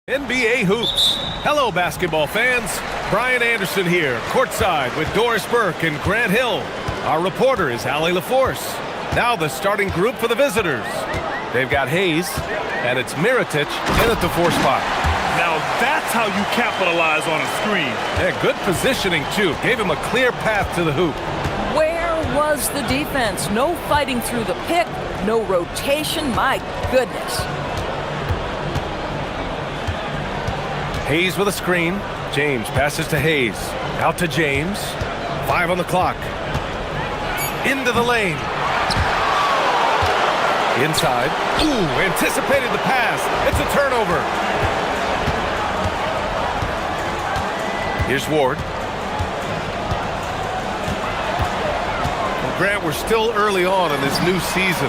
NBA Hoops. Hello, basketball fans. Brian Anderson here, courtside with Doris Burke and Grant Hill. Our reporter is Allie LaForce. Now the starting group for the visitors. They've got Hayes, and it's Mirotic in at the 4 spot. Now that's how you capitalize on a screen. Yeah, good positioning, too. Gave him a clear path to the hoop. Where was the defense? No fighting through the pick, no rotation. My goodness. Hayes with a screen. James passes to Hayes. Out to James. 5 on the clock. Into the lane. Inside. Ooh, anticipated the pass. It's a turnover. Here's Ward. Well, Grant, we're still early on in this new season.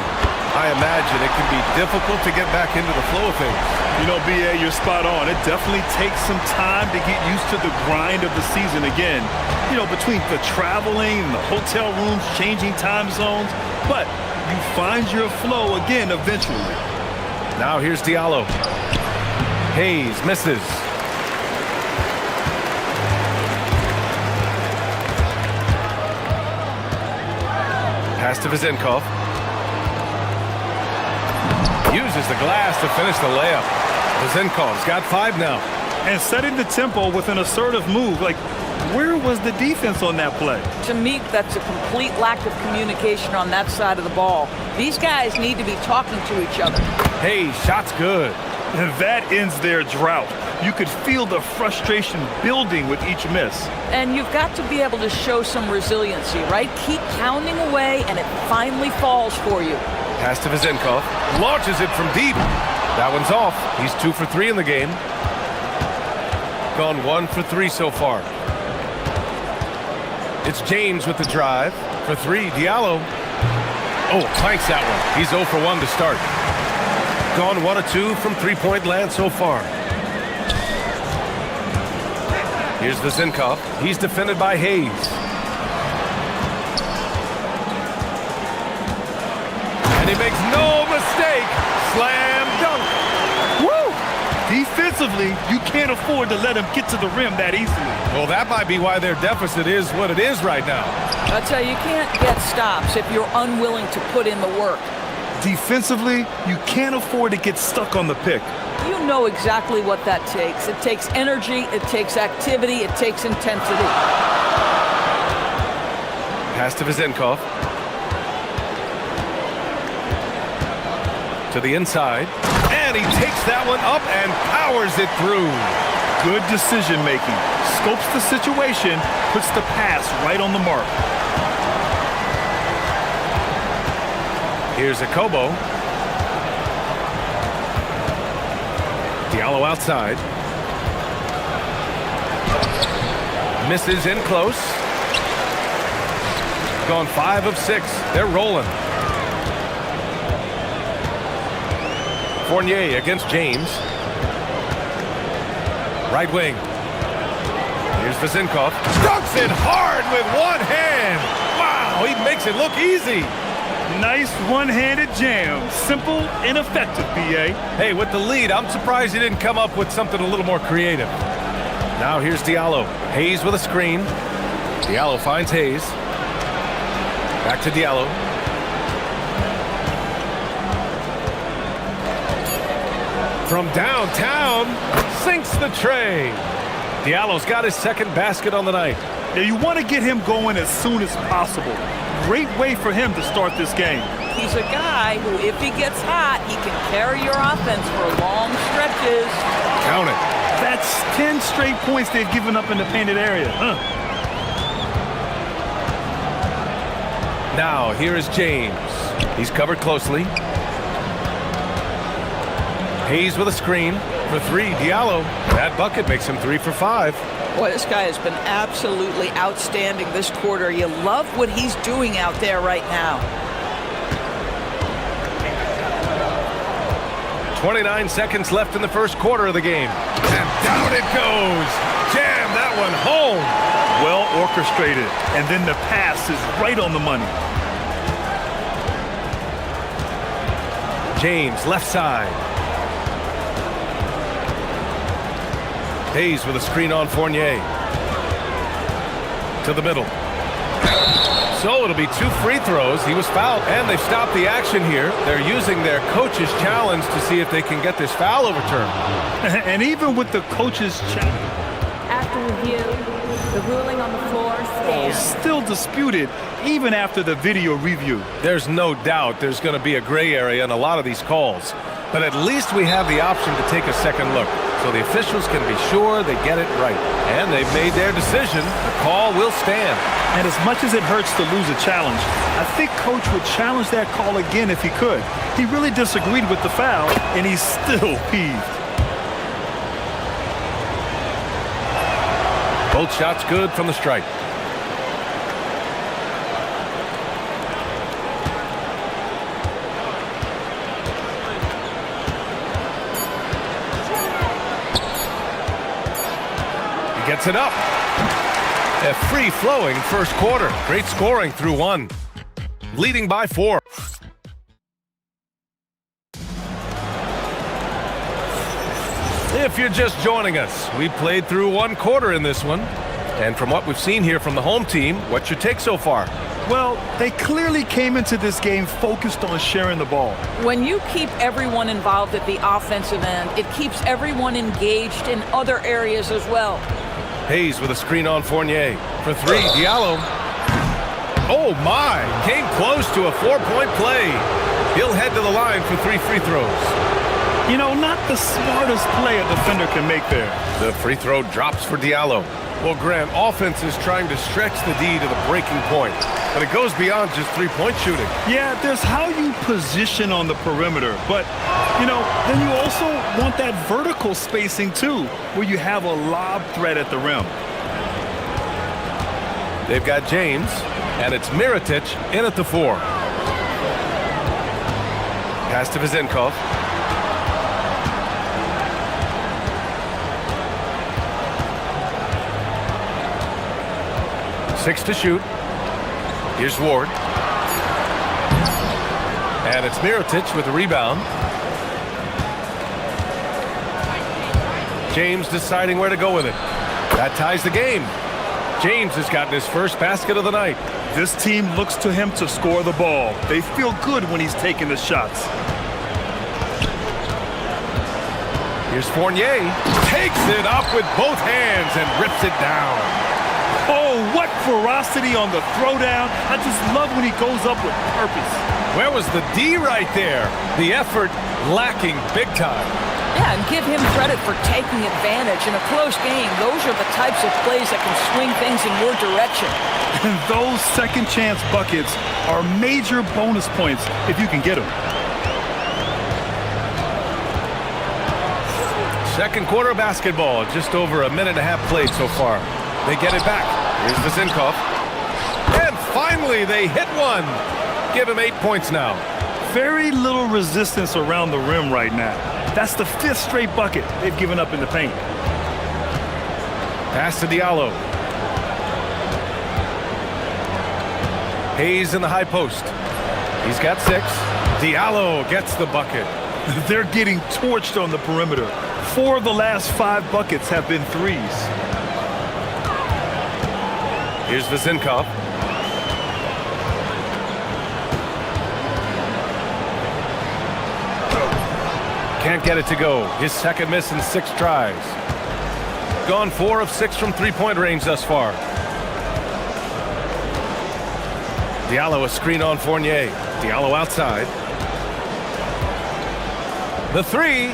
I imagine it can be difficult to get back into the flow of things. You know, B.A., you're spot on. It definitely takes some time to get used to the grind of the season again. You know, between the traveling and the hotel rooms, changing time zones. But you find your flow again eventually. Now here's Diallo. Hayes misses. Pass to Vezenkov. Uses the glass to finish the layup. Vezenkov's got 5 now. And setting the tempo with an assertive move. Like, where was the defense on that play? To me, that's a complete lack of communication on that side of the ball. These guys need to be talking to each other. Hey, shot's good. And that ends their drought. You could feel the frustration building with each miss. And you've got to be able to show some resiliency, right? Keep pounding away, and it finally falls for you. Pass to Vezenkov. Launches it from deep. That one's off. He's 2 for 3 in the game. Gone 1 for 3 so far. It's James with the drive. For 3, Diallo. Oh, clanks that one. He's 0 for 1 to start. Gone 1 of 2 from three-point land so far. Here's Vezenkov. He's defended by Hayes. And he makes no mistake. Slam dunk. Woo! Defensively, you can't afford to let him get to the rim that easily. Well, that might be why their deficit is what it is right now. I tell you, you can't get stops if you're unwilling to put in the work. Defensively, you can't afford to get stuck on the pick. You know exactly what that takes. It takes energy, it takes activity, it takes intensity. Pass to Vezenkov. To the inside. And he takes that one up and powers it through. Good decision making. Scopes the situation, puts the pass right on the mark. Here's Akobo. Diallo outside. Misses in close. Gone 5 of 6. They're rolling. Fournier against James. Right wing. Here's Vezenkov. Dunks it hard with one hand. Wow, he makes it look easy. Nice one-handed jam. Simple and effective, B.A. Hey, with the lead, I'm surprised he didn't come up with something a little more creative. Now here's Diallo. Hayes with a screen. Diallo finds Hayes. Back to Diallo. From downtown, sinks the tray. Diallo's got his second basket on the night. Yeah, you want to get him going as soon as possible. Great way for him to start this game. He's a guy who, if he gets hot, he can carry your offense for long stretches. Count it. That's 10 straight points they've given up in the painted area. Now, here is James. He's covered closely. Hayes with a screen. For 3, Diallo. That bucket makes him 3 for 5. Boy, this guy has been absolutely outstanding this quarter. You love what he's doing out there right now. 29 seconds left in the first quarter of the game. And down it goes. Jam that one home. Well orchestrated. And then the pass is right on the money. James, left side. Hayes with a screen on Fournier. To the middle. So it'll be 2 free throws. He was fouled, and they've stopped the action here. They're using their coach's challenge to see if they can get this foul overturned. And even with the coach's challenge, After review, the ruling on the floor stands. still disputed even after the video review. There's no doubt there's going to be a gray area in a lot of these calls. But at least we have the option to take a second look, so the officials can be sure they get it right. And they've made their decision. The call will stand. And as much as it hurts to lose a challenge, I think Coach would challenge that call again if he could. He really disagreed with the foul, and he's still peeved. Both shots good from the stripe. He gets it up. A free-flowing first quarter. Great scoring through 1. Leading by 4. If you're just joining us, we played through 1 quarter in this one. And from what we've seen here from the home team, what's your take so far? Well, they clearly came into this game focused on sharing the ball. When you keep everyone involved at the offensive end, it keeps everyone engaged in other areas as well. Hayes with a screen on Fournier. For 3, Diallo. Oh my! Came close to a 4-point play. He'll head to the line for 3 free throws. You know, not the smartest play a defender can make there. The free throw drops for Diallo. Well, Grant, offense is trying to stretch the D to the breaking point, but it goes beyond just 3-point shooting. Yeah, there's how you position on the perimeter, but, you know, then you also want that vertical spacing too, where you have a lob threat at the rim. They've got James, and it's Mirotic in at the 4. Pass to Vezenkov. Six to shoot. Here's Ward. And it's Mirotic with the rebound. James deciding where to go with it. That ties the game. James has gotten his first basket of the night. This team looks to him to score the ball. They feel good when he's taking the shots. Here's Fournier. Takes it up with both hands and rips it down. Oh, what ferocity on the throwdown. I just love when he goes up with purpose. Where was the D right there? The effort lacking big time. Yeah, and give him credit for taking advantage. In a close game, those are the types of plays that can swing things in your direction. And those second chance buckets are major bonus points if you can get them. Second quarter of basketball, just over a minute and a half played so far. They get it back. Here's Vezenkov. And finally, they hit one. Give him 8 points now. Very little resistance around the rim right now. That's the 5th straight bucket they've given up in the paint. Pass to Diallo. Hayes in the high post. He's got 6. Diallo gets the bucket. They're getting torched on the perimeter. 4 of the last 5 buckets have been threes. Here's Vezenkov. Can't get it to go. His second miss in 6 tries. Gone 4 of 6 from 3-point range thus far. Diallo a screen on Fournier. Diallo outside. The 3.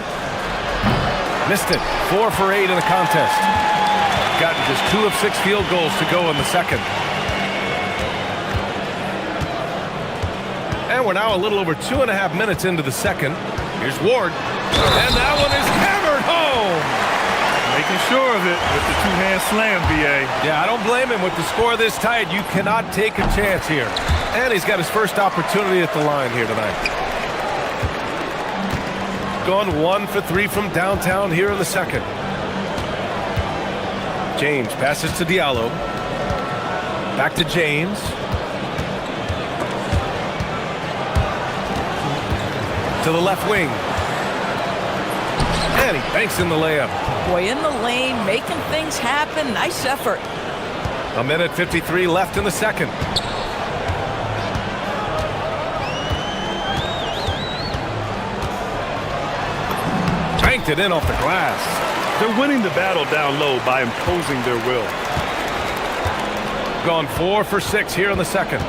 Missed it. 4 for 8 in the contest. Gotten just 2 of 6 field goals to go in the second. And we're now a little over 2.5 minutes into the second. Here's Ward. And that one is hammered home. Making sure of it with the 2-hand slam, BA. Yeah, I don't blame him. With the score this tight, you cannot take a chance here. And he's got his first opportunity at the line here tonight. Gone 1 for 3 from downtown here in the second. James passes to Diallo. Back to James. To the left wing. And he banks in the layup. Boy, in the lane, making things happen. Nice effort. A minute 53 left in the second. Banked it in off the glass. They're winning the battle down low by imposing their will. Gone 4 for 6 here in the second.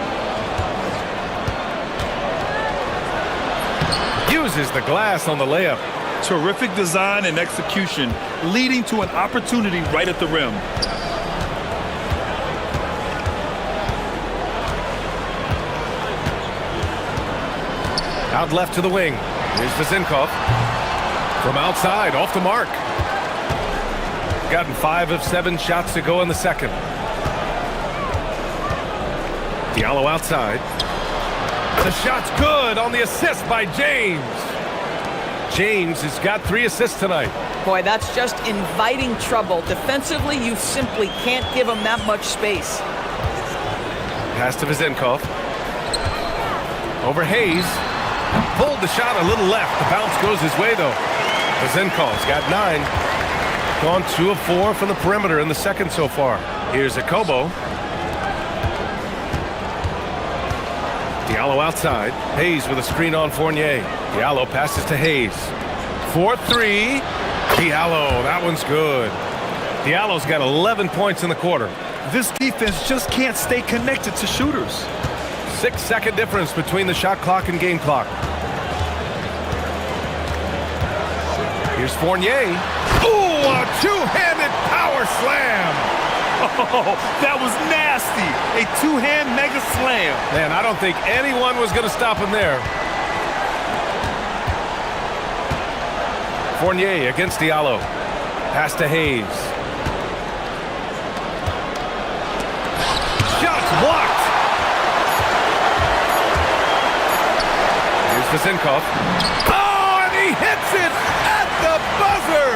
Uses the glass on the layup. Terrific design and execution, leading to an opportunity right at the rim. Out left to the wing. Here's Vizinkov. From outside, off the mark. Gotten 5 of 7 shots to go in the second. Diallo outside. The shot's good on the assist by James. James has got 3 assists tonight. Boy, that's just inviting trouble. Defensively, you simply can't give him that much space. Pass to Vizinkov. Over Hayes. Pulled the shot a little left. The bounce goes his way, though. Vizinkov's got 9. Gone 2 of 4 from the perimeter in the second so far. Here's Akobo. Diallo outside. Hayes with a screen on Fournier. Diallo passes to Hayes. 4-3. Diallo, that one's good. Diallo's got 11 points in the quarter. This defense just can't stay connected to shooters. 6-second difference between the shot clock and game clock. Here's Fournier. Ooh, a two-handed power slam. Oh, that was nasty. A two-hand mega slam. Man, I don't think anyone was going to stop him there. Fournier against Diallo. Pass to Hayes. Shots blocked. Here's Vizinkov. Oh, and he hits it at the buzzer.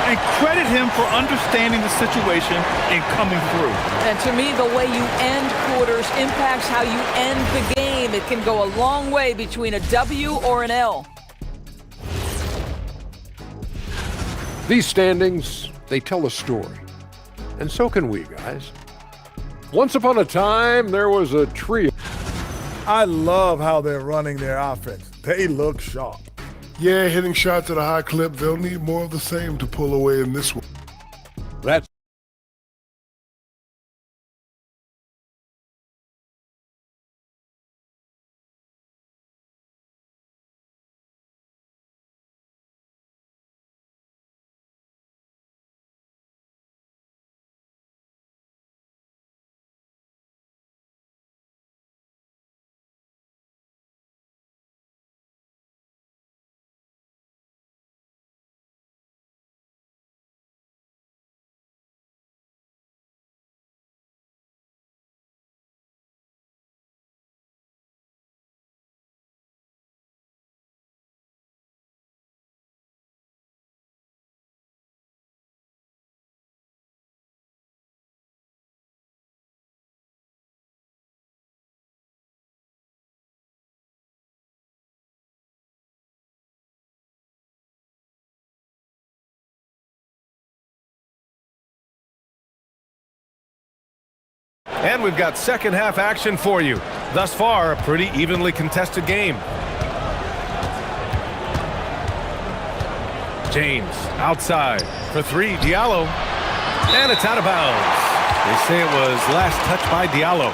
And credit him for understanding the situation and coming through. And to me, the way you end quarters impacts how you end the game. It can go a long way between a W or an L. These standings, they tell a story. And so can we, guys. Once upon a time, there was a trio. I love how they're running their offense. They look sharp. Yeah, hitting shots at a high clip. They'll need more of the same to pull away in this one. That's And we've got second half action for you. Thus far, a pretty evenly contested game. James outside for 3. Diallo. And it's out of bounds. They say it was last touched by Diallo.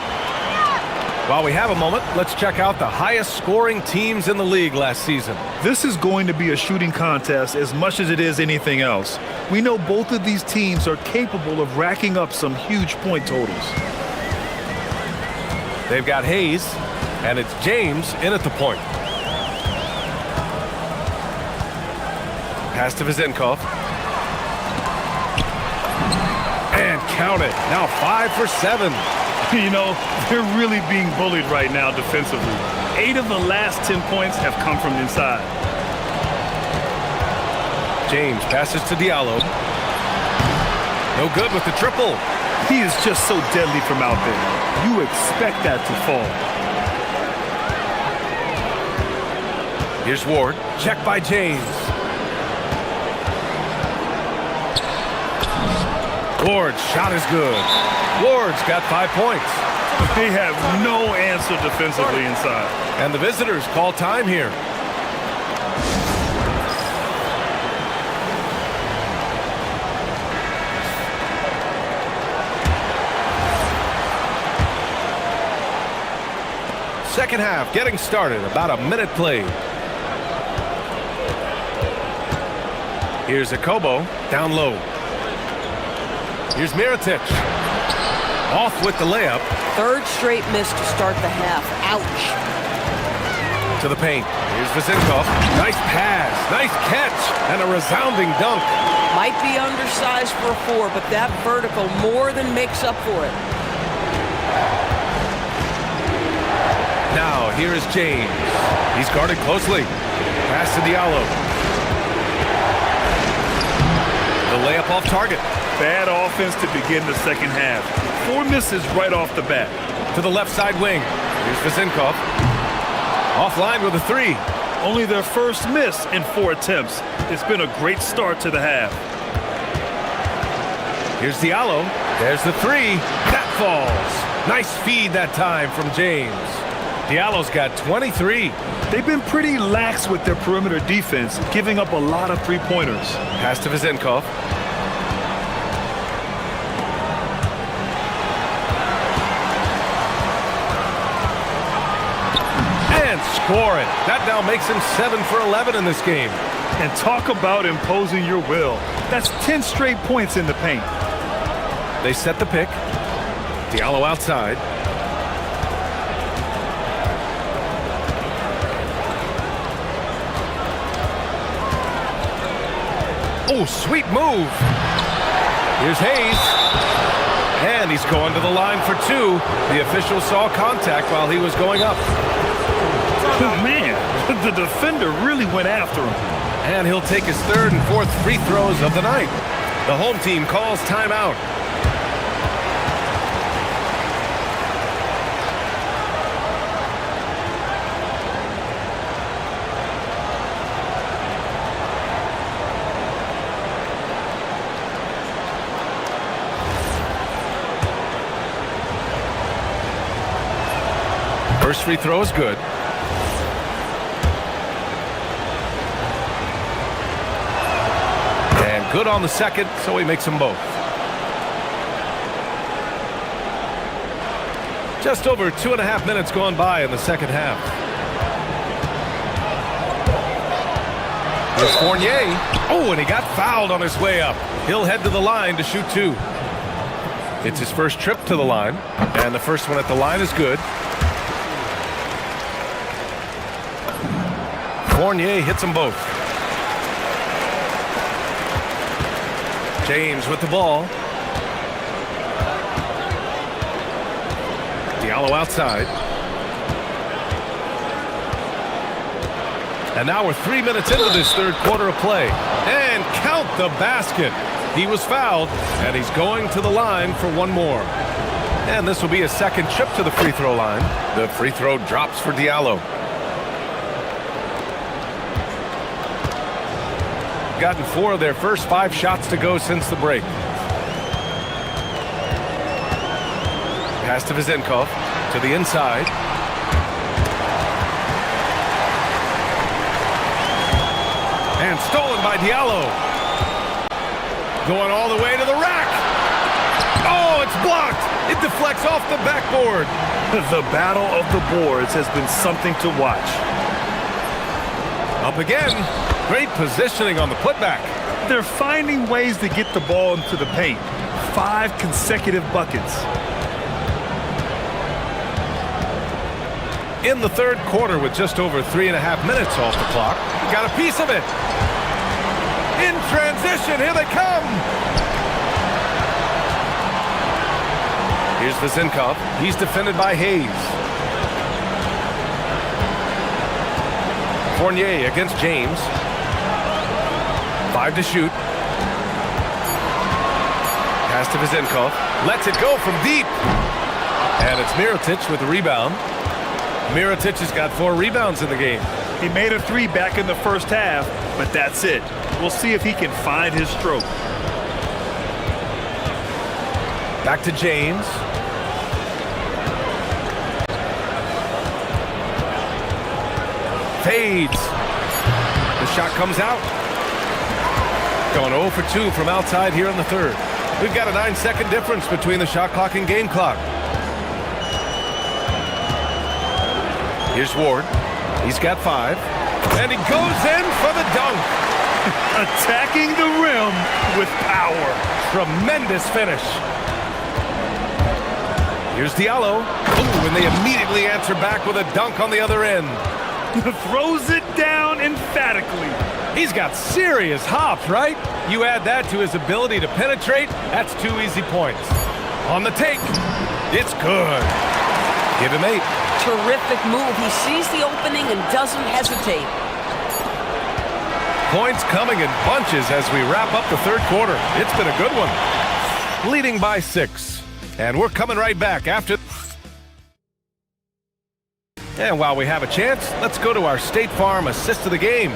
While we have a moment, let's check out the highest scoring teams in the league last season. This is going to be a shooting contest as much as it is anything else. We know both of these teams are capable of racking up some huge point totals. They've got Hayes, and it's James in at the point. Pass to Vizinkov. And count it. Now 5 for 7. You know, they're really being bullied right now defensively. 8 of the last 10 points have come from inside. James passes to Diallo. No good with the triple. He is just so deadly from out there. You expect that to fall. Here's Ward. Check by James. Ward's shot is good. Ward's got 5 points. They have no answer defensively inside. And the visitors call time here. Second half getting started, about a minute played. Here's Akobo, down low. Here's Mirotic. Off with the layup. Third straight miss to start the half. Ouch. To the paint. Here's Vezinkov. Nice pass, nice catch, and a resounding dunk. Might be undersized for a 4, but that vertical more than makes up for it. Now, here is James. He's guarded closely. Pass to Diallo. The layup off target. Bad offense to begin the second half. 4 misses right off the bat. To the left side wing. Here's Vezinkov. Offline with a 3. Only their first miss in 4 attempts. It's been a great start to the half. Here's Diallo. There's the 3. That falls. Nice feed that time from James. Diallo's got 23. They've been pretty lax with their perimeter defense, giving up a lot of three-pointers. Pass to Vezinkov. And score it. That now makes him 7 for 11 in this game. And talk about imposing your will. That's 10 straight points in the paint. They set the pick. Diallo outside. Oh, sweet move. Here's Hayes. And he's going to the line for 2. The official saw contact while he was going up. Man, the defender really went after him. And he'll take his 3rd and 4th free throws of the night. The home team calls timeout. First free throw is good. And good on the second, so he makes them both. Just over 2.5 minutes gone by in the second half. There's Fournier. Oh, and he got fouled on his way up. He'll head to the line to shoot 2. It's his first trip to the line, and the first one at the line is good. Fournier hits them both. James with the ball. Diallo outside. And now we're 3 minutes into this third quarter of play. And count the basket. He was fouled, and he's going to the line for 1 more. And this will be a second trip to the free throw line. The free throw drops for Diallo. Gotten 4 of their first 5 shots to go since the break. Pass to Vezinkov to the inside. And stolen by Diallo. Going all the way to the rack. Oh, it's blocked. It deflects off the backboard. The battle of the boards has been something to watch. Up again. Great positioning on the putback. They're finding ways to get the ball into the paint. 5 consecutive buckets. In the third quarter with just over 3.5 minutes off the clock. Got a piece of it. In transition, here they come. Here's Vezinkov. He's defended by Hayes. Fournier against James. 5 to shoot. Pass to Vezinkov. Lets it go from deep. And it's Mirotic with the rebound. Mirotic has got 4 rebounds in the game. He made a 3 back in the first half, but that's it. We'll see if he can find his stroke. Back to James. Fades. The shot comes out. Going 0 for 2 from outside here in the third. We've got a 9-second difference between the shot clock and game clock. Here's Ward. He's got 5. And he goes in for the dunk. Attacking the rim with power. Tremendous finish. Here's Diallo. Ooh, and they immediately answer back with a dunk on the other end. Throws it down emphatically. He's got serious hops, right? You add that to his ability to penetrate, that's 2 easy points. On the take. It's good. Give him 8. Terrific move. He sees the opening and doesn't hesitate. Points coming in bunches as we wrap up the third quarter. It's been a good one. Leading by 6. And we're coming right back after. And while we have a chance, let's go to our State Farm assist of the game.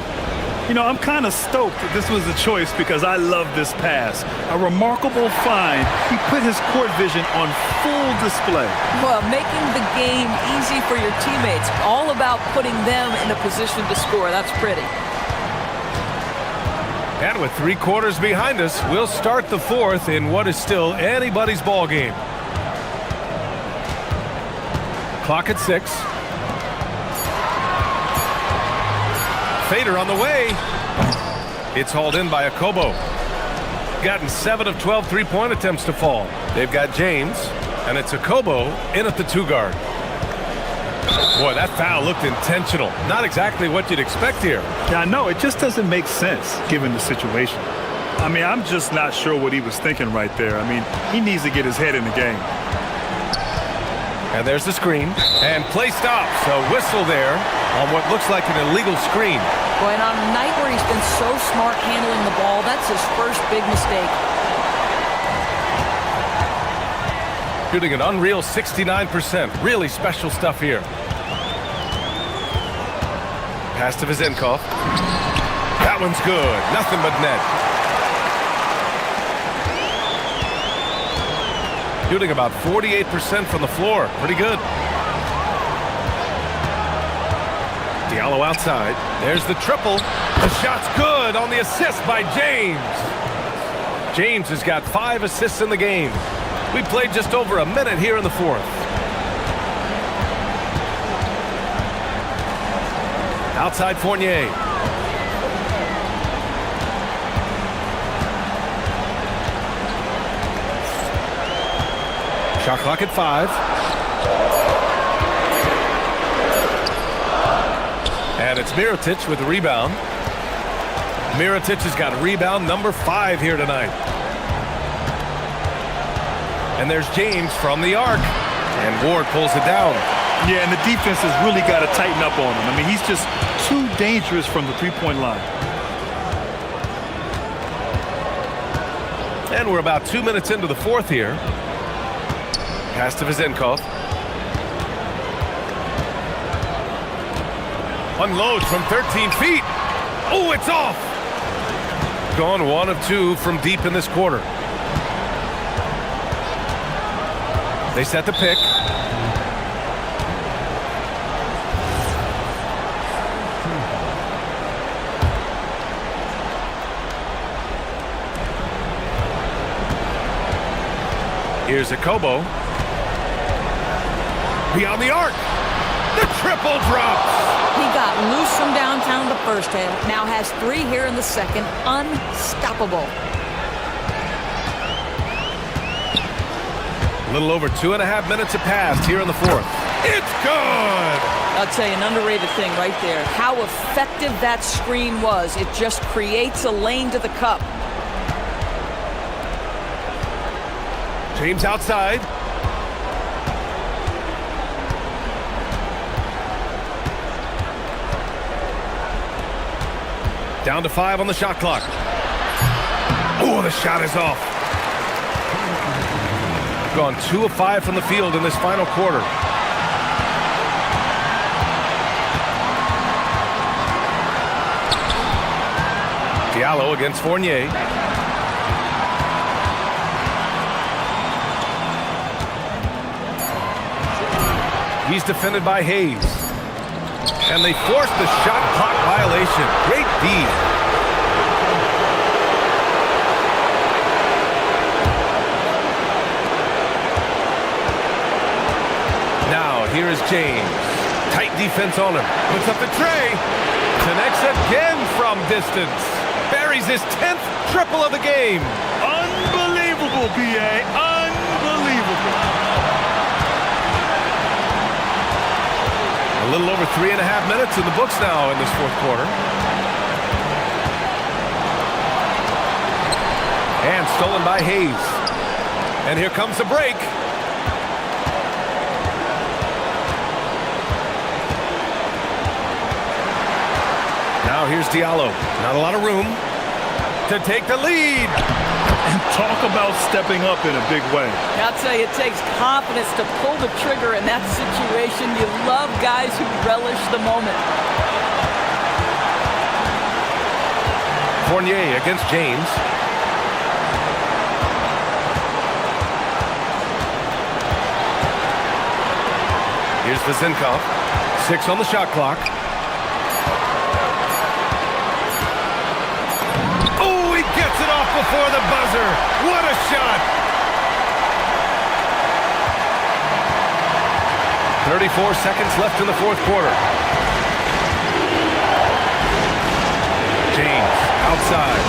You know, I'm kind of stoked that this was a choice because I love this pass. A remarkable find. He put his court vision on full display. Well, making the game easy for your teammates. All about putting them in a position to score. That's pretty. And with 3 quarters behind us, we'll start the fourth in what is still anybody's ball game. Clock at 6. Fader on the way. It's hauled in by Akobo. Gotten 7 of 12 3-point attempts to fall. They've got James, and it's Akobo in at the 2 guard. Boy, that foul looked intentional. Not exactly what you'd expect here. Yeah, I know. It just doesn't make sense given the situation. I mean, I'm just not sure what he was thinking right there. I mean, he needs to get his head in the game. And there's the screen. And play stops. A whistle there on what looks like an illegal screen. Boy, and on a night where he's been so smart handling the ball, that's his first big mistake. Shooting an unreal 69%. Really special stuff here. Pass to Vizenkov. That one's good. Nothing but net. Shooting about 48% from the floor. Pretty good. Diallo outside. There's the triple. The shot's good on the assist by James. James has got 5 assists in the game. We played just over a minute here in the fourth. Outside Fournier. Shot clock at 5. And it's Mirotic with the rebound. Mirotic has got rebound number 5 here tonight. And there's James from the arc. And Ward pulls it down. Yeah, and the defense has really got to tighten up on him. I mean, he's just too dangerous from the 3-point line. And we're about 2 minutes into the fourth here. Pass to Vizenkov. Unloads from 13 feet. Oh, it's off. Gone 1 of 2 from deep in this quarter. They set the pick. Here's Akobo. Beyond the arc. The triple drops. He got loose from downtown the first half. Now has 3 here in the second. Unstoppable. A little over 2.5 minutes have passed here in the fourth. It's good! I'll tell you, an underrated thing right there. How effective that screen was. It just creates a lane to the cup. James outside. Down to 5 on the shot clock. Oh, the shot is off. Gone 2 of 5 from the field in this final quarter. Diallo against Fournier. He's defended by Hayes. And they force the shot clock violation. Great D. Now, here is James. Tight defense on him. Puts up the tray. Connects again from distance. Buries his 10th triple of the game. Unbelievable, B.A. Unbelievable. A little over 3.5 minutes in the books now in this fourth quarter. And stolen by Hayes. And here comes the break. Now here's Diallo. Not a lot of room to take the lead. And talk about stepping up in a big way. I'll tell you, it takes confidence to pull the trigger in that situation. You love guys who relish the moment. Fournier against James. Here's Vazenkov. 6 on the shot clock. Before the buzzer. What a shot! 34 seconds left in the fourth quarter. James outside.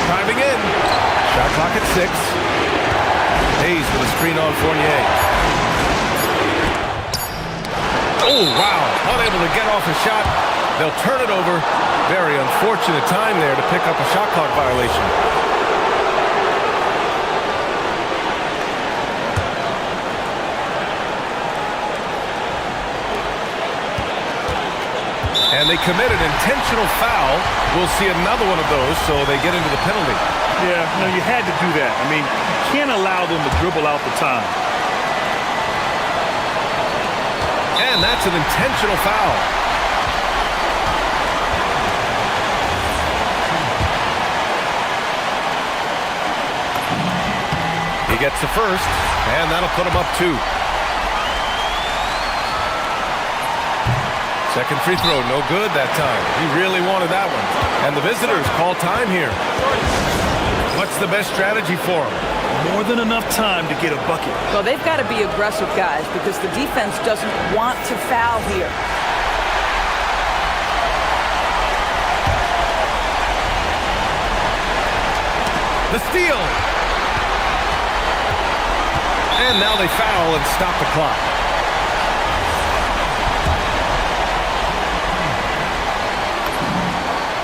Driving in. Shot clock at 6. Hayes with a screen on Fournier. Oh, wow. Unable to get off a shot. They'll turn it over. Very unfortunate time there to pick up a shot clock violation. And they commit an intentional foul. We'll see another one of those, so they get into the penalty. Yeah, no, you had to do that. I mean, you can't allow them to dribble out the time. And that's an intentional foul. He gets the first, and that'll put him up 2. Second free throw, no good that time. He really wanted that one. And the visitors call time here. What's the best strategy for him? More than enough time to get a bucket. Well, they've got to be aggressive, guys, because the defense doesn't want to foul here. The steal. And now they foul and stop the clock.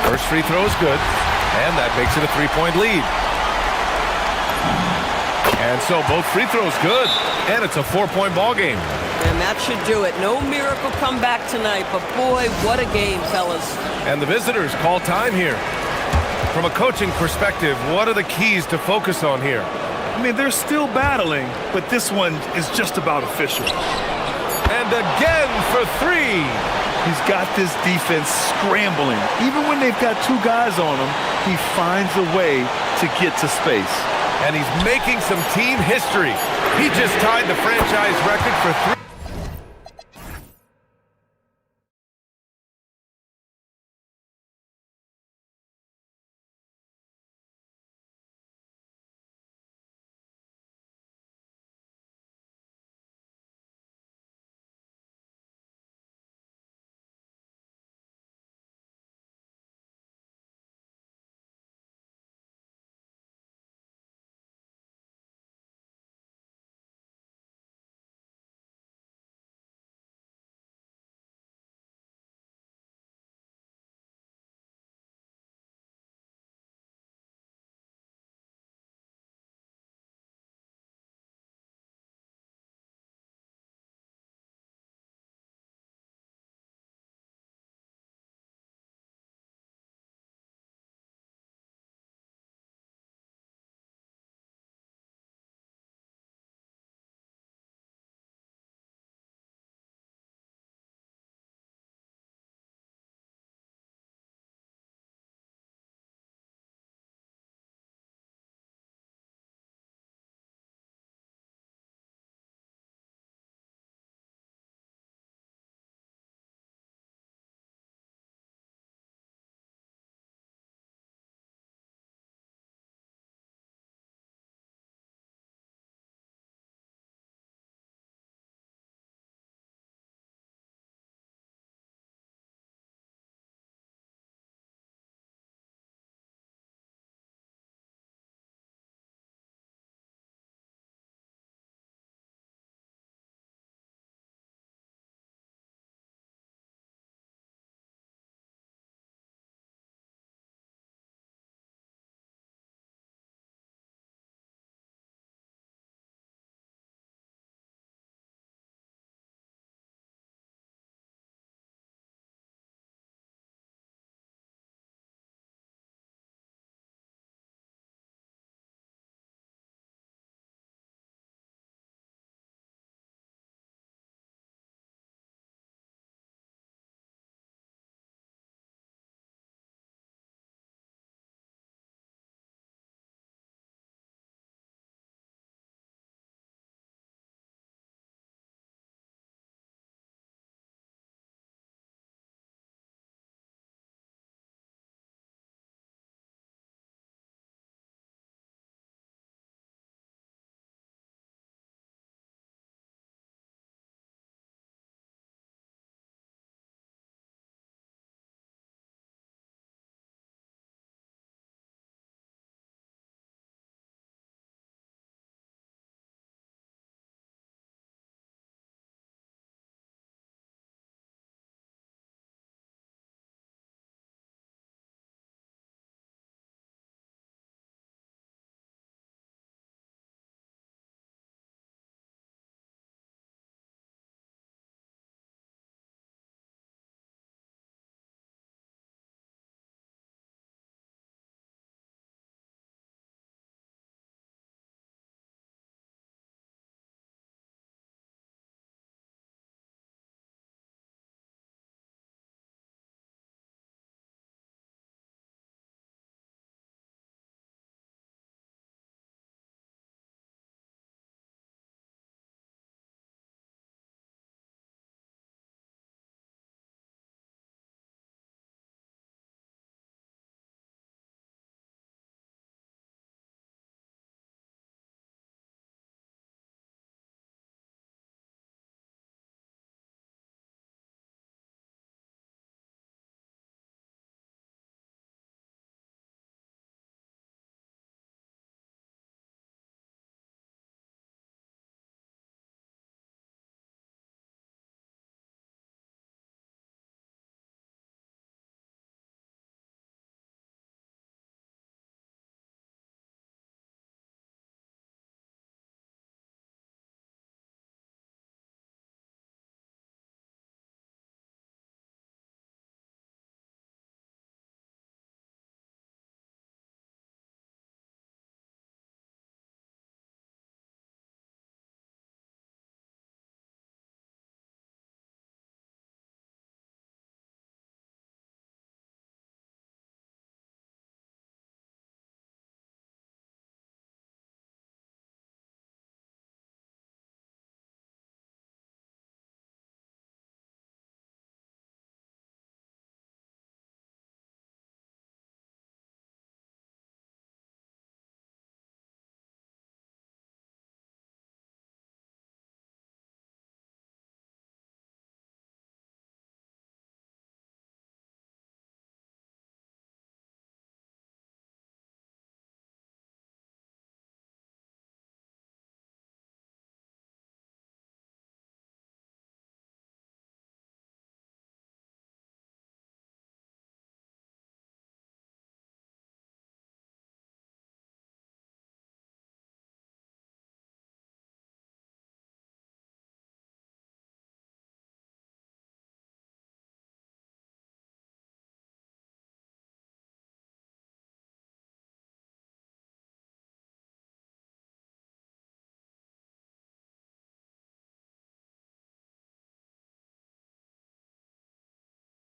First free throw is good, and that makes it a 3-point lead. And so both free throws good, and it's a 4-point ball game. And that should do it. No miracle comeback tonight, but boy, what a game, fellas. And the visitors call time here. From a coaching perspective, what are the keys to focus on here? I mean, they're still battling, but this one is just about official. And again for 3. He's got this defense scrambling. Even when they've got 2 guys on him, he finds a way to get to space. And he's making some team history. He just tied the franchise record for 3.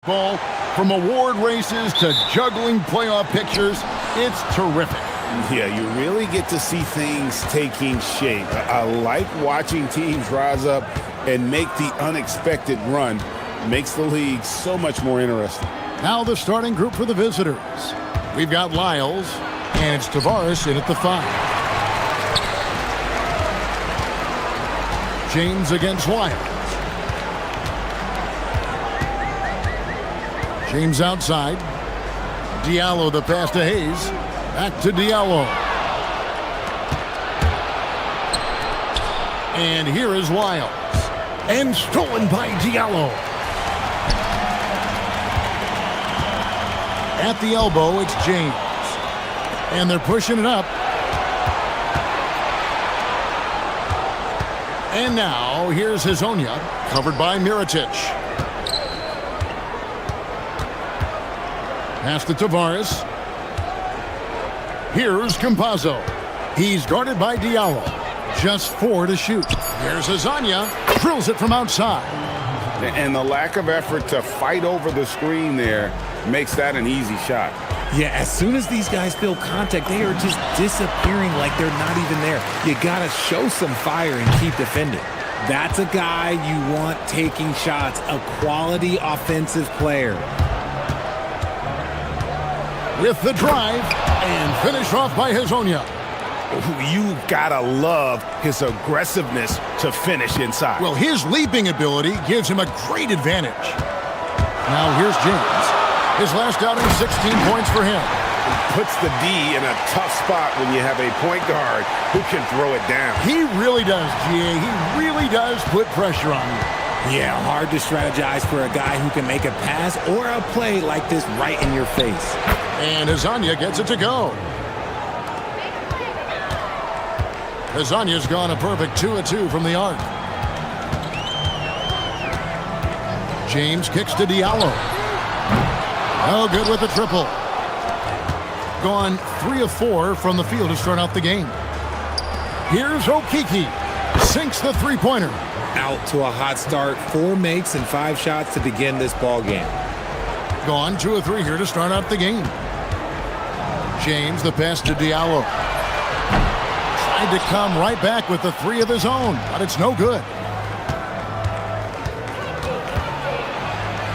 Ball, from award races to juggling playoff pictures, it's terrific. Yeah, you really get to see things taking shape. I like watching teams rise up and make the unexpected run. Makes the league so much more interesting. Now the starting group for the visitors. We've got Lyles, and it's Tavares in at the 5. James against Lyles. James outside. Diallo the pass to Hayes. Back to Diallo. And here is Lyles. And stolen by Diallo. At the elbow, it's James. And they're pushing it up. And now, here's Hazonia, covered by Mirotic. Pass to Tavares. Here's Campazzo. He's guarded by Diallo. Just 4 to shoot. Here's Hazonia. Drills it from outside. And the lack of effort to fight over the screen there makes that an easy shot. Yeah, as soon as these guys feel contact, they are just disappearing like they're not even there. You gotta show some fire and keep defending. That's a guy you want taking shots, a quality offensive player. With the drive, and finished off by Hazonia. You gotta love his aggressiveness to finish inside. Well, his leaping ability gives him a great advantage. Now here's James. His last outing, 16 points for him. Puts the D in a tough spot when you have a point guard who can throw it down. He really does, GA. He really does put pressure on you. Yeah, hard to strategize for a guy who can make a pass or a play like this right in your face. And Hazonia gets it to go. Hazonia's gone a perfect 2 of 2 from the arc. James kicks to Diallo. No good with the triple. Gone 3 of 4 from the field to start out the game. Here's Okiki. Sinks the three-pointer. Out to a hot start. 4 makes and 5 shots to begin this ball game. Gone 2 of 3 here to start out the game. James, the pass to Diallo. Tried to come right back with the 3 of his own, but it's no good.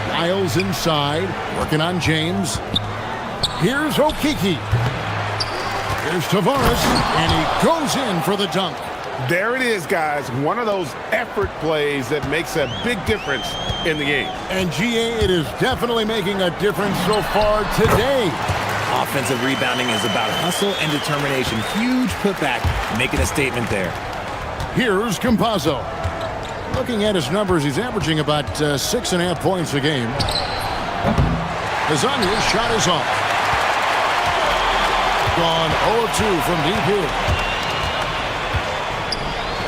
Lyles inside, working on James. Here's Okiki. Here's Tavares, and he goes in for the dunk. There it is, guys. One of those effort plays that makes a big difference in the game. And GA, it is definitely making a difference so far today. Offensive rebounding is about hustle and determination. Huge putback, making a statement there. Here's Campazzo. Looking at his numbers, he's averaging about 6.5 points a game. Hazonia's shot is off. Gone 0-2 from deep here.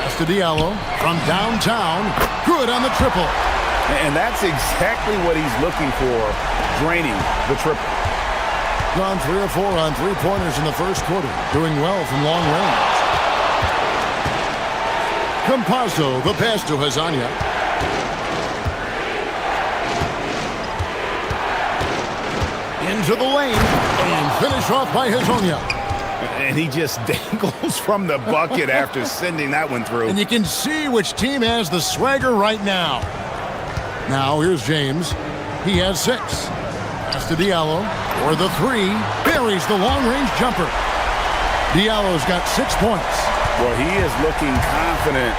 Pass to Diallo from downtown. Good on the triple. And that's exactly what he's looking for, draining the triple. Gone 3 of 4 on 3-pointers in the first quarter. Doing well from long range. Campazzo, the pass to Hazonia. Into the lane, and finished off by Hazonia. And he just dangles from the bucket after sending that one through. And you can see which team has the swagger right now. Now here's James. He has 6. Pass to Diallo. For the 3, buries the long-range jumper. Diallo's got 6 points. Well, he is looking confident.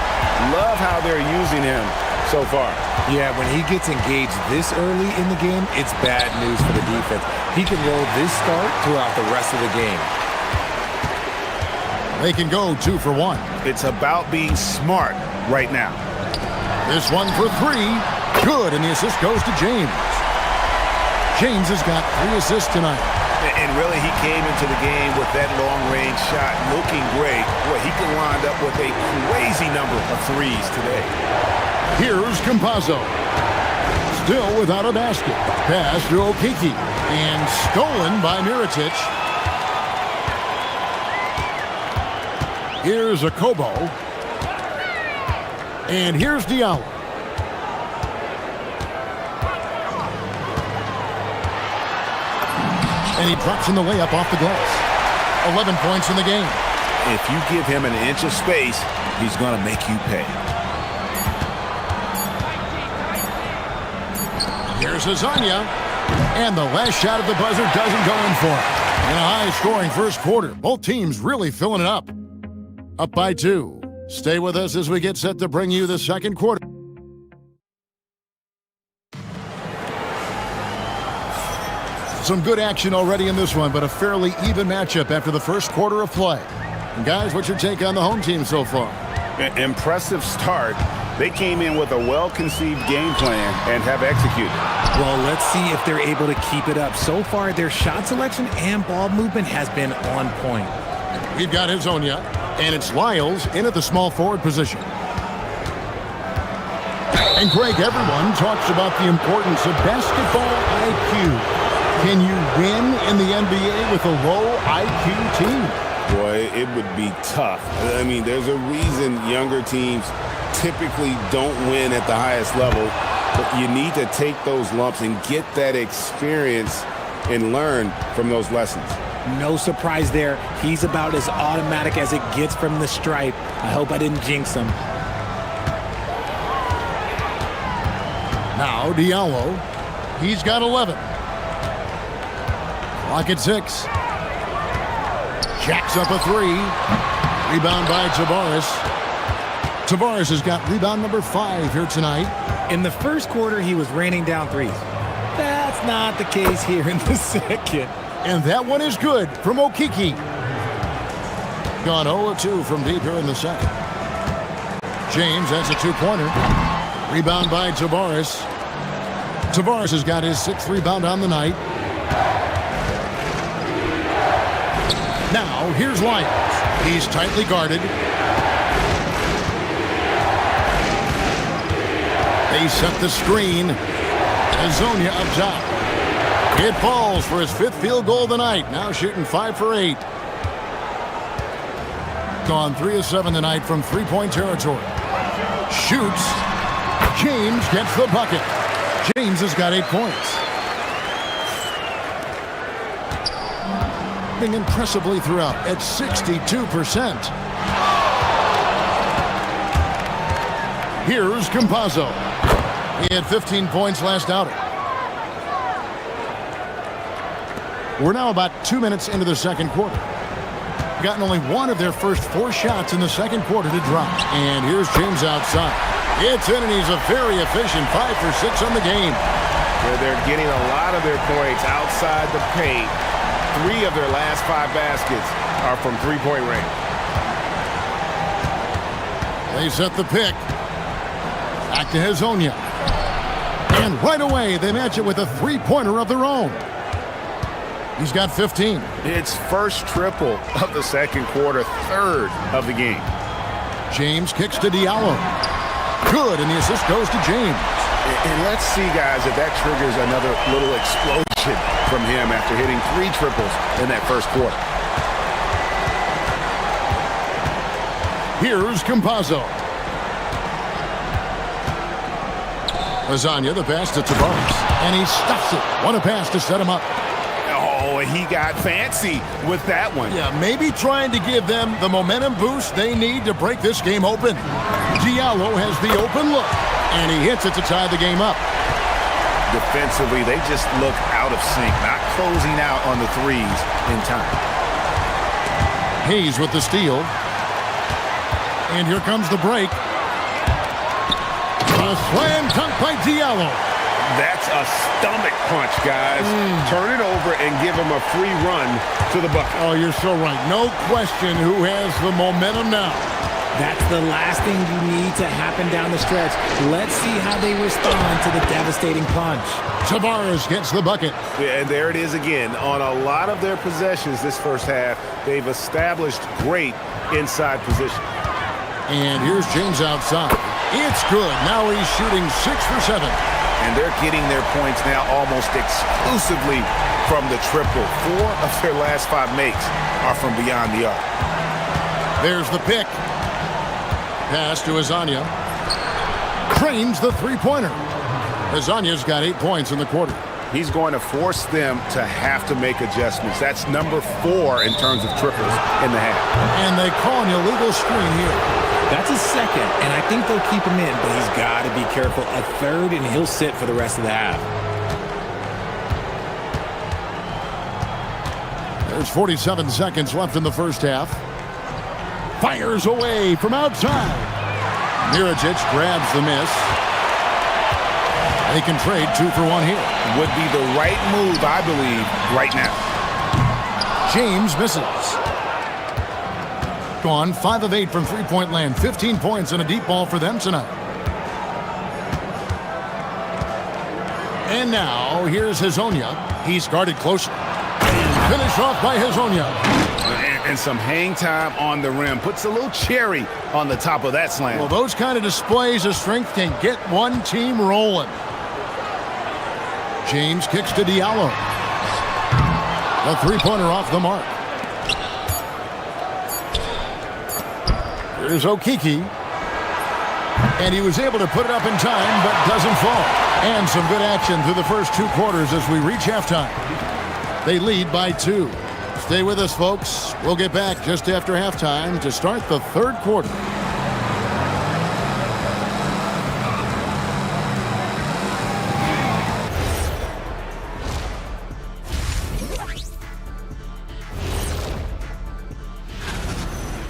Love how they're using him so far. Yeah, when he gets engaged this early in the game, it's bad news for the defense. He can roll this start throughout the rest of the game. They can go 2 for 1. It's about being smart right now. This one for 3. Good, and the assist goes to James. James has got 3 assists tonight. And really, he came into the game with that long-range shot looking great. Well, he can wind up with a crazy number of 3s today. Here's Campazzo. Still without a basket. Pass to Okiki. And stolen by Mirotic. Here's Akobo. And here's Diallo. And he drops in the layup off the glass. 11 points in the game. If you give him an inch of space, he's going to make you pay. Here's Azania. And the last shot at the buzzer doesn't go in for it. In a high-scoring first quarter, both teams really filling it up. Up by 2. Stay with us as we get set to bring you the second quarter. Some good action already in this one, but a fairly even matchup after the first quarter of play. And guys, what's your take on the home team so far? Impressive start. They came in with a well-conceived game plan and have executed. Well, let's see if they're able to keep it up. So far, their shot selection and ball movement has been on point. We've got Hazonia, and it's Lyles in at the small forward position. And Greg, everyone talks about the importance of basketball IQ. Can you win in the NBA with a low IQ team? Boy, it would be tough. I mean, there's a reason younger teams typically don't win at the highest level, but you need to take those lumps and get that experience and learn from those lessons. No surprise there. He's about as automatic as it gets from the stripe. I hope I didn't jinx him. Now Diallo. He's got 11. Clock at 6. Jacks up a 3. Rebound by Tavares. Tavares has got rebound number 5 here tonight. In the first quarter, he was raining down threes. That's not the case here in the second. And that one is good from Okiki. Gone 0-2 from deep here in the second. James has a 2-pointer. Rebound by Tavares. Tavares has got his 6th rebound on the night. Now, here's Lyles. He's tightly guarded. They set the screen. Azonia up top. It falls for his 5th field goal of the night. Now shooting 5 for 8. Gone 3 of 7 tonight from three-point territory. Shoots. James gets the bucket. James has got 8 points. Impressively throughout at 62%. Here's Campazzo. He had 15 points last outing. We're now about 2 minutes into the second quarter. Gotten only one of their first 4 shots in the second quarter to drop. And here's James outside. It's in, and he's a very efficient 5 for 6 on the game. They're getting a lot of their points outside the paint. 3 of their last 5 baskets are from three-point range. They set the pick. Back to Hazonia. And right away, they match it with a 3-pointer of their own. He's got 15. It's first triple of the second quarter, 3rd of the game. James kicks to Diallo. Good, and the assist goes to James. And let's see, guys, if that triggers another little explosion from him after hitting 3 triples in that first quarter. Here's Campazzo. Lasagna, the pass to Tavares. And he stuffs it. What a pass to set him up. Oh, he got fancy with that one. Yeah, maybe trying to give them the momentum boost they need to break this game open. Diallo has the open look, and he hits it to tie the game up. Defensively, they just look out of sync, not closing out on the threes in time. Hayes with the steal. And here comes the break. A slam dunk by Diallo. That's a stomach punch, guys. Turn it over and give him a free run to the bucket. Oh, you're so right. No question who has the momentum now. That's the last thing you need to happen down the stretch. Let's see how they respond to the devastating punch. Tavares gets the bucket. Yeah, and there it is again. On a lot of their possessions this first half, they've established great inside position. And here's James outside. It's good. Now he's shooting 6 for 7. And they're getting their points now almost exclusively from the triple. 4 of their last 5 makes are from beyond the arc. There's the pick. Pass to Azania. Trains the three-pointer. Azania's got 8 points in the quarter. he's going to force them to have to make adjustments. That's number 4 in terms of triples in the half. And they call an illegal screen here. That's a second, and I think they'll keep him in, but he's got to be careful. A third, and he'll sit for the rest of the half. There's 47 seconds left in the first half. Fires away from outside. Miričić grabs the miss. They can trade 2 for 1 here. Would be the right move, I believe, right now. James misses. Gone 5 of 8 from three-point land. 15 points and a deep ball for them tonight. And now here's Hezonja. He's guarded closer. And finished off by Hezonja. And some hang time on the rim. Puts a little cherry on the top of that slam. Well, those kind of displays of strength can get one team rolling. James kicks to Diallo. A three-pointer off the mark. Here's Okiki. And he was able to put it up in time, but doesn't fall. And some good action through the first 2 quarters as we reach halftime. They lead by 2. Stay with us, folks. We'll get back just after halftime to start the third quarter.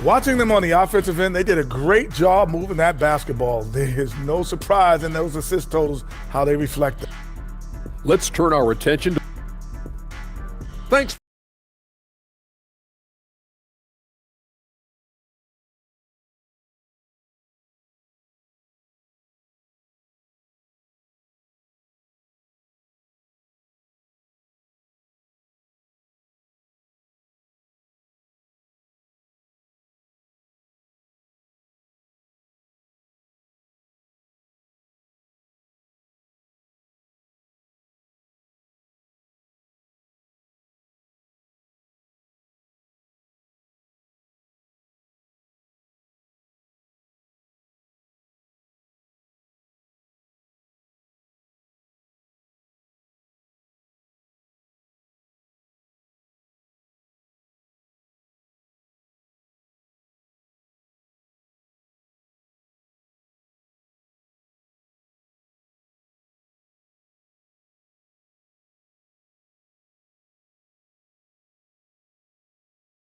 Watching them on the offensive end, they did a great job moving that basketball. There is no surprise in those assist totals, how they reflect them. Let's turn our attention to... Thanks.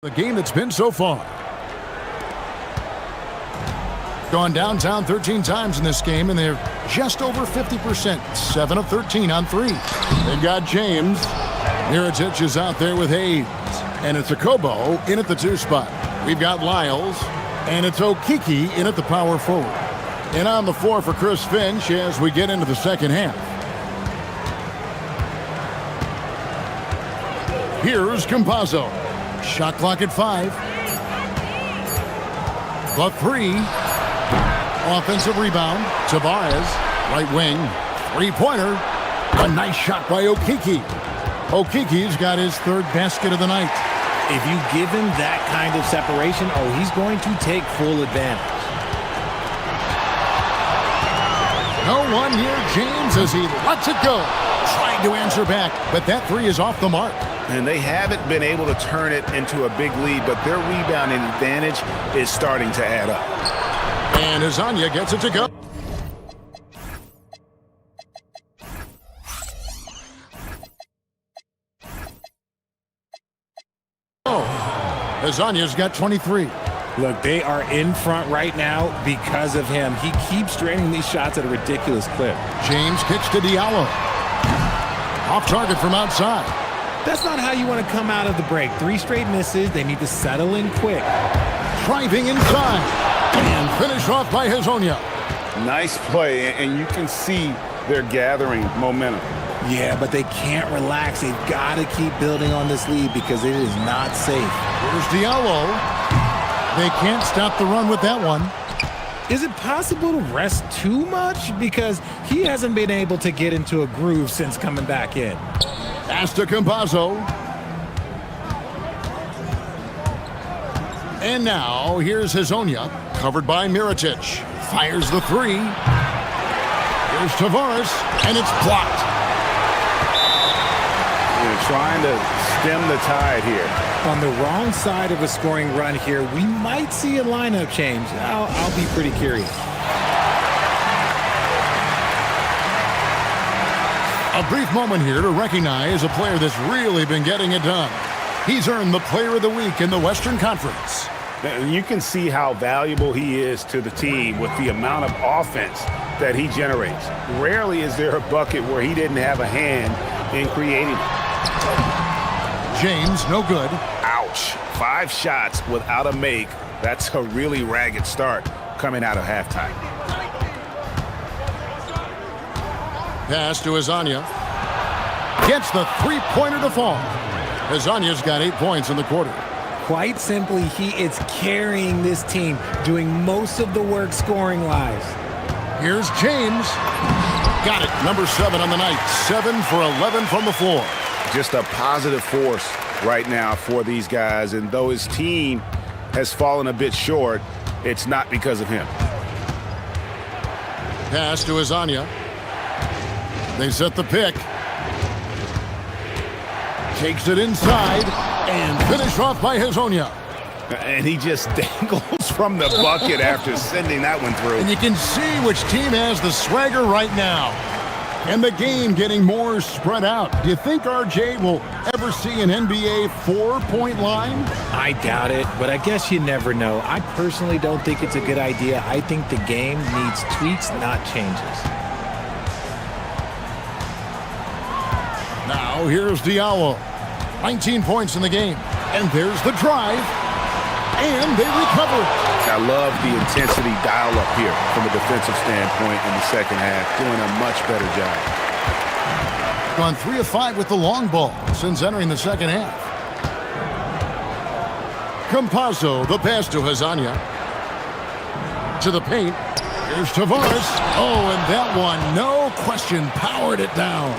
The game that's been so far. Gone downtown 13 times in this game, and they're just over 50%. 7 of 13 on 3. They've got James. Miričić is out there with Hayes. And it's Akobo in at the 2 spot. We've got Lyles. And it's Okiki in at the power forward. And on the floor for Chris Finch as we get into the second half. Here's Campazzo. Shot clock at 5. The 3. Offensive rebound. Tavares. Right wing. 3-pointer. A nice shot by Okiki. Okiki's got his 3rd basket of the night. If you give him that kind of separation, he's going to take full advantage. No one near James as he lets it go. Trying to answer back, but that 3 is off the mark. And they haven't been able to turn it into a big lead, but their rebounding advantage is starting to add up. And Hezonja gets it to go. Hezonja's got 23. Look, they are in front right now because of him. He keeps draining these shots at a ridiculous clip. James kicks to Diallo. Off target from outside. That's not how you want to come out of the break. 3 straight misses. They need to settle in quick. Driving inside. And finished off by Hezonja. Nice play, and you can see they're gathering momentum. Yeah, but they can't relax. They've got to keep building on this lead because it is not safe. Here's Diallo. They can't stop the run with that one. Is it possible to rest too much? Because he hasn't been able to get into a groove since coming back in. Pass to Campazzo. And now, here's Hezonja, covered by Miričić. Fires the 3. Here's Tavares, and it's blocked. trying to stem the tide here. On the wrong side of a scoring run here, we might see a lineup change. I'll be pretty curious. A brief moment here to recognize a player that's really been getting it done. He's earned the Player of the Week in the Western Conference. You can see how valuable he is to the team with the amount of offense that he generates. Rarely is there a bucket where he didn't have a hand in creating it. James, no good. Ouch. 5 shots without a make. That's a really ragged start coming out of halftime. Pass to Azania. Gets the three-pointer to fall. Azania's got 8 points in the quarter. Quite simply, he is carrying this team, doing most of the work scoring-wise. Here's James. Got it. Number 7 on the night. 7 for 11 from the floor. Just a positive force right now for these guys. And though his team has fallen a bit short, it's not because of him. Pass to Azania. They set the pick. Takes it inside and finished off by Hazonia. And he just dangles from the bucket after sending that one through. And you can see which team has the swagger right now. And the game getting more spread out. Do you think RJ will ever see an NBA 4-point line? I doubt it, but I guess you never know. I personally don't think it's a good idea. I think the game needs tweaks, not changes. Now here's Diallo. 19 points in the game. And there's the drive. And they recover. I love the intensity dial up here from a defensive standpoint in the second half. Doing a much better job. Gone 3 of 5 with the long ball since entering the second half. Campazzo, the pass to Hazania. To the paint. Here's Tavares. Oh, and that one, no question, powered it down.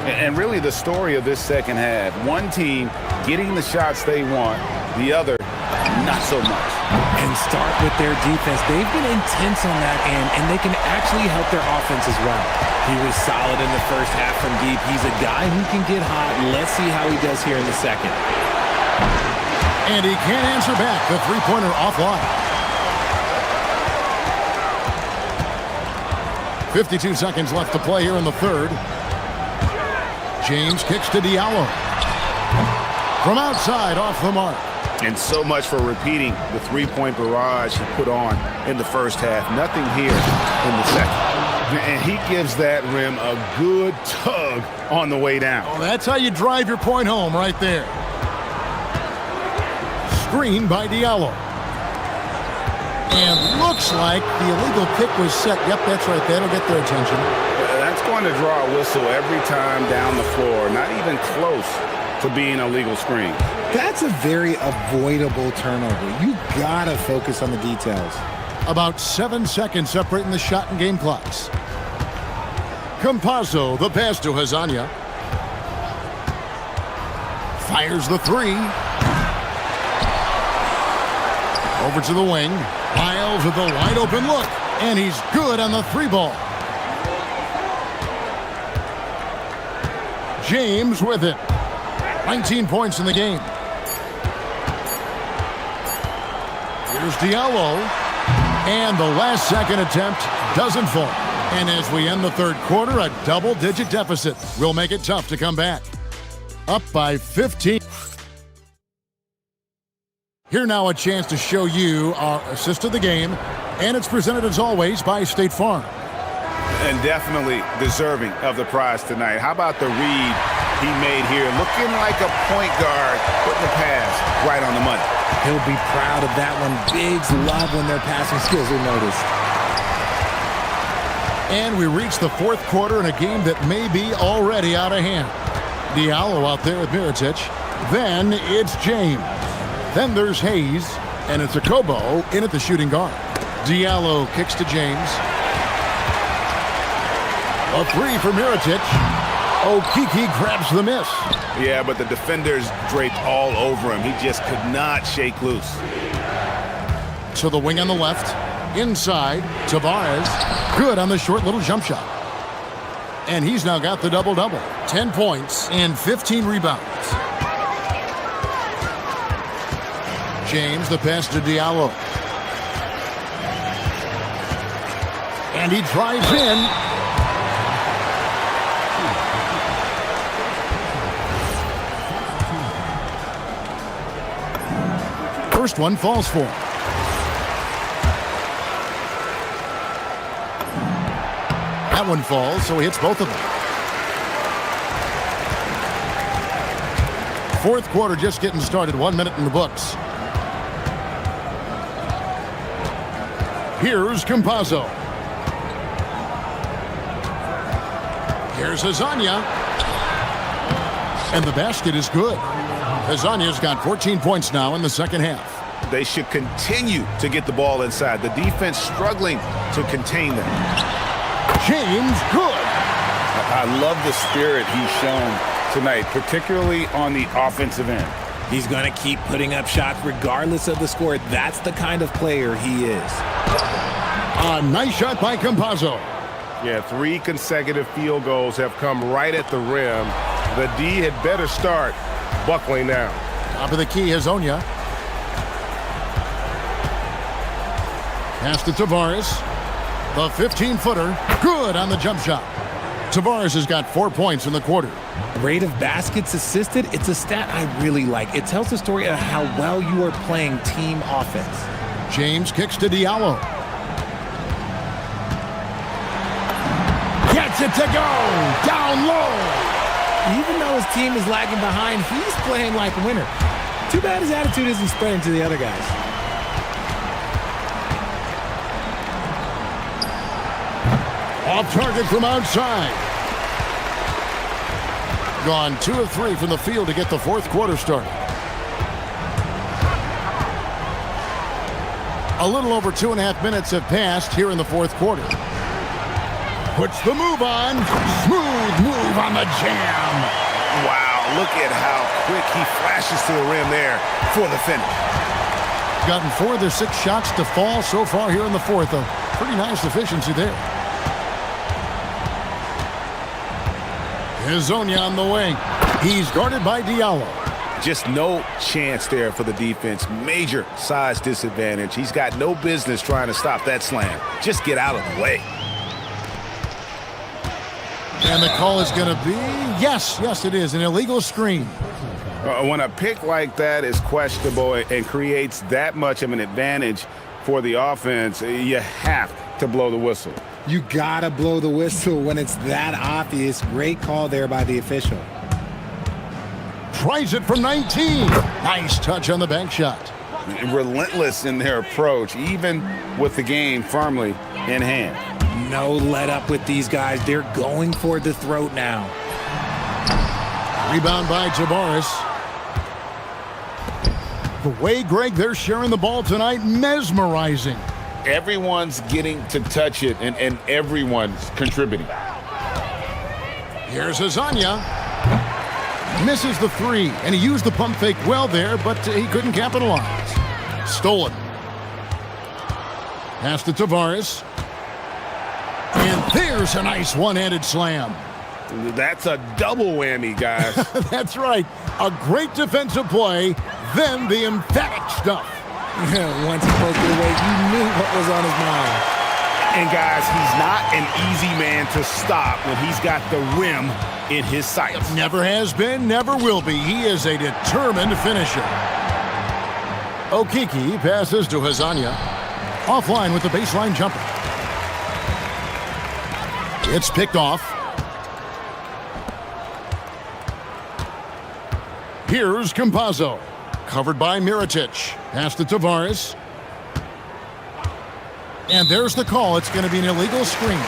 And really the story of this second half, one team getting the shots they want, the other not so much. And start with their defense. They've been intense on that end, and they can actually help their offense as well. He was solid in the first half from deep. He's a guy who can get hot. Let's see how he does here in the second. And he can't answer back. The three-pointer offline. 52 seconds left to play here in the third. James kicks to Diallo. From outside, off the mark. And so much for repeating the three-point barrage he put on in the first half. Nothing here in the second. And he gives that rim a good tug on the way down. Oh, that's how you drive your point home right there. Screen by Diallo. And looks like the illegal pick was set. Yep, that's right. That'll get their attention. That's going to draw a whistle every time down the floor. Not even close to being a legal screen. That's a very avoidable turnover. You gotta focus on the details. About 7 seconds separating the shot and game clocks. Campazzo, the pass to Hazania. Fires the three. Over to the wing. Miles with the wide open look. And he's good on the three ball. James with it. 19 points in the game. Here's Diallo. And the last second attempt doesn't fall. And as we end the third quarter, a double-digit deficit will make it tough to come back. Up by 15. Here now a chance to show you our assist of the game. And it's presented as always by State Farm. And definitely deserving of the prize tonight. How about the read he made here? Looking like a point guard, putting the pass right on the money. He'll be proud of that one. Bigs love when their passing skills are noticed. And we reach the fourth quarter in a game that may be already out of hand. Diallo out there with Mirotic. Then it's James. Then there's Hayes. And it's Akobo in at the shooting guard. Diallo kicks to James. A three for Mirotic. Okiki grabs the miss. Yeah, but the defenders draped all over him. He just could not shake loose. To the wing on the left. Inside, Tavares. Good on the short little jump shot. And he's now got the double-double. 10 points and 15 rebounds. James, the pass to Diallo. And he drives in. First one falls for him. That one falls, so he hits both of them. Fourth quarter just getting started. 1 minute in the books. Here's Campazzo. Here's Hazanya. And the basket is good. Hazanya's got 14 points now in the second half. They should continue to get the ball inside. The defense struggling to contain them. James, good. I love the spirit he's shown tonight, particularly on the offensive end. He's going to keep putting up shots regardless of the score. That's the kind of player he is. A nice shot by Campazzo. Yeah, 3 consecutive field goals have come right at the rim. The D had better start buckling now. Top of the key, Hazanya. Pass to Tavares. The 15-footer. Good on the jump shot. Tavares has got 4 points in the quarter. Rate of baskets assisted, it's a stat I really like. It tells the story of how well you are playing team offense. James kicks to Diallo. Gets it to go. Down low. Even though his team is lagging behind, he's playing like a winner. Too bad his attitude isn't spreading to the other guys. Off target from outside. Gone 2 of 3 from the field to get the fourth quarter started. A little over 2.5 minutes have passed here in the fourth quarter. Puts the move on. Smooth move on the jam. Wow, look at how quick he flashes to the rim there for the finish. Gotten 4 of their 6 shots to fall so far here in the fourth. A pretty nice efficiency there. Hazanya on the wing. He's guarded by Diallo. Just no chance there for the defense. Major size disadvantage. He's got no business trying to stop that slam. Just get out of the way. And the call is going to be, yes, it is, an illegal screen. When a pick like that is questionable and creates that much of an advantage for the offense, you have to blow the whistle. You gotta blow the whistle when it's that obvious. Great call there by the official. Tries it from 19. Nice touch on the bank shot. Relentless in their approach, even with the game firmly in hand. No let up with these guys. They're going for the throat now. Rebound by Tavares. The way, Greg, they're sharing the ball tonight, mesmerizing. Everyone's getting to touch it, and everyone's contributing. Here's Hazanya. Misses the 3, and he used the pump fake well there, but he couldn't capitalize. Stolen. Pass to Tavares. And there's a nice one-handed slam. That's a double whammy, guys. That's right. A great defensive play, then the emphatic stuff. Once he poked it away, you knew what was on his mind. And guys, he's not an easy man to stop when he's got the rim in his sights. Never has been, never will be. He is a determined finisher. Okiki passes to Hazanya. Offline with the baseline jumper. It's picked off. Here's Campazzo. Covered by Mirotic. Pass to Tavares. And there's the call. It's going to be an illegal screen.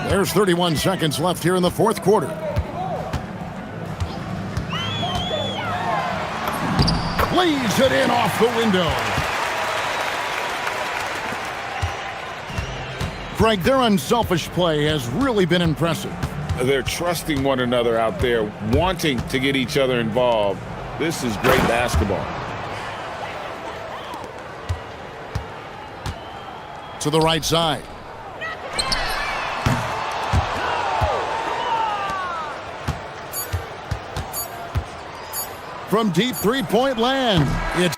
There's 31 seconds left here in the fourth quarter. Lays it in off the window. Greg, their unselfish play has really been impressive. They're trusting one another out there, wanting to get each other involved. This is great basketball. to the right side. From deep three-point land, it's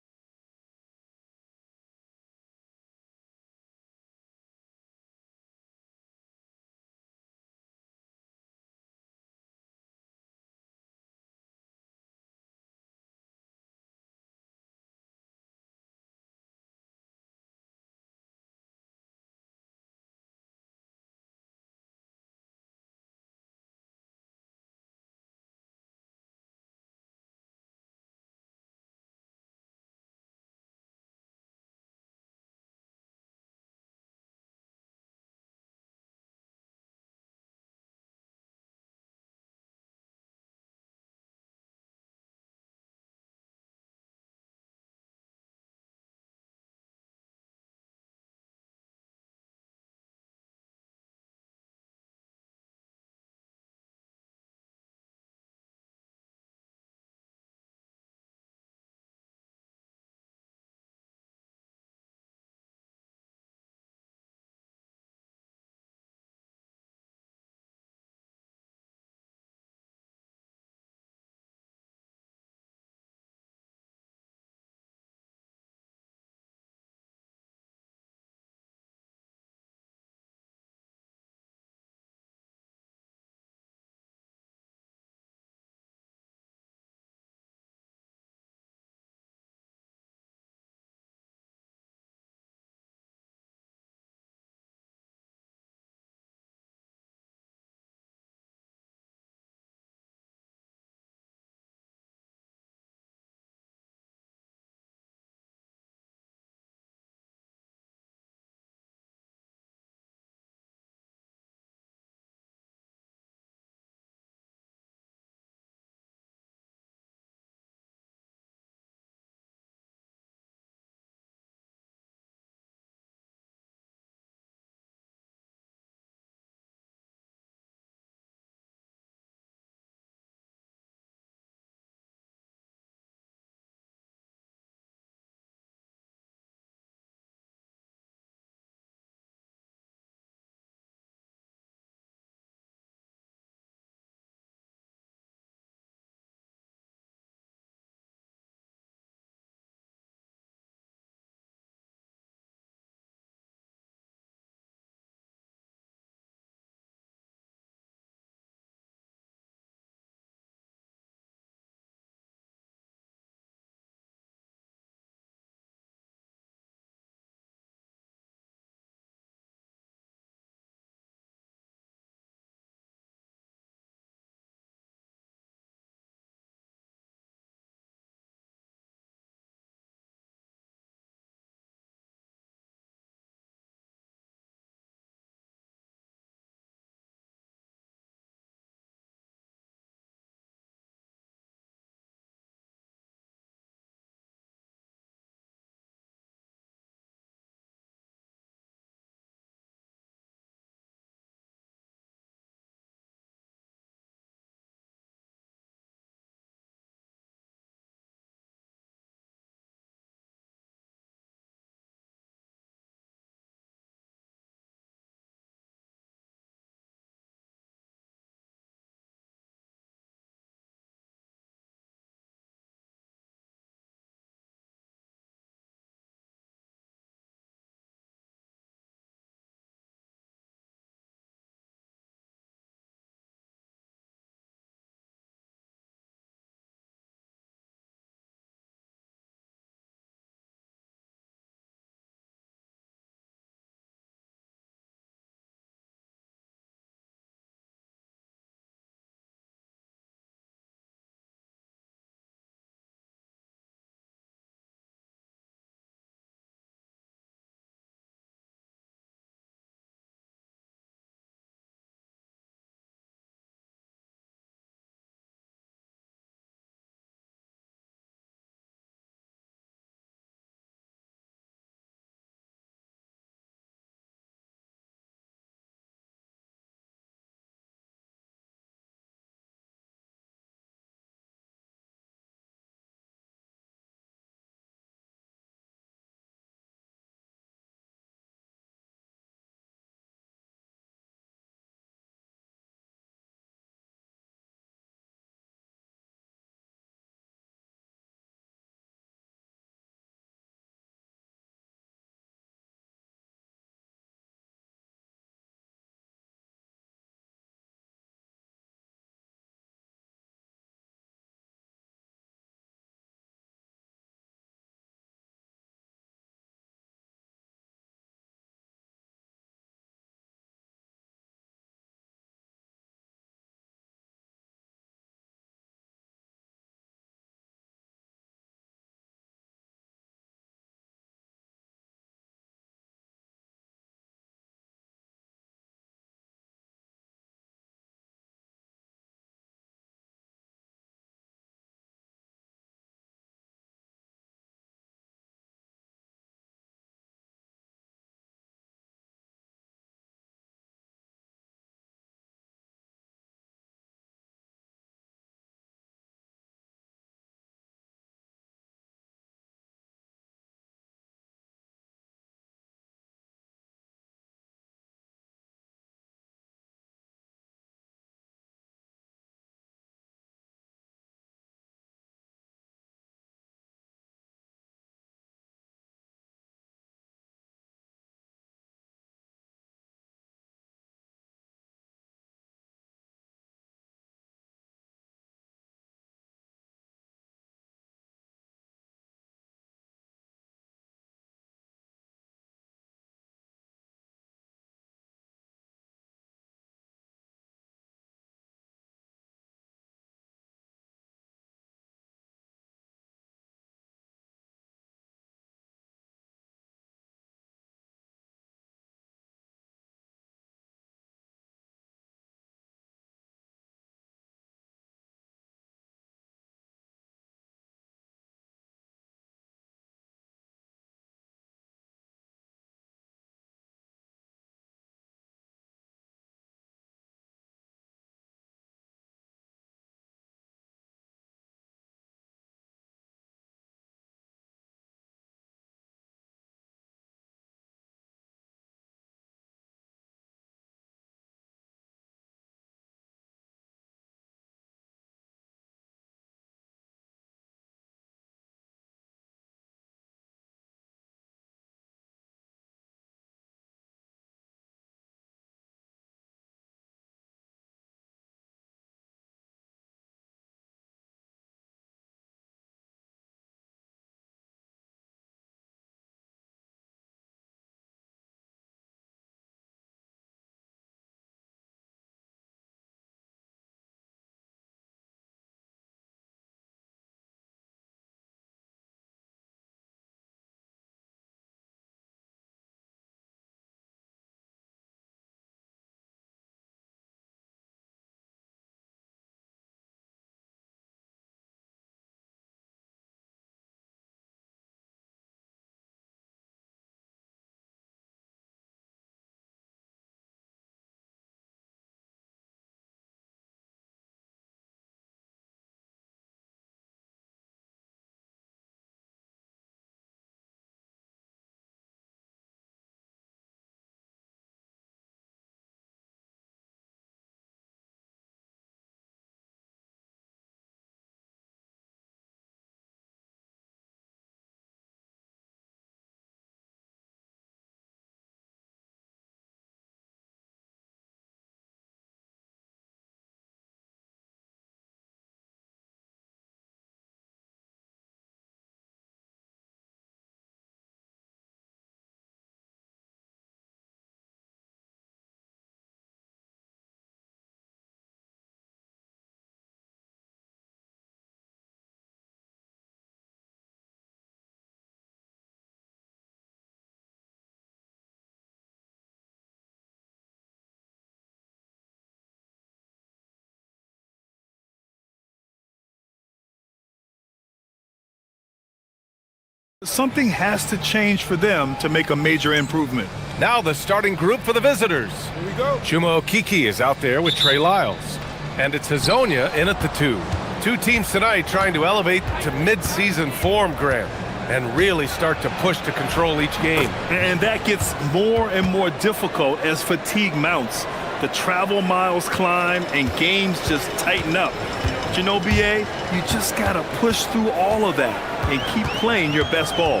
Something has to change for them to make a major improvement. Now the starting group for the visitors. Here we go. Chuma Okiki is out there with Trey Lyles. And it's Hazonia in at the 2. Two teams tonight trying to elevate to mid-season form, Grant, and really start to push to control each game. And that gets more and more difficult as fatigue mounts. The travel miles climb and games just tighten up. But you know, BA, you just got to push through all of that and keep playing your best ball.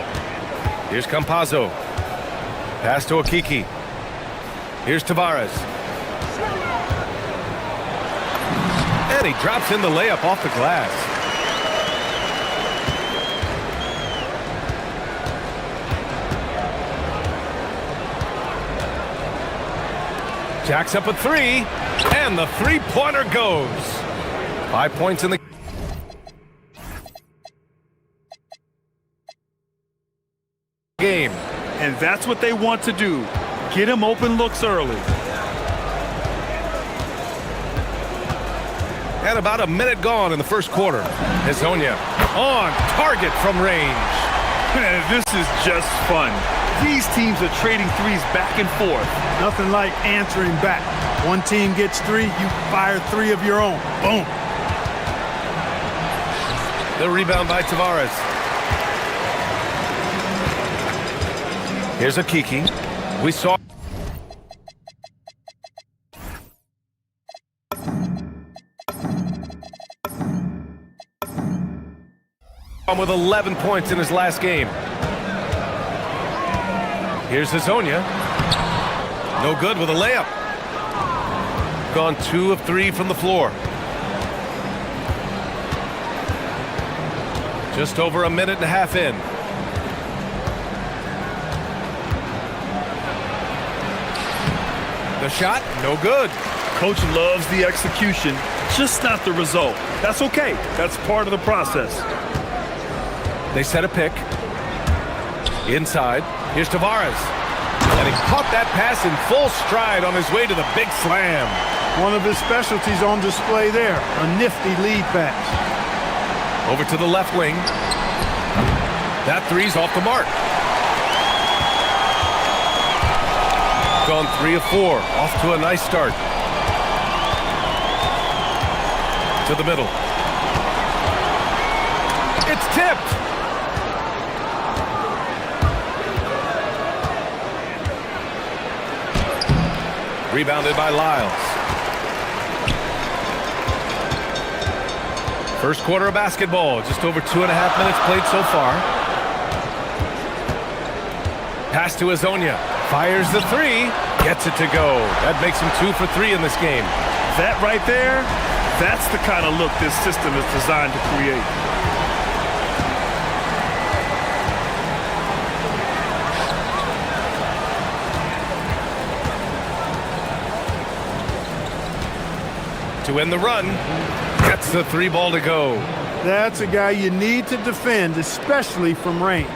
Here's Campazzo. Pass to Okiki. Here's Tavares. And he drops in the layup off the glass. Jacks up a 3, and the three-pointer goes. 5 points in the game. And that's what they want to do. Get him open looks early. And about a minute gone in the first quarter. Hazonia on target from range. Man, this is just fun. These teams are trading threes back and forth. Nothing like answering back. One team gets 3, you fire 3 of your own. Boom. The rebound by Tavares. Here's Okiki. We saw with 11 points in his last game. Here's Hazonia. No good with a layup. Gone 2 of 3 from the floor. Just over a minute and a half in. The shot, no good. Coach loves the execution, just not the result. That's okay. That's part of the process. They set a pick. Inside. Here's Tavares. And he caught that pass in full stride on his way to the big slam. One of his specialties on display there. A nifty lead pass. Over to the left wing. That three's off the mark. Gone 3 of 4. Off to a nice start. To the middle. It's tipped. Rebounded by Lyles. First quarter of basketball. Just over 2.5 minutes played so far. Pass to Hazonia. Fires the 3. Gets it to go. That makes him 2 for 3 in this game. That right there, that's the kind of look this system is designed to create. To end the run, gets the 3 ball to go. That's a guy you need to defend, especially from range.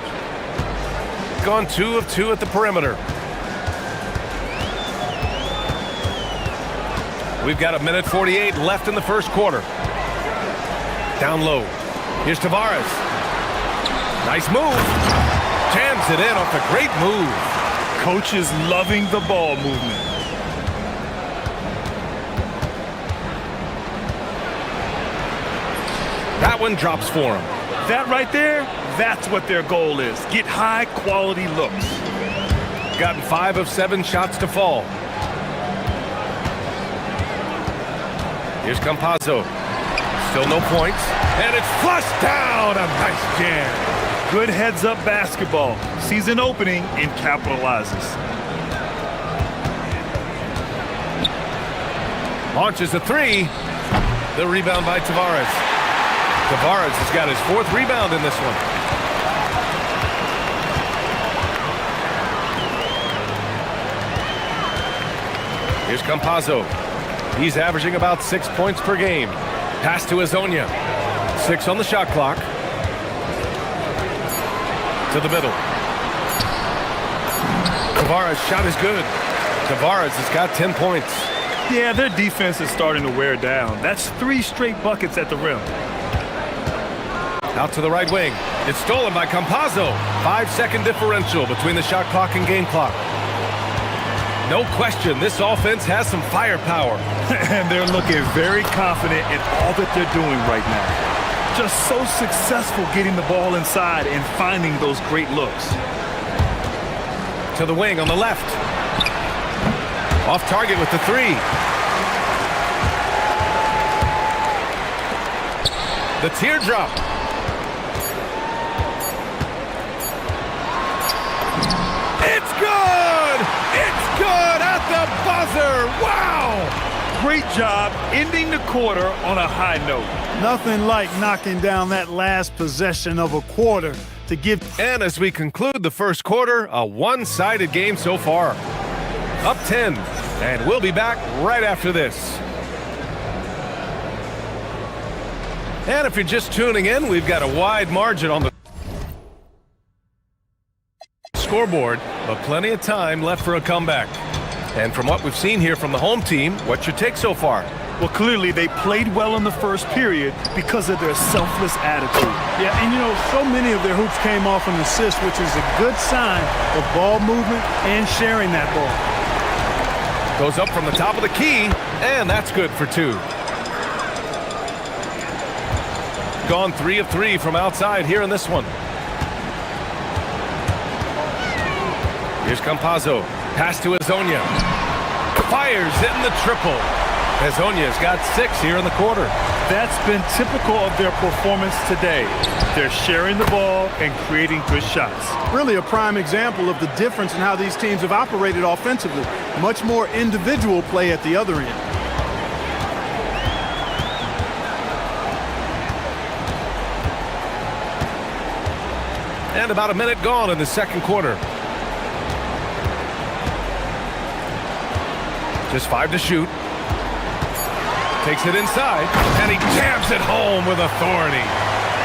Gone 2 of 2 at the perimeter. We've got 1:48 left in the first quarter. Down low. Here's Tavares. Nice move. Jams it in off a great move. Coach is loving the ball movement. That one drops for him. That right there, that's what their goal is. Get high quality looks. Gotten 5 of 7 shots to fall. Here's Campazzo. Still no points. And it's flushed down. A nice jam. Good heads-up basketball. Season opening and capitalizes. Launches a 3. The rebound by Tavares. Tavares has got his 4th rebound in this one. Here's Campazzo. He's averaging about 6 points per game. Pass to Hazonia. 6 on the shot clock. To the middle. Tavares' shot is good. Tavares has got 10 points. Yeah, their defense is starting to wear down. That's 3 straight buckets at the rim. Out to the right wing. It's stolen by Campazzo. 5-second differential between the shot clock and game clock. No question, this offense has some firepower. And they're looking very confident in all that they're doing right now. Just so successful getting the ball inside and finding those great looks. To the wing on the left. Off target with the three. The teardrop. It's good! It's good at the buzzer! Wow! Great job ending the quarter on a high note. Nothing like knocking down that last possession of a quarter to give. And as we conclude the first quarter, a one-sided game so far. Up 10, and we'll be back right after this. And if you're just tuning in, we've got a wide margin on the scoreboard, but plenty of time left for a comeback. And from what we've seen here from the home team, what's your take so far? Well, clearly they played well in the first period because of their selfless attitude. Yeah, and you know, so many of their hoops came off an assist, which is a good sign of ball movement and sharing that ball. Goes up from the top of the key, and that's good for two. Gone 3 of 3 from outside here in this one. Here's Campazzo. Pass to Hezonja. Fires in the triple. Hezonja's got 6 here in the quarter. That's been typical of their performance today. They're sharing the ball and creating good shots. Really a prime example of the difference in how these teams have operated offensively. Much more individual play at the other end. And about a minute gone in the second quarter. Just 5 to shoot. Takes it inside, and he jams it home with authority.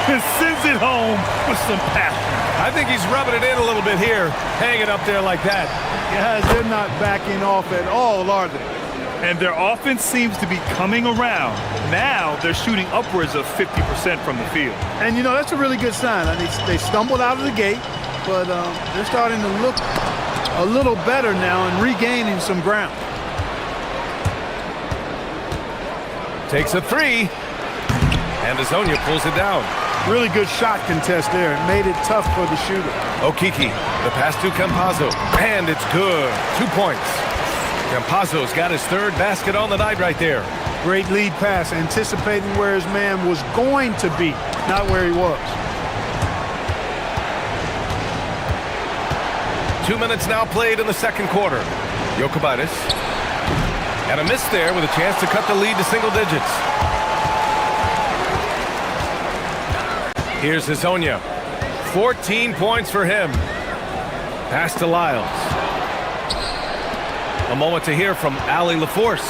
And sends it home with some passion. I think he's rubbing it in a little bit here, hanging up there like that. Guys, they're not backing off at all, are they? And their offense seems to be coming around. Now they're shooting upwards of 50% from the field. And, you know, that's a really good sign. I mean, they stumbled out of the gate, but they're starting to look a little better now and regaining some ground. Takes a 3, and Hezonja pulls it down. Really good shot contest there. It made it tough for the shooter. Okiki, the pass to Campazzo, and it's good. 2 points. Campazzo's got his 3rd basket on the night right there. Great lead pass, anticipating where his man was going to be, not where he was. 2 minutes now played in the second quarter. Jokubaitis. And a miss there with a chance to cut the lead to single digits. Here's Hezonja. 14 points for him. Pass to Lyles. A moment to hear from Allie LaForce.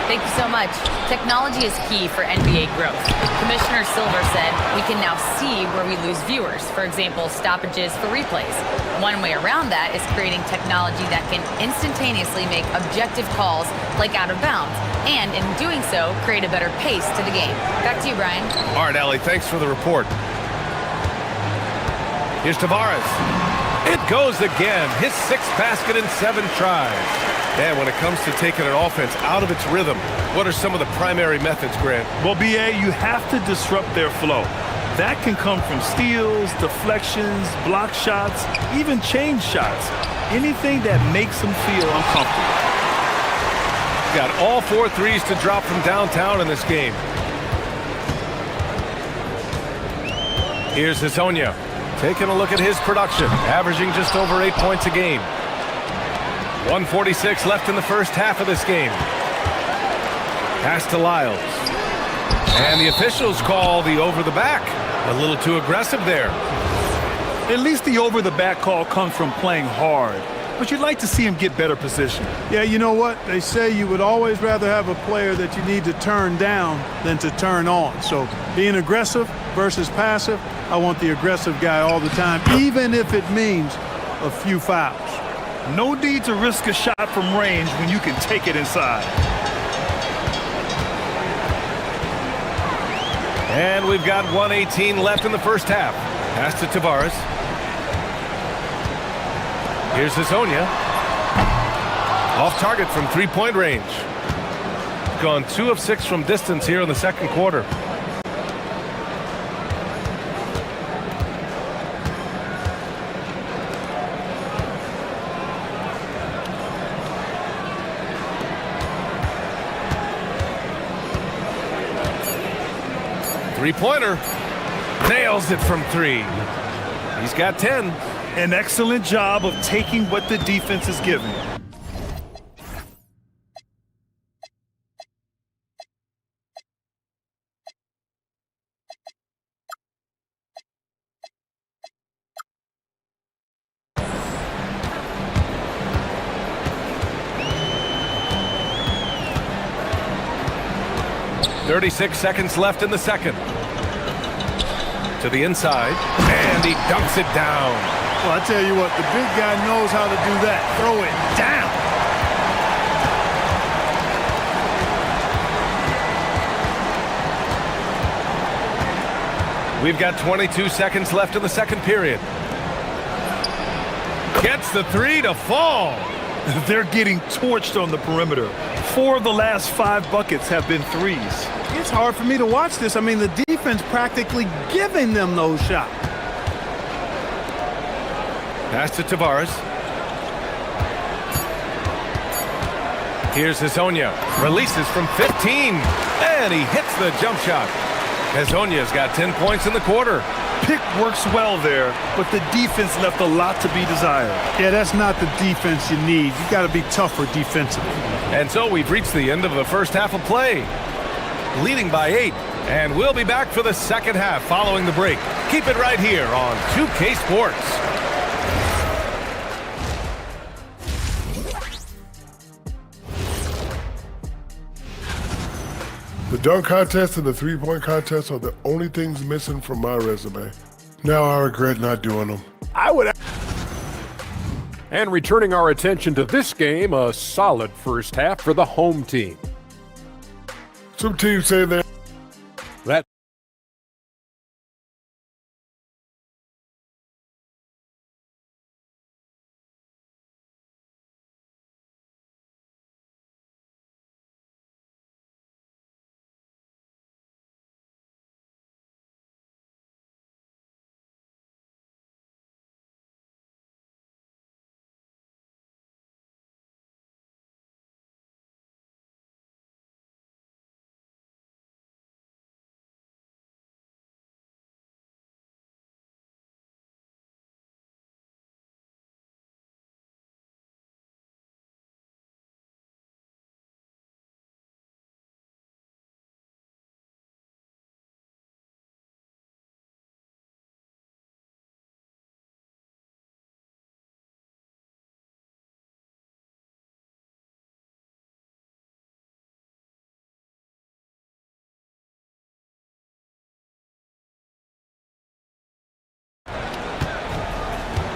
Thank you so much. Technology is key for NBA growth. Commissioner Silver said we can now see where we lose viewers. For example, stoppages for replays. One way around that is creating technology that can instantaneously make objective calls like out of bounds, and in doing so, create a better pace to the game. Back to you, Brian. All right, Allie, thanks for the report. Here's Tavares. It goes again. His 6th basket in 7 tries. And when it comes to taking an offense out of its rhythm, what are some of the primary methods, Grant? Well, BA, you have to disrupt their flow. That can come from steals, deflections, block shots, even change shots. Anything that makes them feel uncomfortable. Got all 4 threes to drop from downtown in this game. Here's Hezonja. Taking a look at his production, averaging just over 8 points a game. 1:46 left in the first half of this game. Pass to Lyles. And the officials call the over the back. A little too aggressive there. At least the over the back call comes from playing hard. But you'd like to see him get better position. Yeah, you know what? They say you would always rather have a player that you need to turn down than to turn on. So being aggressive versus passive, I want the aggressive guy all the time, even if it means a few fouls. No need to risk a shot from range when you can take it inside. And we've got 1:18 left in the first half. Pass to Tavares. Here's Hazonia. Off target from three-point range. Gone 2 of 6 from distance here in the second quarter. Three-pointer. Nails it from 3. He's got 10. An excellent job of taking what the defense is giving. .36 seconds left in the second. To the inside, and he dunks it down. Well, I tell you what, the big guy knows how to do that. Throw it down. We've got 22 seconds left in the second period. Gets the 3 to fall. They're getting torched on the perimeter. 4 of the last 5 buckets have been threes. It's hard for me to watch this. I mean, the defense practically giving them those shots. Pass to Tavares. Here's Hazonia. Releases from 15. And he hits the jump shot. Hazonia's got 10 points in the quarter. Pick works well there, but the defense left a lot to be desired. Yeah, that's not the defense you need. You got to be tougher defensively. And so we've reached the end of the first half of play. Leading by 8. And we'll be back for the second half following the break. Keep it right here on 2K Sports. The dunk contest and the three-point contest are the only things missing from my resume. Now I regret not doing them. And returning our attention to this game, a solid first half for the home team. Some teams say that.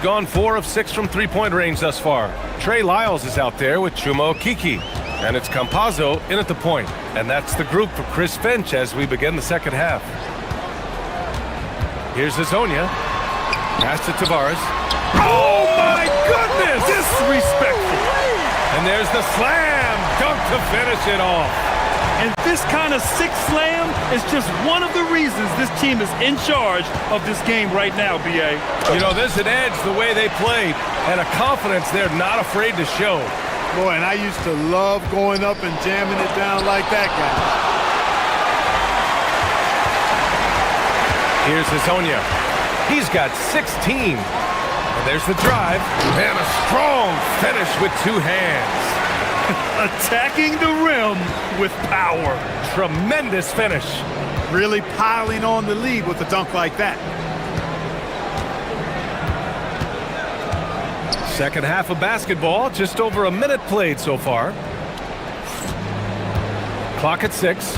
Gone 4 of 6 from three-point range thus far. Trey Lyles is out there with Chuma Okeke. And it's Campazzo in at the point. And that's the group for Chris Finch as we begin the second half. Here's Hazonia. Pass to Tavares. Oh my goodness! Disrespectful. And there's the slam dunk to finish it off. And this kind of sick slam is just one of the reasons this team is in charge of this game right now, B.A. You know, there's an edge the way they played and a confidence they're not afraid to show. Boy, and I used to love going up and jamming it down like that guy. Here's Hazonia. He's got 16. And there's the drive. And a strong finish with 2 hands. Attacking the rim with power. Tremendous finish. Really piling on the lead with a dunk like that. Second half of basketball, just over a minute played so far. Clock at 6.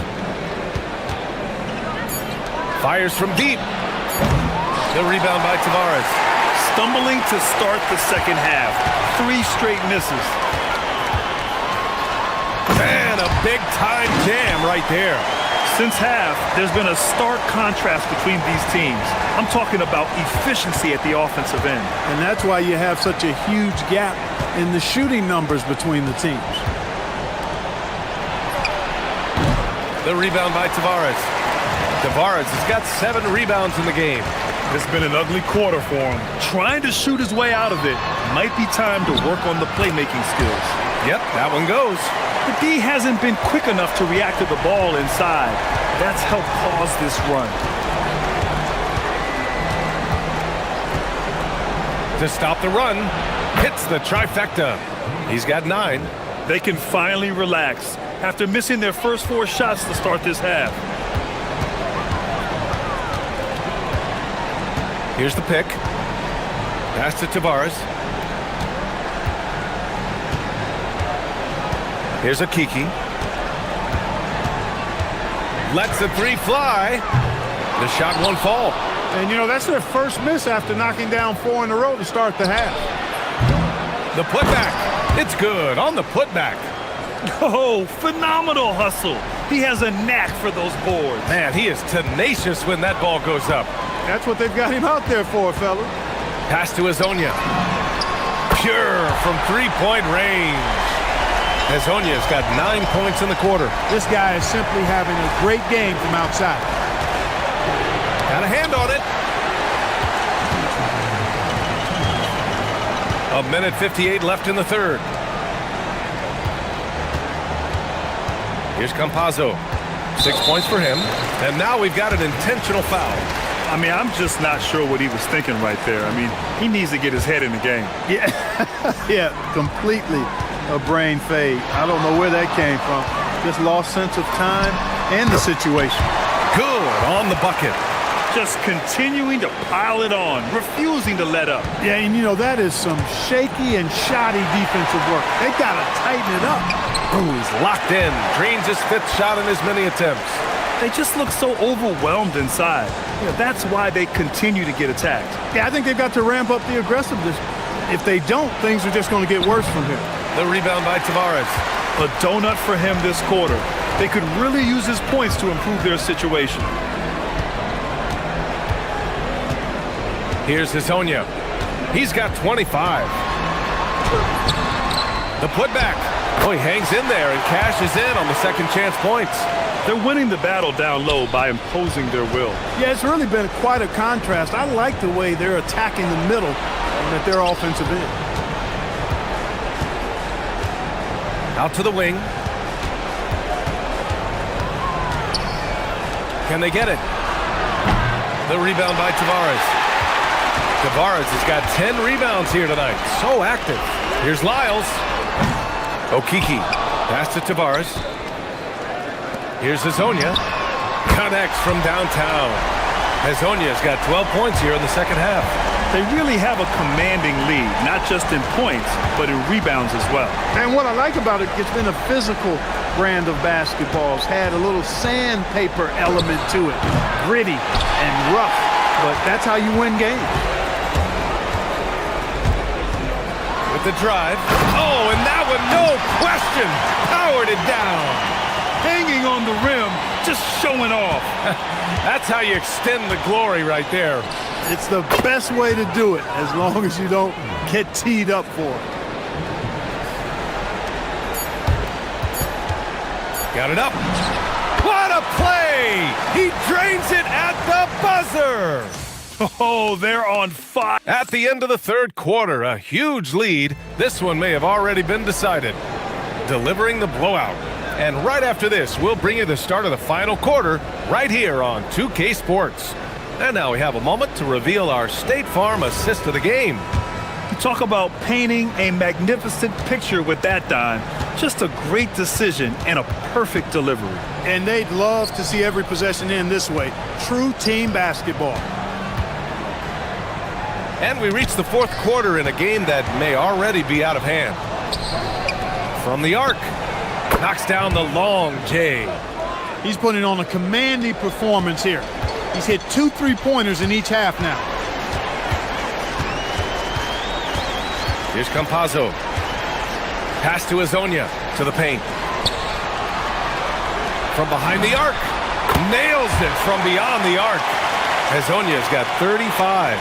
Fires from deep. The rebound by Tavares. Stumbling to start the second half. 3 straight misses. And a big-time jam right there. Since half, there's been a stark contrast between these teams. I'm talking about efficiency at the offensive end. And that's why you have such a huge gap in the shooting numbers between the teams. The rebound by Tavares. Tavares has got 7 rebounds in the game. It's been an ugly quarter for him. Trying to shoot his way out of it. Might be time to work on the playmaking skills. Yep, that one goes. The D hasn't been quick enough to react to the ball inside. That's helped cause this run. To stop the run, hits the trifecta. He's got 9. They can finally relax after missing their first 4 shots to start this half. Here's the pick. Pass to Tavares. Here's a Kiki. Lets the 3 fly. The shot won't fall. And, you know, that's their first miss after knocking down 4 in a row to start the half. The putback. It's good on the putback. Oh, phenomenal hustle. He has a knack for those boards. Man, he is tenacious when that ball goes up. That's what they've got him out there for, fella. Pass to Hazonia. Pure from 3-point range. Hazonia's got 9 points in the quarter. This guy is simply having a great game from outside. Got a hand on it. 1:58 left in the third. Here's Campazzo. 6 points for him. And now we've got an intentional foul. I mean, I'm just not sure what he was thinking right there. I mean, he needs to get his head in the game. Yeah, yeah, completely a brain fade. I don't know where that came from. Just lost sense of time and the situation. Good on the bucket. Just continuing to pile it on, refusing to let up. Yeah, and you know, that is some shaky and shoddy defensive work. They got to tighten it up. Ooh, he's locked in. Drains his 5th shot in as many attempts. They just look so overwhelmed inside. Yeah, that's why they continue to get attacked. Yeah, I think they've got to ramp up the aggressiveness. If they don't, things are just going to get worse from here. The rebound by Tavares. A donut for him this quarter. They could really use his points to improve their situation. Here's Hazonia. He's got 25. The putback. Oh, he hangs in there and cashes in on the second chance points. They're winning the battle down low by imposing their will. Yeah, it's really been quite a contrast. I like the way they're attacking the middle and at their offensive end. Out to the wing. Can they get it? The rebound by Tavares. Tavares has got 10 rebounds here tonight. So active. Here's Lyles. Okiki. Pass to Tavares. Here's Hazonia. Connects from downtown. Hazonia's got 12 points here in the second half. They really have a commanding lead, not just in points, but in rebounds as well. And what I like about it, it's been a physical brand of basketball. It's had a little sandpaper element to it. Gritty and rough, but that's how you win games. With the drive. Oh, and that one, no question, powered it down. Hanging on the rim, just showing off. That's how you extend the glory right there. It's the best way to do it, as long as you don't get teed up for it. Got it up. What a play! He drains it at the buzzer. Oh, they're on fire. At the end of the third quarter, a huge lead. This one may have already been decided. Delivering the blowout. And right after this, we'll bring you the start of the final quarter right here on 2K Sports. And now we have a moment to reveal our State Farm assist of the game. You talk about painting a magnificent picture with that dime. Just a great decision and a perfect delivery. And they'd love to see every possession end this way. True team basketball. And we reach the fourth quarter in a game that may already be out of hand. From the arc. Knocks down the long J. He's putting on a commanding performance here. He's hit 2 3-pointers in each half now. Here's Campazzo. Pass to Hazonia to the paint. From behind the arc. Nails it from beyond the arc. Hezonja's got 35.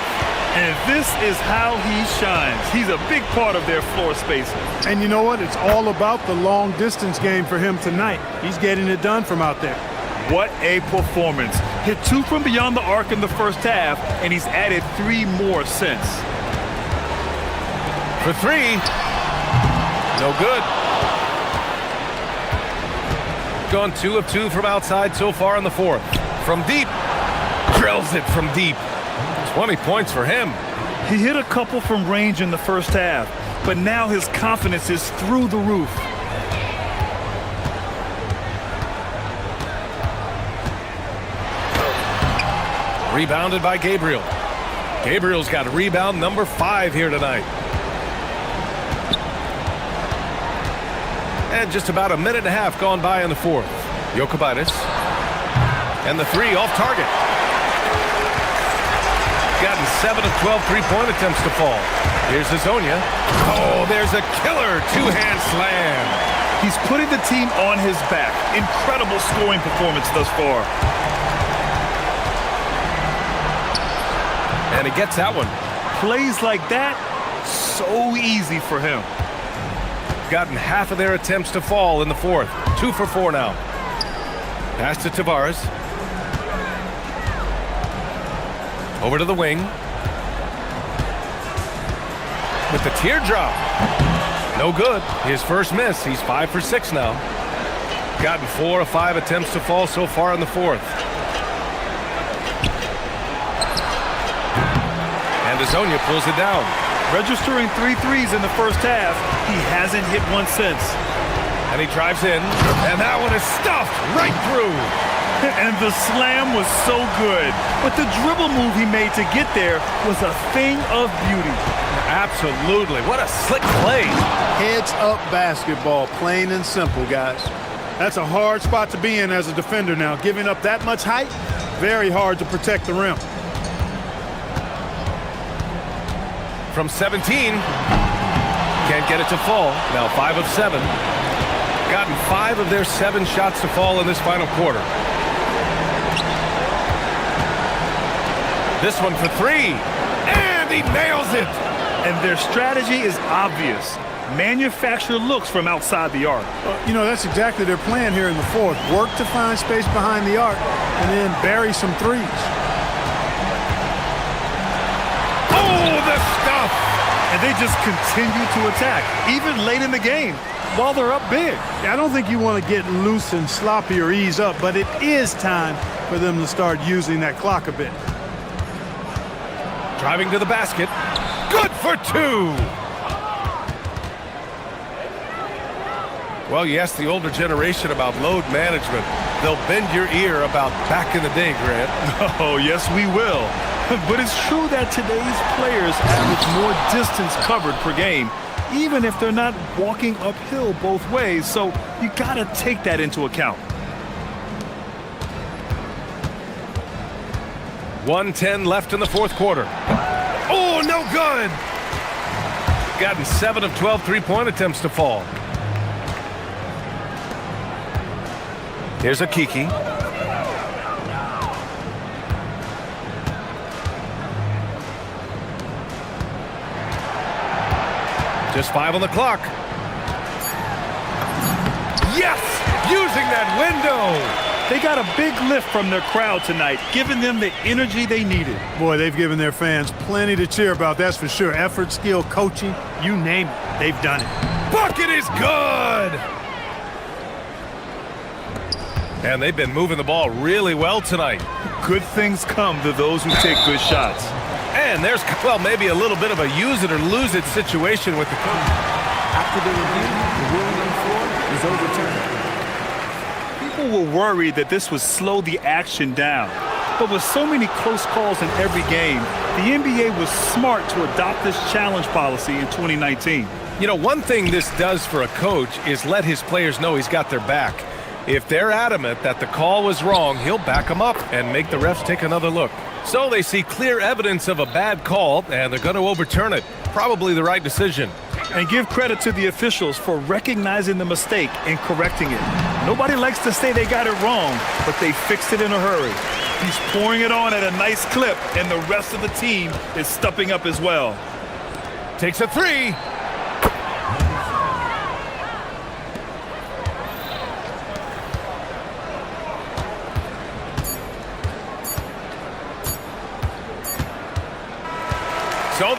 And this is how he shines. He's a big part of their floor space. And you know what? It's all about the long distance game for him tonight. He's getting it done from out there. What a performance. Hit 2 from beyond the arc in the first half, and he's added 3 more since. For 3. No good. Gone 2 of 2 from outside so far in the fourth. From deep. Drills it from deep. 20 points for him. He hit a couple from range in the first half, but now his confidence is through the roof. Rebounded by Gabriel. Gabriel's got rebound number 5 here tonight. And just about a minute and a half gone by in the fourth. Jokubaitis. And the 3 off target. Gotten 7 of 12 three-point attempts to fall. Here's Hezonja. Oh, there's a killer two-hand slam. He's putting the team on his back. Incredible scoring performance thus far. And he gets that one. Plays like that, so easy for him. Gotten half of their attempts to fall in the fourth. 2 for 4 now. Pass to Tavares. Over to the wing. With the teardrop. No good. His first miss. He's 5 for 6 now. Gotten 4 of 5 attempts to fall so far in the fourth. And Hezonja pulls it down. Registering 3 threes in the first half. He hasn't hit one since. And he drives in. And that one is stuffed right through. And the slam was so good. But the dribble move he made to get there was a thing of beauty. Absolutely. What a slick play. Heads up basketball, plain and simple, guys. That's a hard spot to be in as a defender now. Giving up that much height, very hard to protect the rim. From 17. Can't get it to fall. Now 5 of 7. Gotten 5 of their 7 shots to fall in this final quarter. This one for 3. And he nails it. And their strategy is obvious. Manufacture looks from outside the arc. You know, that's exactly their plan here in the fourth. Work to find space behind the arc and then bury some threes. Oh, the stuff! And they just continue to attack, even late in the game, while they're up big. I don't think you want to get loose and sloppy or ease up, but it is time for them to start using that clock a bit. Driving to the basket. Good for 2! Well, you ask the older generation about load management. They'll bend your ear about back in the day, Grant. Oh, yes, we will. But it's true that today's players average more distance covered per game, even if they're not walking uphill both ways. So you got to take that into account. 1:10 left in the fourth quarter. Oh, no good! Gotten 7 of 12 three-point attempts to fall. Here's a Kiki. Just 5 on the clock. Yes! Using that window! They got a big lift from their crowd tonight, giving them the energy they needed. Boy, they've given their fans plenty to cheer about, that's for sure. Effort, skill, coaching, you name it, they've done it. Bucket is good! And they've been moving the ball really well tonight. Good things come to those who take good shots. And there's, well, maybe a little bit of a use it or lose it situation with the coach. After the review, the ruling on the floor is overturned. People were worried that this would slow the action down. But with so many close calls in every game, the NBA was smart to adopt this challenge policy in 2019. You know, one thing this does for a coach is let his players know he's got their back. If they're adamant that the call was wrong, he'll back them up and make the refs take another look. So they see clear evidence of a bad call, and they're going to overturn it. Probably the right decision. And give credit to the officials for recognizing the mistake and correcting it. Nobody likes to say they got it wrong, but they fixed it in a hurry. He's pouring it on at a nice clip, and the rest of the team is stepping up as well. Takes a three. So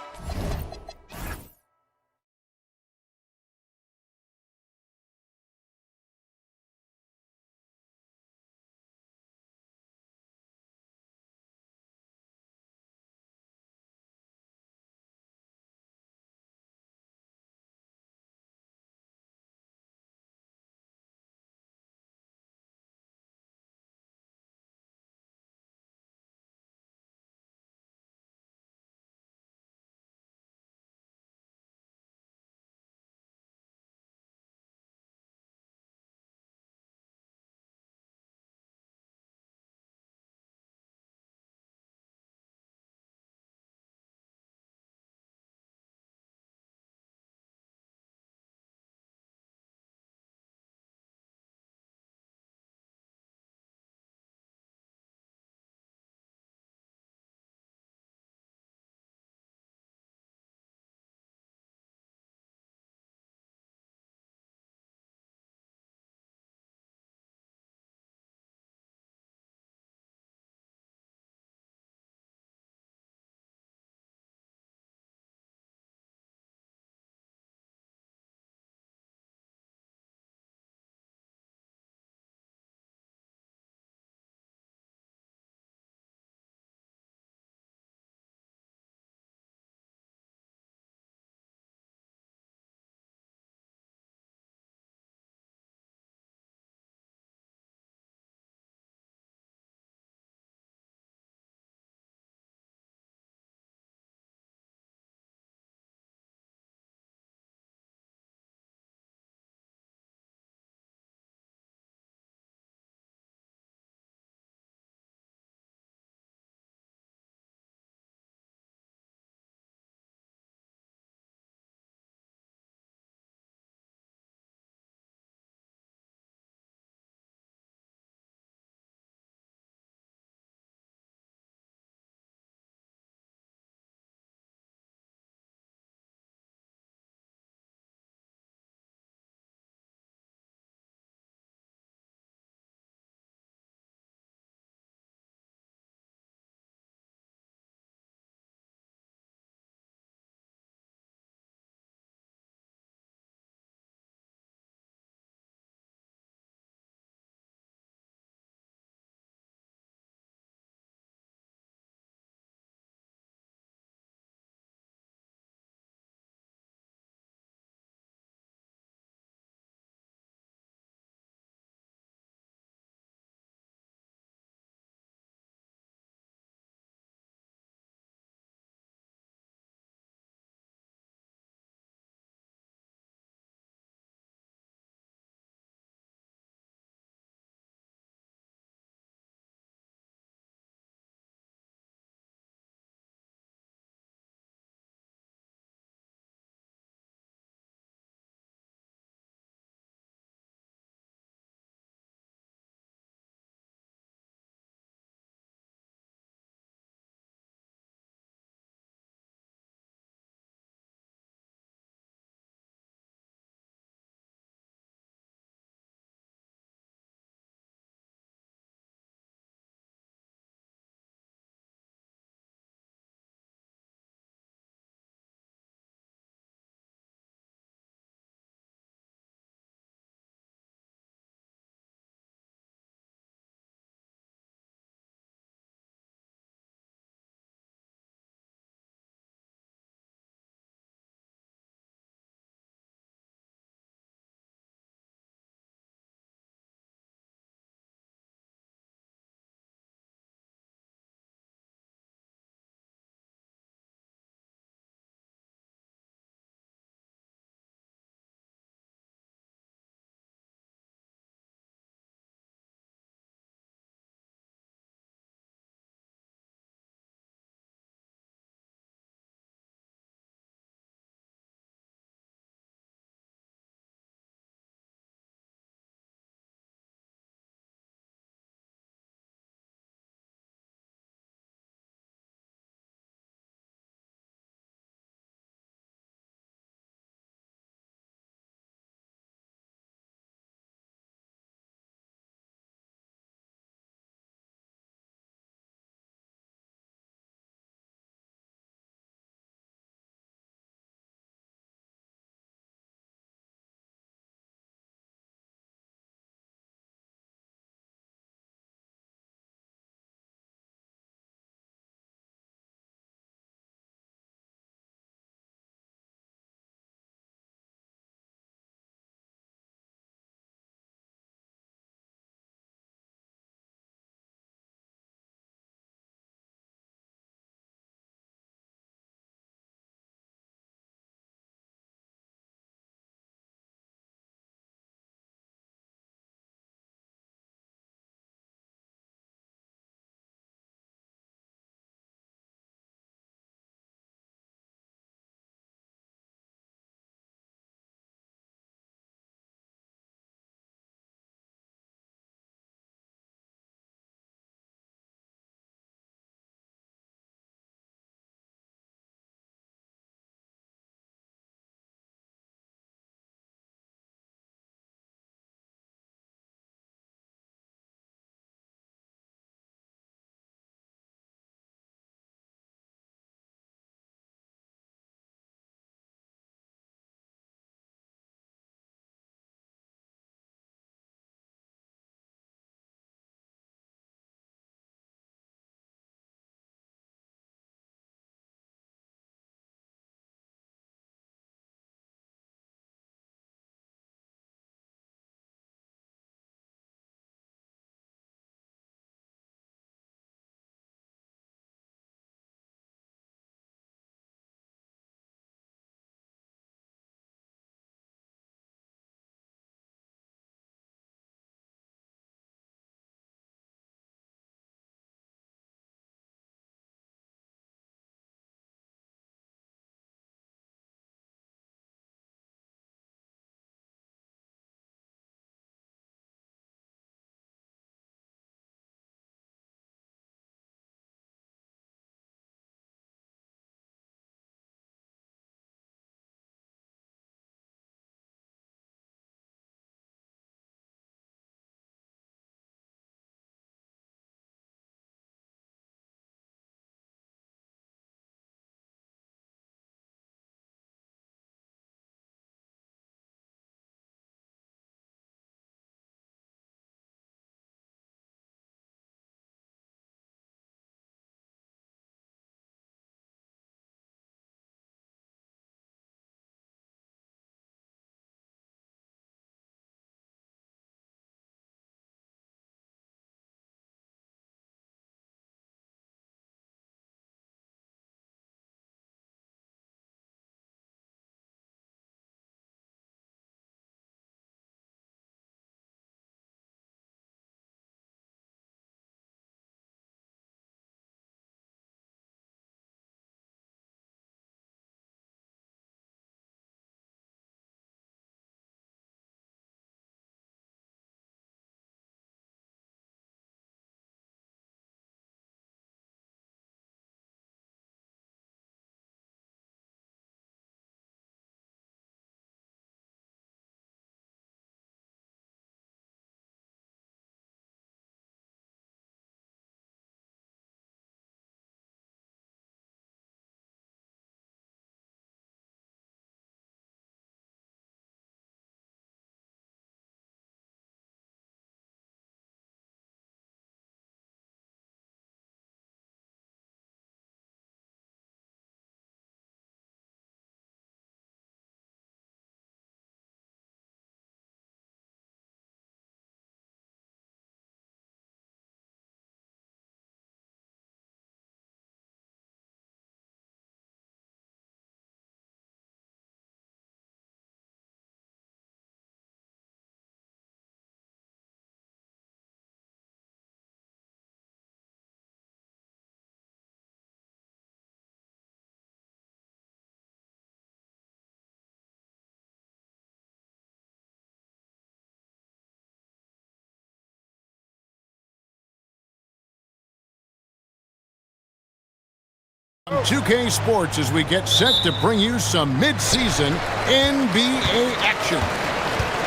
2K Sports as we get set to bring you some mid-season NBA action.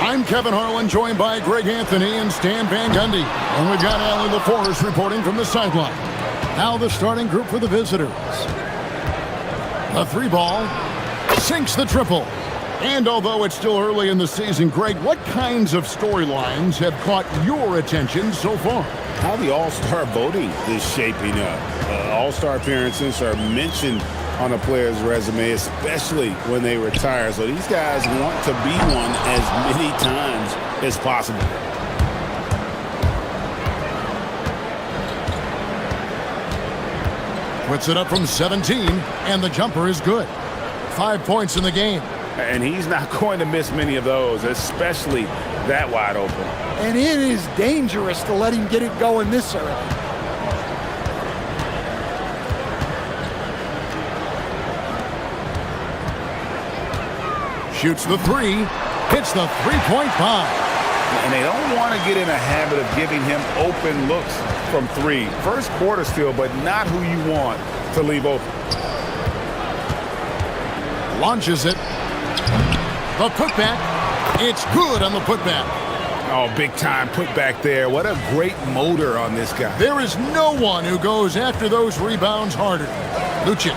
I'm Kevin Harlan, joined by Greg Anthony and Stan Van Gundy. And we've got Allie LaForce reporting from the sideline. Now the starting group for the visitors. The three ball sinks the triple. And although it's still early in the season, Greg, what kinds of storylines have caught your attention so far? How the All-Star voting is shaping up. All-Star appearances are mentioned on a player's resume, especially when they retire. So these guys want to be one as many times as possible. Puts it up from 17, and the jumper is good. 5 points in the game. And he's not going to miss many of those, especially that wide open. And it is dangerous to let him get it going this early. Shoots the three, hits the three-point bomb. And they don't want to get in a habit of giving him open looks from three. First quarter still, but not who you want to leave open. Launches it. The putback. It's good on the putback. Oh, big time putback there. What a great motor on this guy. There is no one who goes after those rebounds harder. Lucic.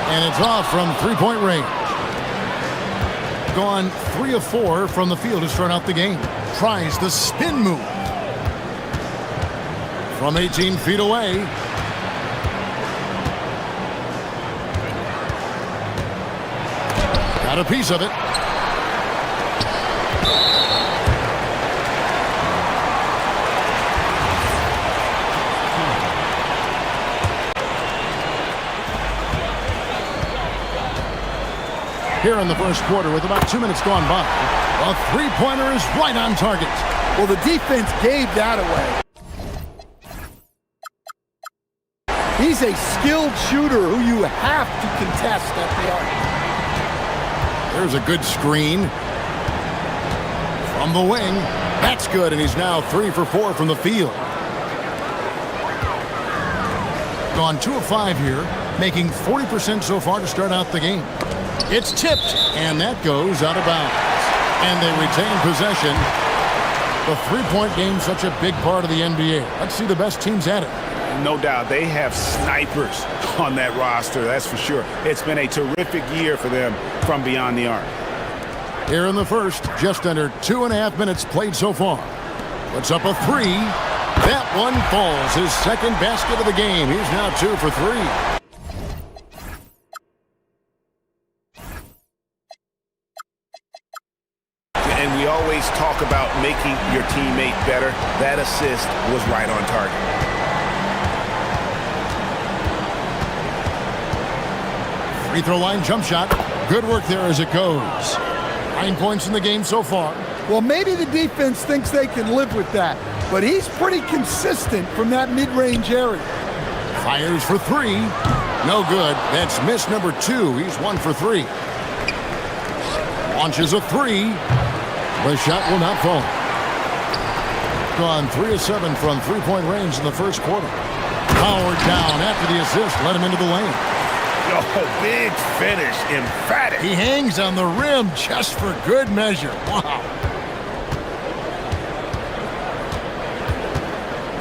And it's off from three-point range. Gone 3 of 4 from the field to start out the game. Tries the spin move. From 18 feet away. Got a piece of it. Here in the first quarter with about 2 minutes gone by. A three-pointer is right on target. Well, the defense gave that away. He's a skilled shooter who you have to contest at the arc. There's a good screen. From the wing. That's good, and he's now 3 for 4 from the field. Gone 2 of 5 here, making 40% so far to start out the game. It's tipped, and that goes out of bounds. And they retain possession. The three-point game, such a big part of the NBA. Let's see the best teams at it. No doubt, they have snipers on that roster, that's for sure. It's been a terrific year for them from beyond the arc. Here in the first, just under 2.5 minutes played so far. Puts up a three. That one falls. His second basket of the game. He's now 2 for 3. And we always talk about making your teammate better. That assist was right on target. Free throw line jump shot. Good work there as it goes. 9 points in the game so far. Well, maybe the defense thinks they can live with that, but he's pretty consistent from that mid-range area. Fires for 3. No good. That's miss number 2. He's 1 for 3. Launches a 3. The shot will not fall. Gone 3 of 7 from three-point range in the first quarter. Powered down after the assist. Let him into the lane. Oh, big finish. Emphatic. He hangs on the rim just for good measure. Wow.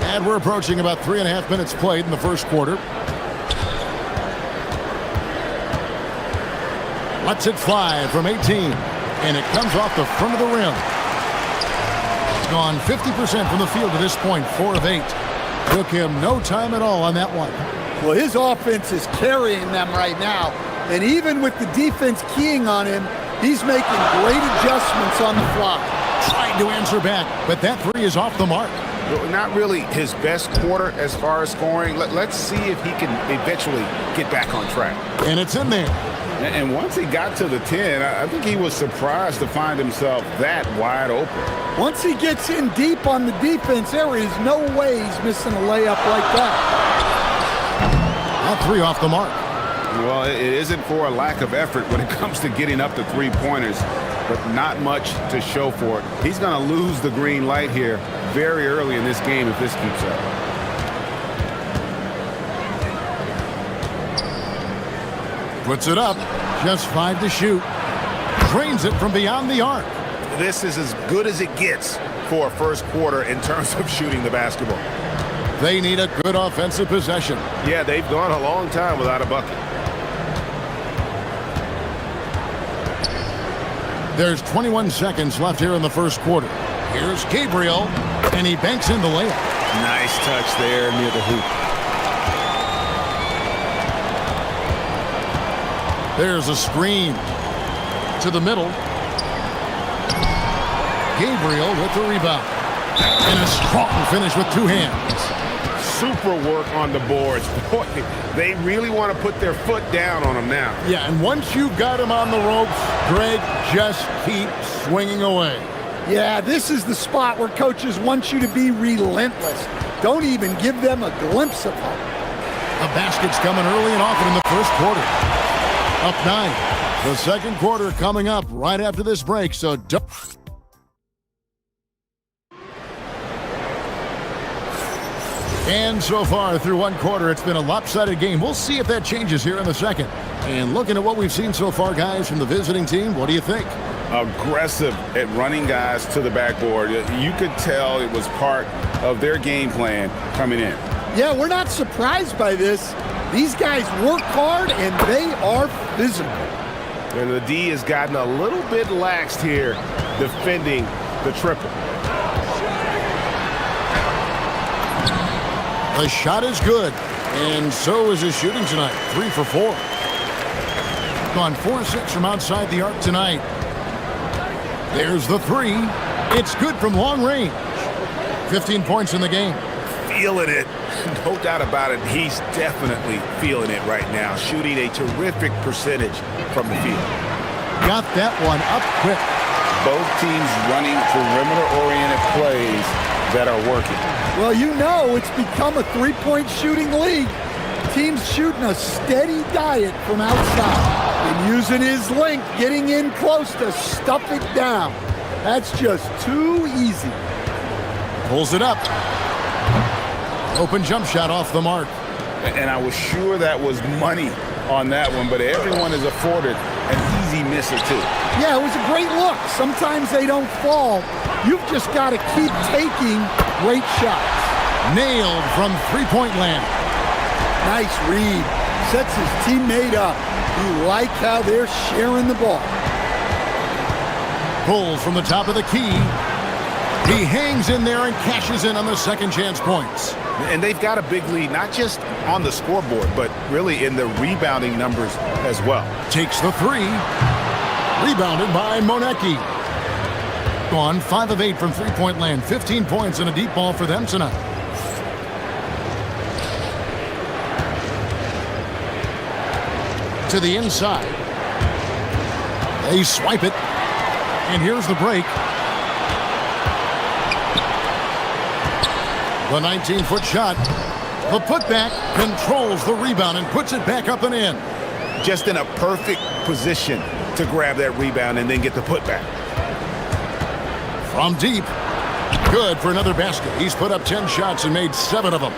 And we're approaching about 3.5 minutes played in the first quarter. Lets it fly from 18. And it comes off the front of the rim. Gone 50% from the field to this point, 4 of 8. Took him no time at all on that one. Well, his offense is carrying them right now. And even with the defense keying on him, he's making great adjustments on the fly. Trying to answer back, but that 3 is off the mark. Not really his best quarter as far as scoring. Let's see if he can eventually get back on track. And it's in there. And once he got to the 10, I think he was surprised to find himself that wide open. Once he gets in deep on the defense, there is no way he's missing a layup like that. That 3 off the mark. Well, it isn't for a lack of effort when it comes to getting up to three-pointers, but not much to show for it. He's going to lose the green light here very early in this game if this keeps up. Puts it up. Just 5 to shoot. Drains it from beyond the arc. This is as good as it gets for a first quarter in terms of shooting the basketball. They need a good offensive possession. Yeah, they've gone a long time without a bucket. There's 21 seconds left here in the first quarter. Here's Gabriel, and he banks in the layup. Nice touch there near the hoop. There's a screen to the middle. Gabriel with the rebound. And a strong finish with 2 hands. Super work on the boards. Boy, they really want to put their foot down on them now. Yeah, and once you've got him on the ropes, Greg, just keep swinging away. Yeah, this is the spot where coaches want you to be relentless. Don't even give them a glimpse of hope. The basket's coming early and often in the first quarter. Up 9. The second quarter coming up right after this break, so don't... And so far through one quarter, it's been a lopsided game. We'll see if that changes here in the second. And looking at what we've seen so far, guys, from the visiting team, what do you think? Aggressive at running guys to the backboard. You could tell it was part of their game plan coming in. Yeah, we're not surprised by this. These guys work hard and they are physical. And the D has gotten a little bit laxed here defending the triple. The shot is good, and so is his shooting tonight. 3 for 4. Gone 4-6 from outside the arc tonight. There's the 3. It's good from long range. 15 points in the game. Feeling it. No doubt about it. He's definitely feeling it right now. Shooting a terrific percentage from the field. Got that one up quick. Both teams running perimeter-oriented plays that are working. Well, you know it's become a three-point shooting league. Teams shooting a steady diet from outside and using his length, getting in close to stuff it down. That's just too easy. Pulls it up. Open jump shot off the mark. And I was sure that was money on that one, but everyone is afforded an easy miss or two. Yeah, it was a great look. Sometimes they don't fall. You've just got to keep taking great shots. Nailed from three-point land. Nice read. Sets his teammate up. You like how they're sharing the ball. Pulls from the top of the key. He hangs in there and cashes in on the second chance points. And they've got a big lead, not just on the scoreboard, but really in the rebounding numbers as well. Takes the 3. Rebounded by Monecki. Gone 5 of 8 from three-point land. 15 points and a deep ball for them tonight. To the inside. They swipe it. And here's the break. The 19-foot shot. The putback controls the rebound and puts it back up and in. Just in a perfect position to grab that rebound and then get the putback. From deep. Good for another basket. He's put up 10 shots and made 7 of them.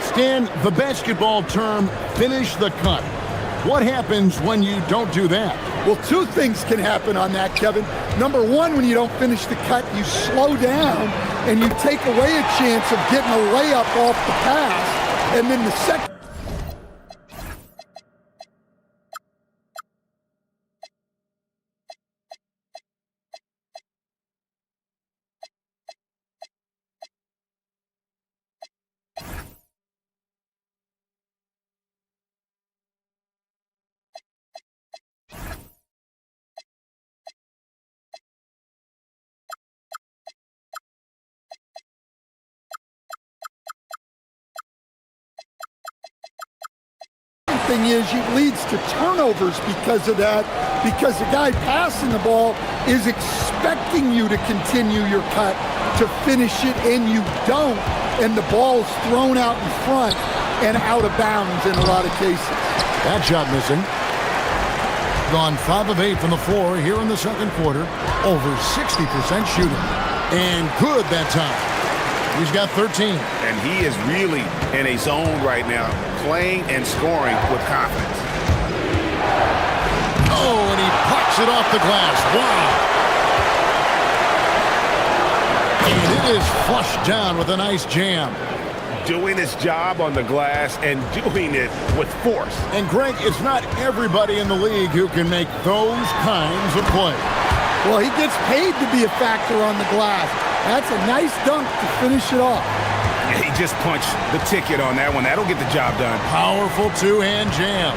Stan, the basketball term, finish the cut. What happens when you don't do that? Well, 2 things can happen on that, Kevin. Number 1, when you don't finish the cut, you slow down and you take away a chance of getting a layup off the pass. And then the second... thing is, it leads to turnovers because of that, because the guy passing the ball is expecting you to continue your cut, to finish it, and you don't, and the ball is thrown out in front and out of bounds in a lot of cases. That shot missing. Gone 5 of 8 from the floor here in the second quarter. Over 60% shooting. And good that time. He's got 13. And he is really in a zone right now, playing and scoring with confidence. Oh, and he pucks it off the glass. Wow. And it is flushed down with a nice jam. Doing his job on the glass and doing it with force. And Greg, it's not everybody in the league who can make those kinds of plays. Well, he gets paid to be a factor on the glass. That's a nice dunk to finish it off. Yeah, he just punched the ticket on that one. That'll get the job done. Powerful two-hand jam.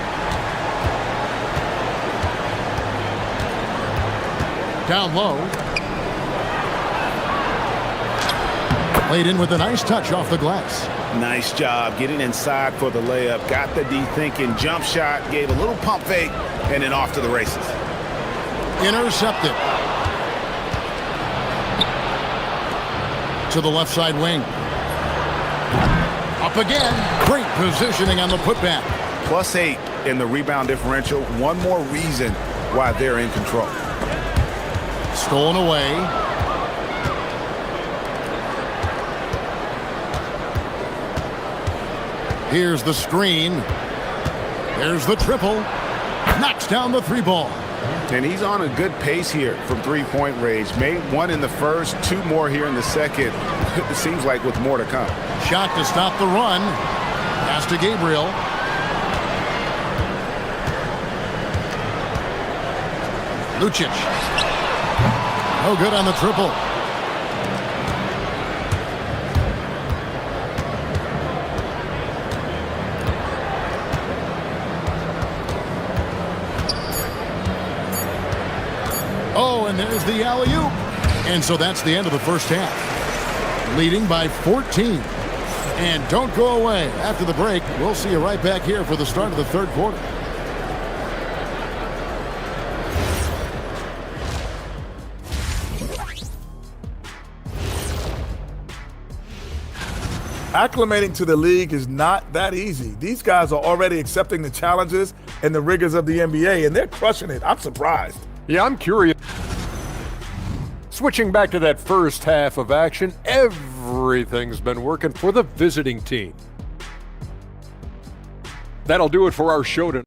Down low. Laid in with a nice touch off the glass. Nice job getting inside for the layup. Got the D-thinking jump shot, gave a little pump fake, and then off to the races. Intercepted. To the left side wing. Up again. Great positioning on the putback. +8 in the rebound differential. One more reason why they're in control. Stolen away. Here's the screen. There's the triple. Knocks down the three ball. And he's on a good pace here from three-point range. Made one in the first, two more here in the second. It seems like with more to come. Shot to stop the run. Pass to Gabriel. Lucic. No good on the triple. Oh, and there's the alley-oop. And so that's the end of the first half. Leading by 14. And don't go away. After the break, we'll see you right back here for the start of the third quarter. Acclimating to the league is not that easy. These guys are already accepting the challenges and the rigors of the NBA, and they're crushing it. I'm surprised. Yeah, I'm curious. Switching back to that first half of action, everything's been working for the visiting team. That'll do it for our show tonight.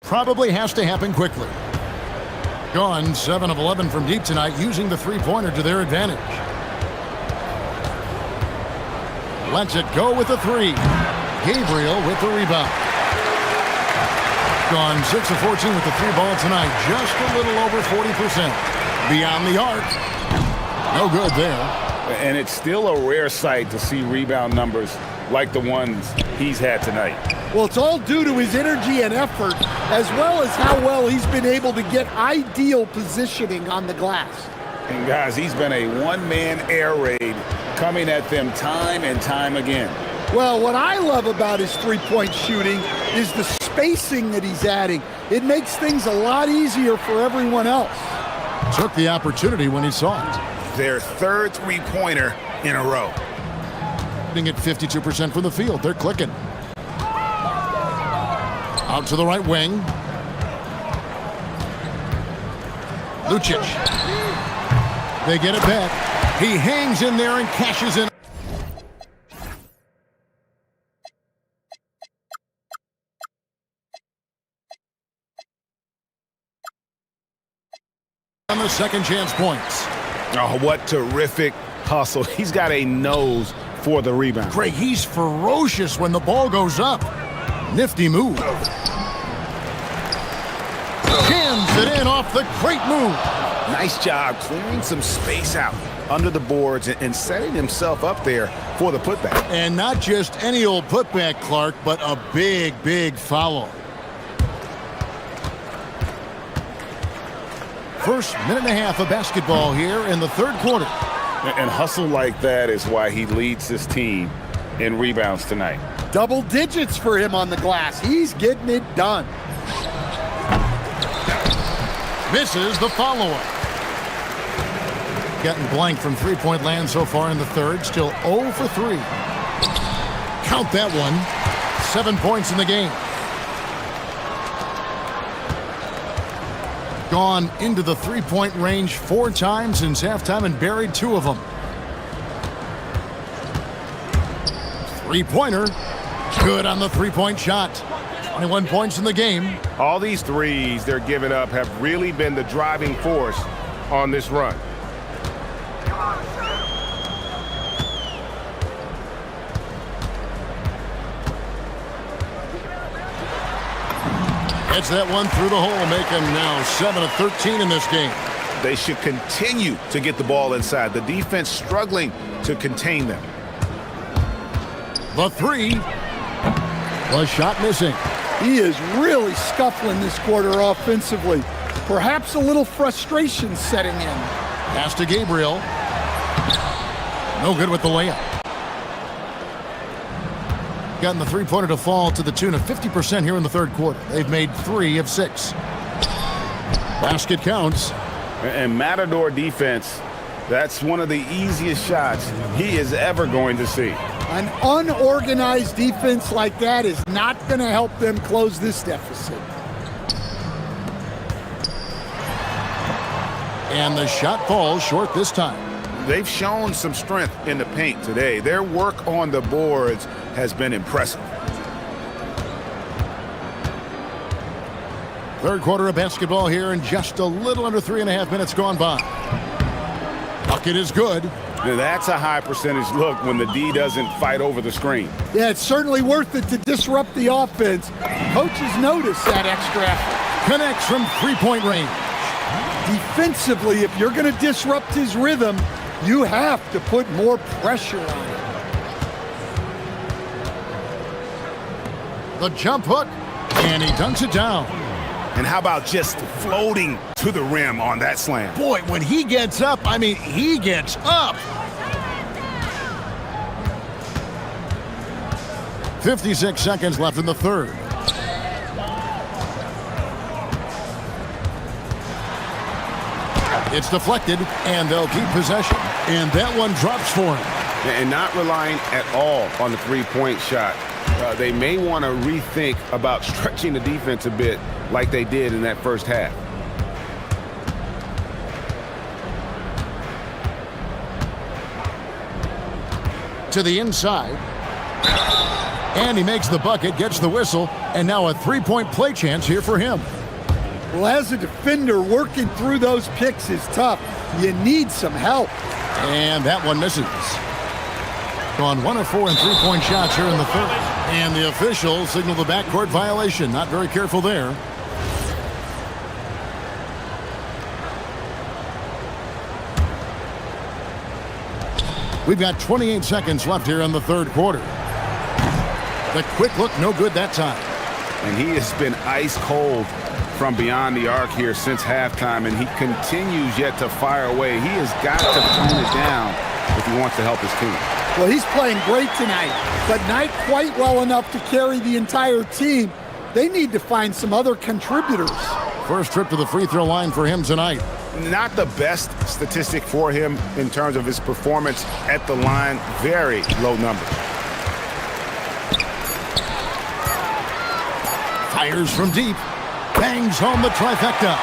Probably has to happen quickly. Gone 7 of 11 from deep tonight, using the three-pointer to their advantage. Lets it go with the three. Gabriel with the rebound. Gone 6 of 14 with the three ball tonight, just a little over 40%. Beyond the arc. No good there. And it's still a rare sight to see rebound numbers like the ones he's had tonight. Well, it's all due to his energy and effort, as well as how well he's been able to get ideal positioning on the glass. And guys, he's been a one-man air raid coming at them time and time again. Well, what I love about his three-point shooting is the spacing that he's adding. It makes things a lot easier for everyone else. Took the opportunity when he saw it. Their third three-pointer in a row. At 52% from the field. They're clicking. Out to the right wing. Lucic. They get it back. He hangs in there and cashes in. On the second chance points. Oh, what terrific hustle. He's got a nose for the rebound. Greg, he's ferocious when the ball goes up. Nifty move. it in off the great move. Nice job clearing some space out under the boards and setting himself up there for the putback. And not just any old putback, Clark, but a big, big foul. First minute and a half of basketball here in the third quarter. And hustle like that is why he leads his team in rebounds tonight. Double digits for him on the glass. He's getting it done. Misses the follow-up. Getting blank from three-point land so far in the third. Still 0 for 3. Count that one. 7 points in the game. Gone into the three-point range 4 times since halftime and buried 2 of them. Three-pointer. Good on the three-point shot. 21 points in the game. All these threes they're giving up have really been the driving force on this run. Gets that one through the hole, make him now 7 of 13 in this game. They should continue to get the ball inside. The defense struggling to contain them. The three. The shot missing. He is really scuffling this quarter offensively. Perhaps a little frustration setting in. Pass to Gabriel. No good with the layup. Gotten the three-pointer to fall to the tune of 50% here in the third quarter. They've made 3 of 6. Basket counts. And Matador defense, that's one of the easiest shots he is ever going to see. An unorganized defense like that is not going to help them close this deficit. And the shot falls short this time. They've shown some strength in the paint today. Their work on the boards has been impressive. Third quarter of basketball here, and just a little under 3.5 minutes gone by. Bucket is good. Now that's a high percentage look when the D doesn't fight over the screen. Yeah, it's certainly worth it to disrupt the offense. Coaches notice that extra effort. Connects from three-point range. Defensively, if you're going to disrupt his rhythm, you have to put more pressure on him. The jump hook, and he dunks it down. And how about just floating to the rim on that slam? Boy, when he gets up, I mean, he gets up. 56 seconds left in the third. It's deflected, and they'll keep possession. And that one drops for him. And not relying at all on the three-point shot. They may want to rethink about stretching the defense a bit like they did in that first half. To the inside. And he makes the bucket, gets the whistle, and now a three-point play chance here for him. Well, as a defender, working through those picks is tough. You need some help. And that one misses. Gone 1 of 4 in three-point shots here in the third. And the officials signal the backcourt violation. Not very careful there. We've got 28 seconds left here in the third quarter. The quick look, no good that time. And he has been ice cold from beyond the arc here since halftime, and he continues yet to fire away. He has got to tone it down if he wants to help his team. Well, he's playing great tonight, but not quite well enough to carry the entire team. They need to find some other contributors. First trip to the free throw line for him tonight. Not the best statistic for him in terms of his performance at the line. Very low number. Fires from deep. Bangs home the trifecta.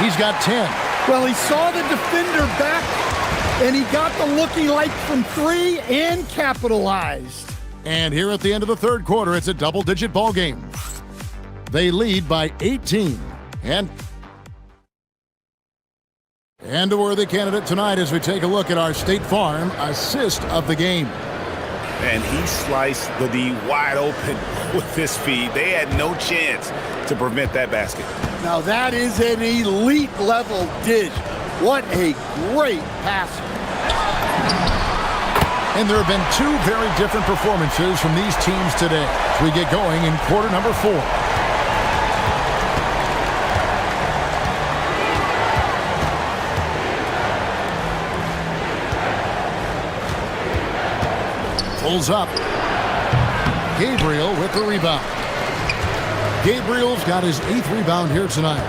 He's got 10. Well, he saw the defender back, and he got the look he liked from 3 and capitalized. And here at the end of the third quarter, it's a double-digit ball game. They lead by 18. And a worthy candidate tonight as we take a look at our State Farm assist of the game. And he sliced the D wide open. with this speed. They had no chance to prevent that basket. Now that is an elite level dish. What a great passer. And there have been two very different performances from these teams today as we get going in quarter number 4. Pulls up. Gabriel with the rebound. Gabriel's got his 8th rebound here tonight.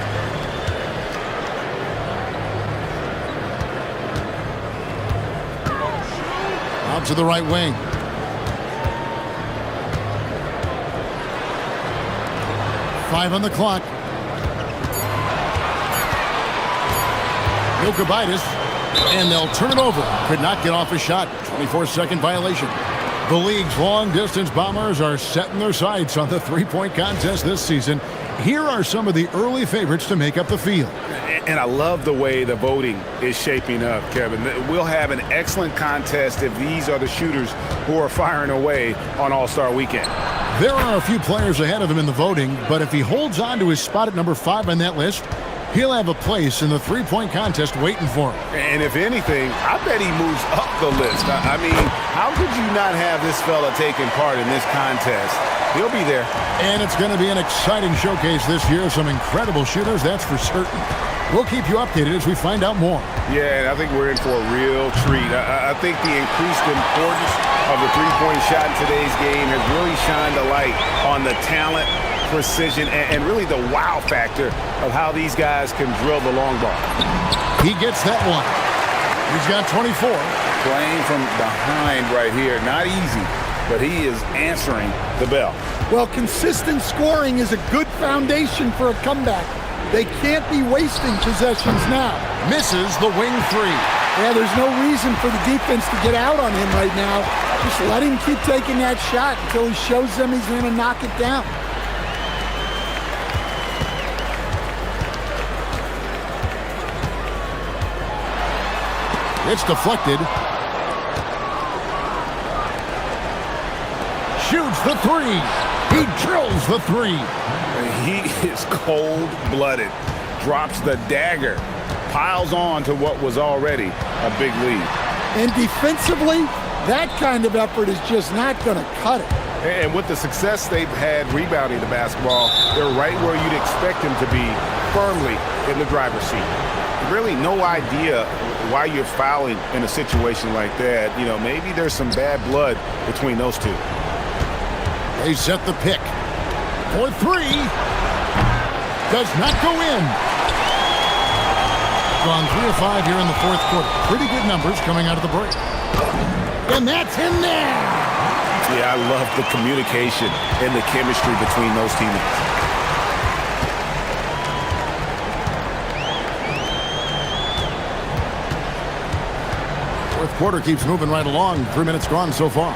Out to the right wing. Five on the clock. Jokic, and they'll turn it over. Could not get off a shot. 24-second violation. The league's long-distance bombers are setting their sights on the three-point contest this season. Here are some of the early favorites to make up the field. And I love the way the voting is shaping up, Kevin. We'll have an excellent contest if these are the shooters who are firing away on All-Star Weekend. There are a few players ahead of him in the voting, but if he holds on to his spot at number 5 on that list, he'll have a place in the three-point contest waiting for him. And if anything, I bet he moves up the list. I mean, how could you not have this fella taking part in this contest? He'll be there. And it's going to be an exciting showcase this year. Some incredible shooters, that's for certain. We'll keep you updated as we find out more. Yeah, and I think we're in for a real treat. I think the increased importance of the three-point shot in today's game has really shined a light on the talent, precision, and really the wow factor of how these guys can drill the long ball. He gets that one. He's got 24. Playing from behind right here. Not easy, but he is answering the bell. Well, consistent scoring is a good foundation for a comeback. They can't be wasting possessions now. Misses the wing 3. Yeah, there's no reason for the defense to get out on him right now. Just let him keep taking that shot until he shows them he's going to knock it down. It's deflected. Shoots the 3. He drills the 3. He is cold-blooded. Drops the dagger. Piles on to what was already a big lead. And defensively, that kind of effort is just not going to cut it. And with the success they've had rebounding the basketball, they're right where you'd expect them to be, firmly in the driver's seat. Really no idea why you're fouling in a situation like that. You know, maybe there's some bad blood between those two. They set the pick. For 3. Does not go in. Gone 3 of 5 here in the fourth quarter. Pretty good numbers coming out of the break. And that's in there. Yeah, I love the communication and the chemistry between those teammates. Fourth quarter keeps moving right along. 3 minutes gone so far.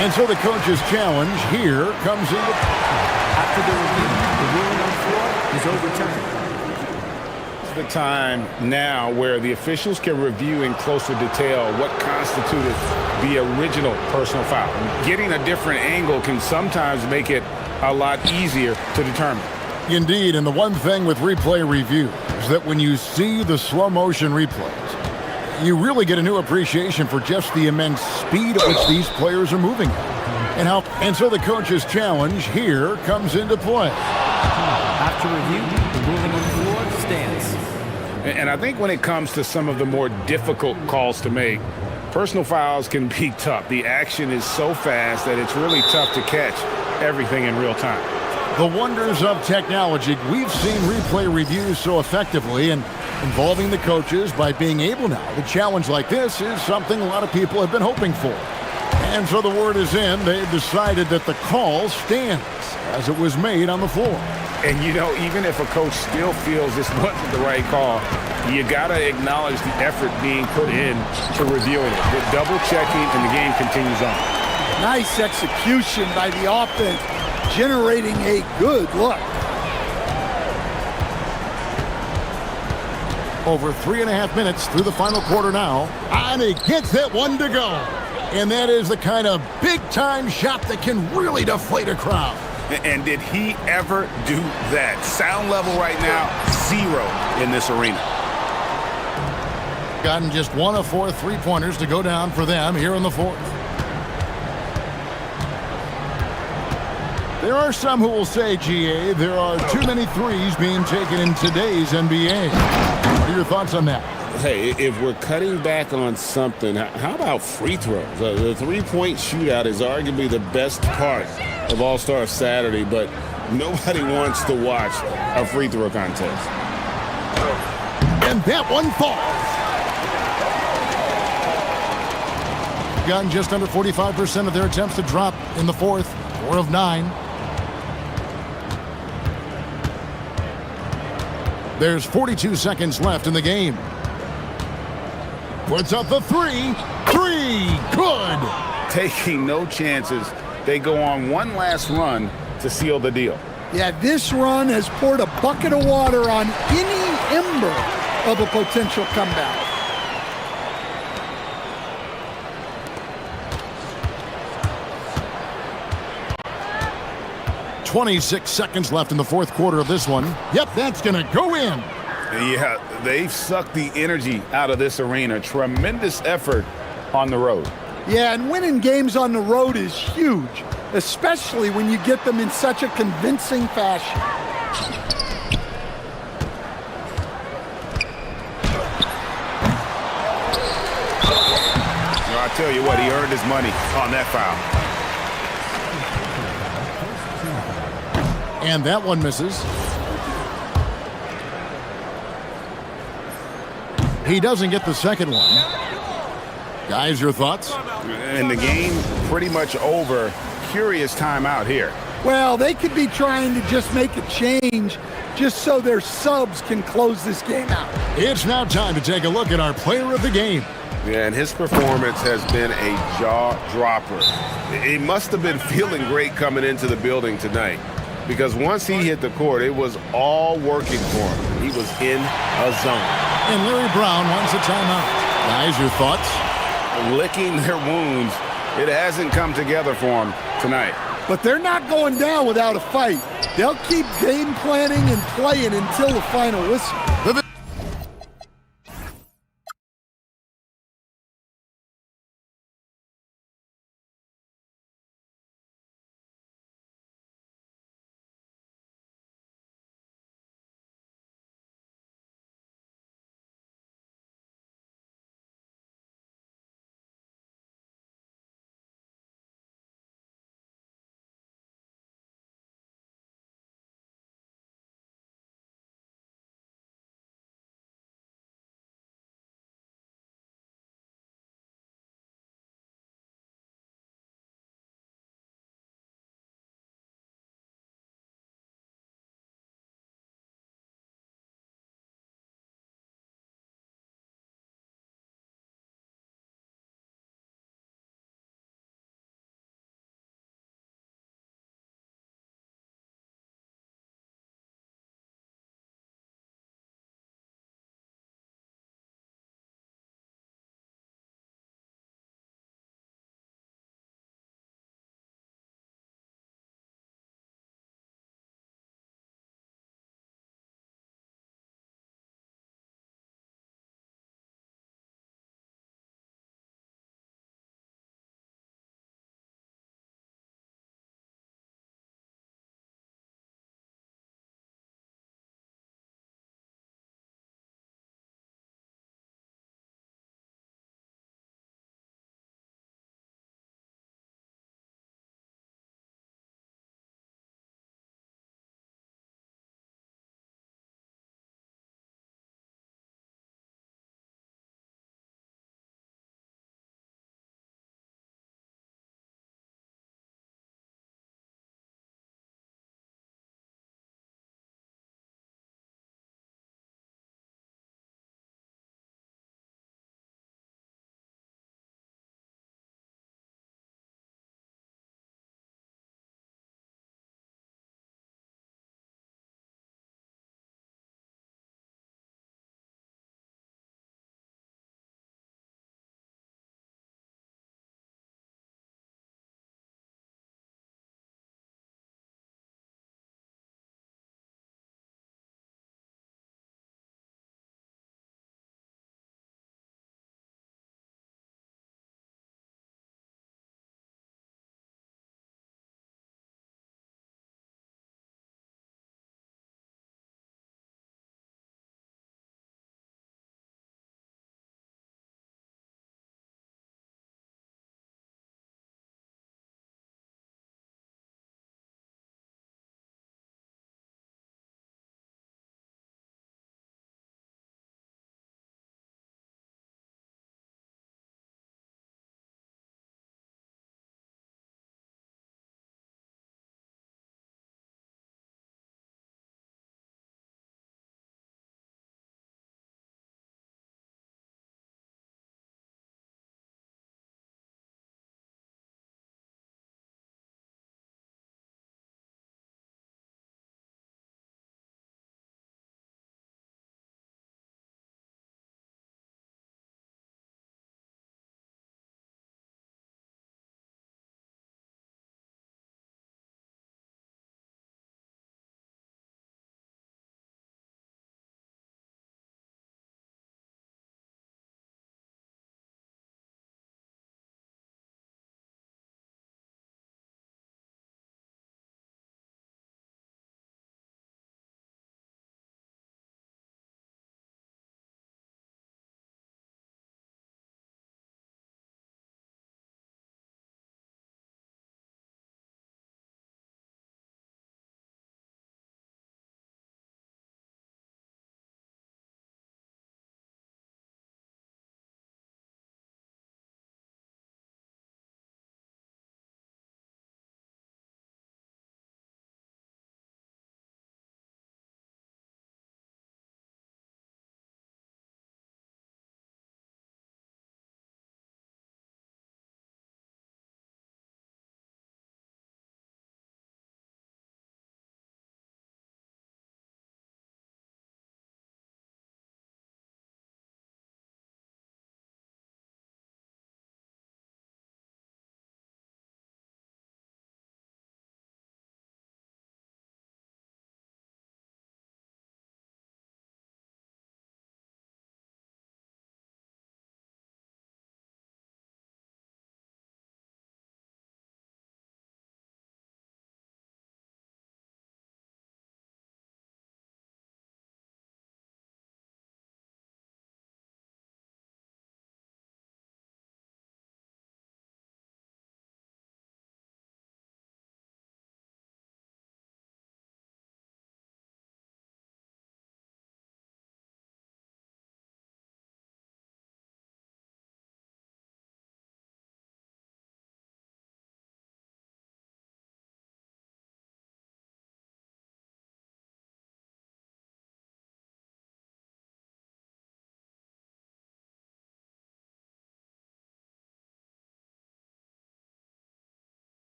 And so the coach's challenge here comes in. After the review, the ruling on the floor is overturned. It's the time now where the officials can review in closer detail what constituted the original personal foul. Getting a different angle can sometimes make it a lot easier to determine. Indeed, and the one thing with replay review is that when you see the slow motion replays, you really get a new appreciation for just the immense speed at which these players are moving. And so the coach's challenge here comes into play. After review, the ruling on the floor stands. And I think when it comes to some of the more difficult calls to make, personal fouls can be tough. The action is so fast that it's really tough to catch everything in real time. The wonders of technology. We've seen replay reviews so effectively and involving the coaches by being able now. The challenge like this is something a lot of people have been hoping for. And so the word is in. They've decided that the call stands as it was made on the floor. And, you know, even if a coach still feels this wasn't the right call, you got to acknowledge the effort being put in to reviewing it. The double checking and the game continues on. Nice execution by the offense, generating a good look. Over 3.5 minutes through the final quarter now. And he gets that one to go. And that is the kind of big-time shot that can really deflate a crowd. And did he ever do that? Sound level right now, 0 in this arena. Gotten just 1 of 4 3-pointers to go down for them here in the fourth. There are some who will say, GA, there are too many threes being taken in today's NBA. What are your thoughts on that? Hey, if we're cutting back on something, how about free throws? The three-point shootout is arguably the best part of All-Star Saturday, but nobody wants to watch a free throw contest. And that one falls. Gotten just under 45% of their attempts to drop in the fourth. 4 of 9. There's 42 seconds left in the game. Puts up the 3. 3. Good. Taking no chances. They go on one last run to seal the deal. Yeah, this run has poured a bucket of water on any ember of a potential comeback. .26 seconds left in the fourth quarter of this one. Yep, that's going to go in. Yeah, they've sucked the energy out of this arena. Tremendous effort on the road. Yeah, and winning games on the road is huge, especially when you get them in such a convincing fashion. Well, I tell you what, he earned his money on that foul. And that one misses. He doesn't get the second one. Guys, your thoughts? And the game pretty much over. Curious timeout here. Well, they could be trying to just make a change just so their subs can close this game out. It's now time to take a look at our player of the game. Yeah, and his performance has been a jaw-dropper. He must have been feeling great coming into the building tonight, because once he hit the court, it was all working for him. He was in a zone. And Larry Brown wants a timeout. Guys, your thoughts? Licking their wounds. It hasn't come together for him tonight. But they're not going down without a fight. They'll keep game planning and playing until the final whistle.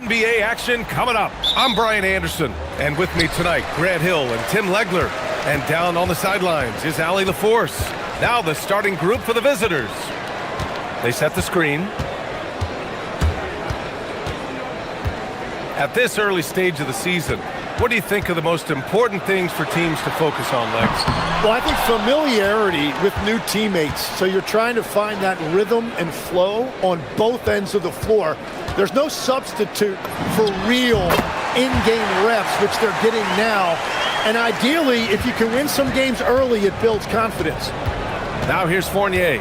NBA action coming up. I'm Brian Anderson, and with me tonight, Grant Hill and Tim Legler. And down on the sidelines is Allie LaForce. Now the starting group for the visitors. They set the screen. At this early stage of the season, what do you think are the most important things for teams to focus on, Lex? Well, I think familiarity with new teammates. So you're trying to find that rhythm and flow on both ends of the floor. There's no substitute for real in-game reps, which they're getting now. And ideally, if you can win some games early, it builds confidence. Now here's Fournier.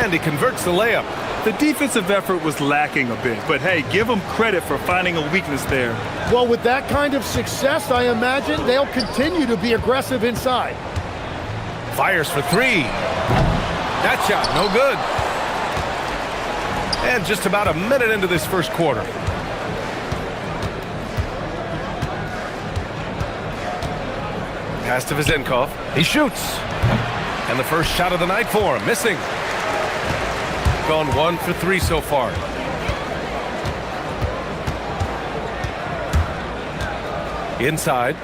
And he converts the layup. The defensive effort was lacking a bit, but hey, give them credit for finding a weakness there. Well, with that kind of success, I imagine they'll continue to be aggressive inside. Fires for three. That shot, no good. And just about a minute into this first quarter. Pass to Vezenkov. He shoots. And the first shot of the night for him, missing. Gone 1 for 3 so far. Inside.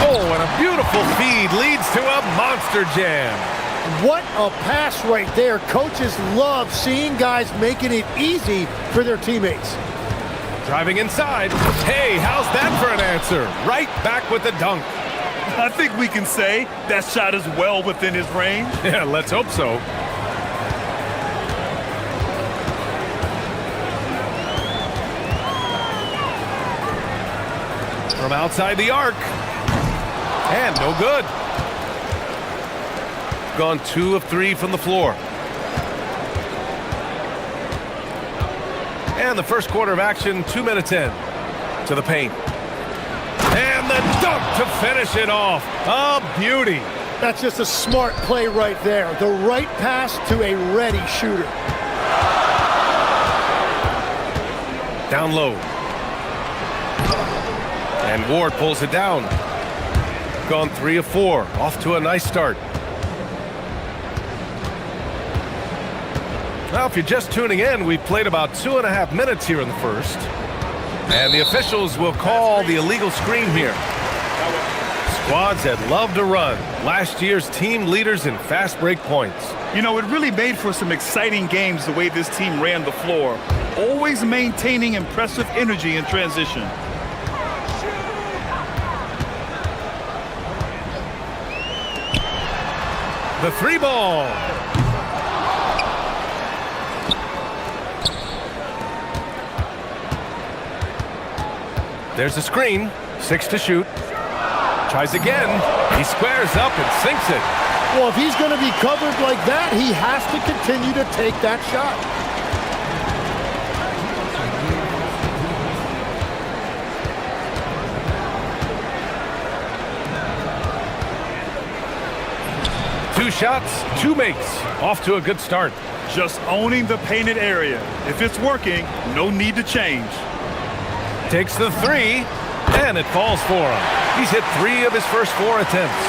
Oh, and a beautiful feed leads to a monster jam. What a pass right there. Coaches love seeing guys making it easy for their teammates. Driving inside. Hey, how's that for an answer? Right back with the dunk. I think we can say that shot is well within his range. Yeah, let's hope so. From outside the arc. And no good. Gone 2 of 3 from the floor. And the first quarter of action, 2 minutes in. To the paint. And the dunk to finish it off. A beauty. That's just a smart play right there. The right pass to a ready shooter. Down low. And Ward pulls it down. Gone 3 of 4. Off to a nice start. Well, if you're just tuning in, we've played about 2.5 minutes here in the first. And the officials will call the illegal screen here. Squads that love to run. Last year's team leaders in fast break points. You know, it really made for some exciting games the way this team ran the floor. Always maintaining impressive energy in transition. The 3 ball. There's a screen. 6 to shoot. Tries again. He squares up and sinks it. Well, if he's going to be covered like that, he has to continue to take that shot. Two shots, 2 makes. Off to a good start. Just owning the painted area. If it's working, no need to change. Takes the 3, and it falls for him. He's hit 3 of his first 4 attempts.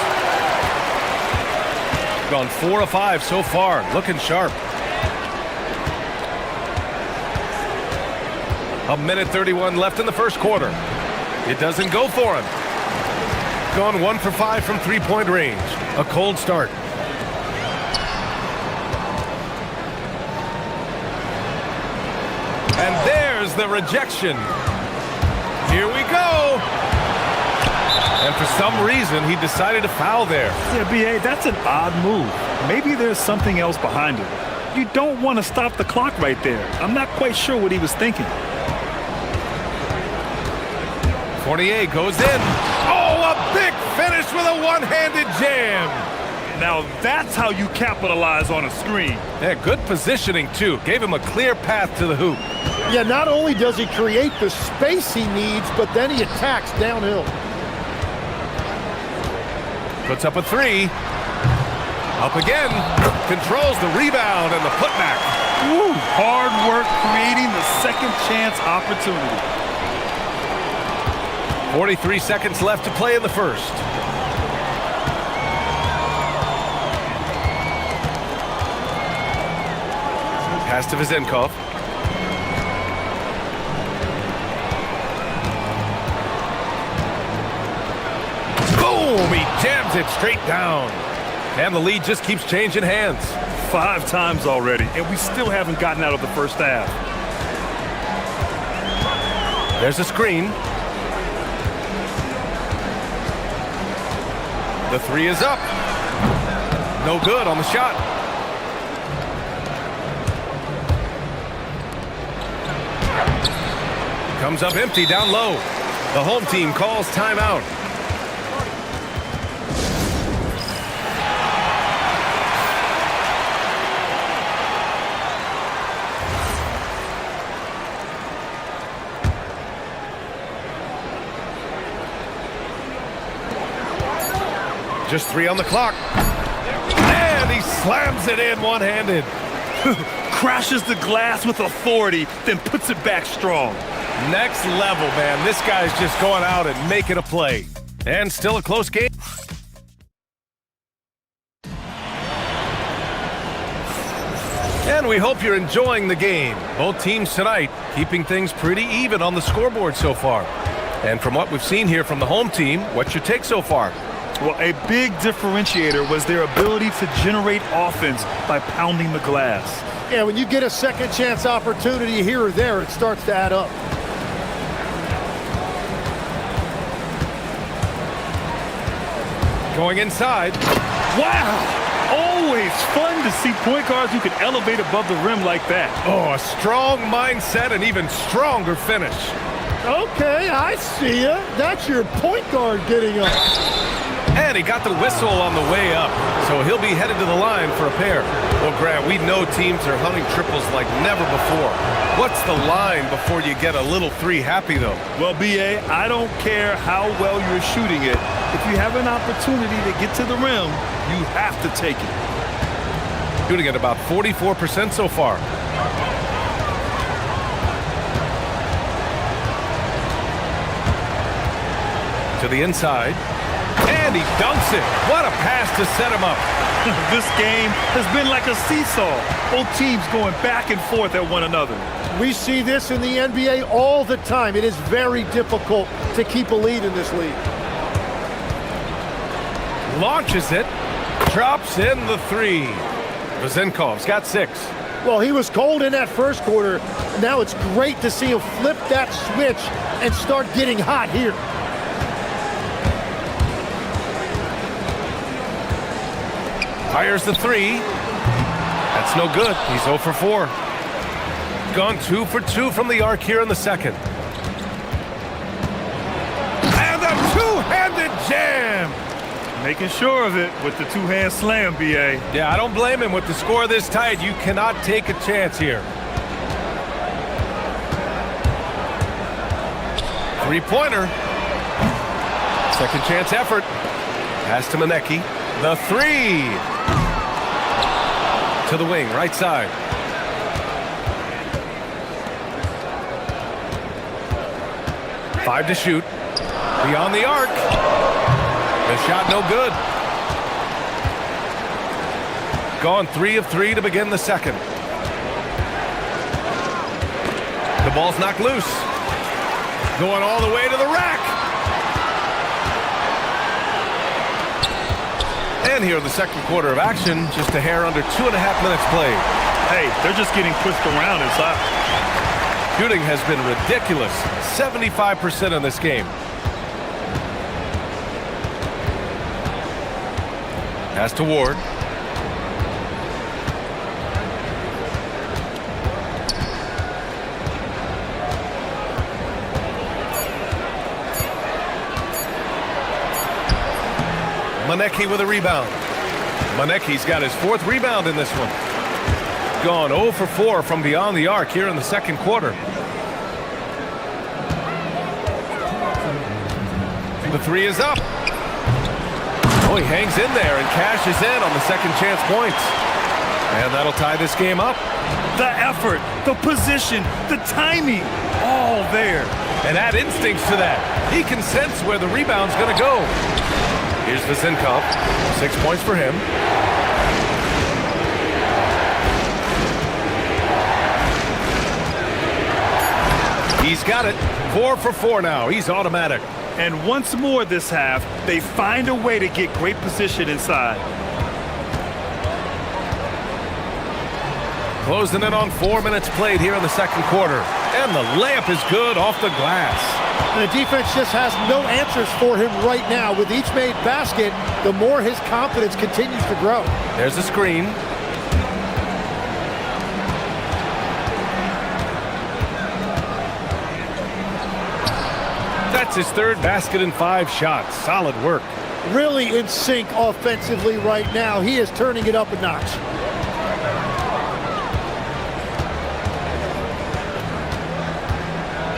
Gone 4 of 5 so far, looking sharp. A minute 31 left in the first quarter. It doesn't go for him. Gone 1 for 5 from 3-point range. A cold start. And there's the rejection. Here we go. And for some reason, he decided to foul there. Yeah, B.A., that's an odd move. Maybe there's something else behind it. You don't want to stop the clock right there. I'm not quite sure what he was thinking. Fournier goes in. Oh, a big finish with a one-handed jam. Now that's how you capitalize on a screen. Yeah, good positioning, too. Gave him a clear path to the hoop. Yeah, not only does he create the space he needs, but then he attacks downhill. Puts up a 3. Up again. Controls the rebound and the putback. Woo, hard work creating the second chance opportunity. 43 seconds left to play in the first. Pass to Vezenkov. Boom! He jams it straight down. And the lead just keeps changing hands. 5 times already, and we still haven't gotten out of the first half. There's a screen. The 3 is up. No good on the shot. Comes up empty down low. The home team calls timeout. Just 3 on the clock. And he slams it in one-handed. Crashes the glass with authority, then puts it back strong. Next level, man. This guy's just going out and making a play. And still a close game. And we hope you're enjoying the game. Both teams tonight keeping things pretty even on the scoreboard so far. And from what we've seen here from the home team, what's your take so far? Well, a big differentiator was their ability to generate offense by pounding the glass. Yeah, when you get a second chance opportunity here or there, it starts to add up. Going inside. Wow! Always fun to see point guards who can elevate above the rim like that. Oh, a strong mindset and even stronger finish. Okay, I see ya. That's your point guard getting up. And he got the whistle on the way up, so he'll be headed to the line for a pair. Well, Grant, we know teams are hunting triples like never before. What's the line before you get a little 3 happy, though? Well, B.A., I don't care how well you're shooting it. If you have an opportunity to get to the rim, you have to take it. Shooting at about 44% so far. To the inside. And he dunks it. What a pass to set him up. This game has been like a seesaw. Both teams going back and forth at one another. We see this in the NBA all the time. It is very difficult to keep a lead in this league. Launches it. Drops in the 3. Vezenkov's got 6. Well, he was cold in that first quarter. Now it's great to see him flip that switch and start getting hot here. Fires the 3. That's no good. He's 0 for 4. Gone 2 for 2 from the arc here in the second. And a two-handed jam. Making sure of it with the 2-hand slam, B.A. Yeah, I don't blame him. With the score this tight, you cannot take a chance here. 3-pointer. Second chance effort. Pass to Manecki. The 3. To the wing, right side. Five to shoot. Beyond the arc. The shot no good. Gone 3 of 3 to begin the second. The ball's knocked loose. Going all the way to the rack. And here in the second quarter of action, just a hair under 2.5 minutes played. Hey, they're just getting pushed around inside. Shooting has been ridiculous. 75% in this game. Pass to Ward. Manecki with a rebound. Manecki's got his 4th rebound in this one. Gone 0 for 4 from beyond the arc here in the second quarter. The 3 is up. Oh, he hangs in there and cashes in on the second chance points. And that'll tie this game up. The effort, the position, the timing, all there. And add instincts to that. He can sense where the rebound's going to go. Here's Vezenkov. 6 points for him. He's got it. 4 for 4 now. He's automatic. And once more this half, they find a way to get great position inside. Closing in on 4 minutes played here in the second quarter. And the layup is good off the glass. And the defense just has no answers for him right now. With each made basket, the more his confidence continues to grow. There's a screen. That's his third basket in 5 shots. Solid work. Really in sync offensively right now. He is turning it up a notch.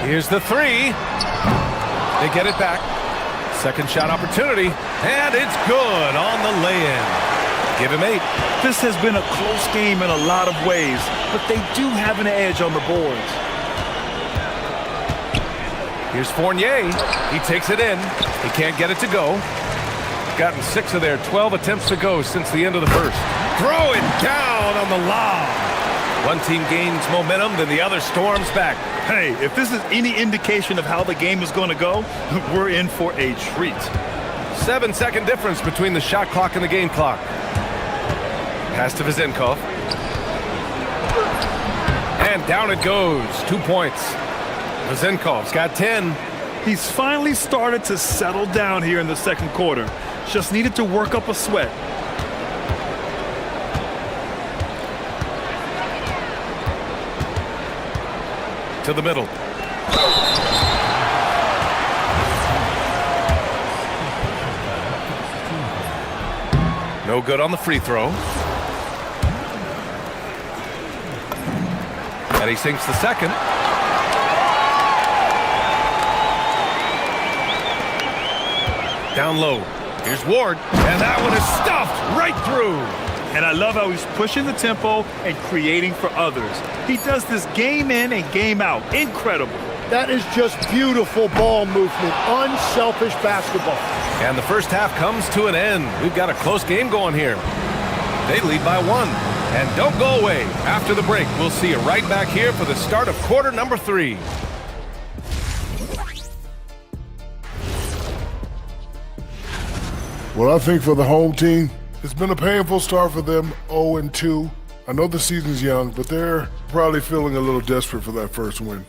Here's the three. They get it back. Second shot opportunity. And it's good on the lay-in. Give him 8. This has been a close game in a lot of ways, but they do have an edge on the boards. Here's Fournier. He takes it in. He can't get it to go. Gotten 6 of their 12 attempts to go since the end of the first. Throw it down on the lob. One team gains momentum, then the other storms back. Hey, if this is any indication of how the game is going to go, we're in for a treat. 7-second difference between the shot clock and the game clock. Pass to Vezenkov. And down it goes. 2 points. Vezenkov's got 10. He's finally started to settle down here in the second quarter. Just needed to work up a sweat. To the middle. No good on the free throw. And he sinks the second. Down low. Here's Ward. And that one is stuffed right through. And I love how he's pushing the tempo and creating for others. He does this game in and game out. Incredible. That is just beautiful ball movement. Unselfish basketball. And the first half comes to an end. We've got a close game going here. They lead by 1. And don't go away. After the break, we'll see you right back here for the start of quarter number 3. Well, I think for the home team, it's been a painful start for them, 0-2. I know the season's young, but they're probably feeling a little desperate for that first win.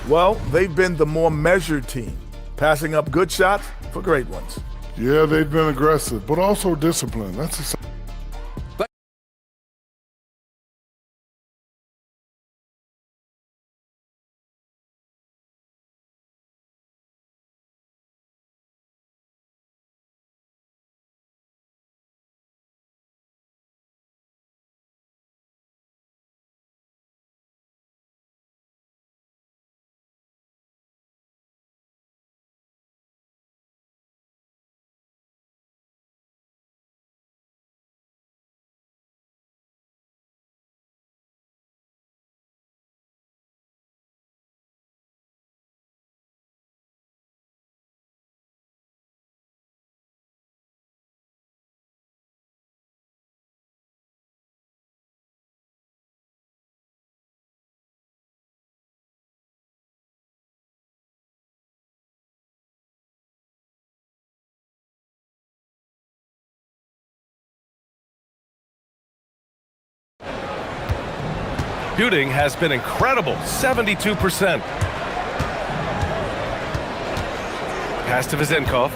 Well, they've been the more measured team, passing up good shots for great ones. Yeah, they've been aggressive, but also disciplined. That's a Shooting has been incredible, 72%. Pass to Vezenkov.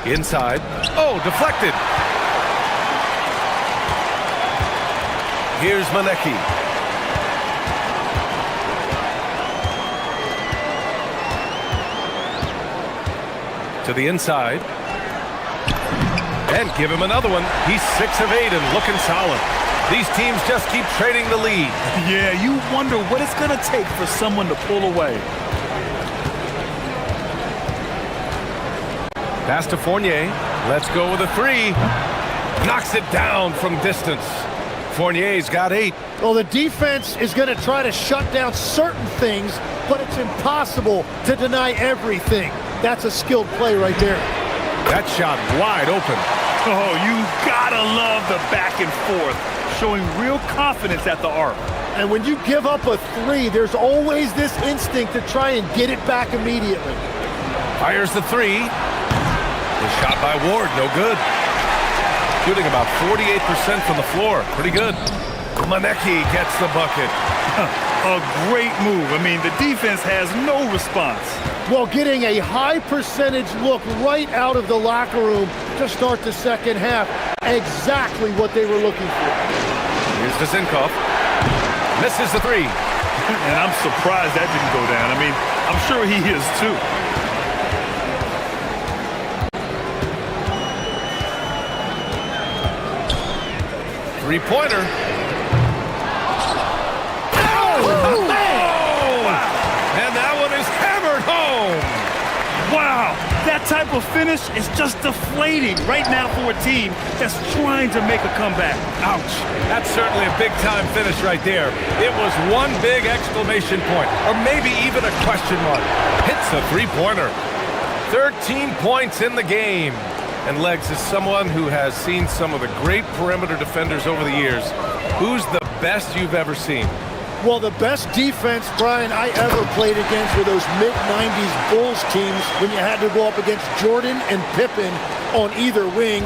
Inside. Oh, deflected. Here's Manecki. To the inside. And give him another one. He's 6 of 8 and looking solid. These teams just keep trading the lead. Yeah, you wonder what it's going to take for someone to pull away. Pass to Fournier. Let's go with a 3. Knocks it down from distance. Fournier's got 8. Well, the defense is going to try to shut down certain things, but it's impossible to deny everything. That's a skilled play right there. That shot wide open. Oh, you gotta love the back and forth, showing real confidence at the arc. And when you give up a three, there's always this instinct to try and get it back immediately. Fires the three. The shot by Ward, no good. Shooting about 48% from the floor, pretty good. Manecki gets the bucket. A great move. I mean, the defense has no response. Well, getting a high percentage look right out of the locker room to start the second half. Exactly what they were looking for. Here's Zinkov. Misses the three. And I'm surprised that didn't go down. I mean, I'm sure he is too. Three-pointer. Oh, and that one is hammered home. Wow, that type of finish is just deflating right now for a team that's trying to make a comeback. Ouch. That's certainly a big-time finish right there. It was one big exclamation point, or maybe even a question mark. Hits a three-pointer. 13 points in the game. And Legs, is someone who has seen some of the great perimeter defenders over the years. Who's the best you've ever seen? Well, the best defense, Brian, I ever played against were those mid-90s Bulls teams when you had to go up against Jordan and Pippen on either wing.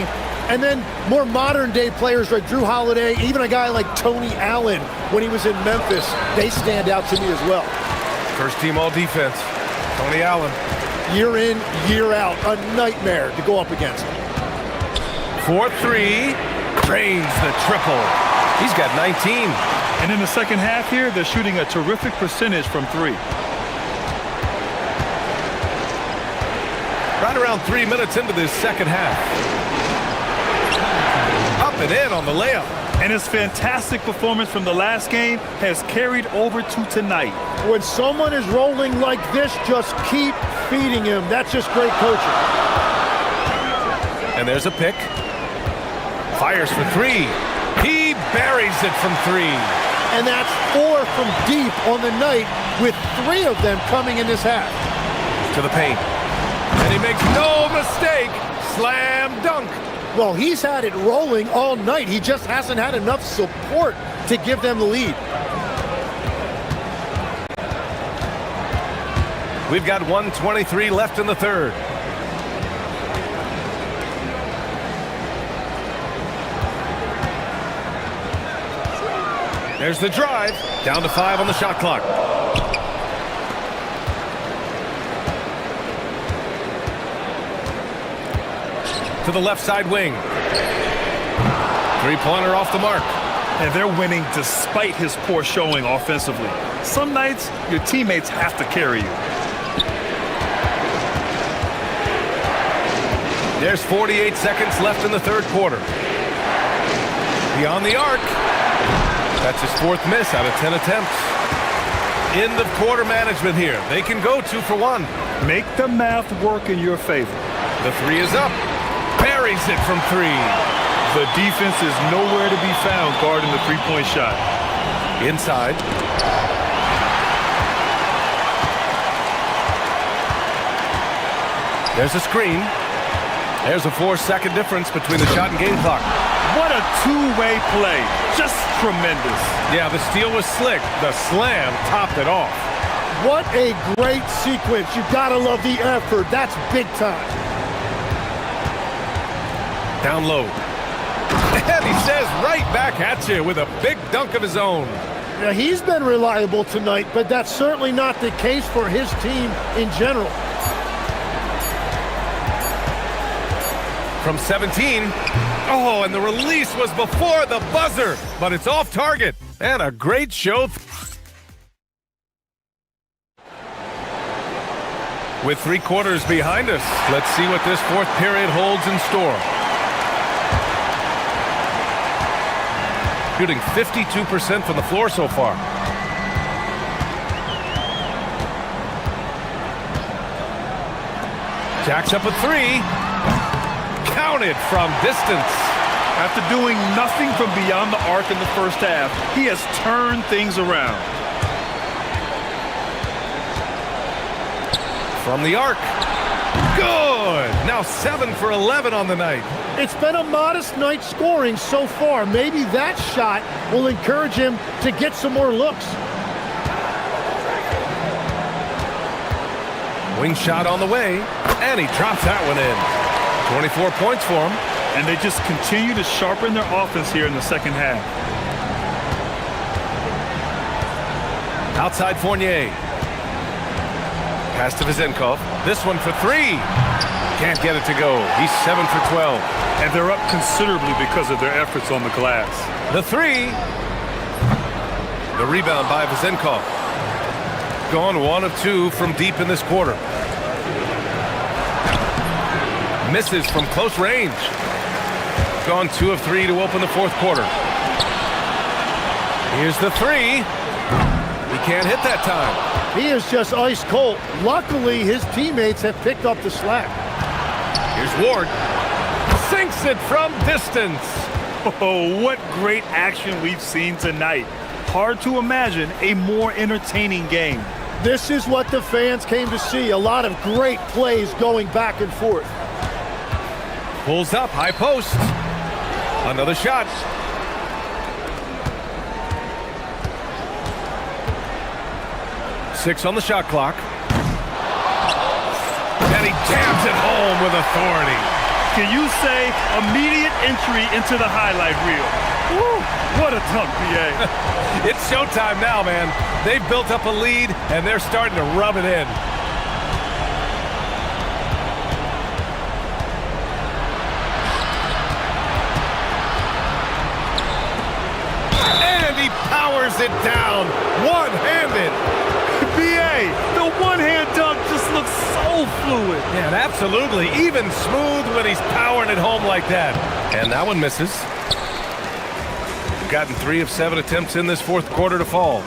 And then more modern-day players like Drew Holiday, even a guy like Tony Allen when he was in Memphis, they stand out to me as well. First team all-defense, Tony Allen. Year in, year out, a nightmare to go up against. 4-3, drains the triple. He's got 19. And in the second half here, they're shooting a terrific percentage from three. Right around 3 minutes into this second half. Up and in on the layup. And his fantastic performance from the last game has carried over to tonight. When someone is rolling like this, just keep feeding him. That's just great coaching. And there's a pick. Fires for three. He buries it from three. And that's 4 from deep on the night, with 3 of them coming in this half. To the paint. And he makes no mistake. Slam dunk. Well, he's had it rolling all night. He just hasn't had enough support to give them the lead. We've got 1:23 left in the third. There's the drive. Down to 5 on the shot clock. To the left side wing. Three-pointer off the mark. And they're winning despite his poor showing offensively. Some nights, your teammates have to carry you. There's 48 seconds left in the third quarter. Beyond the arc. That's his 4th miss out of 10 attempts. End of quarter management here. They can go 2 for 1. Make the math work in your favor. The three is up. Buries it from 3. The defense is nowhere to be found guarding the three-point shot. Inside. There's a screen. There's a 4-second difference between the shot and game clock. What a two-way play. Just tremendous. Yeah, the steal was slick. The slam topped it off. What a great sequence. You gotta love the effort. That's big time. Down low. And he says right back at you with a big dunk of his own. Now, he's been reliable tonight, but that's certainly not the case for his team in general. From 17. Oh, and the release was before the buzzer, but it's off target. And a great show. With 3 quarters behind us, let's see what this 4th period holds in store. Shooting 52% from the floor so far. Jacks up a 3. Counted from distance. After doing nothing from beyond the arc in the first half, he has turned things around. From the arc. Good! Now 7 for 11 on the night. It's been a modest night scoring so far. Maybe that shot will encourage him to get some more looks. Wing shot on the way, and he drops that one in. 24 points for him. And they just continue to sharpen their offense here in the second half. Outside Fournier. Pass to Vezenkov. This one for 3. Can't get it to go. He's 7 for 12. And they're up considerably because of their efforts on the glass. The 3. The rebound by Vezenkov. Gone 1 of 2 from deep in this quarter. Misses from close range. Gone 2 of 3 to open the fourth quarter. Here's the 3. He can't hit that time. He is just ice cold. Luckily, his teammates have picked up the slack. Here's Ward. Sinks it from distance. Oh, what great action we've seen tonight. Hard to imagine a more entertaining game. This is what the fans came to see. A lot of great plays going back and forth. Pulls up, high post. Another shot. Six on the shot clock. And he jams it home with authority. Can you say immediate entry into the highlight reel? Woo, what a dunk, BA. It's showtime now, man. They've built up a lead, and they're starting to rub it in. And he powers it down, one-handed. BA, the one-hand dunk just looks so fluid. Yeah, absolutely. Even smooth when he's powering it home like that. And that one misses. Gotten 3 of 7 attempts in this fourth quarter to fall.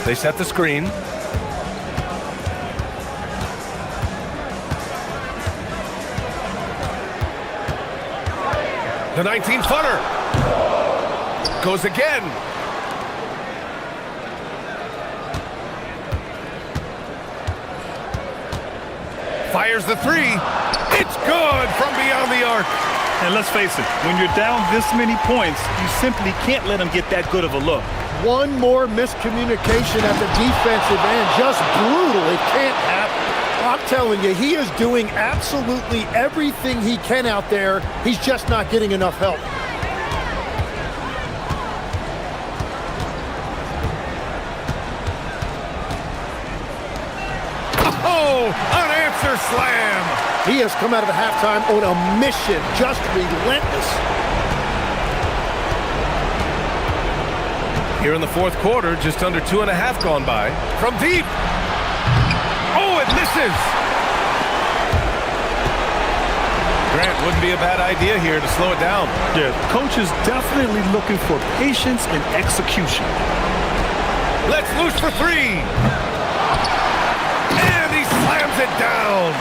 They set the screen. The 19-footer goes again. Fires the 3. It's good from beyond the arc. And let's face it, when you're down this many points, you simply can't let them get that good of a look. One more miscommunication at the defensive end. Just brutal. It can't happen. I'm telling you, he is doing absolutely everything he can out there. He's just not getting enough help. Oh, unanswered slam. He has come out of the halftime on a mission, just relentless. Here in the fourth quarter, just under 2.5 gone by. From deep. Oh, it misses. Grant, wouldn't be a bad idea here to slow it down. Yeah, coach is definitely looking for patience and execution. Let's loose for 3. And he slams it down.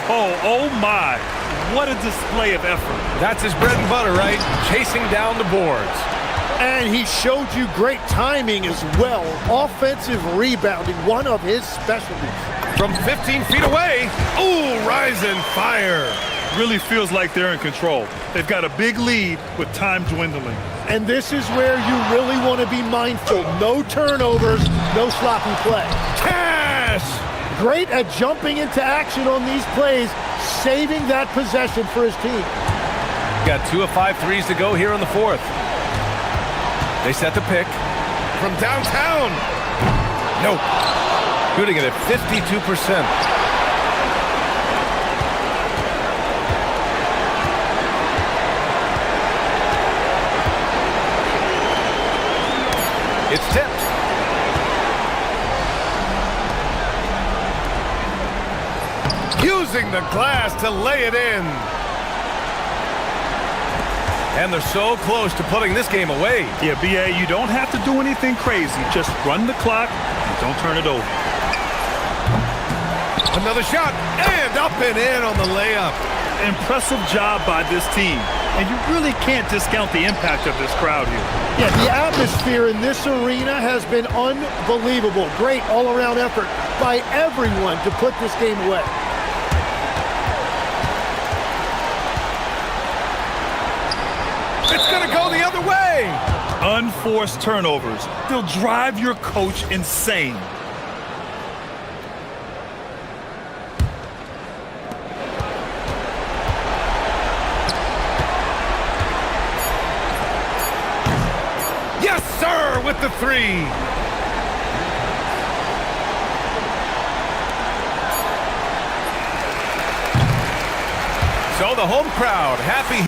Oh my, what a display of effort. That's his bread and butter, right? Chasing down the boards. And he showed you great timing as well. Offensive rebounding, one of his specialties. From 15 feet away, ooh, rise and fire. Really feels like they're in control. They've got a big lead with time dwindling. And this is where you really want to be mindful. No turnovers, no sloppy play. Cash! Great at jumping into action on these plays, saving that possession for his team. Got 2 of 5 threes to go here in the fourth. They set the pick from downtown. Nope. Shooting it at 52%. It's tipped. Using the glass to lay it in. And they're so close to putting this game away. Yeah, BA, you don't have to do anything crazy. Just run the clock and don't turn it over. Another shot, and up and in on the layup. Impressive job by this team. And you really can't discount the impact of this crowd here. Yeah, the atmosphere in this arena has been unbelievable. Great all-around effort by everyone to put this game away. It's going to go the other way. Unforced turnovers. They'll drive your coach insane. Yes, sir, with the three. So the home crowd happy.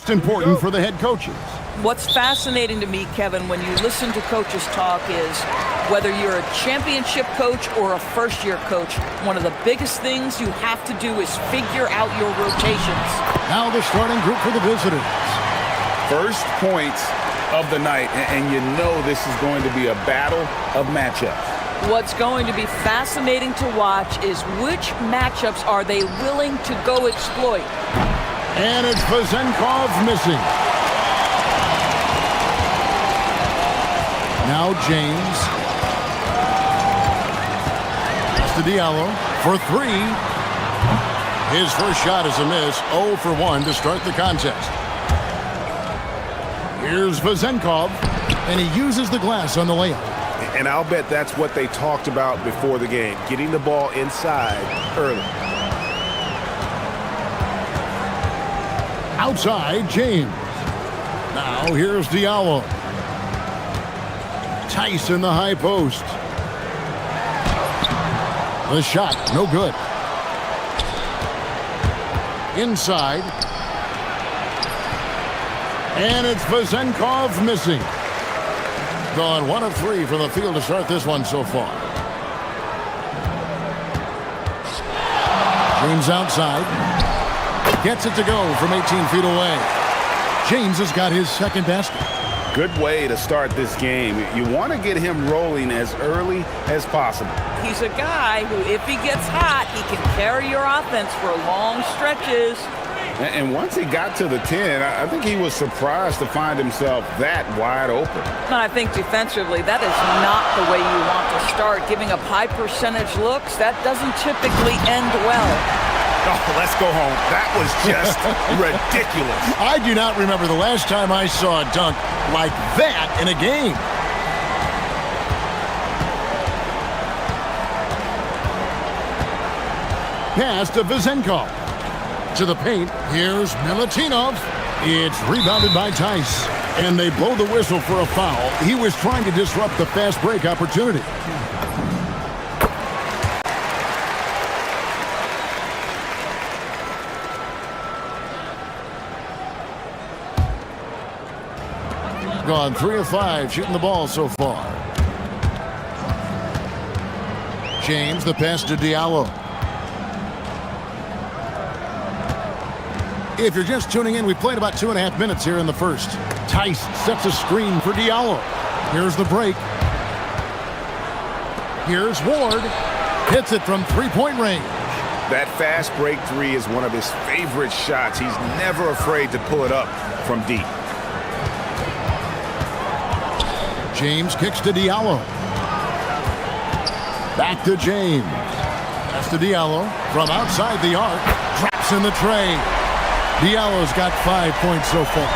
It's important for the head coaches. What's fascinating to me, Kevin, when you listen to coaches talk is whether you're a championship coach or a first-year coach, one of the biggest things you have to do is figure out your rotations. Now the starting group for the visitors. First points of the night, and you know this is going to be a battle of matchups. What's going to be fascinating to watch is which matchups are they willing to go exploit. And it's Vezenkov missing. Now James. It's to Diallo for three. His first shot is a miss. 0 for 1 to start the contest. Here's Vezenkov, and he uses the glass on the layup. And I'll bet that's what they talked about before the game, getting the ball inside early. Outside, James. Now here's Diallo. Tice in the high post. The shot, no good. Inside. And it's Vezenkov missing. Gone 1 of 3 from the field to start this one so far. James outside. Gets it to go from 18 feet away. James has got his second basket. Good way to start this game. You want to get him rolling as early as possible. He's a guy who, if he gets hot, he can carry your offense for long stretches. And once he got to the 10, I think he was surprised to find himself that wide open. And I think defensively, that is not the way you want to start. Giving up high percentage looks, that doesn't typically end well. Oh, let's go home. That was just ridiculous. I do not remember the last time I saw a dunk like that in a game. Pass to Vezenkov. To the paint, here's Milutinov. It's rebounded by Tice. And they blow the whistle for a foul. He was trying to disrupt the fast break opportunity. Gone 3 of 5 shooting the ball so far. James, the pass to Diallo. If you're just tuning in, we played about 2.5 minutes here in the first. Tice sets a screen for Diallo. Here's the break. Here's Ward. Hits it from three-point range. That fast break three is one of his favorite shots. He's never afraid to pull it up from deep. James kicks to Diallo. Back to James. That's to Diallo from outside the arc. Drops in the tray. Diallo's got 5 points so far.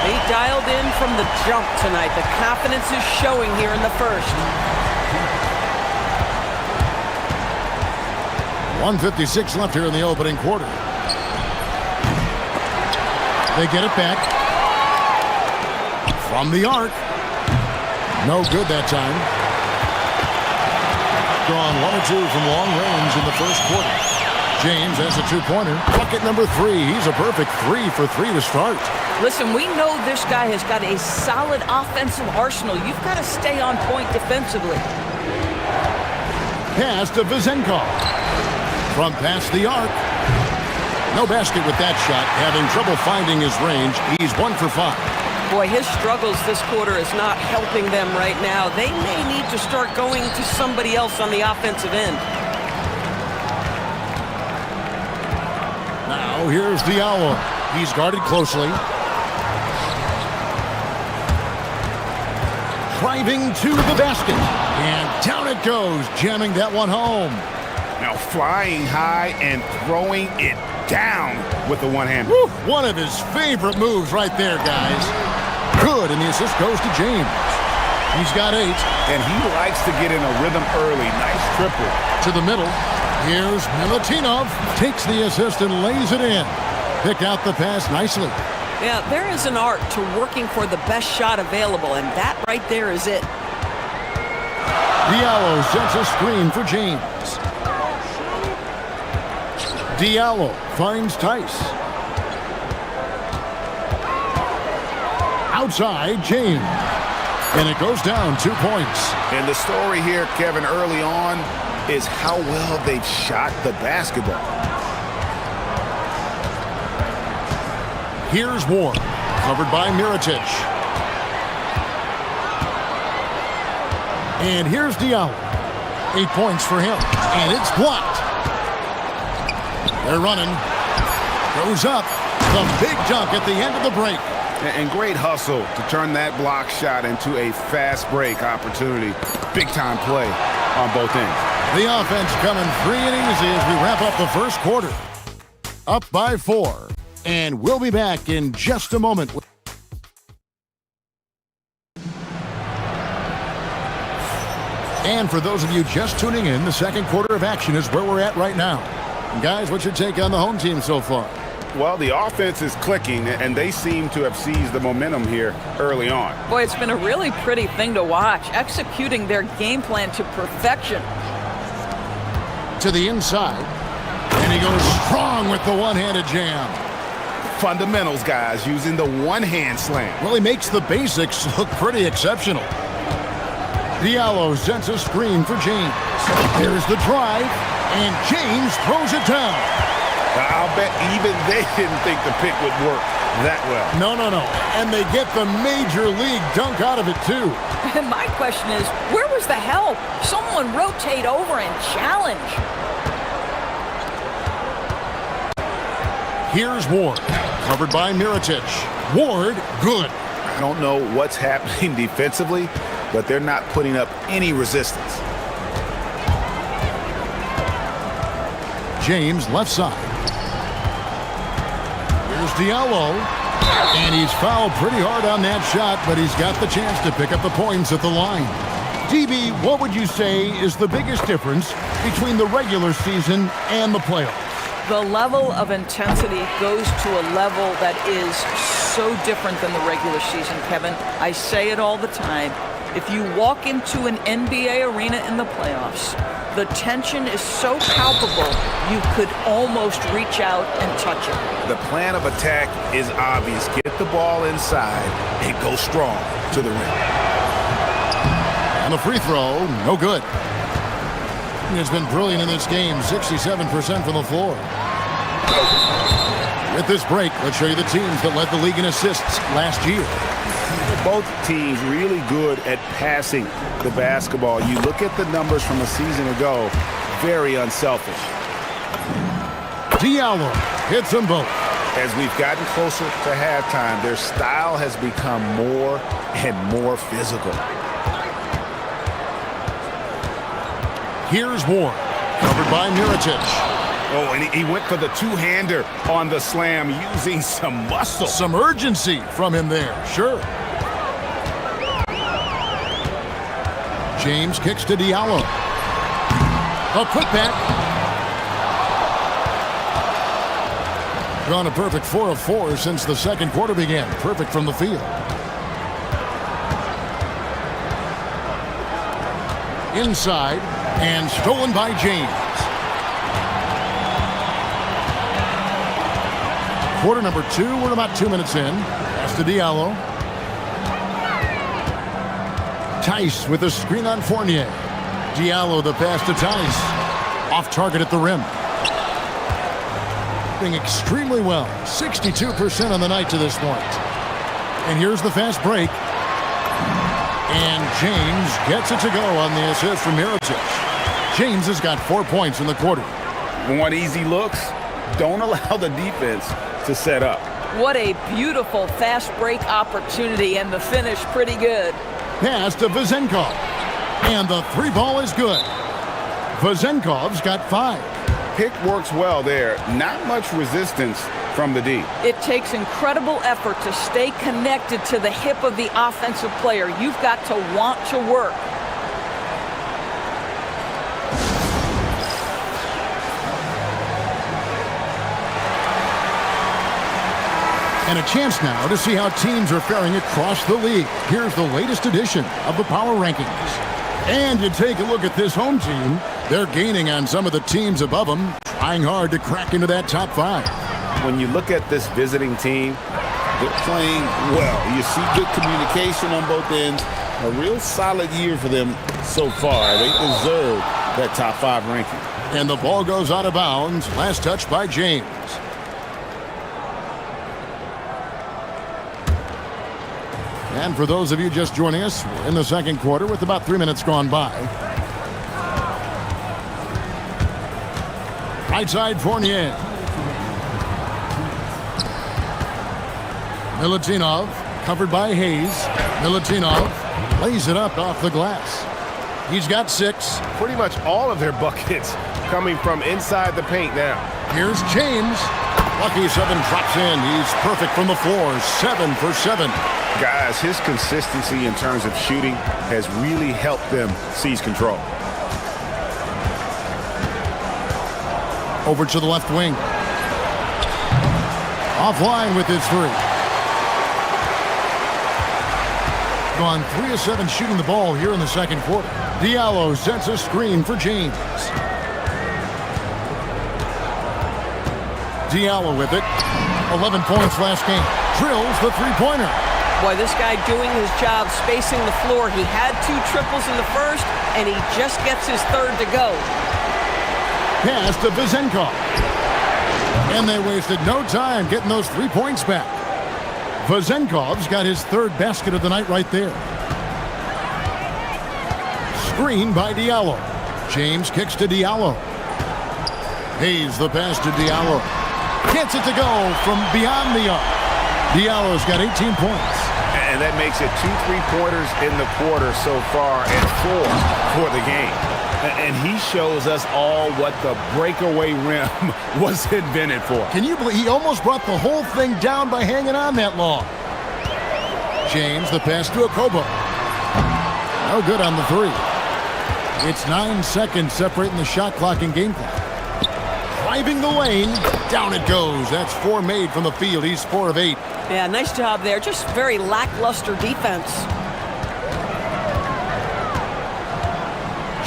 He dialed in from the jump tonight. The confidence is showing here in the first. 1:56 left here in the opening quarter. They get it back. From the arc. No good that time. Gone 1 or 2 from long range in the first quarter. James has a two-pointer. Bucket number 3. He's a perfect 3 for 3 to start. Listen, we know this guy has got a solid offensive arsenal. You've got to stay on point defensively. Pass to Vezenkov. From past the arc. No basket with that shot. Having trouble finding his range. He's 1 for 5. Boy, his struggles this quarter is not helping them right now. They may need to start going to somebody else on the offensive end. Now here's Diallo. He's guarded closely. Driving to the basket. And down it goes, jamming that one home. Now flying high and throwing it down with the one-hander. One of his favorite moves right there, guys. Good, and the assist goes to James. He's got 8. And he likes to get in a rhythm early. Nice triple. To the middle. Here's Milutinov. Takes the assist and lays it in. Pick out the pass nicely. Yeah, there is an art to working for the best shot available, and that right there is it. Diallo sets a screen for James. Diallo finds Tice. outside James. And it goes down 2 points. And the story here, Kevin, early on is how well they've shot the basketball. Here's Ward, covered by Mirotic. And here's Diallo. 8 points for him. And it's blocked. They're running. Goes up. The big dunk at the end of the break. And great hustle to turn that block shot into a fast break opportunity. Big time play on both ends. The offense coming free and easy as we wrap up the first quarter. Up by 4. And we'll be back in just a moment. And for those of you just tuning in, the second quarter of action is where we're at right now. And guys, what's your take on the home team so far? Well, the offense is clicking, and they seem to have seized the momentum here early on. Boy, it's been a really pretty thing to watch, executing their game plan to perfection. To the inside, and he goes strong with the one-handed jam. Fundamentals, guys, using the one-hand slam. Well, he makes the basics look pretty exceptional. Diallo sends a screen for James. There's the drive, and James throws it down. I'll bet even they didn't think the pick would work that well. No. And they get the major league dunk out of it, too. And my question is, where was the help? Someone rotate over and challenge. Here's Ward, covered by Mirotic. Ward, good. I don't know what's happening defensively, but they're not putting up any resistance. James, left side. Here's Diallo. And he's fouled pretty hard on that shot, but he's got the chance to pick up the points at the line. DB, what would you say is the biggest difference between the regular season and the playoffs? The level of intensity goes to a level that is so different than the regular season, Kevin. I say it all the time. If you walk into an NBA arena in the playoffs, the tension is so palpable, you could almost reach out and touch it. The plan of attack is obvious. Get the ball inside and go strong to the rim. And the free throw, no good. It's been brilliant in this game, 67% from the floor. With this break, let's show you the teams that led the league in assists last year. Both teams really good at passing the basketball. You look at the numbers from a season ago, very unselfish. Diallo hits them both. As we've gotten closer to halftime, their style has become more and more physical. Here's Ward, covered by Mirotic. Oh, and he went for the two-hander on the slam using some muscle. Some urgency from him there, sure. James kicks to Diallo. A putback. Gone a perfect 4 of 4 since the second quarter began. Perfect from the field. Inside, and stolen by James. Quarter number 2, we're about 2 minutes in. Pass to Diallo. Tice with a screen on Fournier. Diallo the pass to Tice. Off target at the rim. Doing extremely well. 62% on the night to this point. And here's the fast break. And James gets it to go on the assist from Mirotic. James has got 4 points in the quarter. Want easy looks? Don't allow the defense to set up. What a beautiful fast break opportunity, and the finish pretty good. Pass to Vezenkov. And the 3 ball is good. Vezenkov's got 5. Pick works well there. Not much resistance from the D. It takes incredible effort to stay connected to the hip of the offensive player. You've got to want to work. And a chance now to see how teams are faring across the league. Here's the latest edition of the Power Rankings. And you take a look at this home team. They're gaining on some of the teams above them, trying hard to crack into that top 5. When you look at this visiting team, They're playing well. You see good communication on both ends. A real solid year for them so far. They deserve that top 5 ranking. And the ball goes out of bounds. Last touch by James. And for those of you just joining us, we're in the second quarter with about 3 minutes gone by. Right side, Fournier. Milutinov, covered by Hayes. Milutinov lays it up off the glass. He's got 6. Pretty much all of their buckets coming from inside the paint now. Here's James. Lucky 7 drops in. He's perfect from the floor. 7 for 7. Guys, his consistency in terms of shooting has really helped them seize control. Over to the left wing. Offline with his 3. Gone 3 of 7 shooting the ball here in the second quarter. Diallo sets a screen for James. Diallo with it. 11 points last game. Drills the three-pointer. Boy, this guy doing his job spacing the floor. He had 2 triples in the first, and he just gets his 3rd to go. Pass to Vezenkov. And they wasted no time getting those 3 points back. Vezenkov's got his 3rd basket of the night right there. Screen by Diallo. James kicks to Diallo. Hayes the pass to Diallo. Gets it to go from beyond the arc. Diallo's got 18 points. And that makes it 2 3-pointers in the quarter so far and 4 for the game. And he shows us all what the breakaway rim was invented for. Can you believe he almost brought the whole thing down by hanging on that long? James, the pass to Okobo. No good on the 3. It's 9 seconds separating the shot clock and game clock. Driving the lane. Down it goes. That's 4 made from the field. He's 4 of 8. Yeah, nice job there. Just very lackluster defense.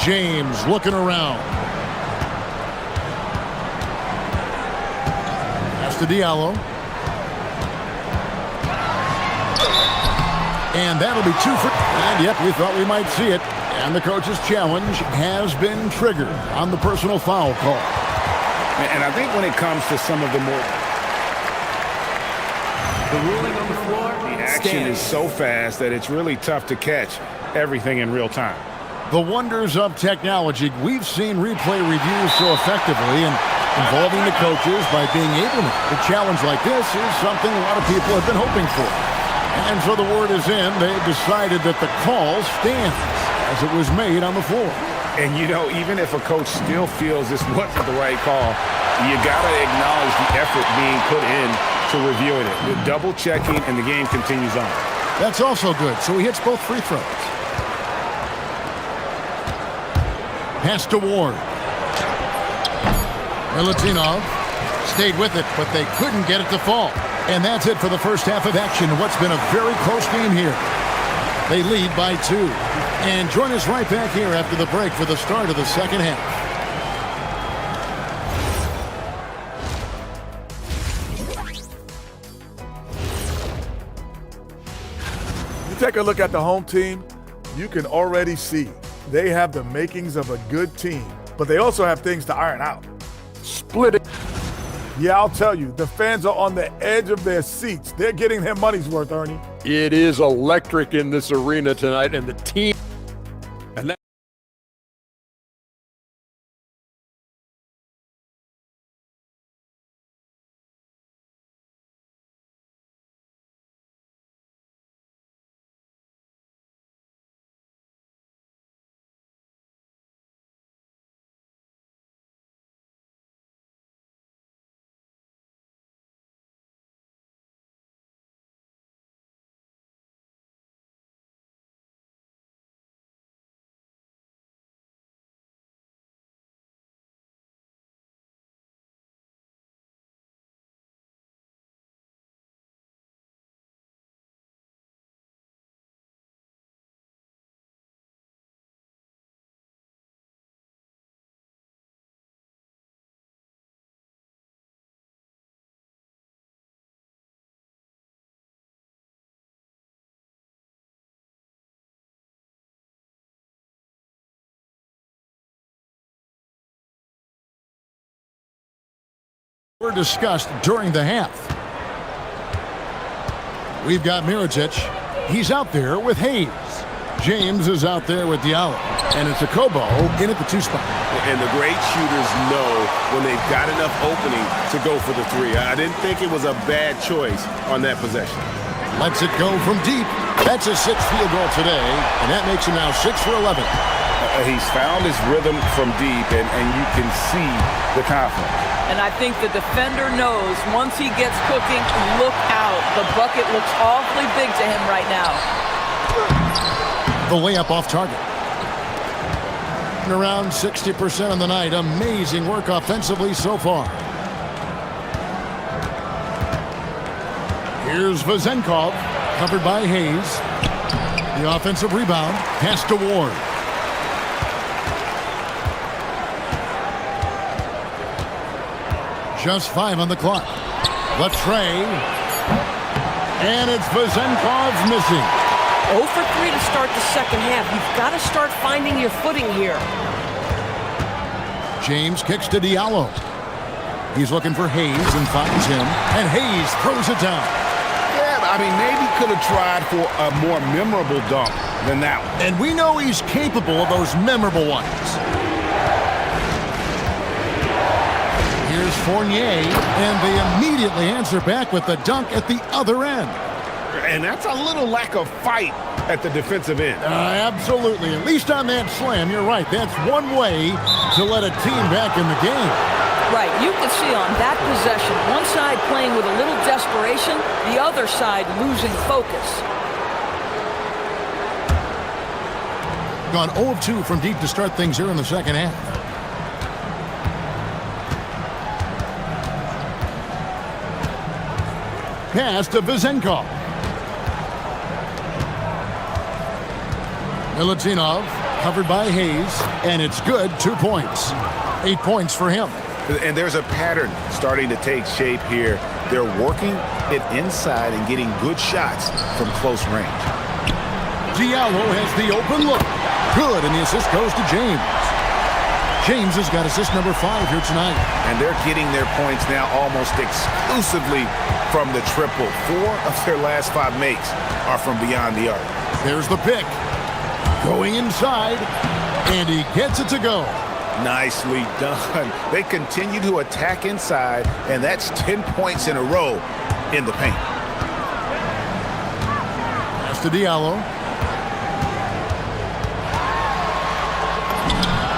James looking around. Pass to Diallo. And that'll be 2 for... And yep, we thought we might see it. And the coach's challenge has been triggered on the personal foul call. And I think when it comes to some of the more... The ruling on the floor, the action is so fast that it's really tough to catch everything in real time. The wonders of technology. We've seen replay reviews so effectively and involving the coaches by being able to. A challenge like this is something a lot of people have been hoping for. And so the word is in. They've decided that the call stands as it was made on the floor. And, you know, even if a coach still feels this wasn't the right call, you got to acknowledge the effort being put in to reviewing it. The double checking, and the game continues on. That's also good. So he hits both free throws. Pass to Ward. Milutinov stayed with it, but they couldn't get it to fall. And that's it for the first half of action. What's been a very close game here. They lead by 2. And join us right back here after the break for the start of the second half. You take a look at the home team, you can already see they have the makings of a good team, but they also have things to iron out. Split it. Yeah, I'll tell you, the fans are on the edge of their seats. They're getting their money's worth, Ernie. It is electric in this arena tonight, and the team... And that were discussed during the half. We've got Mirotic. He's out there with Hayes. James is out there with Diallo. And it's a Kobo in at the 2 spot. And the great shooters know when they've got enough opening to go for the 3. I didn't think it was a bad choice on that possession. Lets it go from deep. That's his 6th field goal today, and that makes him now 6 for 11. He's found his rhythm from deep, and you can see the confidence. And I think the defender knows once he gets cooking, look out. The bucket looks awfully big to him right now. The layup off target. And around 60% on the night. Amazing work offensively so far. Here's Vezenkov, covered by Hayes. The offensive rebound, pass to Ward. Just 5 on the clock. Latre. And it's Vezenkov missing. 0 for 3 to start the second half. You've got to start finding your footing here. James kicks to Diallo. He's looking for Hayes and finds him. And Hayes throws it down. Yeah, I mean, maybe could have tried for a more memorable dunk than that one. And we know he's capable of those memorable ones. Here's Fournier, and they immediately answer back with the dunk at the other end. And that's a little lack of fight at the defensive end. Absolutely. At least on that slam, you're right. That's one way to let a team back in the game. Right. You can see on that possession, one side playing with a little desperation, the other side losing focus. Gone 0 of 2 from deep to start things here in the second half. Pass to Vezenkov. Milutinov covered by Hayes, and it's good. 2 points. 8 points for him. And there's a pattern starting to take shape here. They're working it inside and getting good shots from close range. Diallo has the open look. Good, and the assist goes to James. James has got assist number 5 here tonight. And they're getting their points now almost exclusively from the triple. 4 of their last 5 makes are from beyond the arc. There's the pick. Going inside, and he gets it to go. Nicely done. They continue to attack inside, and that's 10 points in a row in the paint. Pass to Diallo.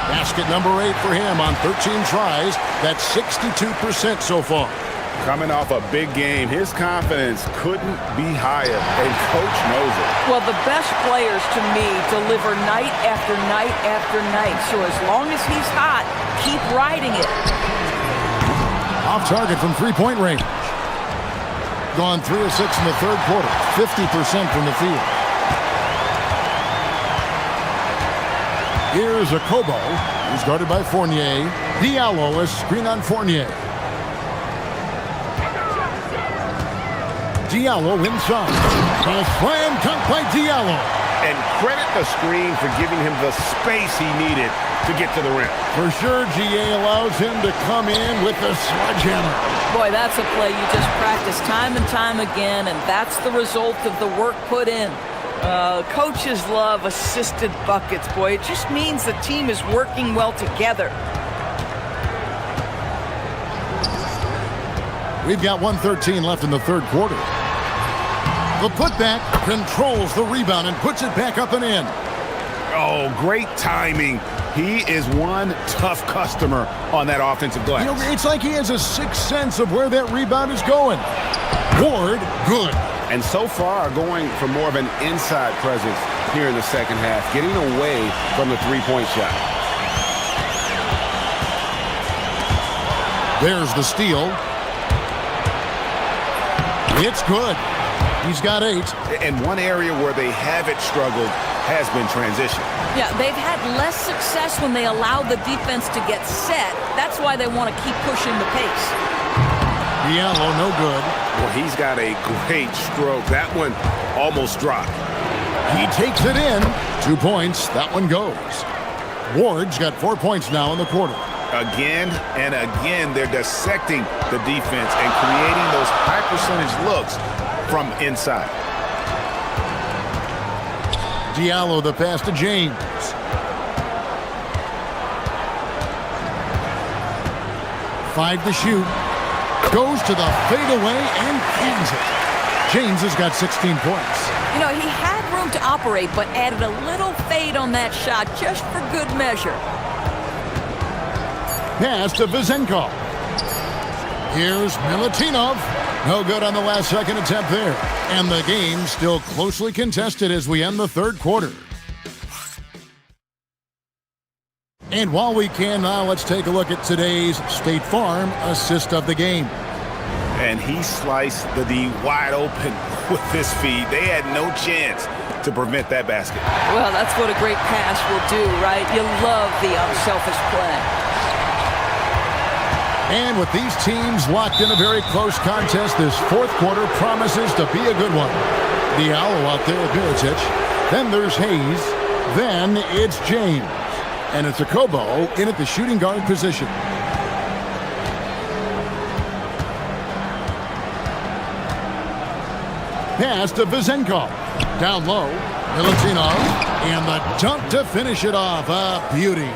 Basket number 8 for him on 13 tries. That's 62% so far. Coming off a big game, his confidence couldn't be higher, and coach knows it. Well, the best players to me deliver night after night after night. So as long as he's hot, keep riding it. Off target from 3-point range. Gone 3 of 6 in the third quarter. 50% from the field. Here's a Kobo. He's guarded by Fournier. Diallo is screen on Fournier. Diallo inside. A slam dunk by Diallo. And credit the screen for giving him the space he needed to get to the rim. For sure, GA allows him to come in with the sledgehammer. Boy, that's a play you just practice time and time again, and that's the result of the work put in. Coaches love assisted buckets, boy. It just means the team is working well together. We've got 1:13 left in the third quarter. The putback controls the rebound and puts it back up and in. Oh, great timing. He is one tough customer on that offensive glass. You know, it's like he has a sixth sense of where that rebound is going. Ward, good. And so far, going for more of an inside presence here in the second half, getting away from the three-point shot. There's the steal. It's good. He's got 8. And one area where they haven't struggled has been transition. Yeah, they've had less success when they allow the defense to get set. That's why they want to keep pushing the pace. Diallo, no good. Well, he's got a great stroke. That one almost dropped. He takes it in. 2 points. That one goes. Ward's got 4 points now in the quarter. Again and again, they're dissecting the defense and creating those high percentage looks from inside. Diallo, the pass to James. Five to shoot. Goes to the fadeaway and cans it. James has got 16 points. You know, he had room to operate, but added a little fade on that shot just for good measure. Pass to Vizenkov. Here's Milutinov. No good on the last second attempt there. And the game still closely contested as we end the third quarter. And while we can now, let's take a look at today's State Farm assist of the game. And he sliced the D wide open with his feed. They had no chance to prevent that basket. Well, that's what a great pass will do, right? You love the unselfish play. And with these teams locked in a very close contest, this fourth quarter promises to be a good one. Diallo out there with Mirotic. Then there's Hayes. Then it's James. And it's Akobo in at the shooting guard position. Pass to Vizenkov. Down low. Milutinov. And the dunk to finish it off. A beauty.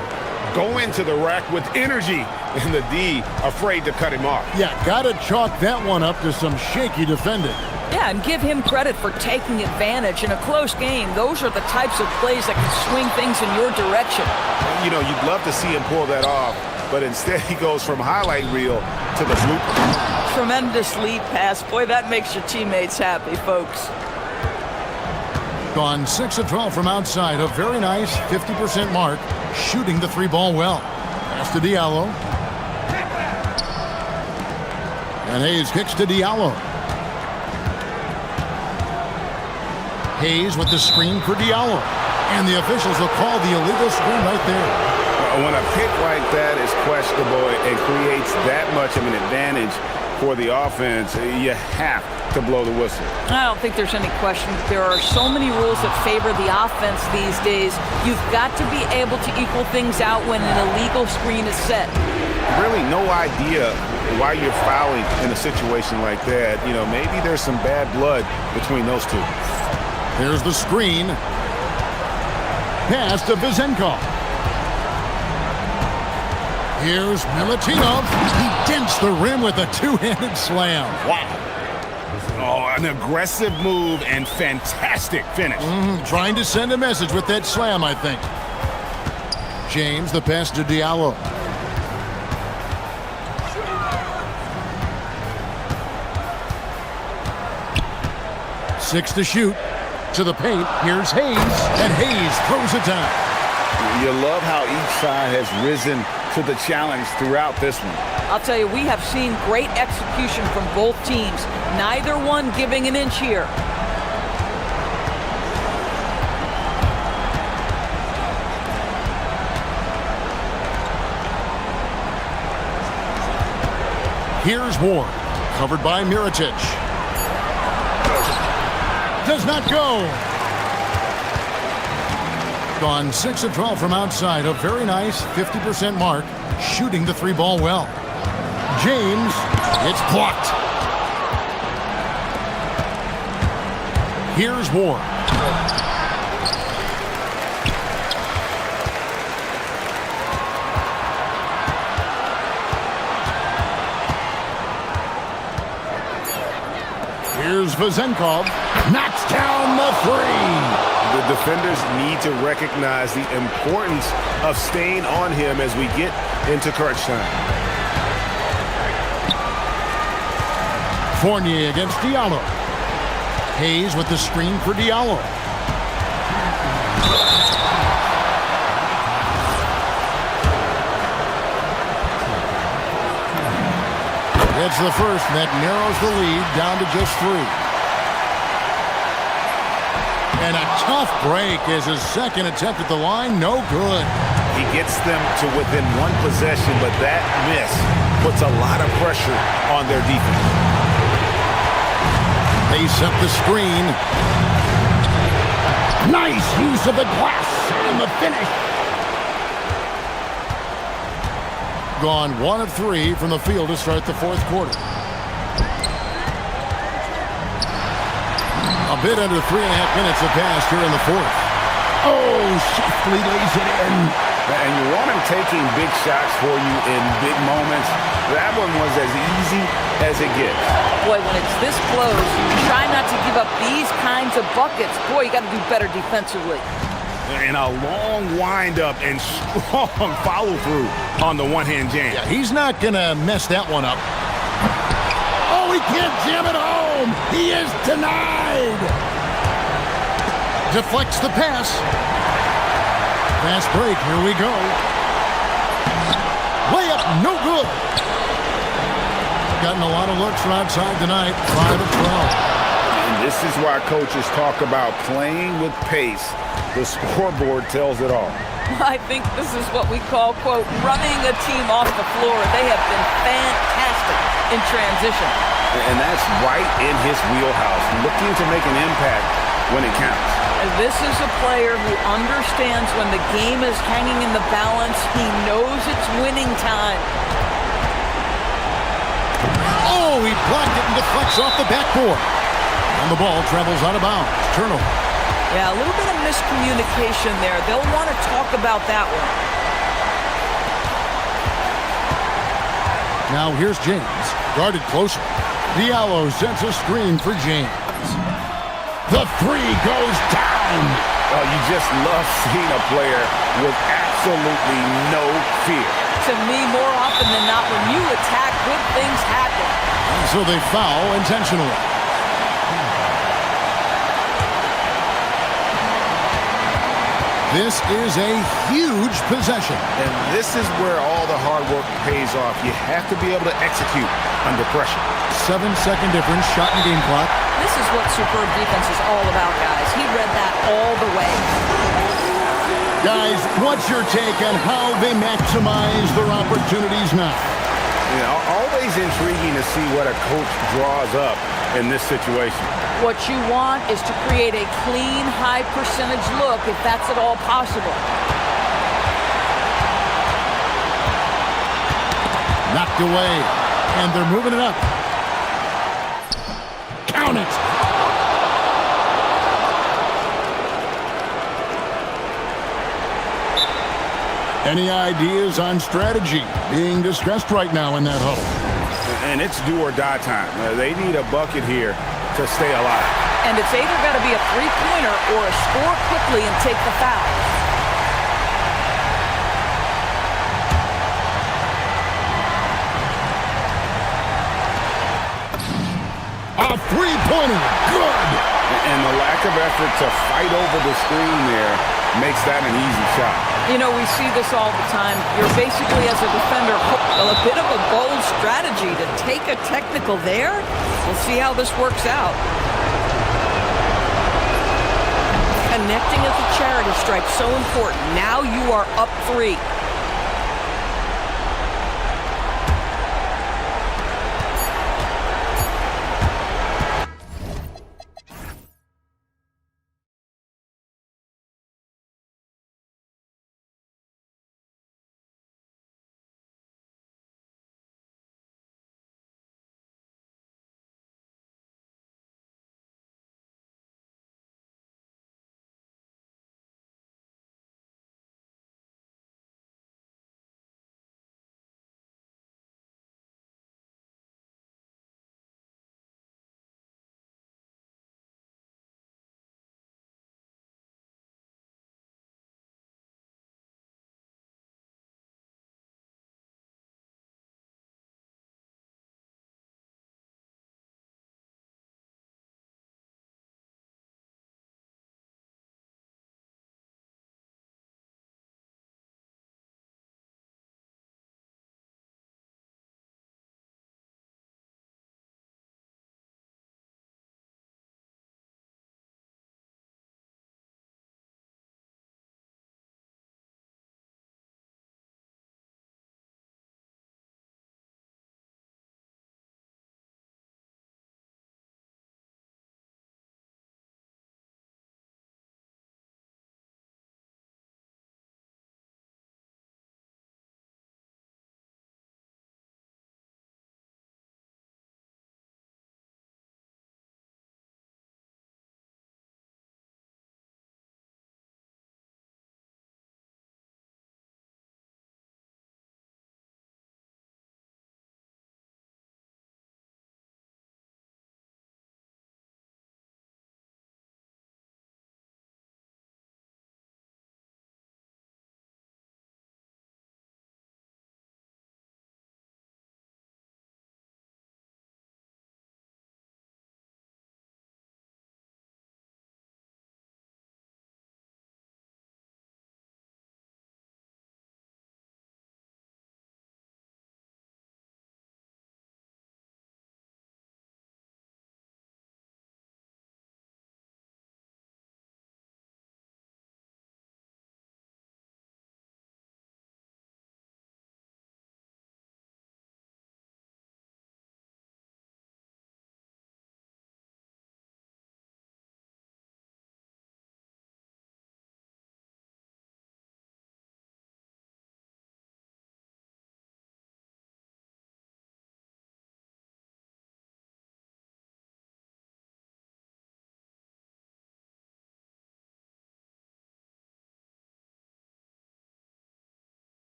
Go into the rack with energy. And the D afraid to cut him off. Yeah, got to chalk that one up to some shaky defending. Yeah, and give him credit for taking advantage in a close game. Those are the types of plays that can swing things in your direction. You know, you'd love to see him pull that off, but instead he goes from highlight reel to the blooper. Tremendous lead pass. Boy, that makes your teammates happy, folks. Gone 6 of 12 from outside. A very nice 50% mark. Shooting the three ball well. Pass to Diallo. And Hayes kicks to Diallo. Hayes with the screen for Diallo. And the officials will call the illegal screen right there. When a pick like that is questionable and creates that much of an advantage for the offense, you have to blow the whistle. I don't think there's any question. There are so many rules that favor the offense these days. You've got to be able to equal things out when an illegal screen is set. Really no idea why you're fouling in a situation like that. You know, maybe there's some bad blood between those two. Here's the screen. Pass to Vizenkov. Here's Milutinov. He dents the rim with a two-handed slam. Wow. Oh, an aggressive move and fantastic finish. Trying to send a message with that slam, I think. James, the pass to Diallo. Six to shoot. To the paint. Here's Hayes. And Hayes throws it down. You love how each side has risen to the challenge throughout this one. I'll tell you, we have seen great execution from both teams. Neither one giving an inch here. Here's Ward. Covered by Mirotic. Does not go. Gone 6 of 12 from outside. A very nice 50% mark. Shooting the three ball well. James, it's blocked. Here's Ward. Here's Vizenkov. Knocks down the three. The defenders need to recognize the importance of staying on him as we get into crunch time. Fournier against Diallo. Hayes with the screen for Diallo. It's the first, and that narrows the lead down to just 3. And a tough break is his second attempt at the line. No good. He gets them to within one possession, but that miss puts a lot of pressure on their defense. They set the screen. Nice use of the glass and the finish. gone 1 of 3 from the field to start the fourth quarter. A bit under 3.5 minutes have passed here in the fourth. Oh, shiftly lays it in. And you want him taking big shots for you in big moments. That one was as easy as it gets. Boy, when it's this close, you try not to give up these kinds of buckets. Boy, you got to do better defensively. And a long windup and strong follow-through on the one-hand jam. Yeah, he's not going to mess that one up. Oh, he can't jam it home. He is denied. Deflects the pass. Fast break. Here we go. Layup, no good. Gotten a lot of looks from outside tonight. 5 of 12. And this is why coaches talk about playing with pace. The scoreboard tells it all. I think this is what we call, quote, running a team off the floor. They have been fantastic in transition. And that's right in his wheelhouse, looking to make an impact when it counts. This is a player who understands when the game is hanging in the balance. He knows it's winning time. Oh, he blocked it and deflects off the backboard. And the ball travels out of bounds. Turnover. Yeah, a little bit of miscommunication there. They'll want to talk about that one. Now here's James, guarded closer. Diallo sets a screen for James. The three goes down. Well, you just love seeing a player with absolutely no fear. To me, more often than not, when you attack, good things happen. And so they foul intentionally. This is a huge possession. And this is where all the hard work pays off. You have to be able to execute under pressure. 7-second difference, shot and game clock. This is what superb defense is all about, guys. He read that all the way. Guys, what's your take on how they maximize their opportunities now? You know, always intriguing to see what a coach draws up in this situation. What you want is to create a clean, high percentage look, if that's at all possible. Knocked away, and they're moving it up. Count it! Any ideas on strategy being discussed right now in that huddle? And it's do or die time. They need a bucket here to stay alive. And it's either got to be a three-pointer or a score quickly and take the foul. A three-pointer, good! And the lack of effort to fight over the screen there makes that an easy shot. You know, we see this all the time. You're basically, as a defender, a bit of a bold strategy to take a technical there. We'll see how this works out. Connecting at the charity stripe, so important. Now you are up 3.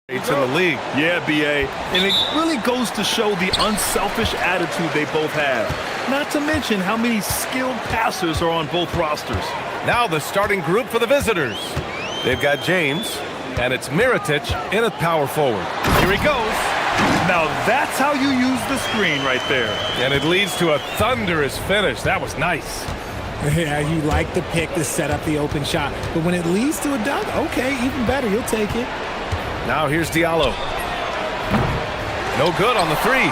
in the league. Yeah, B.A. And it really goes to show the unselfish attitude they both have. Not to mention how many skilled passers are on both rosters. Now the starting group for the visitors. They've got James, and it's Mirotic in at power forward. Here he goes. Now that's how you use the screen right there. And it leads to a thunderous finish. That was nice. Yeah, you like the pick to set up the open shot. But when it leads to a dunk, okay, even better. You'll take it. Now here's Diallo. No good on the three.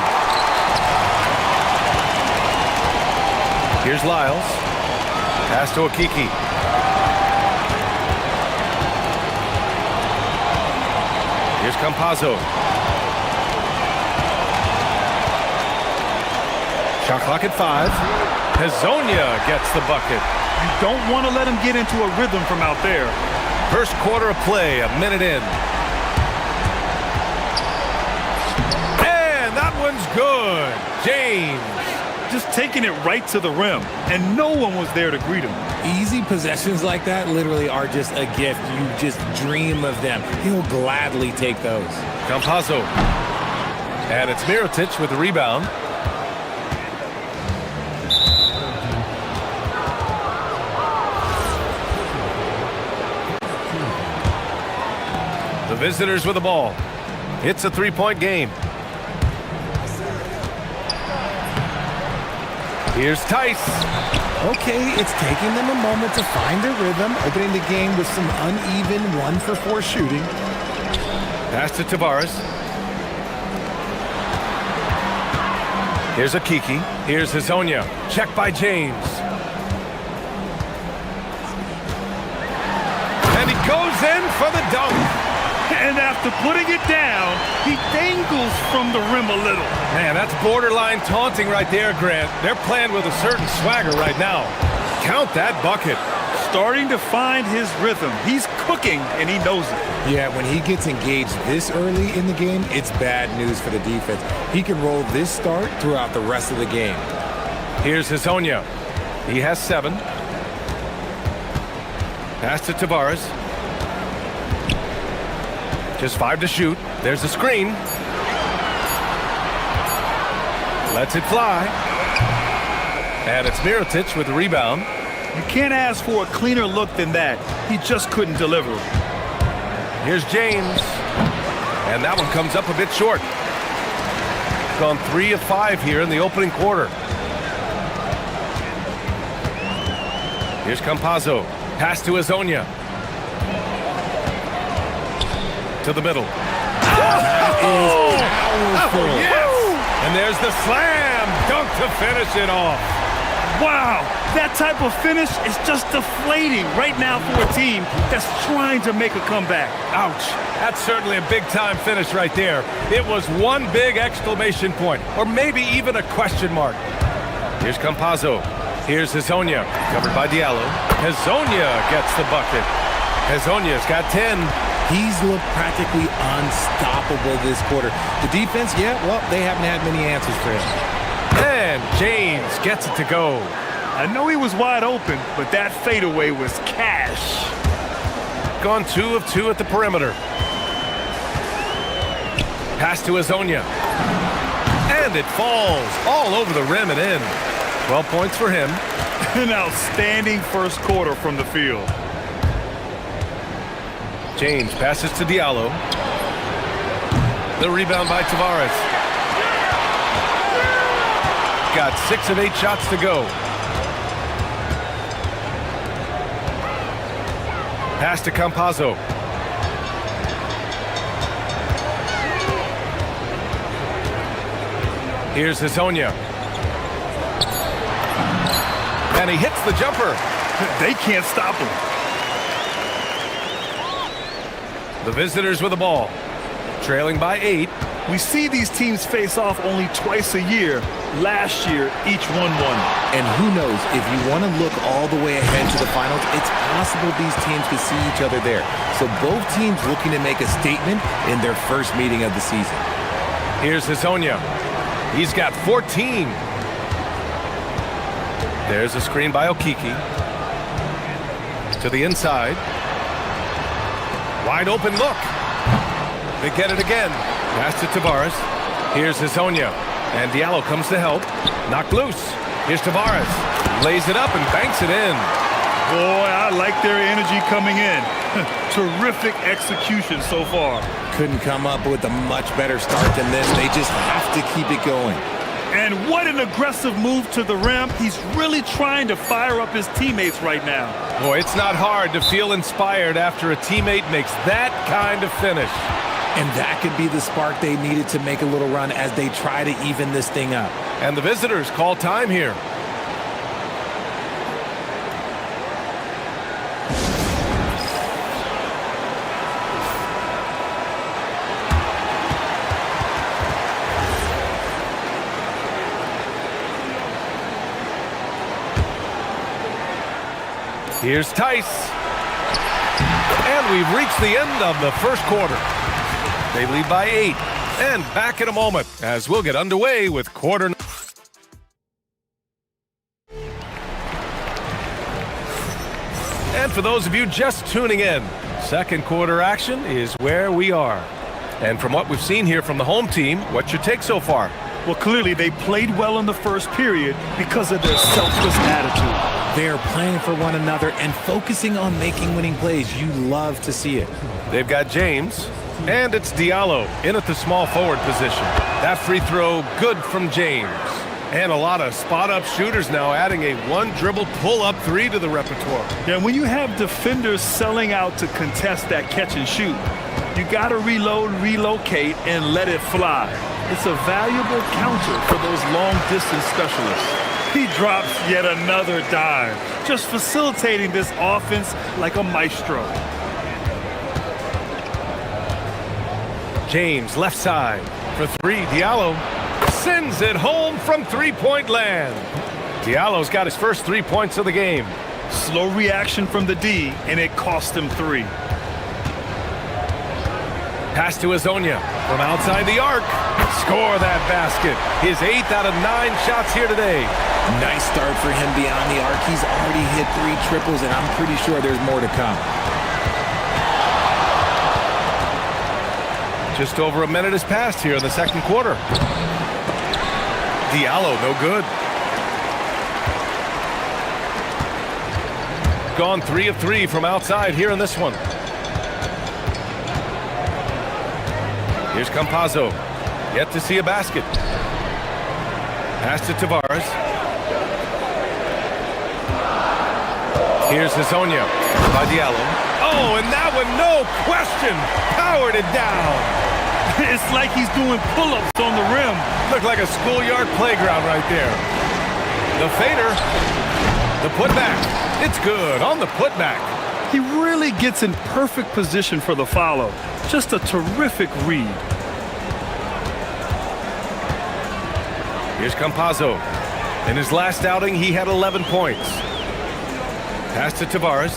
Here's Lyles. Pass to Okiki. Here's Campazzo. Shot clock at 5. Hezonja gets the bucket. You don't want to let him get into a rhythm from out there. First quarter of play, a minute in. And that one's good. James. Just taking it right to the rim, and no one was there to greet him. Easy possessions like that literally are just a gift. You just dream of them. He'll gladly take those. Campazzo. And it's Mirotic with the rebound. The visitors with the ball. It's a three-point game. Here's Tice. Okay, it's taking them a moment to find their rhythm, opening the game with some uneven 1-for-4 shooting. Pass to Tavares. Here's Okiki. Here's Hezonja. Check by James. And he goes in for the dunk. And after putting it down, he dangles from the rim a little. Man, that's borderline taunting right there, Grant. They're playing with a certain swagger right now. Count that bucket. Starting to find his rhythm. He's cooking, and he knows it. Yeah, when he gets engaged this early in the game, it's bad news for the defense. He can roll this start throughout the rest of the game. Here's Hezonja. He has 7. Pass to Tavares. Just 5 to shoot. There's the screen. Lets it fly. And it's Mirotic with the rebound. You can't ask for a cleaner look than that. He just couldn't deliver. Here's James. And that one comes up a bit short. Gone 3 of 5 here in the opening quarter. Here's Campazzo. Pass to Hezonja. To the middle. Powerful. Yes! And there's the slam dunk to finish it off. Wow, that type of finish is just deflating right now for a team that's trying to make a comeback. Ouch. That's certainly a big-time finish right there. It was one big exclamation point, or maybe even a question mark. Here's Campazzo. Here's Hezonja, covered by Diallo. Hezonja gets the bucket. Hezonja's got 10. He's looked practically unstoppable this quarter. The defense, yeah, well, they haven't had many answers for him. And James gets it to go. I know he was wide open, but that fadeaway was cash. Gone 2 of 2 at the perimeter. Pass to Hezonja. And it falls all over the rim and in. 12 points for him. An outstanding first quarter from the field. James passes to Diallo. The rebound by Tavares. Got 6 of 8 shots to go. Pass to Campazzo. Here's Hezonja. And he hits the jumper. They can't stop him. The visitors with the ball, trailing by 8. We see these teams face off only twice a year. Last year, each won one. And who knows, if you want to look all the way ahead to the finals, it's possible these teams could see each other there. So both teams looking to make a statement in their first meeting of the season. Here's Hezonja. He's got 14. There's a screen by Okiki. To the inside. Wide open look. They get it again. Pass to Tavares. Here's Hazonia. And Diallo comes to help. Knocked loose. Here's Tavares. Lays it up and banks it in. Boy, I like their energy coming in. Terrific execution so far. Couldn't come up with a much better start than this. They just have to keep it going. And what an aggressive move to the rim. He's really trying to fire up his teammates right now. Boy, it's not hard to feel inspired after a teammate makes that kind of finish. And that could be the spark they needed to make a little run as they try to even this thing up. And the visitors call time here. Here's Tice. And we've reached the end of the first quarter. They lead by 8. And back in a moment as we'll get underway with quarter. And for those of you just tuning in, second quarter action is where we are. And from what we've seen here from the home team, what's your take so far? Well, clearly they played well in the first period because of their selfless attitude. They're playing for one another and focusing on making winning plays. You love to see it. They've got James, and it's Diallo in at the small forward position. That free throw, good from James. And a lot of spot-up shooters now adding a one-dribble pull-up three to the repertoire. Yeah, when you have defenders selling out to contest that catch and shoot, you got to reload, relocate, and let it fly. It's a valuable counter for those long-distance specialists. He drops yet another dime, just facilitating this offense like a maestro. James, left side for three. Diallo sends it home from three-point land. Diallo's got his first 3 points of the game. Slow reaction from the D, and it cost him 3. Pass to Hazonia from outside the arc. Score that basket. His 8th out of 9 shots here today. Nice start for him beyond the arc. He's already hit 3 triples, and I'm pretty sure there's more to come. Just over a minute has passed here in the second quarter. Diallo, no good. Gone 3 of 3 from outside here in this one. Here's Campazzo. Yet to see a basket. Pass to Tavares. Here's Hazonia by Diallo. Oh, and that one, no question, powered it down. It's like he's doing pull-ups on the rim. Looked like a schoolyard playground right there. The fader, the putback. It's good on the putback. He really gets in perfect position for the follow. Just a terrific read. Here's Campazzo. In his last outing, he had 11 points. Pass to Tavares.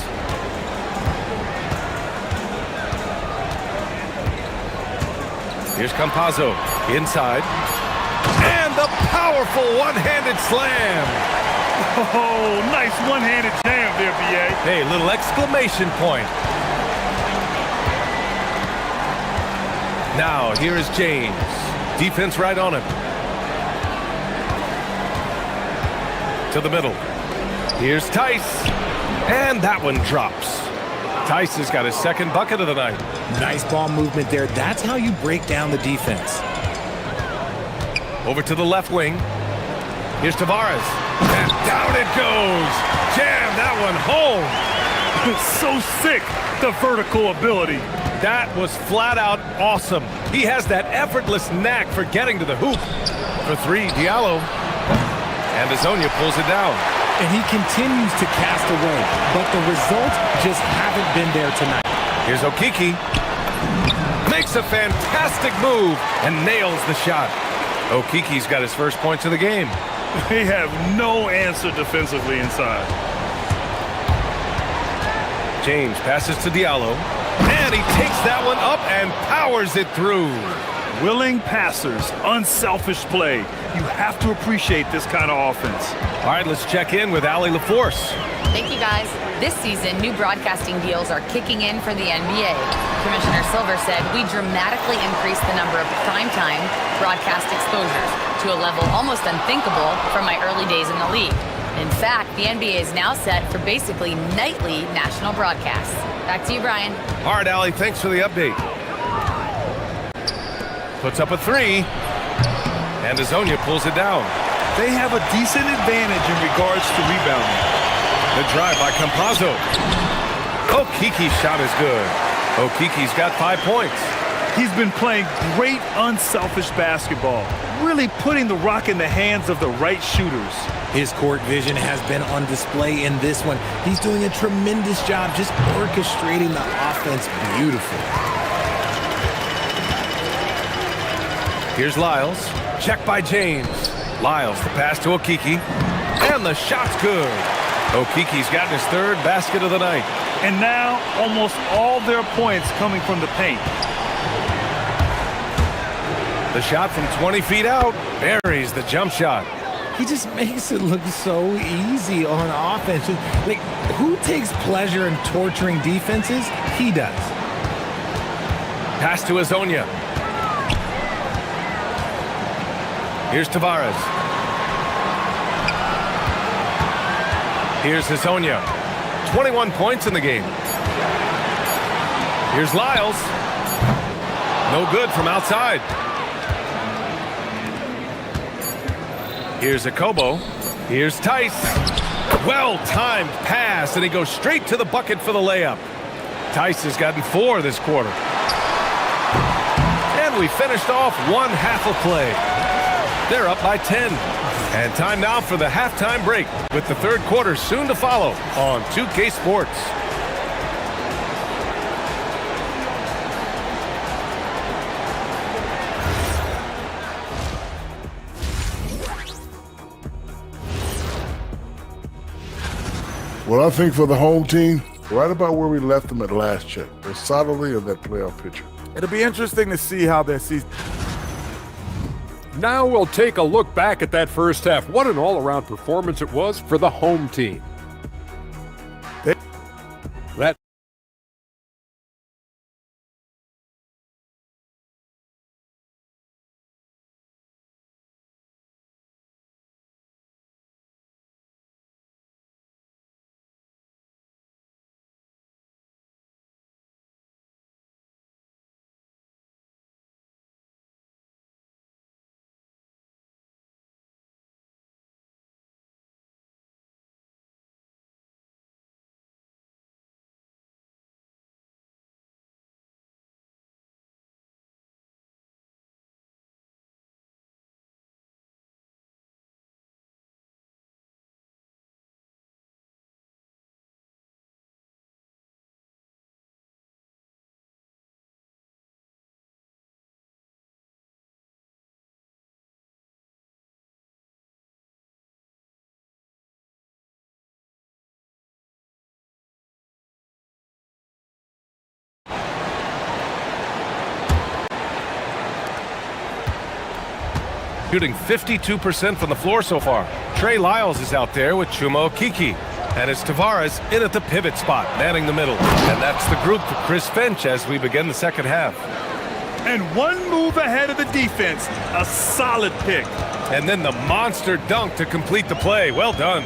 Here's Campazzo. Inside. And the powerful one-handed slam. Oh, nice one-handed jam there, B.A. Hey, little exclamation point. Now, here is James. Defense right on him. To the middle. Here's Tice. And that one drops. Tice has got his second bucket of the night. Nice ball movement there. That's how you break down the defense. Over to the left wing. Here's Tavares. And down it goes. Jam that one home. So sick, the vertical ability. That was flat out awesome. He has that effortless knack for getting to the hoop. For three, Diallo. And Hazonia pulls it down. And he continues to cast away, but the results just haven't been there tonight. Here's Okiki. Makes a fantastic move and nails the shot. Okiki's got his first points of the game. They have no answer defensively inside. James passes to Diallo. And he takes that one up and powers it through. Willing passers, unselfish play. You have to appreciate this kind of offense. All right, let's check in with Allie LaForce. Thank you, guys. This season, new broadcasting deals are kicking in for the NBA. Commissioner Silver said we dramatically increased the number of primetime broadcast exposures to a level almost unthinkable from my early days in the league. In fact, the NBA is now set for basically nightly national broadcasts. Back to you, Brian. All right, Allie, thanks for the update. Puts up a three, and Azonia pulls it down. They have a decent advantage in regards to rebounding. The drive by Campazzo. Okiki's shot is good. Okiki's got 5 points. He's been playing great unselfish basketball, really putting the rock in the hands of the right shooters. His court vision has been on display in this one. He's doing a tremendous job just orchestrating the offense beautifully. Here's Lyles. Check by James. Lyles, the pass to Okiki. And the shot's good. Okiki's gotten his third basket of the night. And now, almost all their points coming from the paint. The shot from 20 feet out buries the jump shot. He just makes it look so easy on offense. Like, who takes pleasure in torturing defenses? He does. Pass to Azonia. Here's Tavares. Here's Azonia. 21 points in the game. Here's Lyles. No good from outside. Here's Akobo. Here's Tice. Well-timed pass, and he goes straight to the bucket for the layup. Tice has gotten 4 this quarter. And we finished off one half of play. They're up by 10. And time now for the halftime break, with the third quarter soon to follow on 2K Sports. Well, I think for the home team, right about where we left them at last check. They're solidly in that playoff picture. It'll be interesting to see how their season. Now we'll take a look back at that first half. What an all-around performance it was for the home team. That shooting 52% from the floor so far. Trey Lyles is out there with Chuma Okiki. And it's Tavares in at the pivot spot, manning the middle. And that's the group for Chris Finch as we begin the second half. And one move ahead of the defense. A solid pick. And then the monster dunk to complete the play. Well done.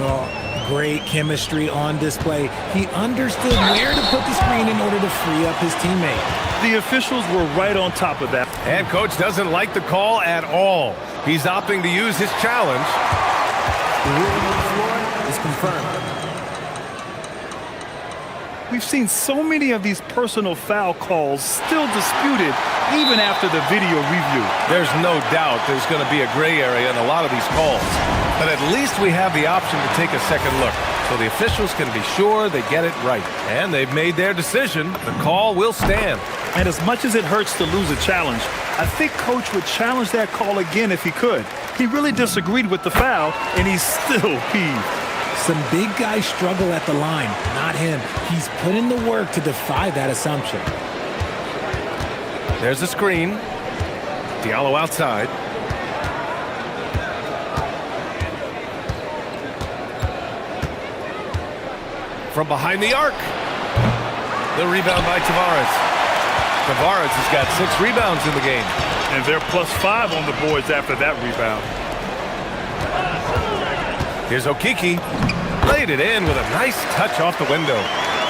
Oh, great chemistry on display. He understood where to put the screen in order to free up his teammate. The officials were right on top of that. And coach doesn't like the call at all. He's opting to use his challenge. The ruling on the floor is confirmed. We've seen so many of these personal foul calls still disputed even after the video review. There's no doubt there's going to be a gray area in a lot of these calls. But at least we have the option to take a second look, so the officials can be sure they get it right. And they've made their decision. The call will stand. And as much as it hurts to lose a challenge, I think Coach would challenge that call again if he could. He really disagreed with the foul, and he's still peeved. Some big guys struggle at the line, not him. He's put in the work to defy that assumption. There's a screen. Diallo outside. from behind the arc. The rebound by Tavares. Tavares has got 6 rebounds in the game. And they're +5 on the boards after that rebound. Here's Okiki. Laid it in with a nice touch off the window.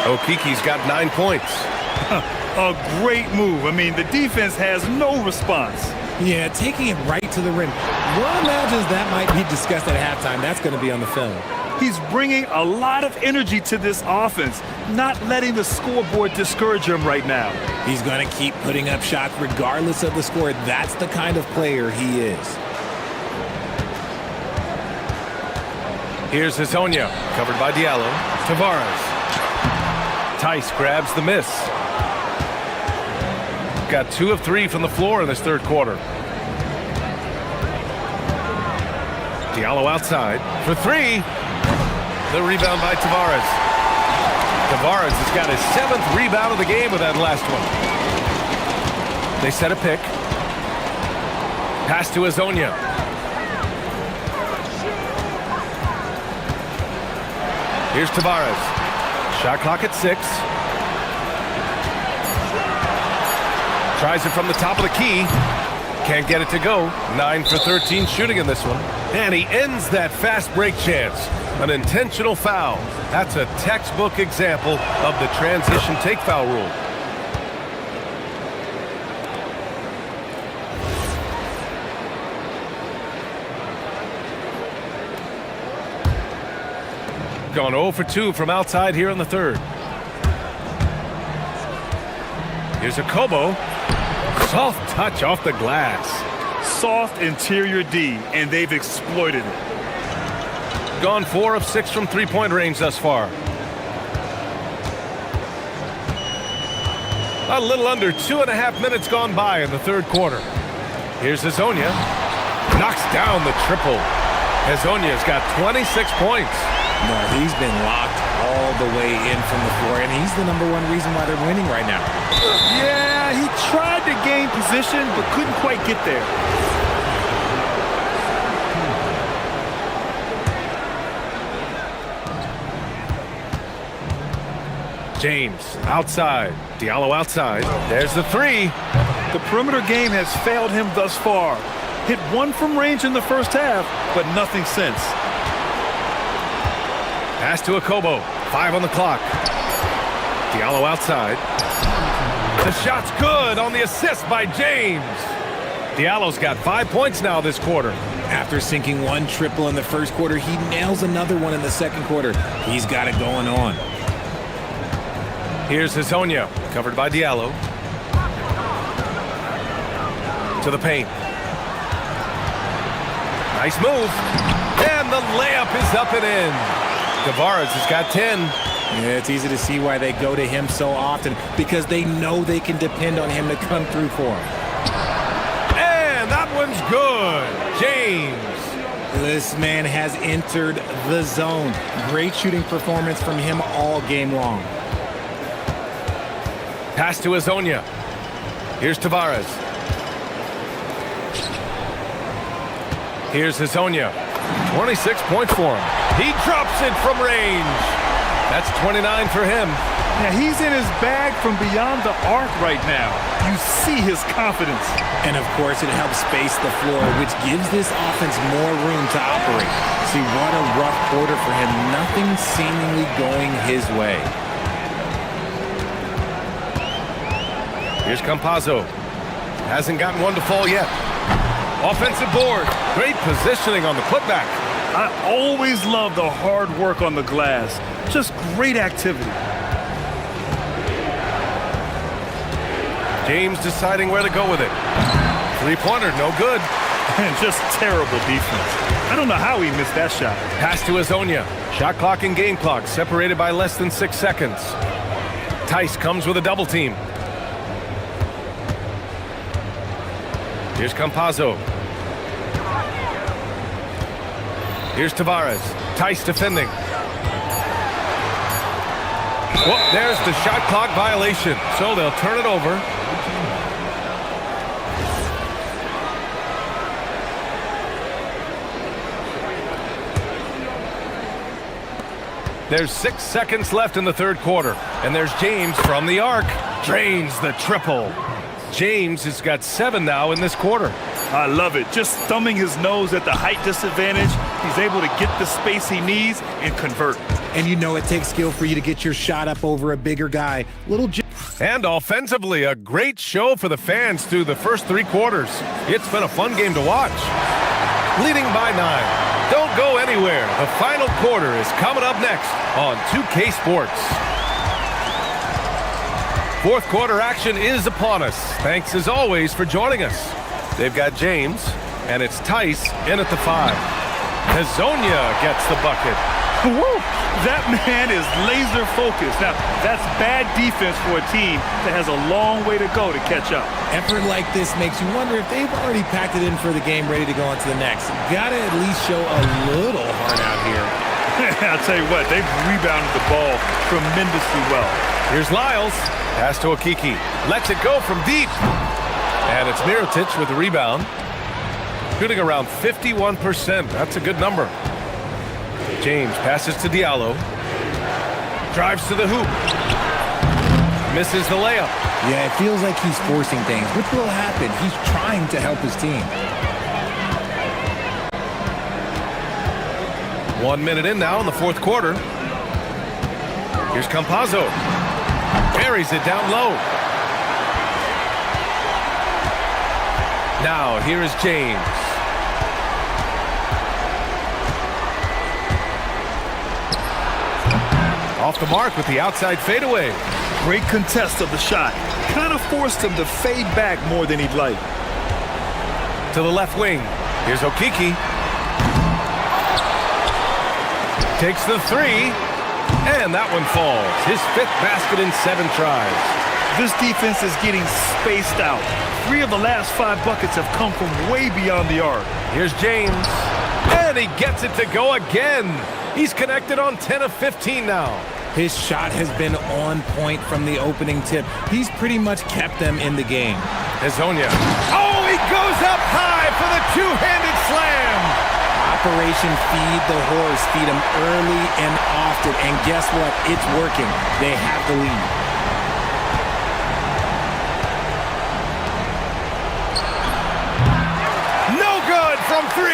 Okiki's got 9 points. A great move. I mean, the defense has no response. Yeah, taking it right to the rim. One imagines that might be discussed at halftime. That's going to be on the film. He's bringing a lot of energy to this offense, not letting the scoreboard discourage him right now. He's going to keep putting up shots regardless of the score. That's the kind of player he is. Here's Hazonia, covered by Diallo. Tavares. Tice grabs the miss. Got 2 of 3 from the floor in this third quarter. Diallo outside for 3. The rebound by Tavares. Tavares has got his 7th rebound of the game with that last one. They set a pick. Pass to Hazonia. Here's Tavares. Shot clock at 6. Tries it from the top of the key. Can't get it to go. 9 for 13 shooting in this one. And he ends that fast break chance. An intentional foul. That's a textbook example of the transition take foul rule. Gone 0 for 2 from outside here in the third. Here's a Kobo. Soft touch off the glass. Soft interior D, and they've exploited it. Gone 4 of 6 from three-point range thus far. A little under 2.5 minutes gone by in the third quarter. Here's Hazonia. Knocks down the triple. Hazonia's got 26 points. No, he's been locked all the way in from the floor, and he's the #1 reason why they're winning right now. Yeah, he tried to gain position, but couldn't quite get there. James outside. Diallo outside. There's the 3. The perimeter game has failed him thus far. Hit 1 from range in the first half, but nothing since. Pass to Akobo. 5 on the clock. Diallo outside. The shot's good on the assist by James. Diallo's got 5 points now this quarter. After sinking 1 triple in the first quarter, he nails another one in the second quarter. He's got it going on. Here's Hazonia, covered by Diallo. To the paint. Nice move. And the layup is up and in. Tavares has got 10. Yeah, it's easy to see why they go to him so often, because they know they can depend on him to come through for them. And that one's good. James. This man has entered the zone. Great shooting performance from him all game long. Pass to Hazonia. Here's Tavares. Here's Hazonia. 26 points for him. He drops it from range. That's 29 for him. Yeah, he's in his bag from beyond the arc right now. You see his confidence. And of course, it helps space the floor, which gives this offense more room to operate. See, what a rough quarter for him. Nothing seemingly going his way. Here's Campazzo. Hasn't gotten one to fall yet. Offensive board. Great positioning on the putback. I always love the hard work on the glass. Just great activity. James deciding where to go with it. Three-pointer, no good. And just terrible defense. I don't know how he missed that shot. Pass to Hazonia. Shot clock and game clock separated by less than 6 seconds. Tice comes with a double team. Here's Campazzo. Here's Tavares. Tice defending. Well, there's the shot clock violation. So they'll turn it over. There's 6 seconds left in the third quarter. And there's James from the arc. Drains the triple. James has got 7 now in this quarter. I love it. Just thumbing his nose at the height disadvantage. He's able to get the space he needs and convert. And you know it takes skill for you to get your shot up over a bigger guy. And offensively, a great show for the fans through the first 3 quarters. It's been a fun game to watch. Leading by 9. Don't go anywhere. The final quarter is coming up next on 2K Sports. Fourth quarter action is upon us. Thanks as always for joining us. They've got James, and it's Tice in at the 5. Hazonia gets the bucket. Woo! That man is laser focused. Now, that's bad defense for a team that has a long way to go to catch up. Effort like this makes you wonder if they've already packed it in for the game, ready to go on to the next. Gotta at least show a little heart out here. I'll tell you what, they've rebounded the ball tremendously well. Here's Lyles. Pass to Okiki. Lets it go from deep. And it's Mirotic with the rebound. Shooting around 51%. That's a good number. James passes to Diallo. Drives to the hoop. Misses the layup. Yeah, it feels like he's forcing things. What will happen? He's trying to help his team. 1 minute in now in the fourth quarter. Here's Campazzo. Buries it down low. Now here is James. Off the mark with the outside fadeaway. Great contest of the shot. Kind of forced him to fade back more than he'd like. To the left wing. Here's Okiki. Takes the 3. And that one falls. His 5th basket in 7 tries. This defense is getting spaced out. 3 of the last 5 buckets have come from way beyond the arc. Here's James. And he gets it to go again. He's connected on 10 of 15 now. His shot has been on point from the opening tip. He's pretty much kept them in the game. Hazonia. Oh, he goes up high for the two-handed slam. Operation Feed the Horse. Feed him early and often. And guess what? It's working. They have the lead. No good from 3.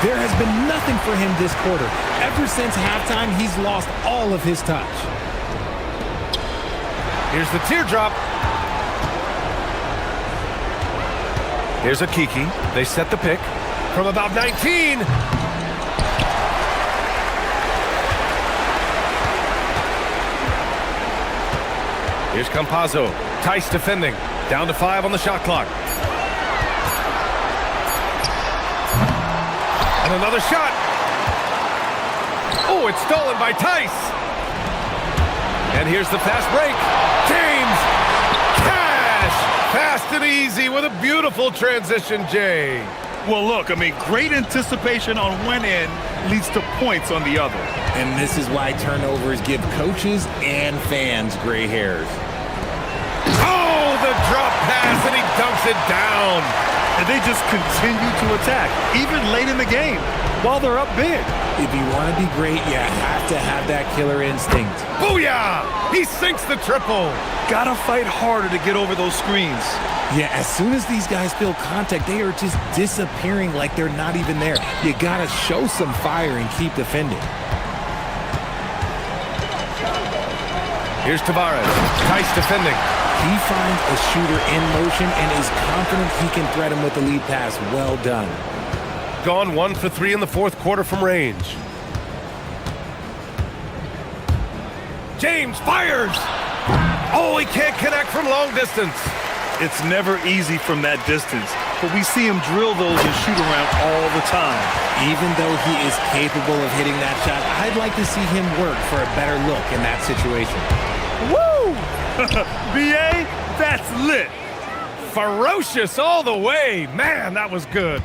There has been nothing for him this quarter. Ever since halftime, he's lost all of his touch. Here's the teardrop. Here's Okiki. They set the pick from about 19. Here's Campazzo. Tice defending. Down to 5 on the shot clock. And another shot. Oh, it's stolen by Tice. And here's the fast break. James. Cash. Fast and easy with a beautiful transition, Jay. Well, look, I mean, great anticipation on one end leads to points on the other. And this is why turnovers give coaches and fans gray hairs. Oh, the drop pass, and he dunks it down. And they just continue to attack, even late in the game, while they're up big. If you want to be great, you have to have that killer instinct. Booyah! He sinks the triple. Gotta fight harder to get over those screens. Yeah, as soon as these guys feel contact, they are just disappearing like they're not even there. You gotta show some fire and keep defending. Here's Tavares. Tice defending. He finds a shooter in motion and is confident he can threat him with the lead pass. Well done. Gone 1 for 3 in the fourth quarter from range. James fires. Oh, he can't connect from long distance. It's never easy from that distance, but we see him drill those and shoot around all the time. Even though he is capable of hitting that shot, I'd like to see him work for a better look in that situation. Woo! BA, that's lit. Ferocious all the way. Man, that was good.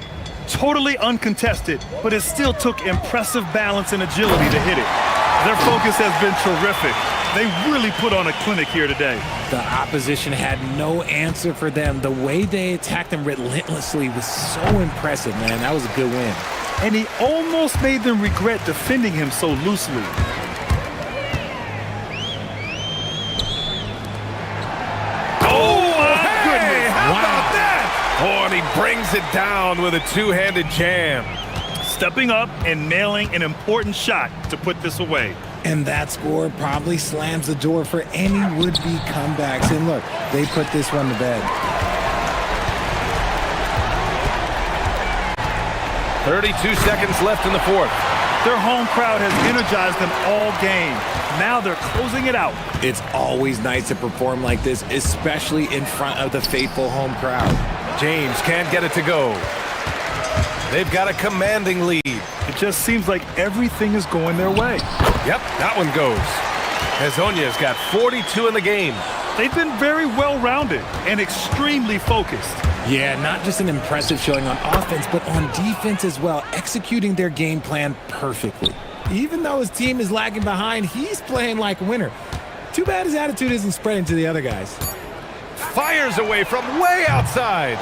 Totally uncontested, but it still took impressive balance and agility to hit it. Their focus has been terrific. They really put on a clinic here today. The opposition had no answer for them. The way they attacked them relentlessly was so impressive, man. That was a good win. And he almost made them regret defending him so loosely. Oh, and he brings it down with a two-handed jam. Stepping up and nailing an important shot to put this away. And that score probably slams the door for any would-be comebacks. And look, they put this one to bed. 32 seconds left in the fourth. Their home crowd has energized them all game. Now they're closing it out. It's always nice to perform like this, especially in front of the faithful home crowd. James can't get it to go. They've got a commanding lead. It just seems like everything is going their way. Yep, that one goes. Hezonja's got 42 in the game. They've been very well-rounded and extremely focused. Yeah, not just an impressive showing on offense, but on defense as well, executing their game plan perfectly. Even though his team is lagging behind, he's playing like a winner. Too bad his attitude isn't spreading to the other guys. Fires away from way outside.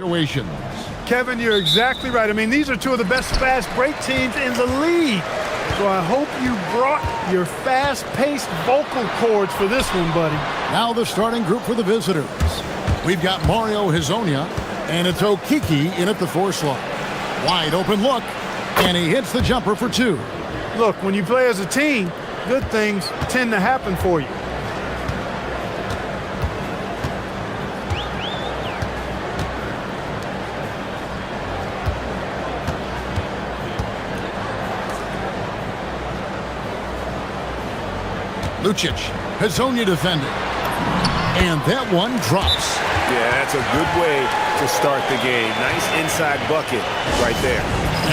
situations. Kevin, you're exactly right. I mean, these are two of the best fast break teams in the league. So I hope you brought your fast-paced vocal cords for this one, buddy. Now the starting group for the visitors. We've got Mario Hezonja, and it's Okiki in at the 4 slot. Wide open look, and he hits the jumper for 2. Look, when you play as a team, good things tend to happen for you. Lucic, Hezonja defending. And that one drops. Yeah, that's a good way to start the game. Nice inside bucket right there.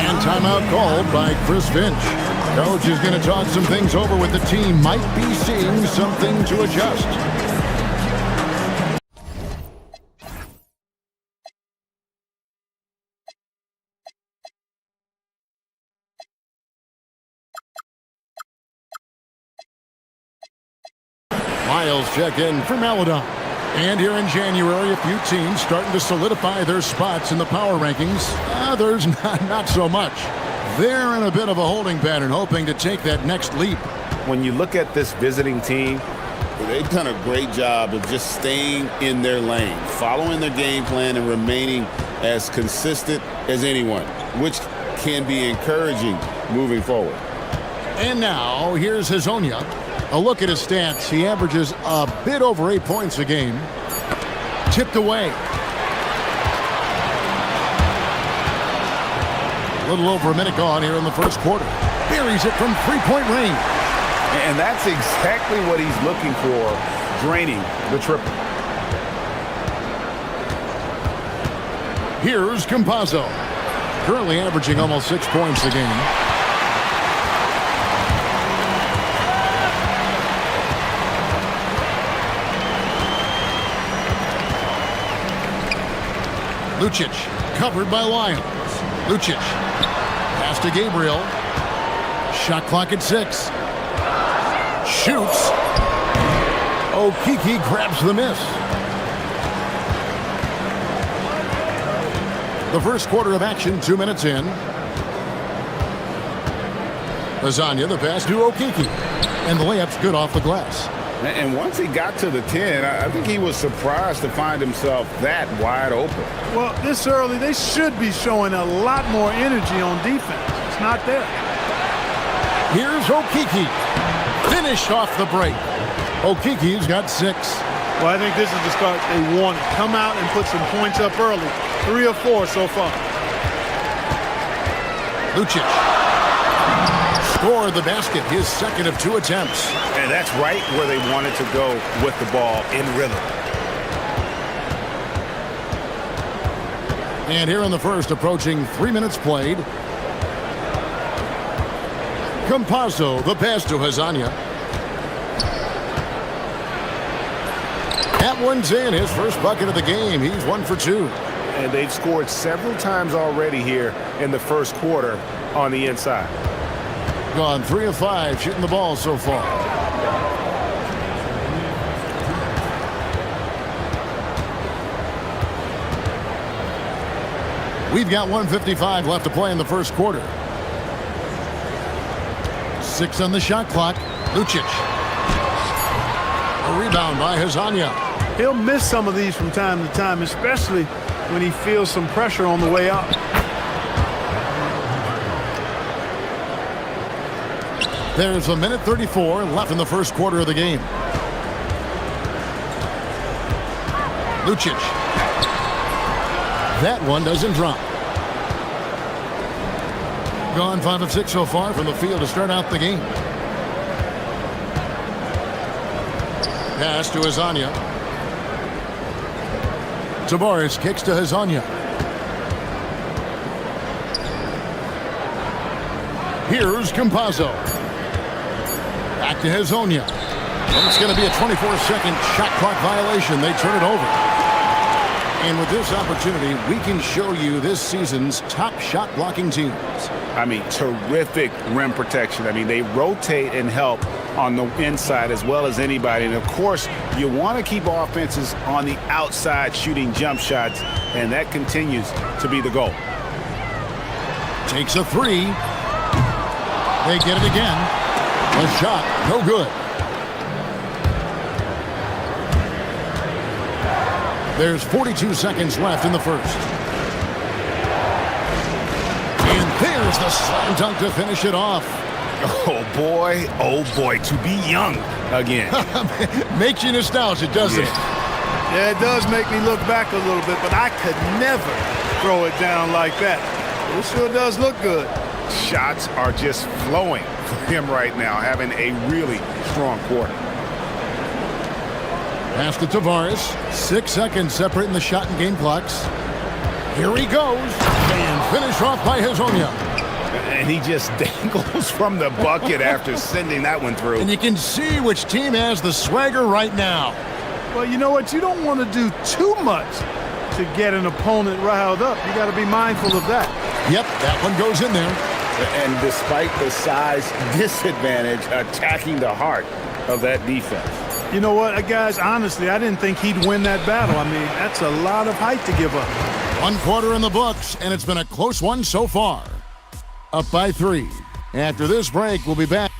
And timeout called by Chris Finch. Coach is going to talk some things over with the team. Might be seeing something to adjust. Miles check in for Maladon. And here in January, a few teams starting to solidify their spots in the power rankings. Others not so much. They're in a bit of a holding pattern, hoping to take that next leap. When you look at this visiting team, they've done a great job of just staying in their lane, following their game plan and remaining as consistent as anyone, which can be encouraging moving forward. And now, here's Hezonja. A look at his stats. He averages a bit over 8 points a game. Tipped away. A little over a minute gone here in the first quarter. Buries it from three-point range. And that's exactly what he's looking for, draining the triple. Here's Campazzo. Currently averaging almost 6 points a game. Lucic, covered by Lyons. Lucic, pass to Gabriel. Shot clock at 6. Shoots. Okiki grabs the miss. The first quarter of action, 2 minutes in. Hezonja, the pass to Okiki. And the layup's good off the glass. And once he got to the 10, I think he was surprised to find himself that wide open. Well, this early, they should be showing a lot more energy on defense. It's not there. Here's Okiki. Finished off the break. Okiki's got 6. Well, I think this is the start they wanted. Come out and put some points up early. 3 or 4 so far. Lucic. Scored the basket, his second of 2 attempts. And that's right where they wanted to go with the ball, in rhythm. And here in the first, approaching 3 minutes played. Campazzo, the pass to Hezonja. That one's in, his first bucket of the game. He's 1 for 2. And they've scored several times already here in the first quarter on the inside. Gone 3 of 5 shooting the ball so far. We've got 1:55 left to play in the first quarter. 6 on the shot clock. Lucic. A rebound by Hezonja. He'll miss some of these from time to time, especially when he feels some pressure on the way up. There's 1:34 left in the first quarter of the game. Lucic. That one doesn't drop. Gone 5 of 6 so far from the field to start out the game. Pass to Hezonja. Tavares kicks to Hezonja. Here's Campazzo. Back to Hezonja. And it's going to be a 24-second shot clock violation. They turn it over. And with this opportunity, we can show you this season's top shot blocking teams. I mean, terrific rim protection. I mean, they rotate and help on the inside as well as anybody. And, of course, you want to keep offenses on the outside shooting jump shots. and that continues to be the goal. Takes a three. They get it again. A shot, no good. There's 42 seconds left in the first. And there's the slam dunk to finish it off. Oh boy, to be young again. Makes you nostalgic, doesn't it? Yeah, it does make me look back a little bit, but I could never throw it down like that. It sure does look good. Shots are just flowing for him right now, having a really strong quarter. Pass to Tavares. 6 seconds separating the shot and game clocks. Here he goes. And finish off by Hezonja. And he just dangles from the bucket after sending that one through. And you can see which team has the swagger right now. Well, you know what? You don't want to do too much to get an opponent riled up. You got to be mindful of that. Yep, that one goes in there. And despite the size disadvantage, attacking the heart of that defense. You know what, guys? Honestly, I didn't think he'd win that battle. I mean, that's a lot of height to give up. 1 quarter in the books, and it's been a close one so far. Up by 3. After this break, we'll be back.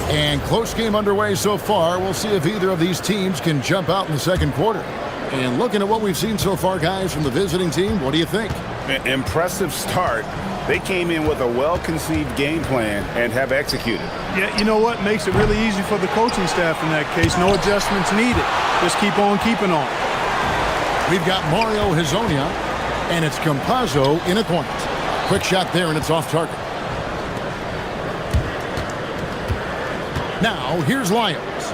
And close game underway so far. We'll see if either of these teams can jump out in the second quarter. And looking at what we've seen so far, guys, from the visiting team, what do you think? Impressive start. They came in with a well-conceived game plan and have executed. Yeah, you know what? Makes it really easy for the coaching staff in that case. No adjustments needed. Just keep on keeping on. We've got Mario Hezonja, and it's Campazzo in a corner. Quick shot there, and it's off target. Now, here's Lyons.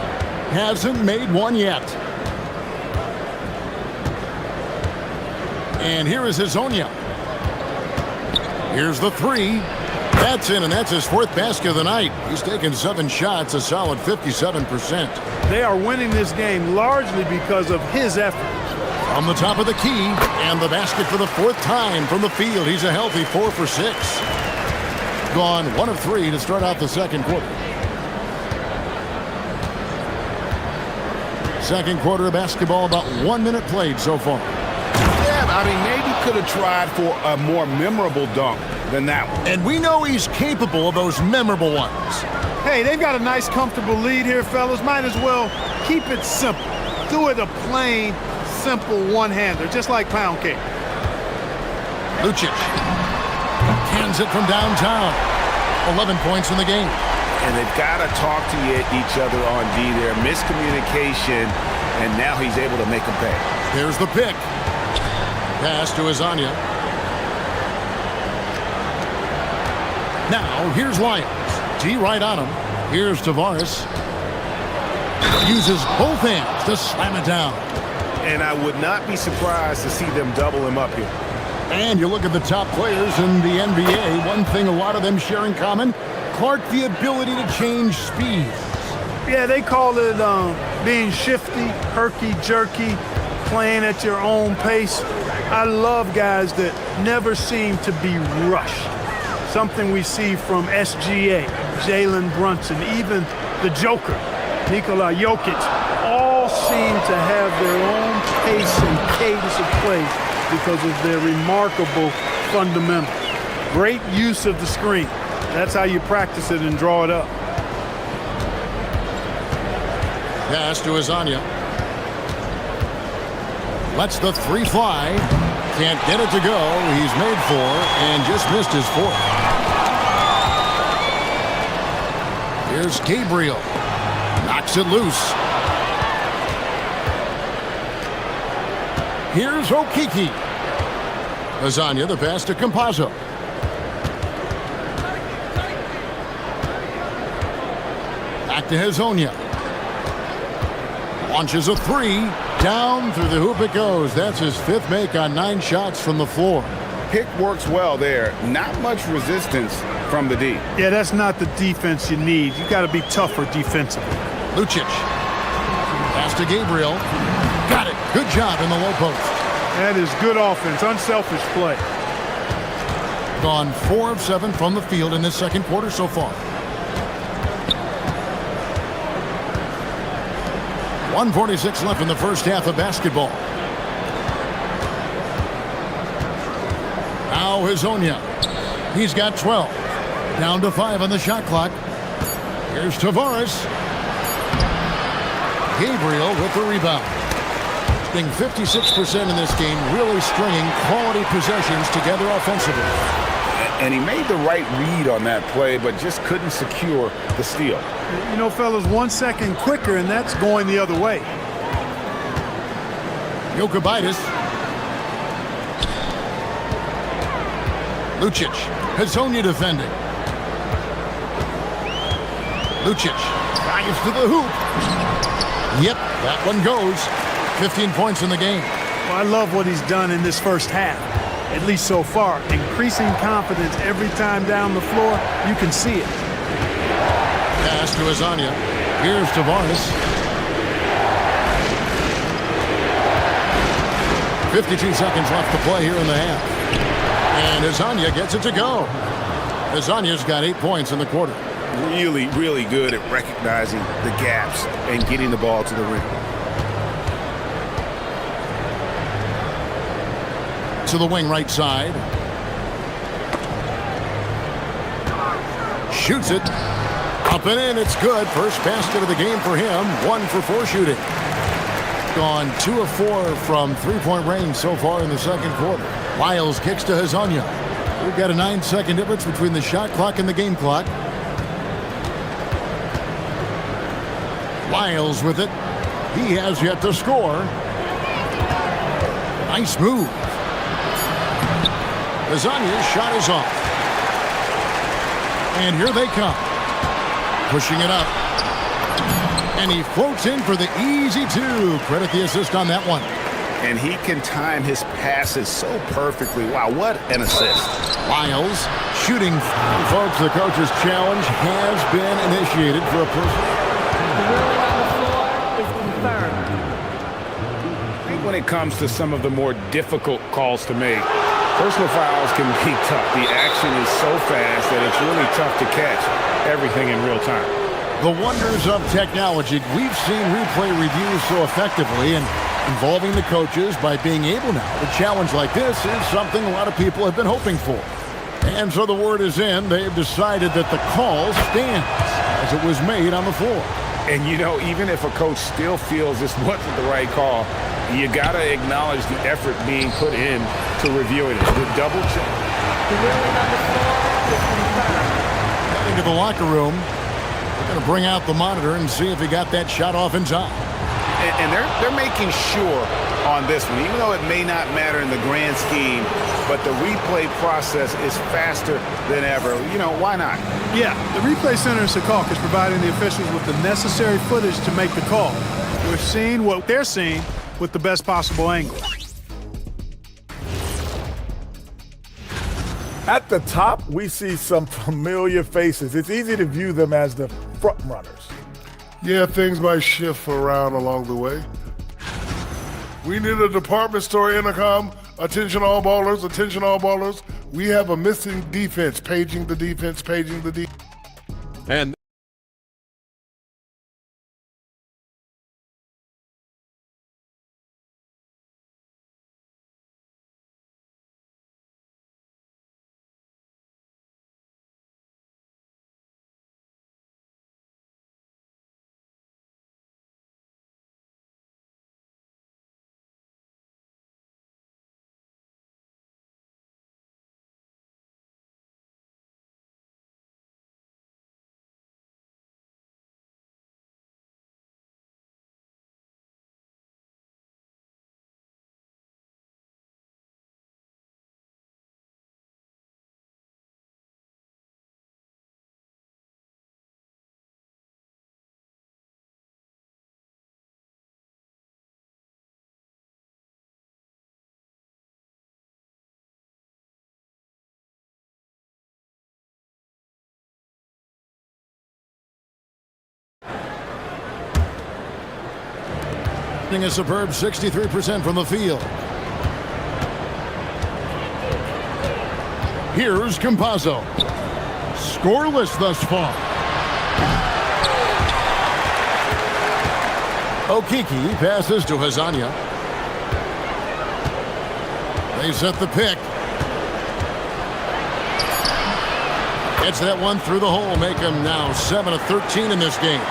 Hasn't made one yet. And here is Hezonja. Here's the three. That's in, and that's his 4th basket of the night. He's taken 7 shots, a solid 57%. They are winning this game largely because of his effort. From the top of the key, and the basket for the 4th time from the field. He's a healthy 4 for 6. Gone 1 of 3 to start out the second quarter. Second quarter of basketball, about 1 minute played so far. Yeah, I mean, maybe could have tried for a more memorable dunk than that one. And we know he's capable of those memorable ones. Hey, they've got a nice, comfortable lead here, fellas. Might as well keep it simple. Do it a plain, simple one-hander, just like pound cake. Lucic hands it from downtown. 11 points in the game. And they've got to talk to each other on D there. Miscommunication, and now he's able to make them pay. There's the pick. Pass to Hezonja. Now, here's Lyons. D right on him. Here's Tavares. Uses both hands to slam it down. And I would not be surprised to see them double him up here. And you look at the top players in the NBA, one thing a lot of them share in common, Clark, the ability to change speed. Yeah, they call it being shifty, herky-jerky, playing at your own pace. I love guys that never seem to be rushed. Something we see from SGA, Jalen Brunson, even the Joker, Nikola Jokic, all seem to have their own pace and cadence of play because of their remarkable fundamentals. Great use of the screen. That's how you practice it and draw it up. Pass to Hezonja. Lets the three fly. Can't get it to go. He's made 4 and just missed his 4th. Here's Gabriel. Knocks it loose. Here's Okiki. Hezonja, the pass to Campazzo. Back to Hezonja. Launches a 3. Down through the hoop it goes. That's his 5th make on 9 shots from the floor. Pick works well there. Not much resistance from the D. Yeah, that's not the defense you need. You got to be tougher defensively. Lucic. Pass to Gabriel. Got it. Good job in the low post. That is good offense. Unselfish play. Gone 4 of 7 from the field in this second quarter so far. 1:46 left in the first half of basketball. Now Hazonia. He's got 12. Down to 5 on the shot clock. Here's Tavares. Gabriel with the rebound. Shooting 56% in this game, really stringing quality possessions together offensively. And he made the right read on that play, but just couldn't secure the steal. You know, fellas, 1 second quicker, and that's going the other way. Jokubaitis. Lucic. Hazonia defending. Lucic drives to the hoop. Yep, that one goes. 15 points in the game. Well, I love what he's done in this first half, at least so far. Increasing confidence every time down the floor. You can see it. Pass to Hazonia. Here's Tavares. 52 seconds left to play here in the half. And Hazonia gets it to go. Hazonia's got 8 points in the quarter. Really, really good at recognizing the gaps and getting the ball to the rim. To the wing right side. Shoots it. Up and in. It's good. First basket of the game for him. 1 for 4 shooting. Gone 2 of 4 from three-point range so far in the second quarter. Wiles kicks to Hazonia. We've got a 9-second difference between the shot clock and the game clock. Wiles with it. He has yet to score. Nice move. Hazonia's shot is off. And here they come. Pushing it up. And he floats in for the easy 2. Credit the assist on that one. And he can time his passes so perfectly. Wow, what an assist. Wiles shooting. Folks, the coach's challenge has been initiated for a person. The ruling on the floor is confirmed. I think when it comes to some of the more difficult calls to make, personal fouls can be tough. The action is so fast that it's really tough to catch everything in real time. The wonders of technology. We've seen replay reviews so effectively and involving the coaches by being able now to challenge like this is something a lot of people have been hoping for. And so the word is in. They've decided that the call stands as it was made on the floor. And, you know, even if a coach still feels this wasn't the right call, you got to acknowledge the effort being put in to reviewing it. The double check. The ruling on the floor is confirmed. Heading to the locker room. We're going to bring out the monitor and see if he got that shot off in time. And they're making sure on this one, even though it may not matter in the grand scheme, but the replay process is faster than ever. You know, why not? Yeah, the replay center in Secaucus is providing the officials with the necessary footage to make the call. We're seeing what they're seeing with the best possible angle. At the top, we see some familiar faces. It's easy to view them as the front runners. Yeah, things might shift around along the way. We need a department store intercom. Attention all ballers, attention all ballers. We have a missing defense. Paging the defense, paging the defense. And a superb 63% from the field. Here's Campazzo. Scoreless thus far. Okiki passes to Hazania. They set the pick. Gets that one through the hole, make him now 7 of 13 in this game.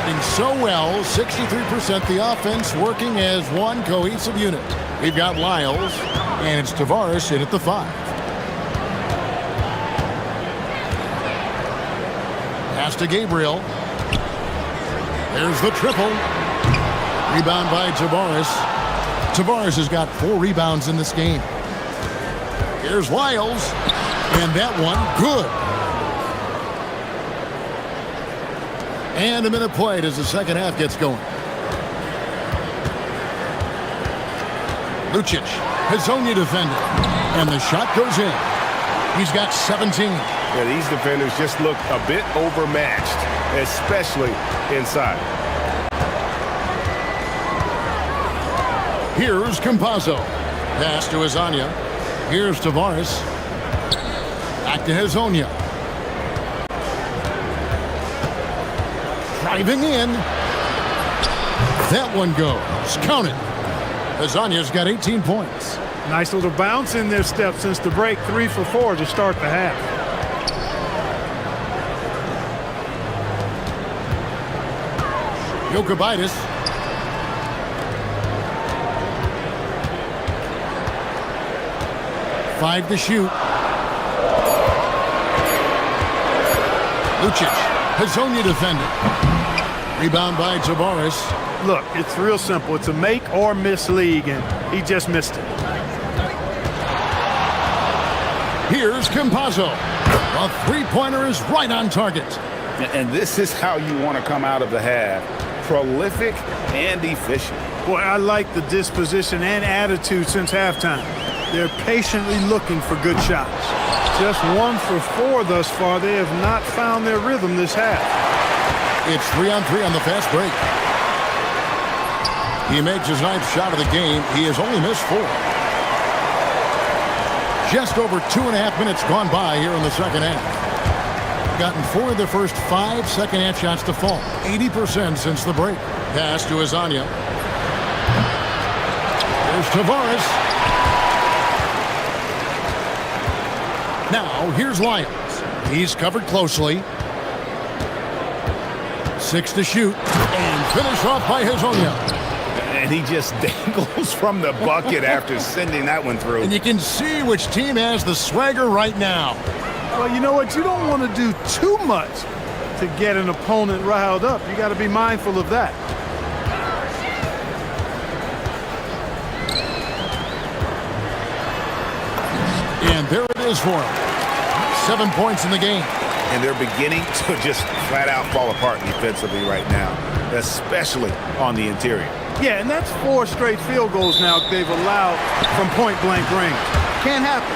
Doing so well, 63% the offense working as one cohesive unit. We've got Lyles, and it's Tavares in at the 5. Pass to Gabriel. There's the triple. Rebound by Tavares. Tavares has got 4 rebounds in this game. Here's Lyles. And that one, good. And a minute played as the second half gets going. Lucic has only defended. And the shot goes in. He's got 17. Yeah, these defenders just look a bit overmatched, especially inside. Here's Campazzo. Pass to Hazania. Here's Tavares. Back to Hazonia. Driving in. That one goes. Count it. Hazania's got 18 points. Nice little bounce in their step since the break. 3 for 4 to start the half. Jokubaitis. Five to shoot. Lucic. Hazonia defended. Rebound by Tavares. Look, it's real simple. It's a make or miss league, and he just missed it. Here's Campazzo. A three-pointer is right on target. And this is how you want to come out of the half. Prolific and efficient. Boy, I like the disposition and attitude since halftime. They're patiently looking for good shots. Just 1 for 4 thus far. They have not found their rhythm this half. It's 3-on-3 on the fast break. He makes his 9th shot of the game. He has only missed 4. Just over 2.5 minutes gone by here in the second half. Gotten 4 of the first 5 second-half shots to fall. 80% since the break. Pass to Hazania. There's Tavares. Now, here's Lyles. He's covered closely. 6 to shoot. And finish off by Hazonia. And he just dangles from the bucket after sending that one through. And you can see which team has the swagger right now. Well, you know what? You don't want to do too much to get an opponent riled up. You got to be mindful of that. And there it is for him. 7 points in the game. And they're beginning to just flat out fall apart defensively right now, especially on the interior. Yeah, and that's 4 straight field goals now they've allowed from point-blank range. Can't happen.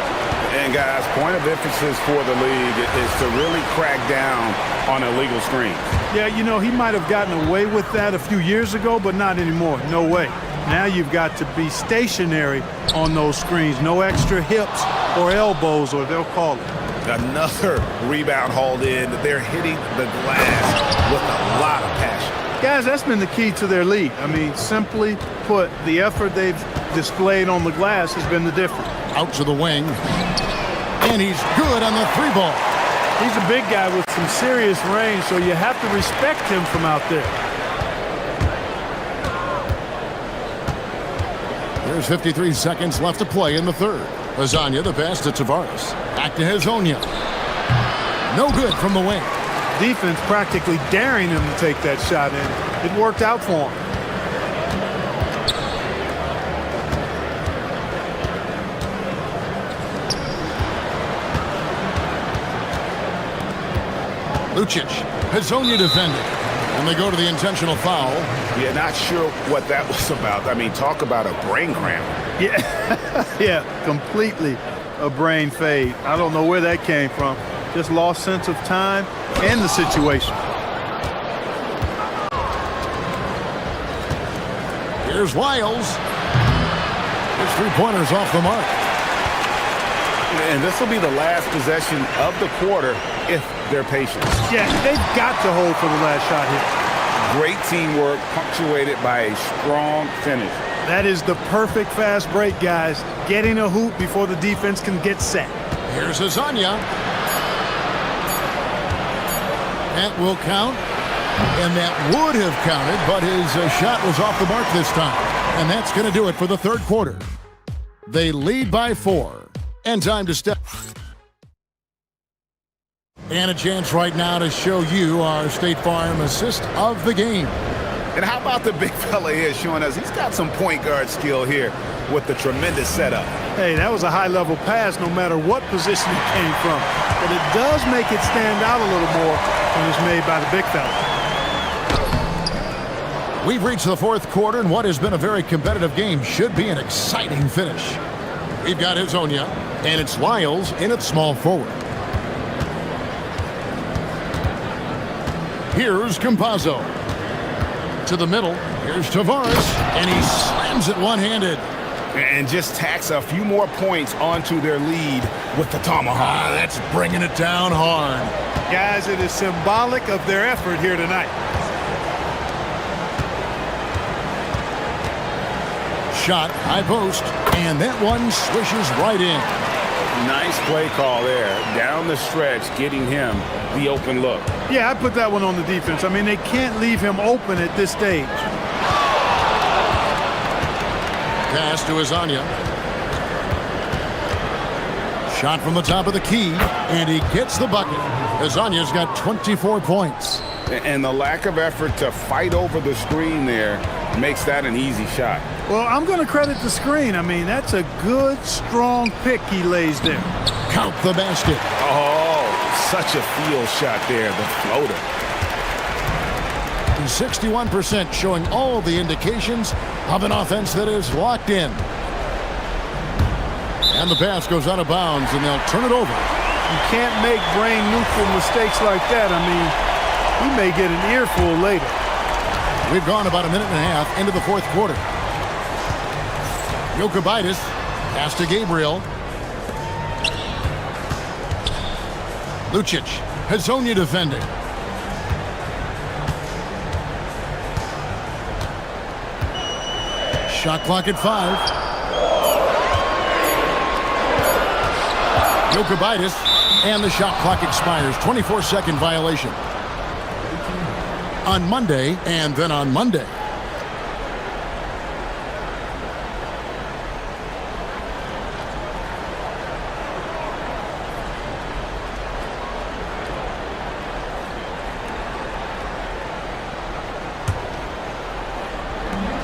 And guys, point of emphasis for the league is to really crack down on illegal screens. Yeah, you know, he might have gotten away with that a few years ago, but not anymore. No way. Now you've got to be stationary on those screens. No extra hips or elbows, or they'll call it. Another rebound hauled in. They're hitting the glass with a lot of passion. Guys, that's been the key to their lead. I mean, simply put, the effort they've displayed on the glass has been the difference. Out to the wing. And he's good on the 3-ball. He's a big guy with some serious range, so you have to respect him from out there. There's 53 seconds left to play in the third. Hazania, the pass to Tavares. Back to Hazonia. No good from the wing. Defense practically daring him to take that shot in. It worked out for him. Lucic. Hazonia defended. And they go to the intentional foul. Yeah, not sure what that was about. I mean, talk about a brain cramp. Yeah, yeah, completely a brain fade. I don't know where that came from. Just lost sense of time and the situation. Here's Lyles. His 3-pointers off the mark. And this will be the last possession of the quarter if they're patient. Yeah, they've got to hold for the last shot here. Great teamwork punctuated by a strong finish. That is the perfect fast break, guys. Getting a hoop before the defense can get set. Here's Azania. That will count. And that would have counted, but his shot was off the mark this time. And that's going to do it for the third quarter. They lead by 4. And time to step. And a chance right now to show you our State Farm assist of the game. And how about the big fella here showing us he's got some point guard skill here with the tremendous setup. Hey, that was a high-level pass no matter what position it came from. But it does make it stand out a little more when it's made by the big fella. We've reached the fourth quarter, and what has been a very competitive game should be an exciting finish. We've got Hazonia, and it's Lyles in at small forward. Here's Campazzo. To the middle, here's Tavares, and he slams it one-handed. And just tacks a few more points onto their lead with the tomahawk. That's bringing it down hard. Guys, it is symbolic of their effort here tonight. Shot, high post, and that one swishes right in. Nice play call there. Down the stretch, getting him the open look. Yeah, I put that one on the defense. I mean, they can't leave him open at this stage. Pass to Azania. Shot from the top of the key, and he gets the bucket. Azania's got 24 points. And the lack of effort to fight over the screen there makes that an easy shot. Well, I'm going to credit the screen. I mean, that's a good, strong pick he lays there. Count the basket. Oh, such a field shot there, the floater. 61% showing all the indications of an offense that is locked in. And the pass goes out of bounds, and they'll turn it over. You can't make brain-neutral mistakes like that. I mean, he may get an earful later. We've gone about a minute and a half into the fourth quarter. Jokubaitis, pass to Gabriel. Lucic, Hazonia defending. Shot clock at 5. Jokubaitis, and the shot clock expires. 24-second violation. On Monday, and then on Monday.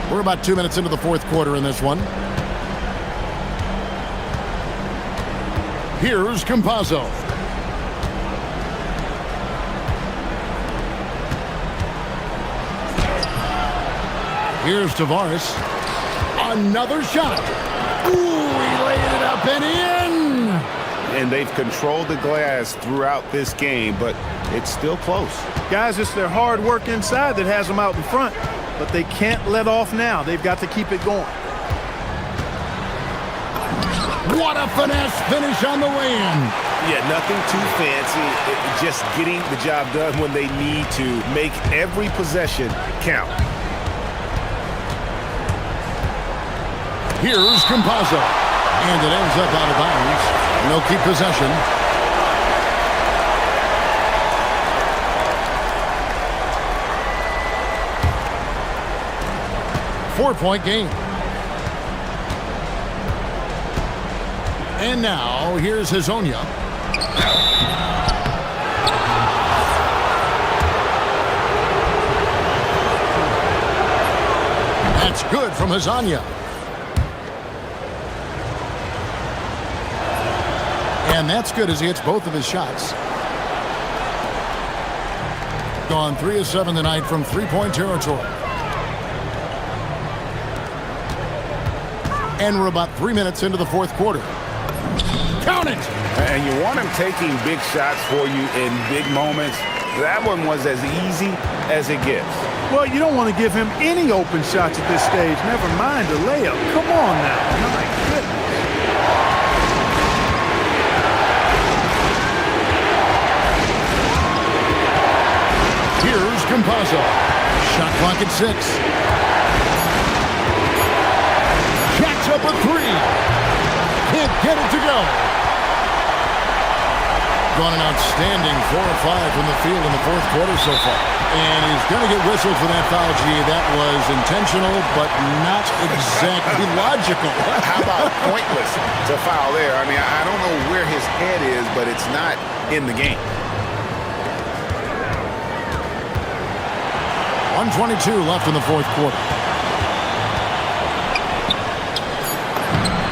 We're about 2 minutes into the fourth quarter in this one. Here's Campazzo. Here's Tavares. Another shot. Ooh, he laid it up and in. And they've controlled the glass throughout this game, but it's still close. Guys, it's their hard work inside that has them out in front, but they can't let off now. They've got to keep it going. What a finesse finish on the way-in. Yeah, nothing too fancy. Just getting the job done when they need to. Make every possession count. Here's Campazzo. And it ends up out of bounds. And they'll keep possession. Four-point game. And now, here's Hazonia. That's good from Hazonia. And that's good as he hits both of his shots. Gone 3 of 7 tonight from three-point territory. And we're about 3 minutes into the fourth quarter. Count it! And you want him taking big shots for you in big moments. That one was as easy as it gets. Well, you don't want to give him any open shots at this stage. Never mind a layup. Come on now. My goodness. Here's Campazzo. Shot clock at 6. Jacks up a 3. Can't get it to go. Gone an outstanding 4 or 5 from the field in the fourth quarter so far. And he's going to get whistled for that foul, G. That was intentional, but not exactly logical. How about pointless to foul there? I mean, I don't know where his head is, but it's not in the game. 1:22 left in the fourth quarter.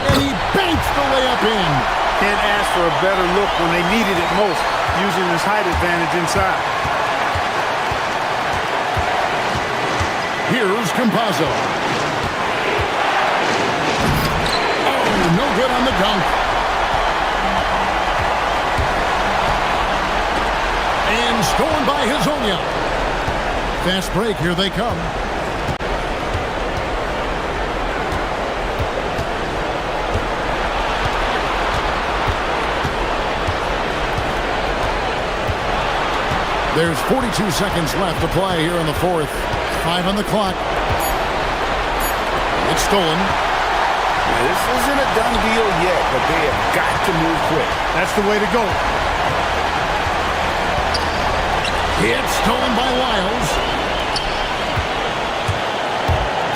And he banks the layup in. Can't ask for a better look when they needed it most, using his height advantage inside. Here's Campazzo. Oh, no good on the dunk. And stolen by Hezonja. Fast break, here they come. There's 42 seconds left to play here in the fourth. 5 on the clock. It's stolen. Now, this isn't a done deal yet, but they have got to move quick. That's the way to go. It's stolen by Lyles.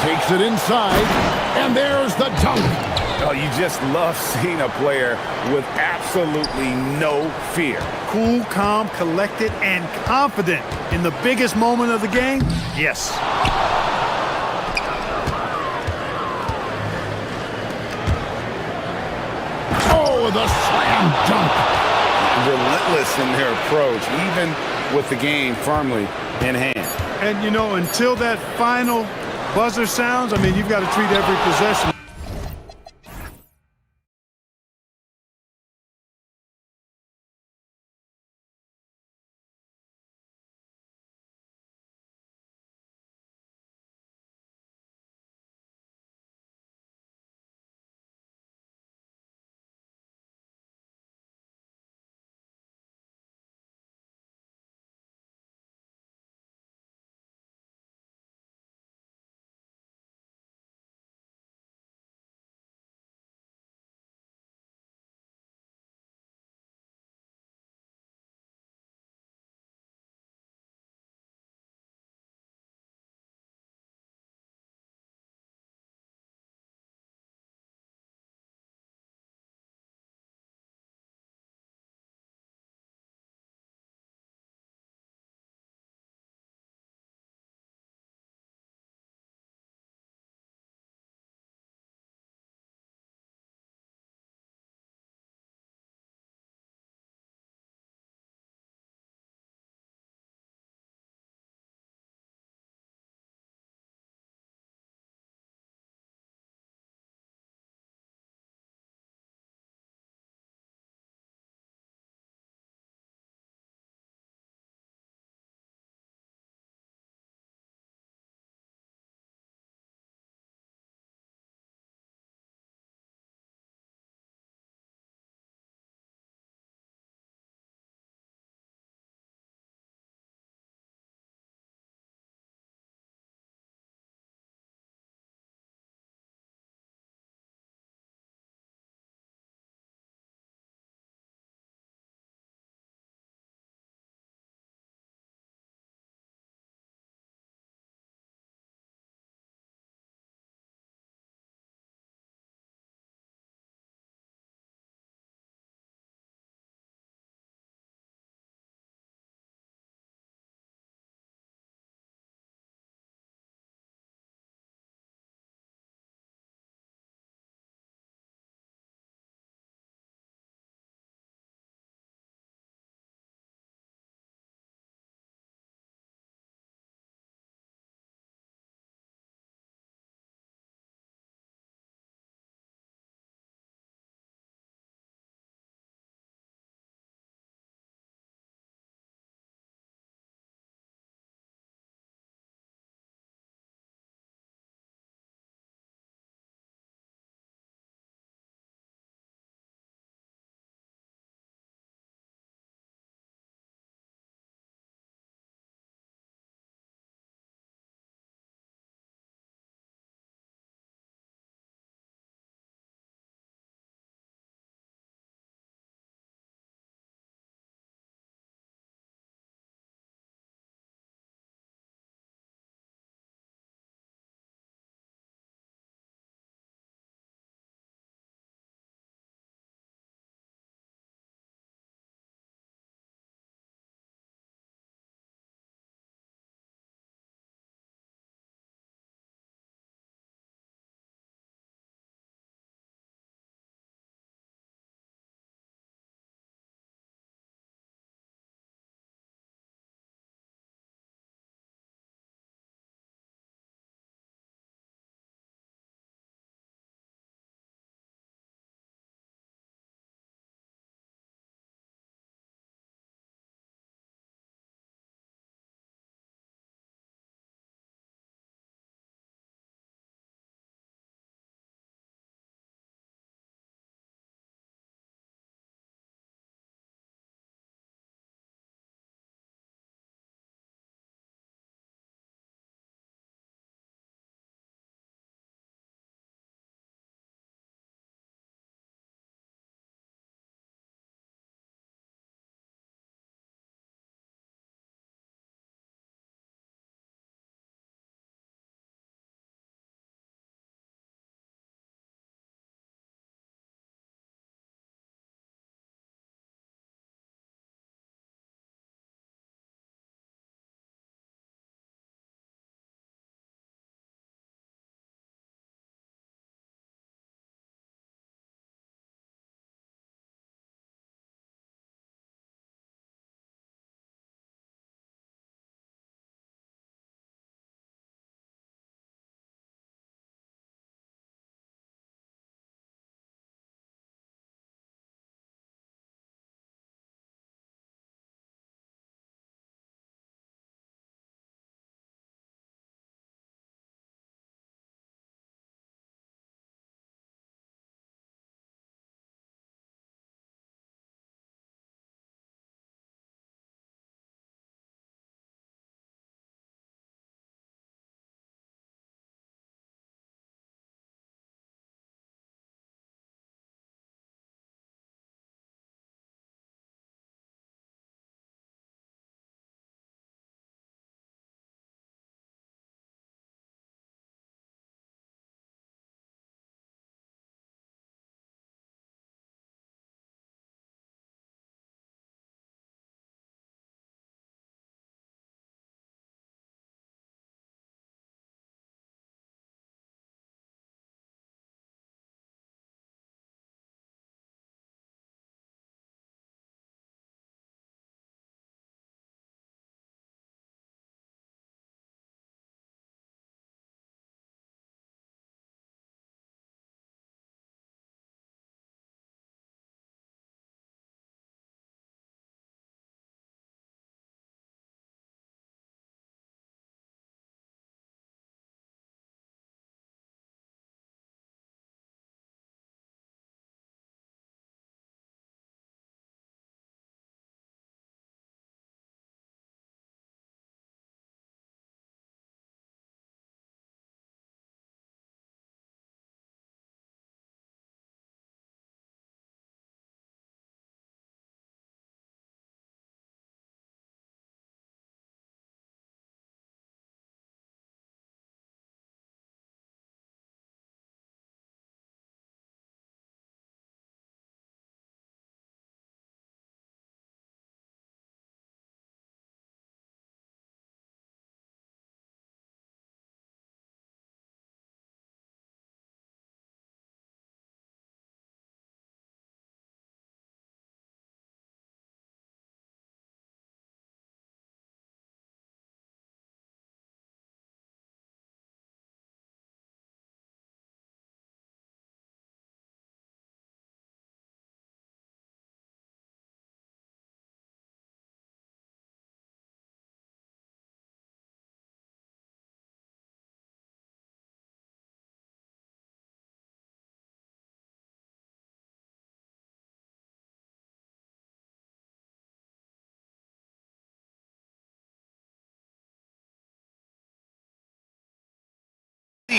Takes it inside, and there's the dunk. Oh, you just love seeing a player with absolutely no fear. Cool, calm, collected, and confident in the biggest moment of the game? Yes. Oh, the slam dunk. Relentless in their approach, even with the game firmly in hand. And, you know, until that final buzzer sounds, I mean, you've got to treat every possession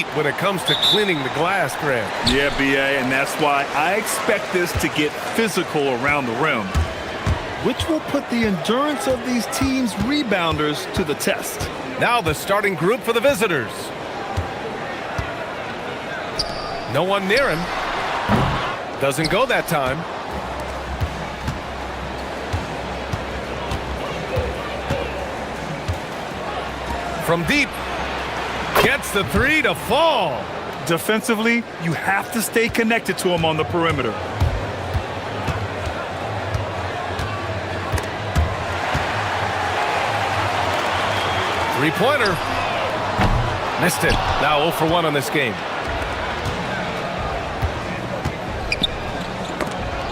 when it comes to cleaning the glass, Grant. Yeah, BA, and that's why I expect this to get physical around the rim, which will put the endurance of these teams' rebounders to the test. Now the starting group for the visitors. No one near him. Doesn't go that time. From deep. Gets the three to fall. Defensively, you have to stay connected to him on the perimeter. Three-pointer. Missed it. Now 0 for 1 on this game.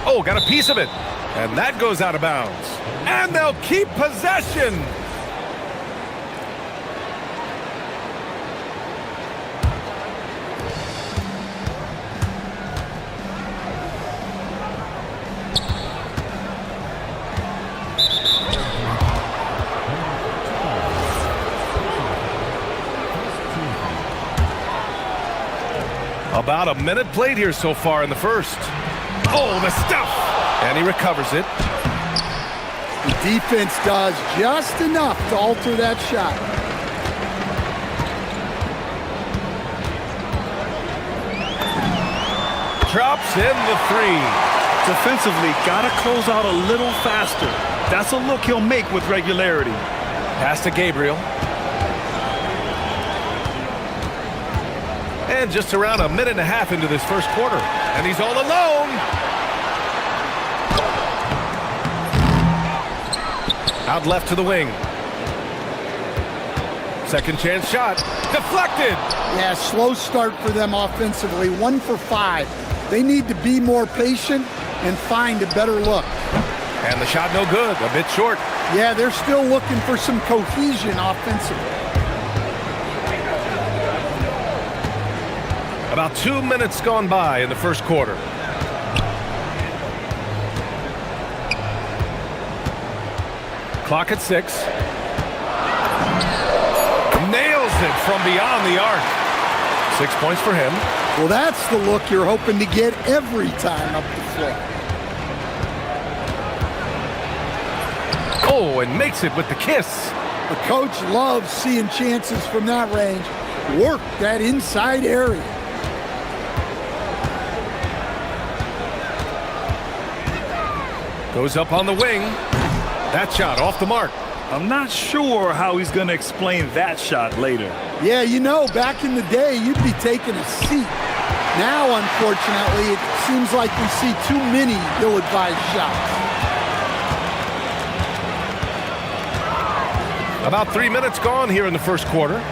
Oh, got a piece of it. And that goes out of bounds. And they'll keep possession. About a minute played here so far in the first. Oh, the stuff! And he recovers it. The defense does just enough to alter that shot. Drops in the three. Defensively, gotta close out a little faster. That's a look he'll make with regularity. Pass to Gabriel. And just around a minute and a half into this first quarter. And he's all alone. Out left to the wing. Second chance shot. Deflected. Yeah, slow start for them offensively. 1 for 5. They need to be more patient and find a better look. And the shot no good. A bit short. Yeah, they're still looking for some cohesion offensively. About 2 minutes gone by in the first quarter. Clock at 6. Nails it from beyond the arc. 6 points for him. Well, that's the look you're hoping to get every time up the floor. Oh, and makes it with the kiss. The coach loves seeing chances from that range. Work that inside area. Goes up on the wing. That shot off the mark. I'm not sure how he's going to explain that shot later. Yeah, you know, back in the day, you'd be taking a seat. Now, unfortunately, it seems like we see too many ill-advised shots. About 3 minutes gone here in the first quarter.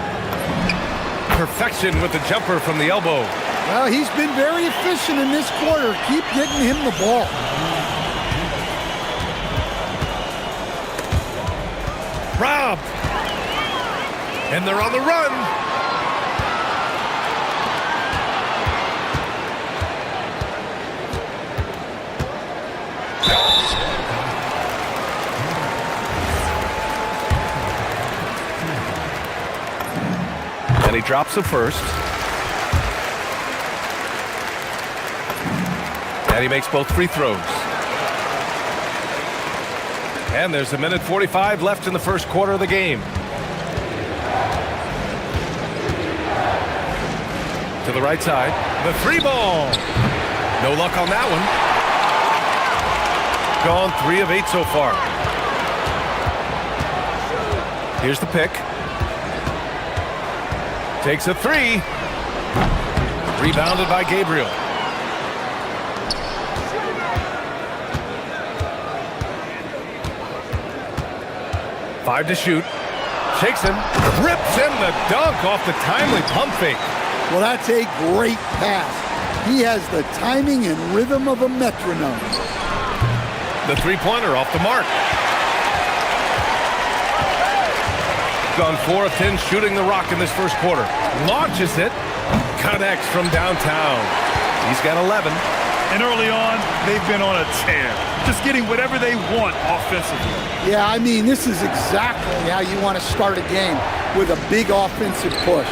Perfection with the jumper from the elbow. Well, he's been very efficient in this quarter. Keep getting him the ball. Robbed. And they're on the run. And he drops the first. And he makes both free throws. And there's a minute 45 left in the first quarter of the game. To the right side. The three ball. No luck on that one. Gone 3 of 8 so far. Here's the pick. Takes a 3. Rebounded by Gabriel. Five to shoot. Shakes him. Rips in the dunk off the timely pump fake. Well, that's a great pass. He has the timing and rhythm of a metronome. The three-pointer off the mark. Gone 4 of 10 shooting the rock in this first quarter. Launches it. Connects from downtown. He's got 11. And early on, they've been on a tear. Just getting whatever they want offensively. Yeah, I mean, this is exactly how you want to start a game, with a big offensive push.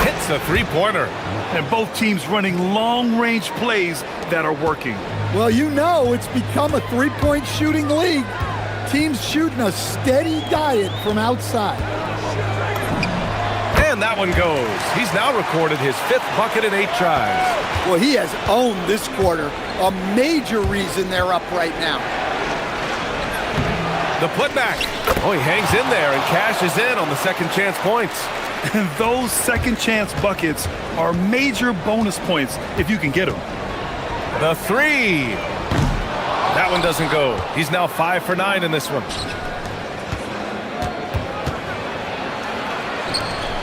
hits a three-pointer. And both teams running long-range plays that are working. Well, you know it's become a three-point shooting league. Teams shooting a steady diet from outside. And that one goes. He's now recorded his 5th bucket in 8 tries. Well, he has owned this quarter. A major reason they're up right now. The putback. Oh, he hangs in there and cashes in on the second chance points. And those second chance buckets are major bonus points if you can get them. The three. That one doesn't go. He's now 5 for 9 in this one.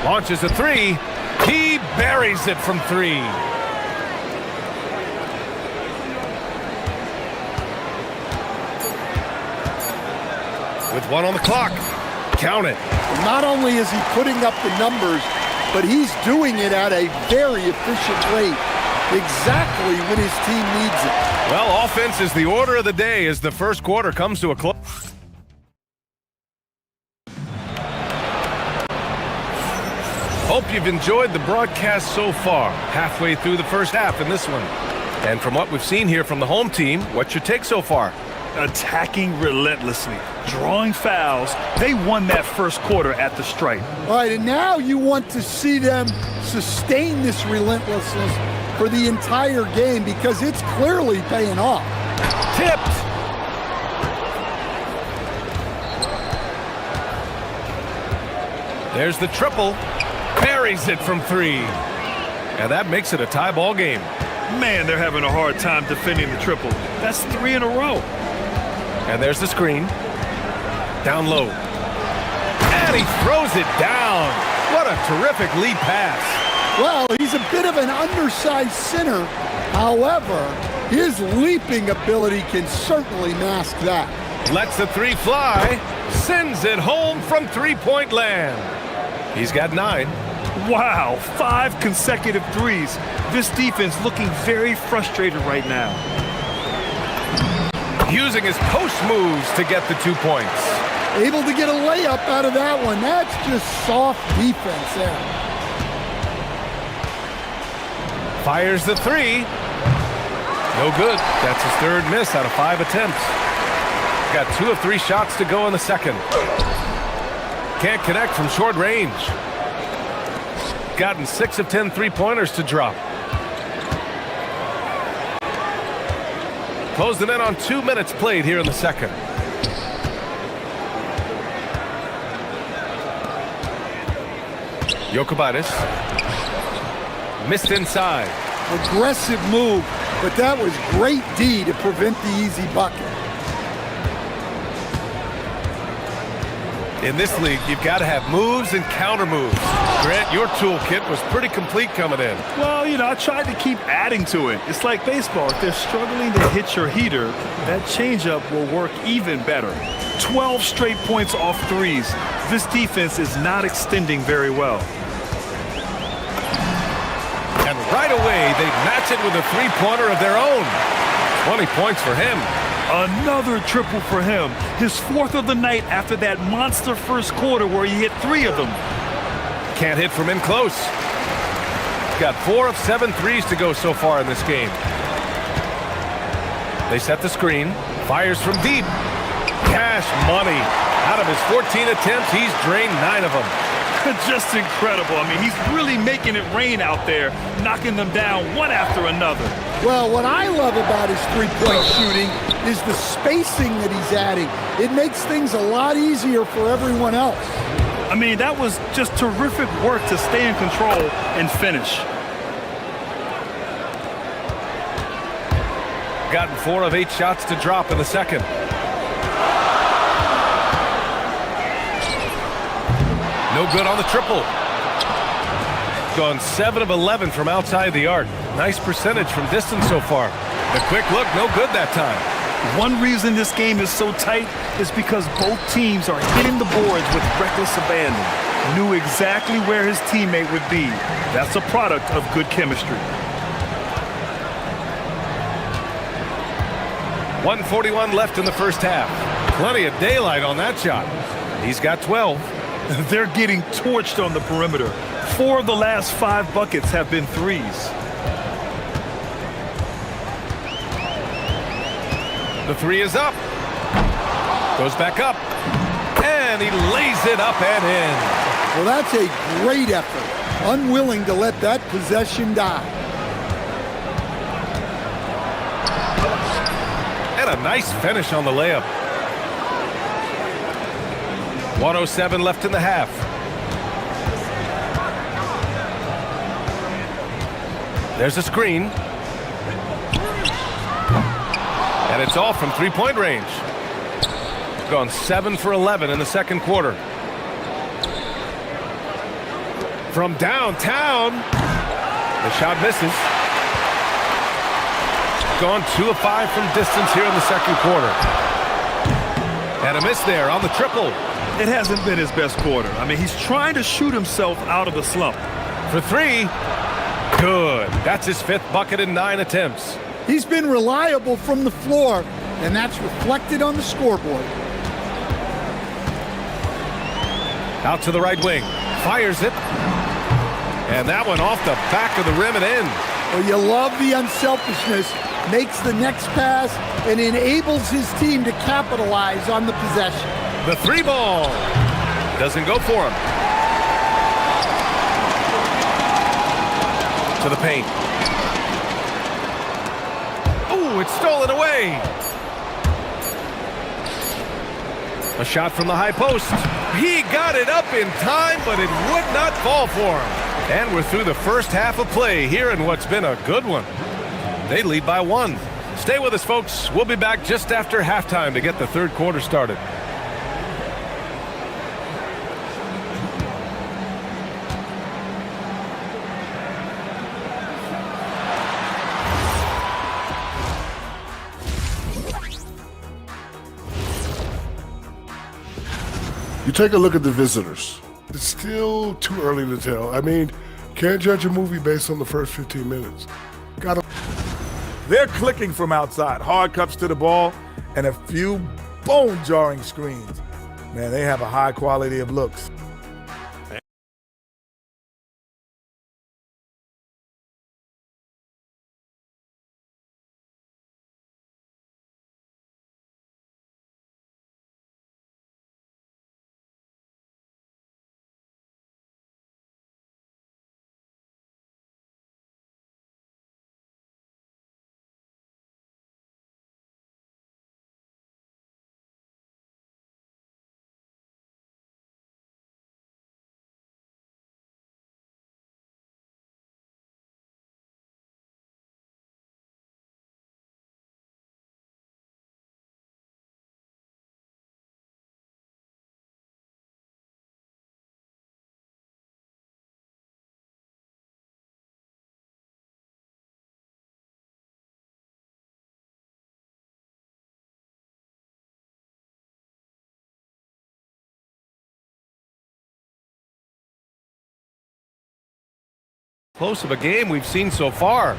Launches a three. He buries it from 3. With 1 on the clock. Count it. Not only is he putting up the numbers, but he's doing it at a very efficient rate, exactly when his team needs it. Well, offense is the order of the day as the first quarter comes to a close. Hope you've enjoyed the broadcast so far, halfway through the first half in this one. And from what we've seen here from the home team, what's your take so far? Attacking relentlessly, drawing fouls. They won that first quarter at the stripe. All right, and now you want to see them sustain this relentlessness for the entire game because it's clearly paying off. Tipped. There's the triple. Buries it from 3. And that makes it a tie ball game. Man, they're having a hard time defending the triple. That's 3 in a row. And there's the screen. Down low. And he throws it down. What a terrific lead pass. Well, he's a bit of an undersized center. However, his leaping ability can certainly mask that. Lets the 3 fly. Sends it home from three-point land. He's got 9. Wow, 5 consecutive threes. This defense looking very frustrated right now. Using his post moves to get the 2 points. Able to get a layup out of that one. That's just soft defense there. Fires the 3. No good. That's his 3rd miss out of 5 attempts. Got 2 of 3 shots to go in the second. Can't connect from short range. Gotten 6 of 10 three-pointers to drop. Closing in on 2 minutes played here in the second. Jokubaitis. Missed inside. Aggressive move, but that was great D to prevent the easy bucket. In this league, you've got to have moves and counter moves. Grant, your toolkit was pretty complete coming in. Well, you know, I tried to keep adding to it. It's like baseball. If they're struggling to hit your heater, that changeup will work even better. 12 straight points off threes. This defense is not extending very well. And right away, they match it with a three-pointer of their own. 20 points for him. Another triple for him. His 4th of the night after that monster first quarter where he hit 3 of them. Can't hit from in close. Got 4 of 7 threes to go so far in this game. They set the screen. Fires from deep. Cash money. Out of his 14 attempts, he's drained 9 of them. Just incredible. I mean, he's really making it rain out there, knocking them down one after another. Well, what I love about his three-point shooting is the spacing that he's adding. It makes things a lot easier for everyone else. I mean, that was just terrific work to stay in control and finish. Gotten 4 of 8 shots to drop in the second. No good on the triple. Gone 7 of 11 from outside the arc. Nice percentage from distance so far. The quick look, no good that time. One reason this game is so tight is because both teams are hitting the boards with reckless abandon. Knew exactly where his teammate would be. That's a product of good chemistry. 1:41 left in the first half. Plenty of daylight on that shot. He's got 12. They're getting torched on the perimeter. 4 of the last 5 buckets have been threes. The three is up. Goes back up. And he lays it up and in. Well, that's a great effort. Unwilling to let that possession die. And a nice finish on the layup. 1:07 left in the half. There's a screen. And it's all from three-point range. Gone 7 for 11 in the second quarter. From downtown, the shot misses. Gone 2 of 5 from distance here in the second quarter. And a miss there on the triple. It hasn't been his best quarter. I mean, he's trying to shoot himself out of the slump. For 3, good. That's his 5th bucket in 9 attempts. He's been reliable from the floor, and that's reflected on the scoreboard. Out to the right wing. Fires it. And that one off the back of the rim and in. Well, you love the unselfishness. Makes the next pass and enables his team to capitalize on the possession. The 3 ball. Doesn't go for him. To the paint. Oh, it's stolen away. A shot from the high post. He got it up in time, but it would not fall for him. And we're through the first half of play here in what's been a good one. They lead by 1. Stay with us, folks. We'll be back just after halftime to get the third quarter started. You take a look at the visitors. It's still too early to tell. I mean, can't judge a movie based on the first 15 minutes. They're clicking from outside. Hard cuts to the ball and a few bone-jarring screens. Man, they have a high quality of looks. Close of a game we've seen so far.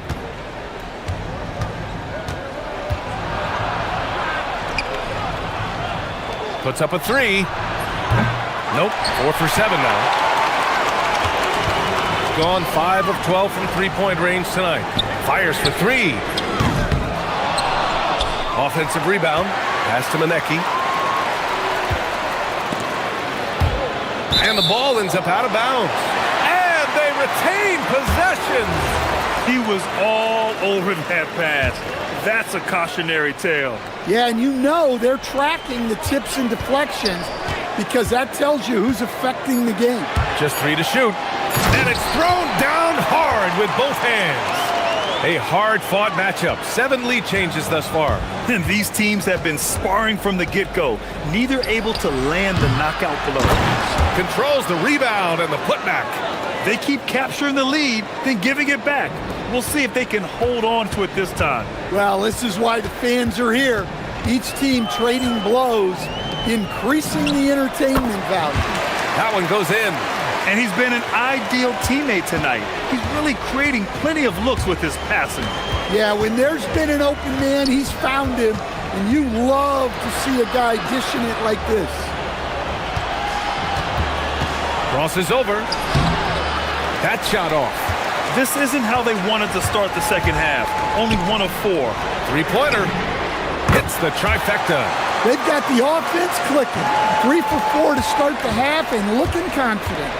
Puts up a 3. Nope, 4 for 7 now. He's gone 5 of 12 from three-point range tonight. Fires for 3. Offensive rebound. Pass to Manecki. And the ball ends up out of bounds. They retain possession. He was all over that pass. That's a cautionary tale. Yeah, and you know they're tracking the tips and deflections because that tells you who's affecting the game. Just 3 to shoot. And it's thrown down hard with both hands. A hard-fought matchup. 7 lead changes thus far. And these teams have been sparring from the get-go. Neither able to land the knockout blow. Controls the rebound and the putback. They keep capturing the lead, then giving it back. We'll see if they can hold on to it this time. Well, this is why the fans are here. Each team trading blows, increasing the entertainment value. That one goes in. And he's been an ideal teammate tonight. He's really creating plenty of looks with his passing. Yeah, when there's been an open man, he's found him. And you love to see a guy dishing it like this. Crosses over. That shot off. This isn't how they wanted to start the second half. Only 1 of 4. Three-pointer. Hits the trifecta. They've got the offense clicking. 3 for 4 to start the half and looking confident.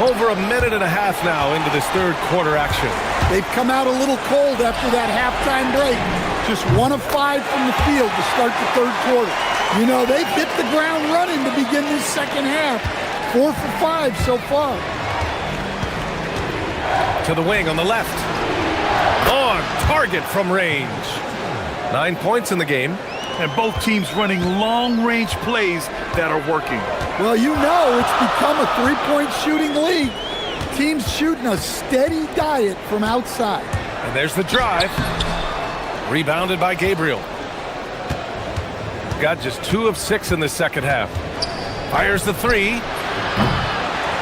Over a minute and a half now into this third quarter action. They've come out a little cold after that halftime break. Just 1 of 5 from the field to start the third quarter. You know, they've hit the ground running to begin this second half. 4 for 5 so far. To the wing on the left. On target from range. 9 points in the game. And both teams running long-range plays that are working. Well, you know it's become a three-point shooting league. Teams shooting a steady diet from outside. And there's the drive. Rebounded by Gabriel. Got just 2 of 6 in the second half. Fires the three.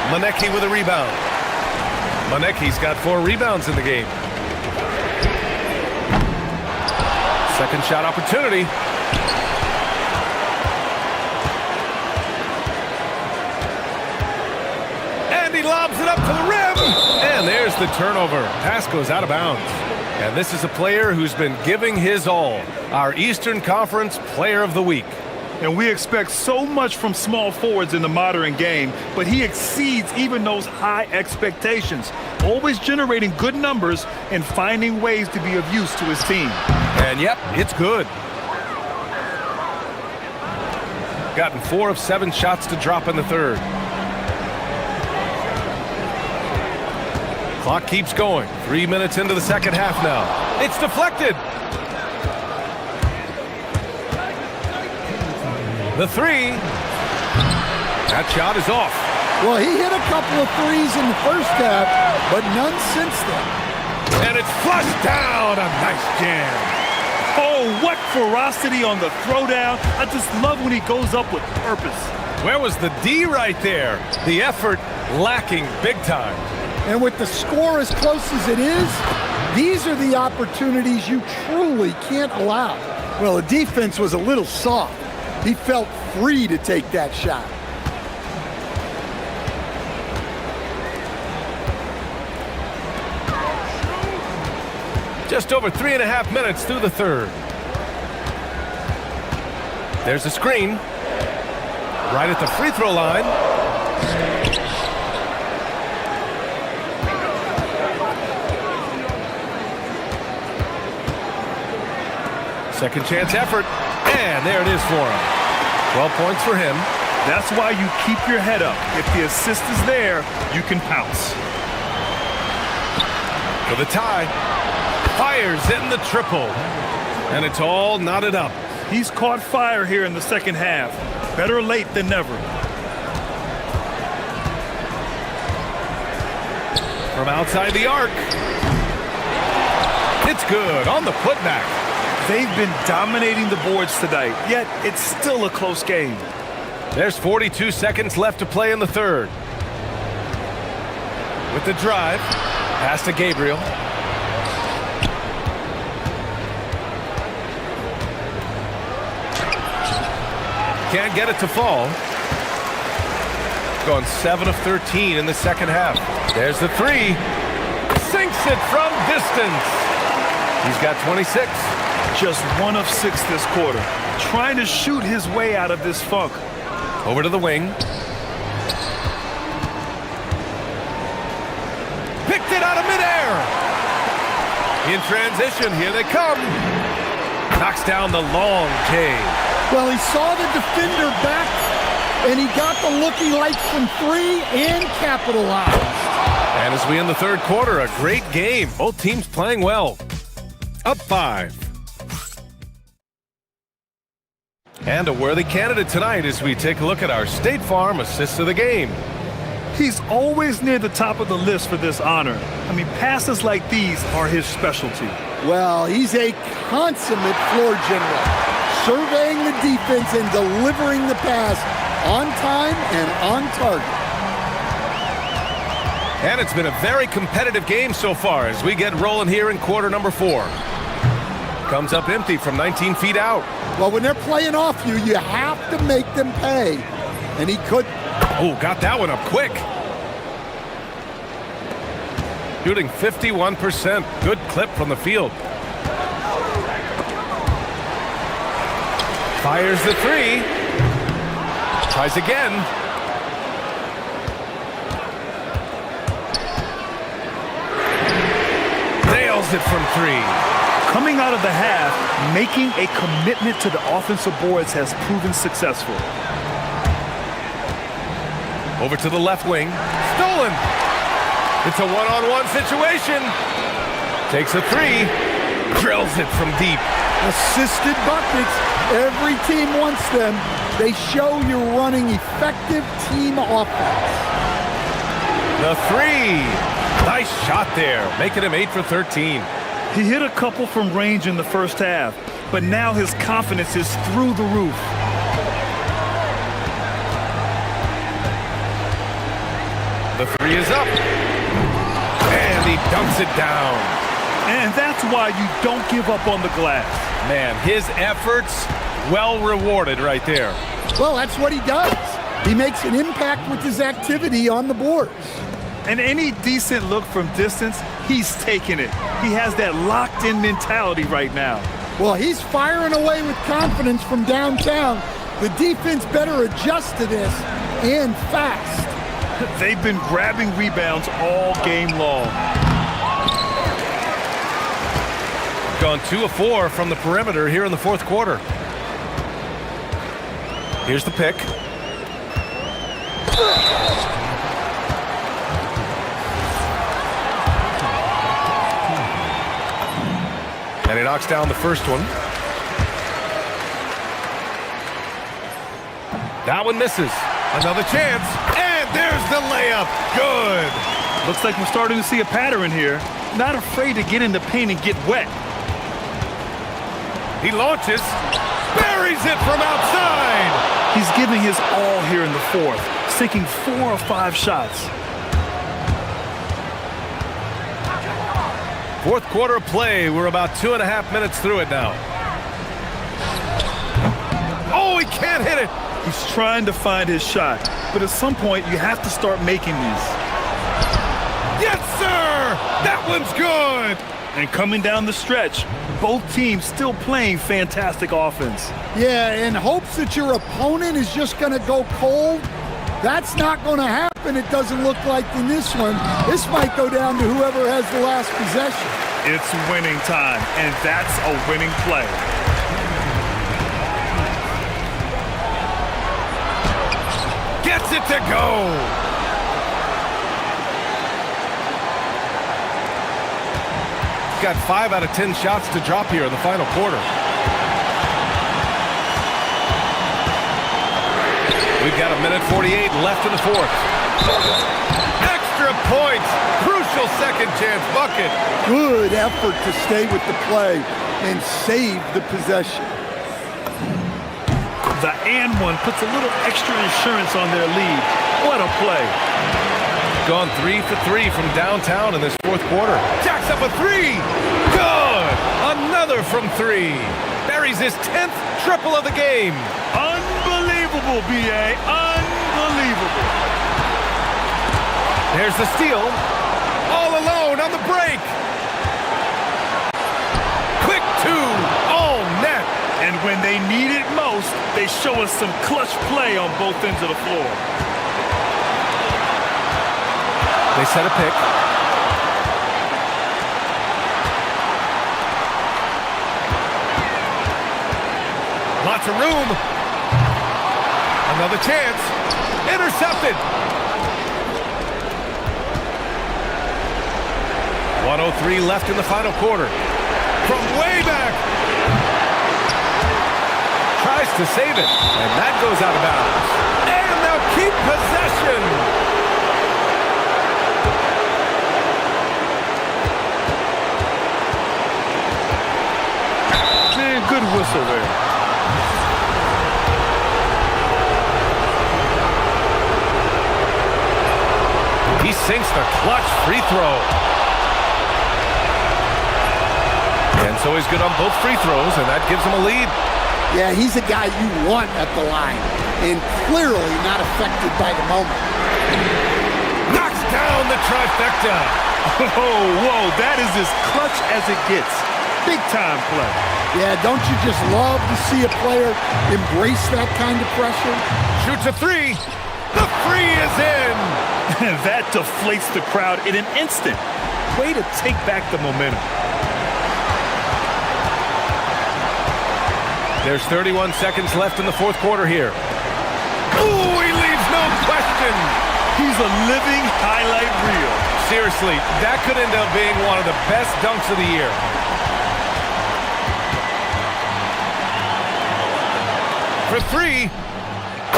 Manecki with a rebound. Manecki's got 4 rebounds in the game. Second shot opportunity. And he lobs it up to the rim. And there's the turnover. Pass goes out of bounds. And this is a player who's been giving his all. Our Eastern Conference Player of the Week. And we expect so much from small forwards in the modern game, but he exceeds even those high expectations, always generating good numbers and finding ways to be of use to his team. And yep, it's good. Gotten 4 of 7 shots to drop in the third. Clock keeps going. 3 minutes into the second half now. It's deflected. The three. That shot is off. Well, he hit a couple of threes in the first half, but none since then. And it's flushed down. A nice jam. Oh, what ferocity on the throwdown. I just love when he goes up with purpose. Where was the D right there? The effort lacking big time. And with the score as close as it is, these are the opportunities you truly can't allow. Well, the defense was a little soft. He felt free to take that shot. Just over 3.5 minutes through the third. There's a screen. Right at the free throw line. Second chance effort. And there it is for him. 12 points for him. That's why you keep your head up. If the assist is there, you can pounce. For the tie. Fires in the triple. And it's all knotted up. He's caught fire here in the second half. Better late than never. From outside the arc. It's good on the putback. They've been dominating the boards tonight, yet it's still a close game. There's 42 seconds left to play in the third. With the drive, pass to Gabriel. Can't get it to fall. Gone 7 of 13 in the second half. There's the three. Sinks it from distance. He's got 26. Just 1 of 6 this quarter. Trying to shoot his way out of this funk. Over to the wing. Picked it out of midair. In transition, here they come. Knocks down the long J. Well, he saw the defender back, and he got the look he liked from 3 and capitalized. And as we end the third quarter, a great game. Both teams playing well. Up 5. And a worthy candidate tonight as we take a look at our State Farm Assist of the Game. He's always near the top of the list for this honor. I mean, passes like these are his specialty. Well, he's a consummate floor general, surveying the defense and delivering the pass on time and on target. And it's been a very competitive game so far as we get rolling here in quarter number 4. Comes up empty from 19 feet out. Well, when they're playing off you, you have to make them pay. And he could. Oh, got that one up quick. Shooting 51%. Good clip from the field. Fires the three. Tries again. Nails it from three. Coming out of the half, making a commitment to the offensive boards has proven successful. Over to the left wing. Stolen. It's a one-on-one situation. Takes a three. Drills it from deep. Assisted buckets. Every team wants them. They show you're running effective team offense. The three. Nice shot there, making him 8 for 13. He hit a couple from range in the first half, but now his confidence is through the roof. The three is up. And he dunks it down. And that's why you don't give up on the glass. Man, his efforts well rewarded right there. Well, that's what he does. He makes an impact with his activity on the boards. And any decent look from distance, he's taking it. He has that locked-in mentality right now. Well, he's firing away with confidence from downtown. The defense better adjust to this, and fast. They've been grabbing rebounds all game long. Gone 2 of 4 from the perimeter here in the fourth quarter. Here's the pick. And he knocks down the first one. That one misses. Another chance. And there's the layup. Good. Looks like we're starting to see a pattern here. Not afraid to get in the paint and get wet. He launches. Buries it from outside. He's giving his all here in the fourth, sinking 4 or 5 shots. Fourth quarter play. We're about 2.5 minutes through it now. Oh, he can't hit it. He's trying to find his shot, but at some point you have to start making these. Yes, sir! That one's good! And coming down the stretch, both teams still playing fantastic offense. Yeah, in hopes that your opponent is just going to go cold. That's not going to happen, it doesn't look like in this one. This might go down to whoever has the last possession. It's winning time, and that's a winning play. Gets it to go! Got 5 out of 10 shots to drop here in the final quarter. We've got 1:48 left in the fourth. Extra points. Crucial second chance bucket. Good effort to stay with the play and save the possession. The and one puts a little extra insurance on their lead. What a play. Gone 3 for 3 from downtown in this fourth quarter. Jacks up a three. Good. Another from 3. Buries his 10th triple of the game. Unbelievable, B.A. Unbelievable. There's the steal. All alone on the break. Quick 2. All net. And when they need it most, they show us some clutch play on both ends of the floor. They set a pick. Lots of room. Another chance. Intercepted. 1:03 left in the final quarter. From way back. Tries to save it. And that goes out of bounds. And they'll keep possession. Good whistle there. He sinks the clutch free throw. And so he's good on both free throws, and that gives him a lead. Yeah, he's a guy you want at the line. and clearly not affected by the moment. Knocks down the trifecta. Oh, whoa, that is as clutch as it gets. Big time play. Yeah, don't you just love to see a player embrace that kind of pressure? Shoots a three. The three is in. And that deflates the crowd in an instant. Way to take back the momentum. There's 31 seconds left in the fourth quarter here. Ooh, he leaves no question. He's a living highlight reel. Seriously, that could end up being one of the best dunks of the year. For three,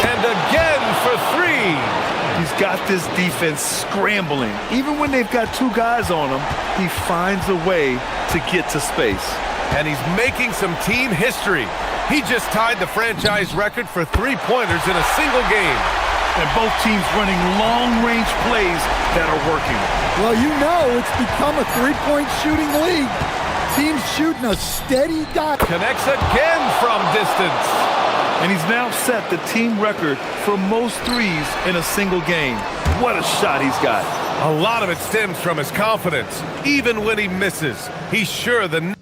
and again for three. He's got this defense scrambling. Even when they've got two guys on him, he finds a way to get to space. And he's making some team history. He just tied the franchise record for three-pointers in a single game. And both teams running long-range plays that are working. Well, you know it's become a three-point shooting league. Teams shooting a steady dot. Connects again from distance. And he's now set the team record for most threes in a single game. What a shot he's got. A lot of it stems from his confidence. Even when he misses, he's sure the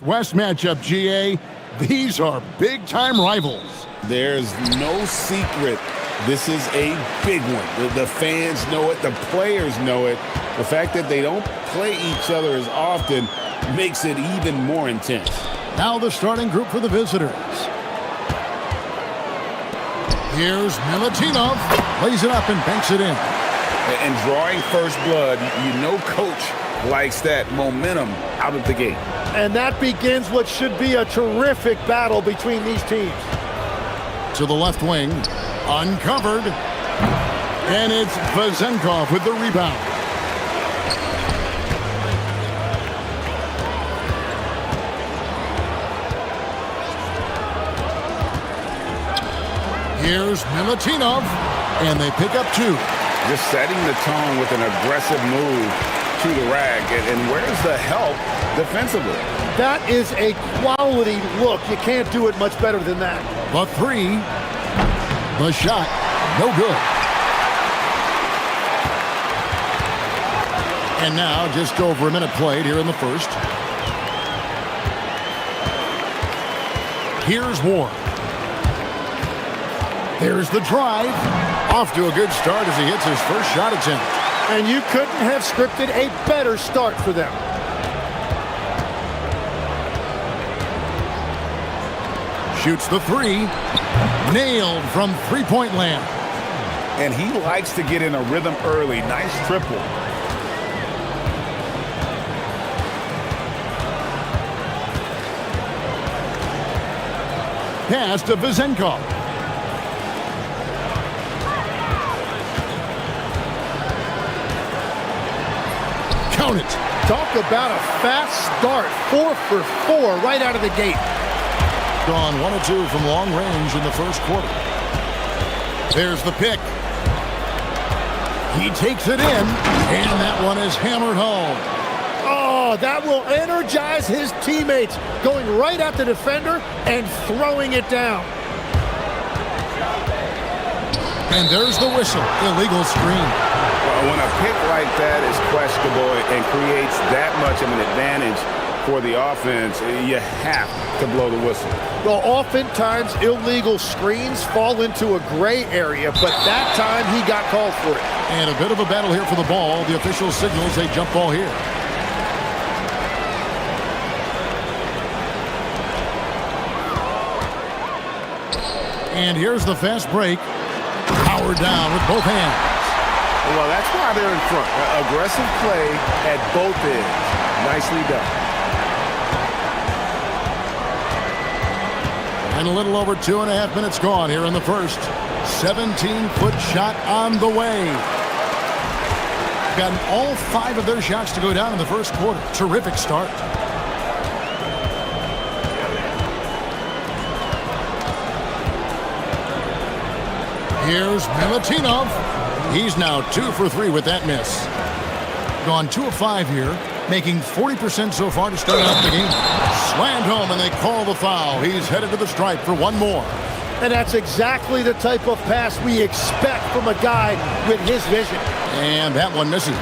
West matchup, GA. These are big-time rivals. There's no secret. This is a big one. The fans know it. The players know it. The fact that they don't play each other as often makes it even more intense. Now the starting group for the visitors. Here's Milutinov. Plays it up and banks it in. And drawing first blood, you know coach likes that momentum out of the gate. And that begins what should be a terrific battle between these teams. To the left wing, uncovered. And it's Vazenkov with the rebound. Here's Milutinov, and they pick up 2. Just setting the tone with an aggressive move to the rack. And where's the help defensively? That is a quality look. You can't do it much better than that. The 3. The shot, no good. And now just over a minute played here in the first. Here's Ward. There's the drive. Off to a good start as he hits his first shot attempt. And you couldn't have scripted a better start for them. Shoots the 3. Nailed from three-point land. And he likes to get in a rhythm early. Nice triple. Pass to Vazenkov. Count it. Talk about a fast start. 4 for 4 right out of the gate. Gone 1 of 2 from long range in the first quarter. There's the pick. He takes it in, and that one is hammered home. Oh, that will energize his teammates. Going right at the defender and throwing it down. And there's the whistle. Illegal screen. When a pick like that is questionable and creates that much of an advantage for the offense, you have to blow the whistle. Well, oftentimes illegal screens fall into a gray area, but that time he got called for it. And a bit of a battle here for the ball. The official signals a jump ball here. And here's the fast break. Powered down with both hands. Well, that's why they're in front. Aggressive play at both ends. Nicely done. And a little over 2.5 minutes gone here in the first. 17-foot shot on the way. Gotten all 5 of their shots to go down in the first quarter. Terrific start. Here's Milutinov. He's now 2 for 3 with that miss. Gone 2 of 5 here, making 40% so far to start out the game. Slammed home, and they call the foul. He's headed to the stripe for 1 more. And that's exactly the type of pass we expect from a guy with his vision. And that one misses.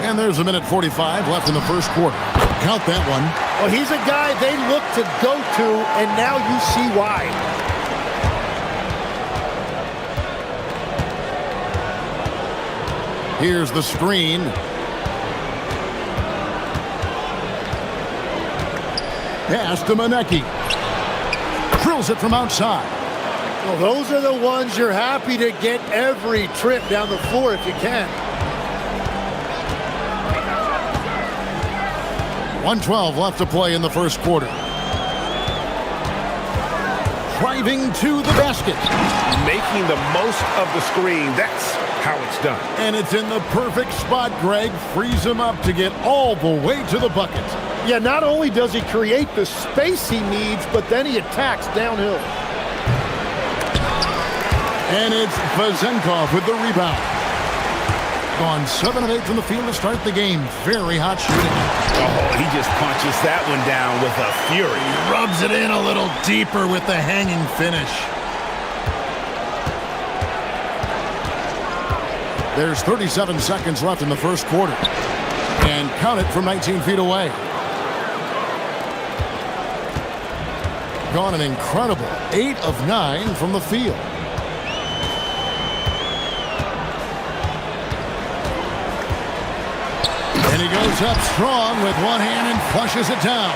And there's 1:45 left in the first quarter. Count that one. Well, he's a guy they look to go to, and now you see why. Here's the screen. Pass to Manecki. Drills it from outside. Well, those are the ones you're happy to get every trip down the floor if you can. 1:12 left to play in the first quarter. Driving to the basket. Making the most of the screen. That's how it's done. And it's in the perfect spot, Greg. Frees him up to get all the way to the bucket. Yeah, not only does he create the space he needs, but then he attacks downhill. And it's Vazenkov with the rebound. Gone 7 of 8 from the field to start the game. Very hot shooting. Oh, he just punches that one down with a fury. He rubs it in a little deeper with the hanging finish. There's 37 seconds left in the first quarter. And count it from 19 feet away. Gone an incredible 8 of 9 from the field. And he goes up strong with one hand and flushes it down.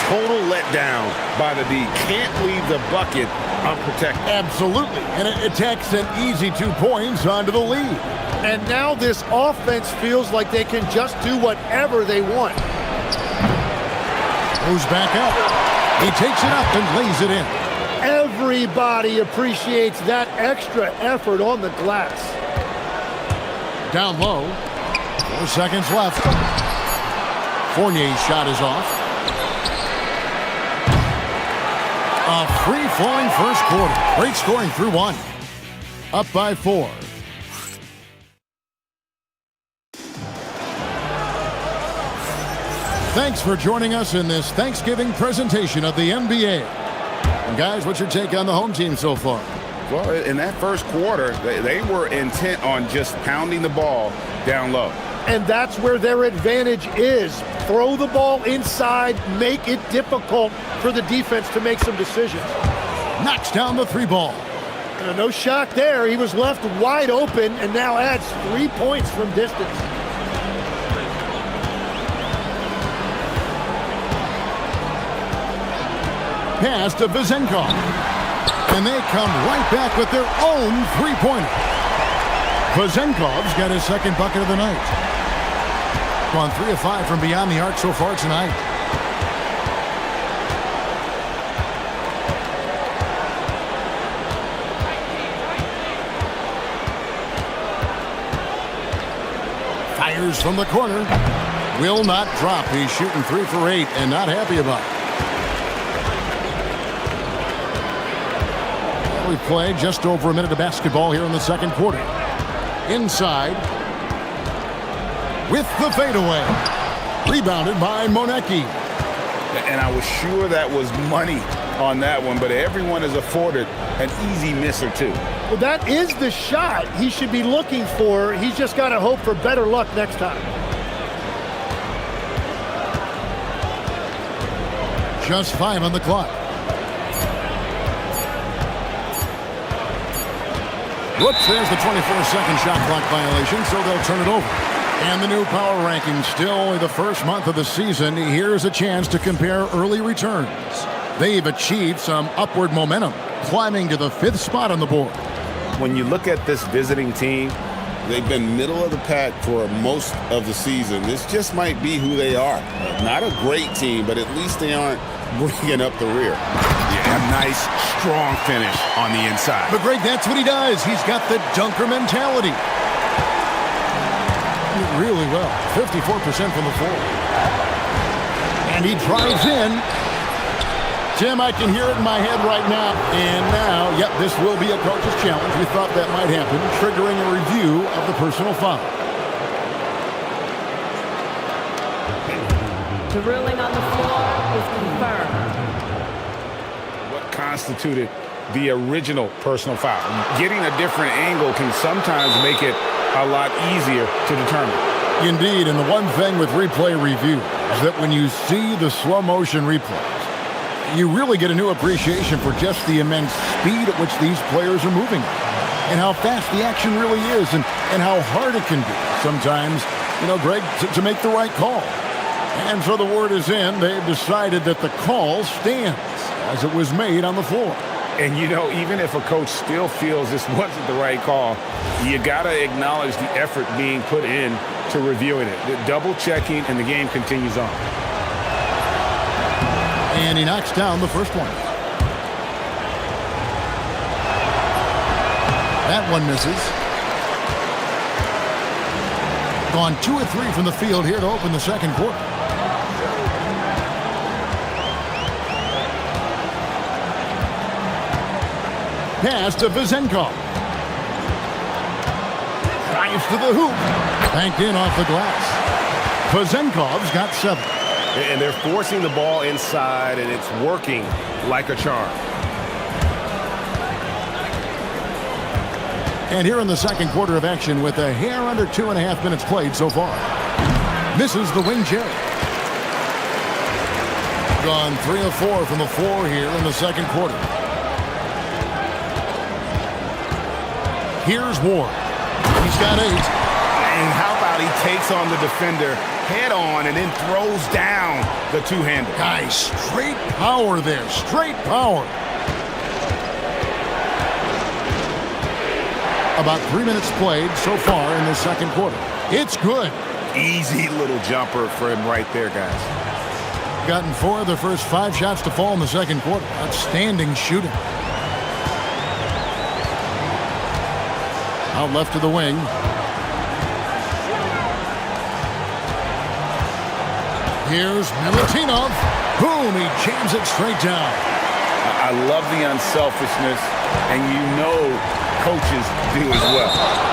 Total letdown by the D. Can't leave the bucket unprotected. Absolutely. And it takes an easy 2 points onto the lead. And now this offense feels like they can just do whatever they want. Moves back up. He takes it up and lays it in. Everybody appreciates that extra effort on the glass. Down low. 4 seconds left. Fournier's shot is off. A free-flowing first quarter. Great scoring through 1. Up by 4. Thanks for joining us in this Thanksgiving presentation of the NBA. And guys, what's your take on the home team so far? Well, in that first quarter, they were intent on just pounding the ball down low. And that's where their advantage is. Throw the ball inside, make it difficult for the defense to make some decisions. Knocks down the 3 ball. No shock there. He was left wide open and now adds 3 points from distance. Pass to Vezenkov. And they come right back with their own 3-pointer. Vezenkov's got his second bucket of the night. Gone 3 of 5 from beyond the arc so far tonight. Fires from the corner. Will not drop. He's shooting 3 for 8 and not happy about it. We've played just over a minute of basketball here in the second quarter. Inside. With the fadeaway. Rebounded by Monecki. And I was sure that was money on that one, but everyone is afforded an easy miss or 2. Well, that is the shot he should be looking for. He's just got to hope for better luck next time. Just 5 on the clock. Whoops, there's the 24-second shot clock violation, so they'll turn it over. And the new power ranking, still only the first month of the season. Here's a chance to compare early returns. They've achieved some upward momentum, climbing to the 5th spot on the board. When you look at this visiting team, they've been middle of the pack for most of the season. This just might be who they are. Not a great team, but at least they aren't bringing up the rear. Yeah, a nice, strong finish on the inside. But Greg, that's what he does. He's got the dunker mentality. Really well. 54% from the floor. And he drives in. Tim, I can hear it in my head right now. And now, yep, this will be a coach's challenge. We thought that might happen, triggering a review of the personal foul. The ruling on the floor is confirmed. What constituted the original personal foul? Getting a different angle can sometimes make it a lot easier to determine. Indeed, and the one thing with replay review is that when you see the slow motion replays, you really get a new appreciation for just the immense speed at which these players are moving and how fast the action really is and how hard it can be sometimes, Greg, to make the right call. And so the word is in. They've decided that the call stands as it was made on the floor. And, even if a coach still feels this wasn't the right call, you got to acknowledge the effort being put in to reviewing it. The double checking, and the game continues on. And he knocks down the first one. That one misses. Gone 2 of 3 from the field here to open the second quarter. Pass to Vezenkov. Drives to the hoop. Banked in off the glass. Vezenkov's got 7. And they're forcing the ball inside, and it's working like a charm. And here in the second quarter of action with a hair under 2.5 minutes played so far. Misses the wing J. Gone 3 of 4 from the floor here in the second quarter. Here's Ward. He's got 8. And how about he takes on the defender head on and then throws down the two-hander. Guys, straight power there. Straight power. About 3 minutes played so far in the second quarter. It's good. Easy little jumper for him right there, guys. Gotten 4 of the first 5 shots to fall in the second quarter. Outstanding shooting. Out left to the wing. Here's Milutinov. Boom, he jams it straight down. I love the unselfishness, and you know coaches do as well.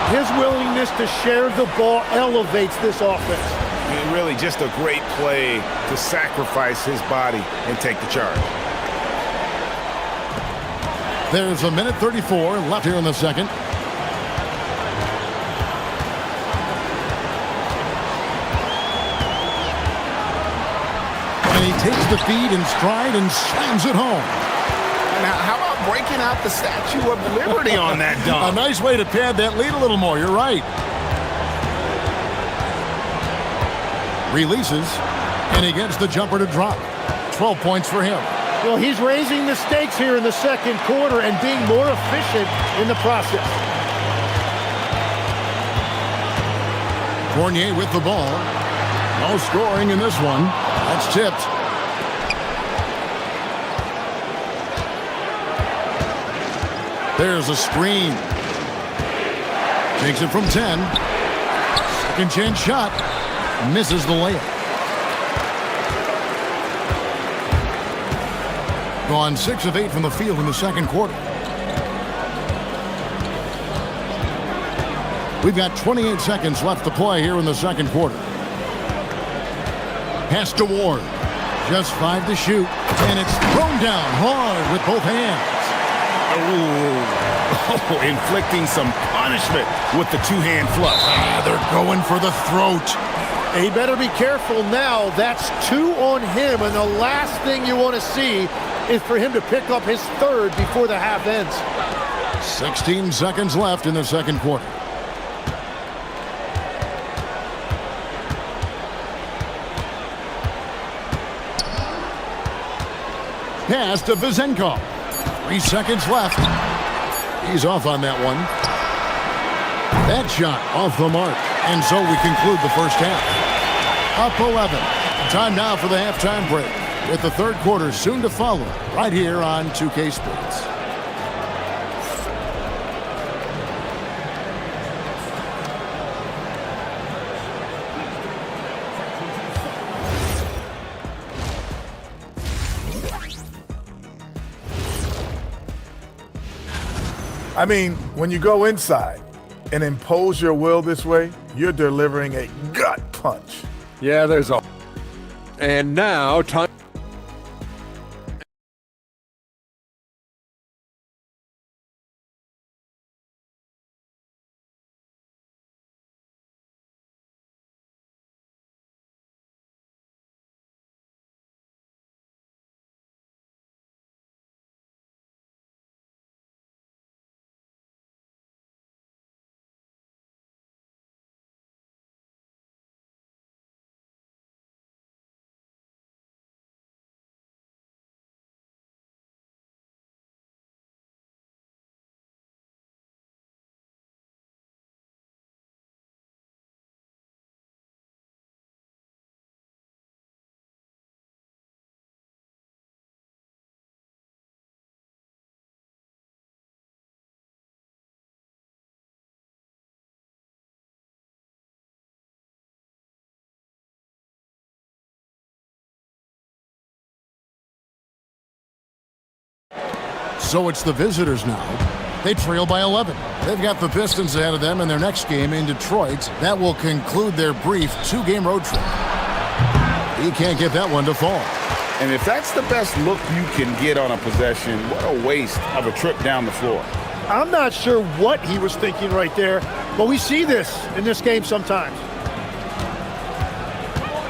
His willingness to share the ball elevates this offense. I mean, really just a great play to sacrifice his body and take the charge. There's a minute 34 left here in the second. And he takes the feed in stride and slams it home. Now, how about breaking out the Statue of Liberty on that dunk? A nice way to pad that lead a little more. You're right. Releases, and he gets the jumper to drop. 12 points for him. Well, he's raising the stakes here in the second quarter and being more efficient in the process. Fournier with the ball. No scoring in this one. That's tipped. There's a screen. Takes it from 10. Second chance shot. Misses the layup. Gone 6 of 8 from the field in the second quarter. We've got 28 seconds left to play here in the second quarter. Pass to Ward. Just 5 to shoot. And it's thrown down hard with both hands. Oh, inflicting some punishment with the two-hand flush. They're going for the throat. He better be careful now. That's 2 on him, and the last thing you want to see is for him to pick up his 3rd before the half ends. 16 seconds left in the second quarter. Pass to Vizenkov. 3 seconds left. He's off on that one. That shot off the mark. And so we conclude the first half. Up 11. Time now for the halftime break, with the third quarter soon to follow right here on 2K Sports. I mean, when you go inside and impose your will this way, you're delivering a gut punch. Yeah, there's a... And now, time... So it's the visitors now. They trail by 11. They've got the Pistons ahead of them in their next game in Detroit. That will conclude their brief 2-game road trip. He can't get that one to fall. And if that's the best look you can get on a possession, what a waste of a trip down the floor. I'm not sure what he was thinking right there, but we see this in this game sometimes.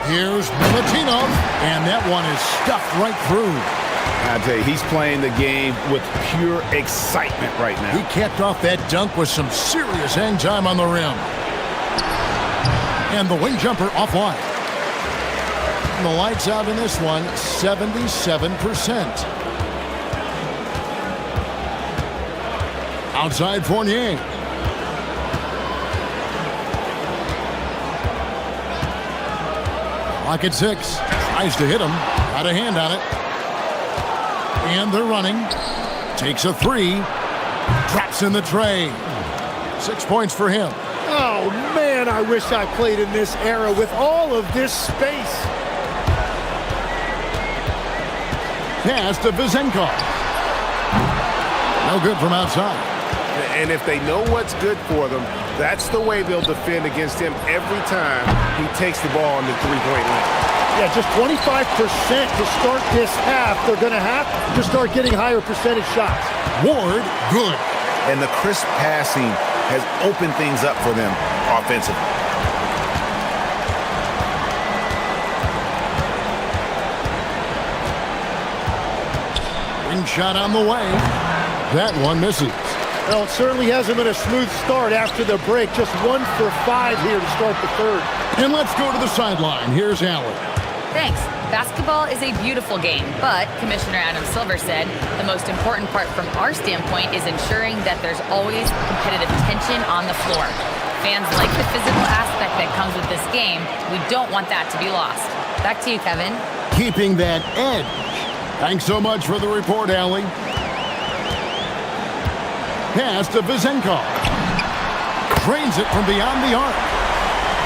Here's Milutinov, and that one is stuffed right through. I tell you, he's playing the game with pure excitement right now. He capped off that dunk with some serious hang time on the rim. And the wing jumper offline. And the lights out in this one, 77%. Outside Fournier. Clock at 6. Tries to hit him. Got a hand on it. And they're running. Takes a 3. Drops in the tray. 6 points for him. Oh, man, I wish I played in this era with all of this space. Pass to Vizenkov. No good from outside. And if they know what's good for them, that's the way they'll defend against him every time he takes the ball on the three-point line. Yeah, just 25% to start this half. They're going to have to start getting higher percentage shots. Ward, good. And the crisp passing has opened things up for them offensively. Ring shot on the way. That one misses. Well, it certainly hasn't been a smooth start after the break. Just 1 for 5 here to start the third. And let's go to the sideline. Here's Allen. Thanks. Basketball is a beautiful game, but Commissioner Adam Silver said the most important part from our standpoint is ensuring that there's always competitive tension on the floor. Fans like the physical aspect that comes with this game. We don't want that to be lost. Back to you, Kevin. Keeping that edge. Thanks so much for the report, Allie. Pass to Vizenkov. Drains it from beyond the arc.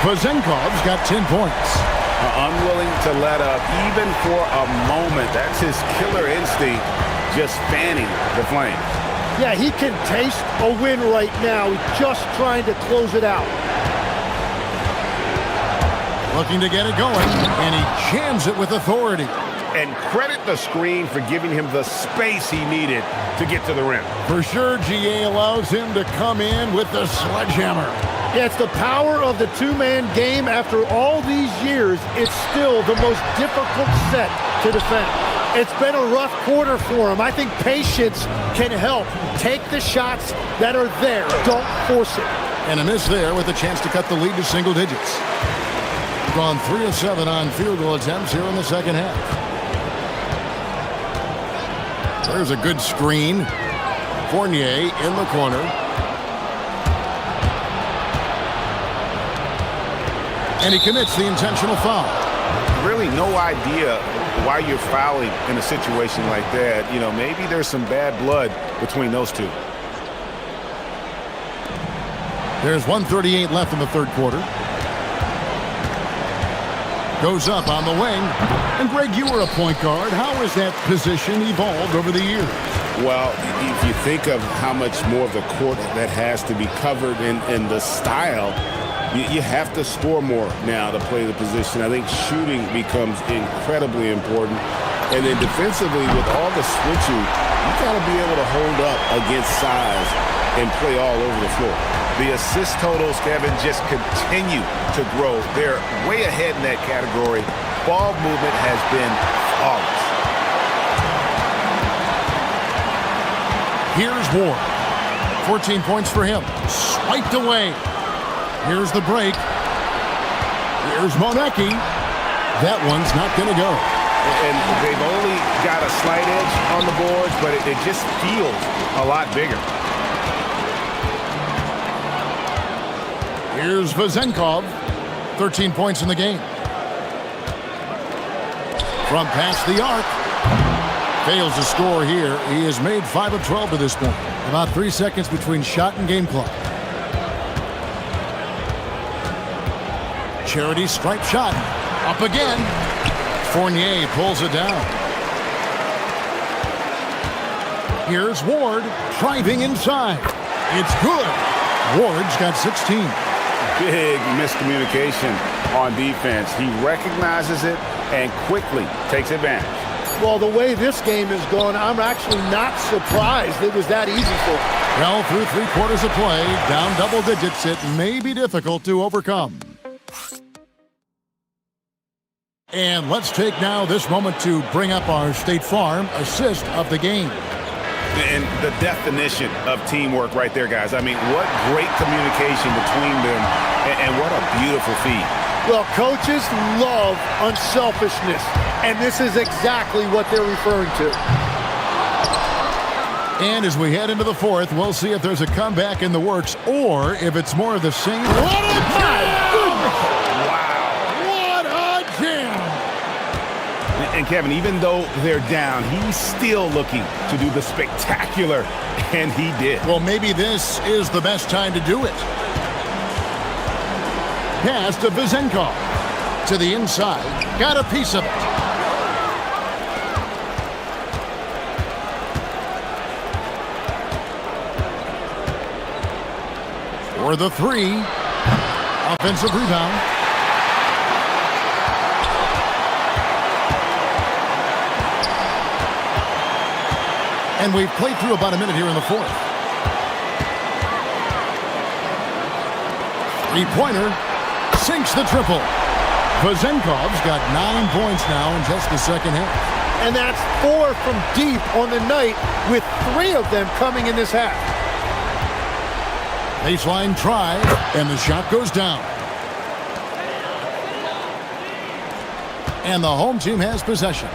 Vizenkov's got 10 points. Unwilling to let up even for a moment. That's his killer instinct, just fanning the flames. Yeah, he can taste a win right now. He's just trying to close it out. Looking to get it going, and he jams it with authority. And credit the screen for giving him the space he needed to get to the rim. For sure, GA allows him to come in with the sledgehammer. Yeah, it's the power of the two-man game. After all these years, it's still the most difficult set to defend. It's been a rough quarter for him. I think patience can help. Take the shots that are there. Don't force it. And a miss there with a chance to cut the lead to single digits. Gone 3 of 7 on field goal attempts here in the second half. There's a good screen. Fournier in the corner. And he commits the intentional foul. Really no idea why you're fouling in a situation like that. You know, maybe there's some bad blood between those two. There's 1:38 left in the third quarter. Goes up on the wing. And Greg, you were a point guard. How has that position evolved over the years? Well, if you think of how much more of the court that has to be covered in the style, you have to score more now to play the position. I think shooting becomes incredibly important. And then defensively, with all the switching, you got to be able to hold up against size and play all over the floor. The assist totals, Kevin, just continue to grow. They're way ahead in that category. Ball movement has been flawless. Here's Ward. 14 points for him. Swiped away. Here's the break. Here's Monecki. That one's not going to go. And they've only got a slight edge on the boards, but it just feels a lot bigger. Here's Vizenkov. 13 points in the game. From past the arc. Fails to score here. He has made 5 of 12 to this point. About 3 seconds between shot and game clock. Charity stripe shot. Up again. Fournier pulls it down. Here's Ward driving inside. It's good. Ward's got 16. Big miscommunication on defense. He recognizes it and quickly takes advantage. Well, the way this game is going, I'm actually not surprised it was that easy for him. Well, through 3 quarters of play, down double digits, it may be difficult to overcome. And let's take now this moment to bring up our State Farm assist of the game. And the definition of teamwork right there, guys. I mean, what great communication between them, and what a beautiful feed. Well, coaches love unselfishness, and this is exactly what they're referring to. And as we head into the fourth, we'll see if there's a comeback in the works or if it's more of the same. What a jam! What a jam! And Kevin, even though they're down, he's still looking to do the spectacular, and he did. Well, maybe this is the best time to do it. Pass to Vizenkov. To the inside. Got a piece of it. For the 3. Offensive rebound. And we've played through about a minute here in the fourth. 3-pointer. Sinks the triple. Vizenkov's got 9 points now in just the second half. And that's 4 from deep on the night, with 3 of them coming in this half. Baseline try, and the shot goes down. And the home team has possession.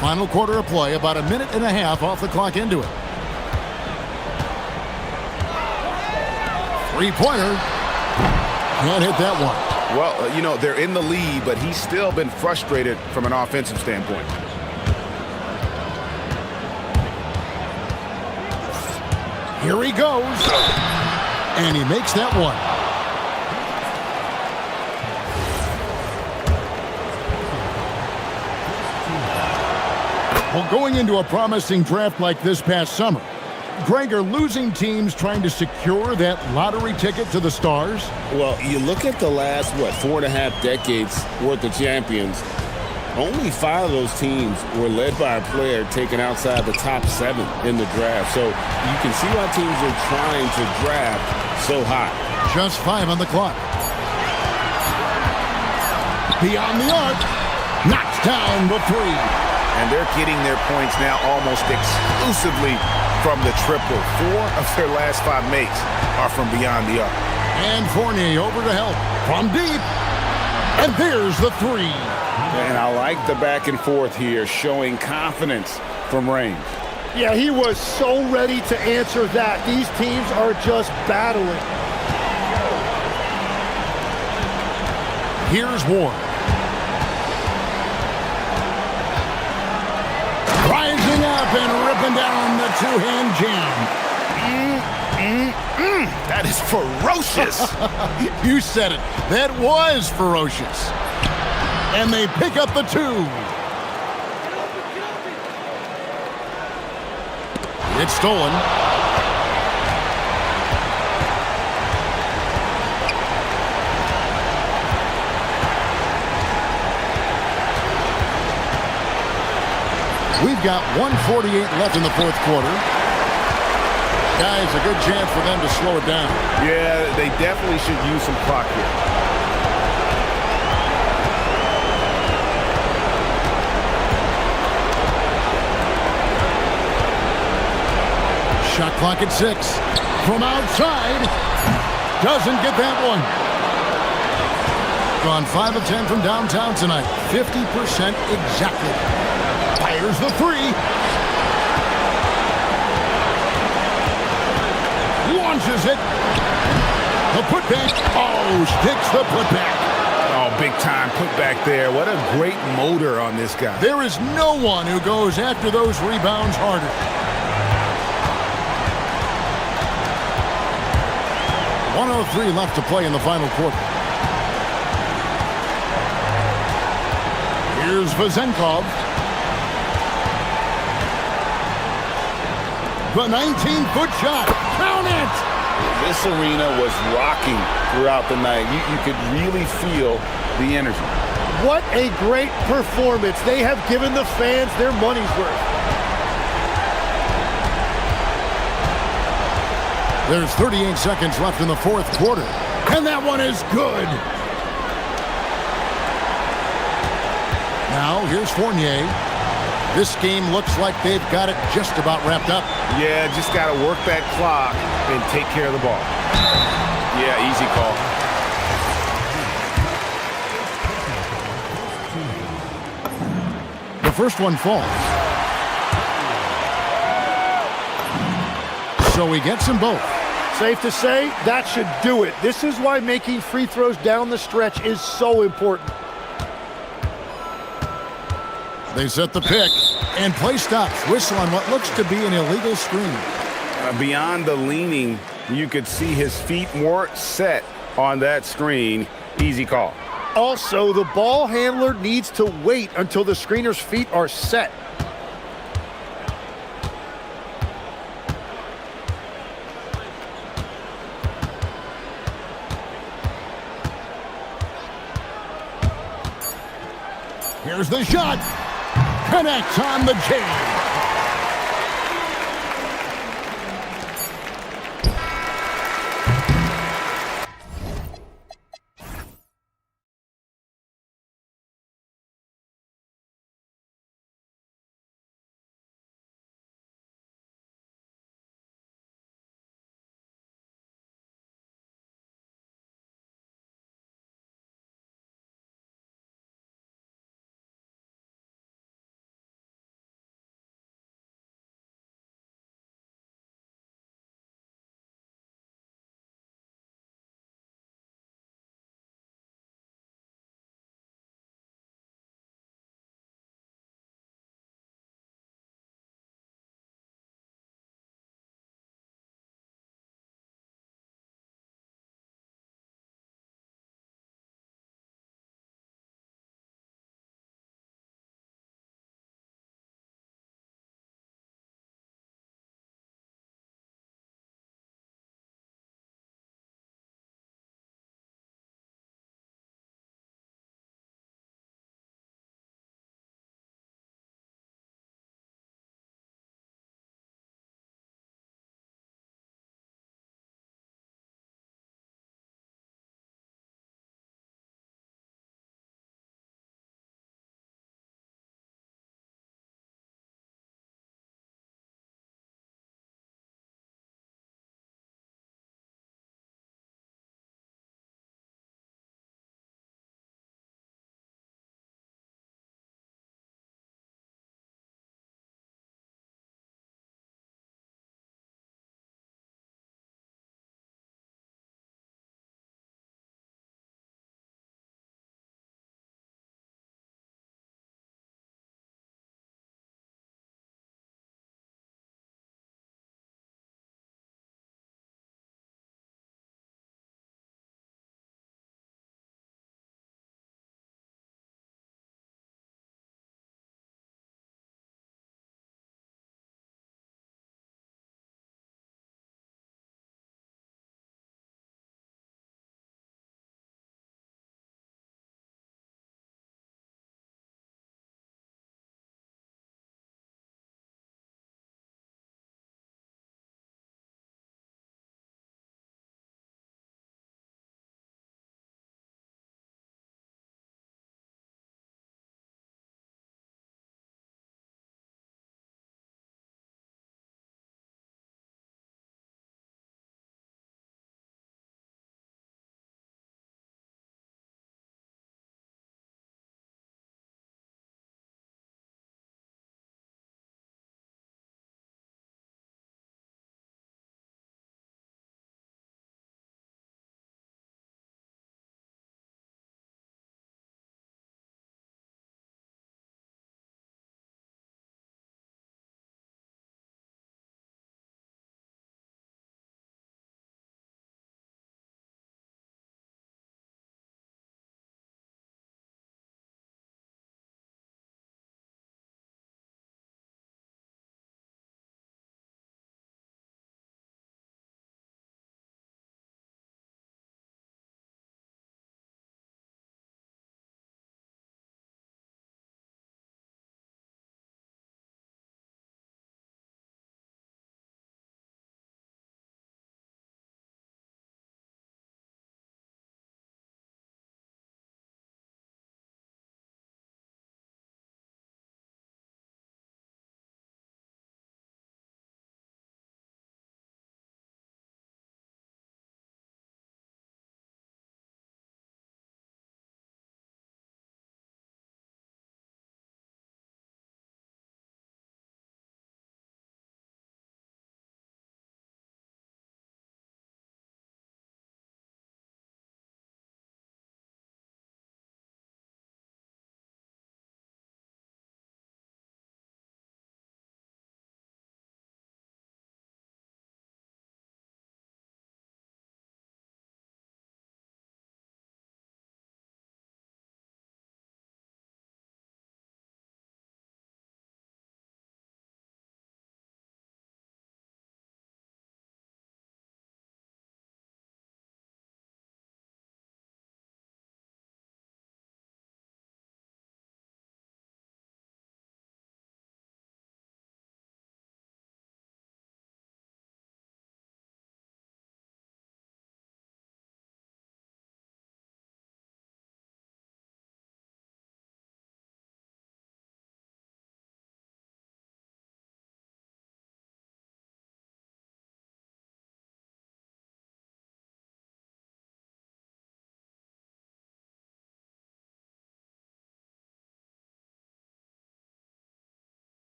Final quarter of play, about a minute and a half off the clock into it. 3-pointer. Can't hit that one. Well, you know, they're in the lead, but he's still been frustrated from an offensive standpoint. Here he goes. And he makes that one. Well, going into a promising draft like this past summer, Greg, are losing teams trying to secure that lottery ticket to the stars? Well, you look at the last, 4.5 decades worth of champions, only 5 of those teams were led by a player taken outside the top 7 in the draft. So you can see why teams are trying to draft so high. Just 5 on the clock. Beyond the arc. Knocks down the 3. And they're getting their points now almost exclusively from the triple. 4 of their last 5 makes are from beyond the arc. And Fournier over to help from deep. And there's the 3. And I like the back and forth here, showing confidence from range. Yeah, he was so ready to answer that. These teams are just battling. Here's Ward. Rising up and ripping down the 2-hand jam. That is ferocious. You said it. That was ferocious. And they pick up the 2. It's stolen. We've got 1:48 left in the fourth quarter. Guys, a good chance for them to slow it down. Yeah, they definitely should use some clock here. Shot clock at 6. From outside. Doesn't get that one. Gone 5 of 10 from downtown tonight. 50% exactly. Fires the 3. Launches it. The putback. Oh, sticks the putback. Oh, big time putback there. What a great motor on this guy. There is no one who goes after those rebounds harder. 1:03 left to play in the final quarter. Here's Vizenkov. The 19-foot shot. Count it! This arena was rocking throughout the night. You could really feel the energy. What a great performance. They have given the fans their money's worth. There's 38 seconds left in the fourth quarter. And that one is good. Now, here's Fournier. This game looks like they've got it just about wrapped up. Yeah, just got to work that clock and take care of the ball. Yeah, easy call. The first one falls. So he gets them both. Safe to say, that should do it. This is why making free throws down the stretch is so important. They set the pick, and play stops. Whistle on what looks to be an illegal screen. Beyond the leaning, you could see his feet more set on that screen. Easy call. Also, the ball handler needs to wait until the screener's feet are set. Here's the shot. Connects on the jam.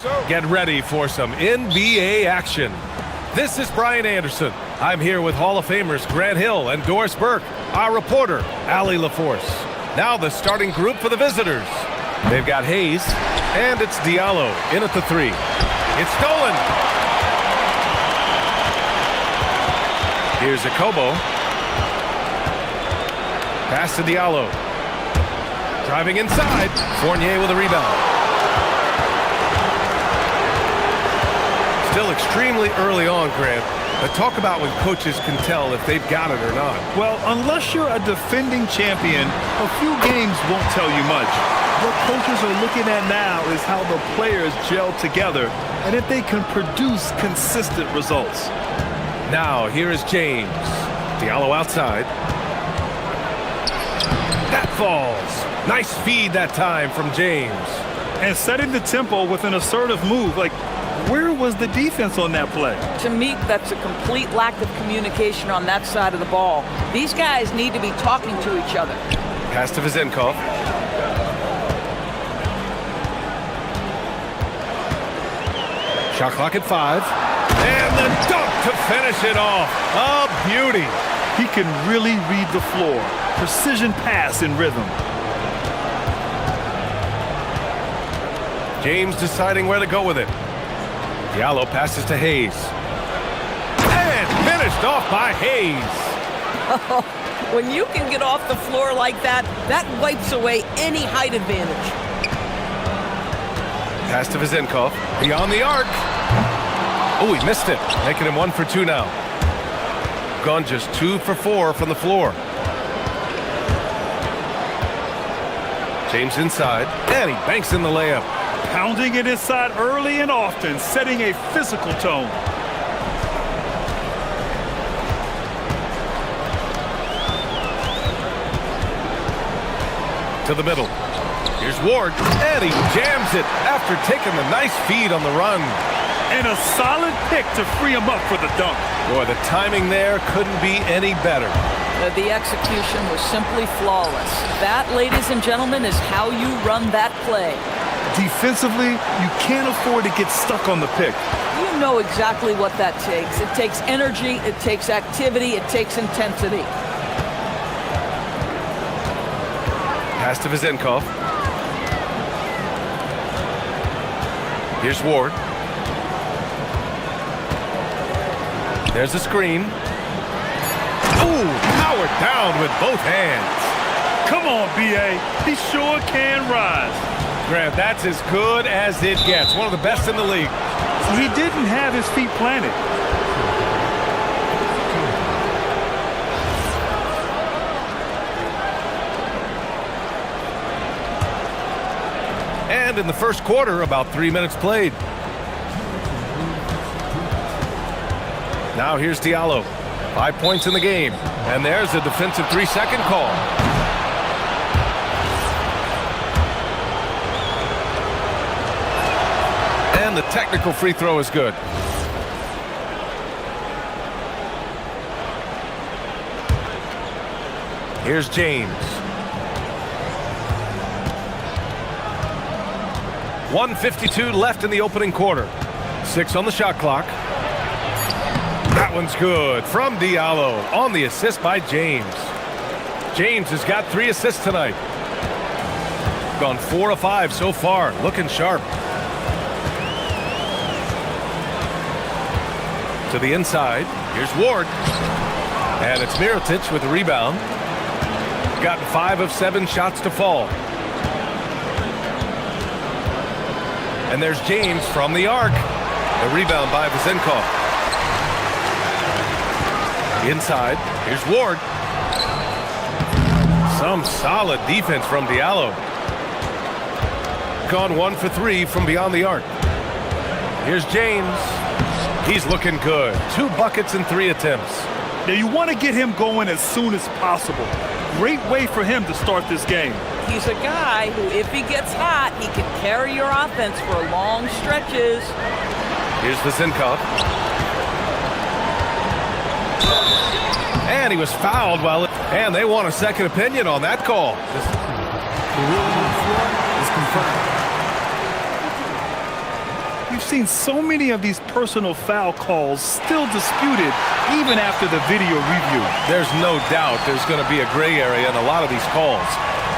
Get ready for some NBA action. This is Brian Anderson. I'm here with Hall of Famers Grant Hill and Doris Burke, our reporter, Allie LaForce. Now the starting group for the visitors. They've got Hayes, and it's Diallo in at the three. It's stolen. Here's Akobo. Pass to Diallo. Driving inside. Fournier with a rebound. Still extremely early on, Grant. But talk about when coaches can tell if they've got it or not. Well, unless you're a defending champion, a few games won't tell you much. What coaches are looking at now is how the players gel together and if they can produce consistent results. Now, here is James. Diallo outside. That falls. Nice feed that time from James. And setting the tempo with an assertive move. Like, where was the defense on that play? To me, that's a complete lack of communication on that side of the ball. These guys need to be talking to each other. Pass to Vizenkov. Shot clock at 5. And the dunk to finish it off. A beauty. He can really read the floor. Precision pass in rhythm. James deciding where to go with it. Diallo passes to Hayes. And finished off by Hayes. Oh, when you can get off the floor like that, that wipes away any height advantage. Pass to Vizenkov. Beyond the arc. Oh, he missed it. Making him 1 for 2 now. Gone just 2 for 4 from the floor. James inside. And he banks in the layup. Pounding it inside early and often, setting a physical tone. To the middle. Here's Ward, and he jams it after taking the nice feed on the run. And a solid pick to free him up for the dunk. Boy, the timing there couldn't be any better. The execution was simply flawless. That, ladies and gentlemen, is how you run that play. Defensively, you can't afford to get stuck on the pick. You know exactly what that takes. It takes energy, it takes activity, it takes intensity. Pass to Vizenkov. Here's Ward. There's a screen. Ooh, powered down with both hands. Come on, B.A. He sure can rise. Grant, that's as good as it gets. One of the best in the league. He didn't have his feet planted. And in the first quarter, about 3 minutes played. Now here's Diallo. 5 points in the game. And there's a defensive 3-second call. And the technical free throw is good. Here's James. 1:52 left in the opening quarter. 6 on the shot clock. That one's good from Diallo on the assist by James. James has got 3 assists tonight. Gone 4 of 5 so far. Looking sharp. To the inside. Here's Ward. And it's Mirotic with the rebound. Gotten 5 of 7 shots to fall. And there's James from the arc. The rebound by Vizenkov. Inside. Here's Ward. Some solid defense from Diallo. Gone 1 for 3 from beyond the arc. Here's James. He's looking good. 2 buckets in 3 attempts. Now you want to get him going as soon as possible. Great way for him to start this game. He's a guy who, if he gets hot, he can carry your offense for long stretches. Here's Vizenkov. And he was fouled while and they want a second opinion on that call. The ruling on the floor is confirmed. We've seen so many of these personal foul calls still disputed even after the video review. There's no doubt there's going to be a gray area in a lot of these calls.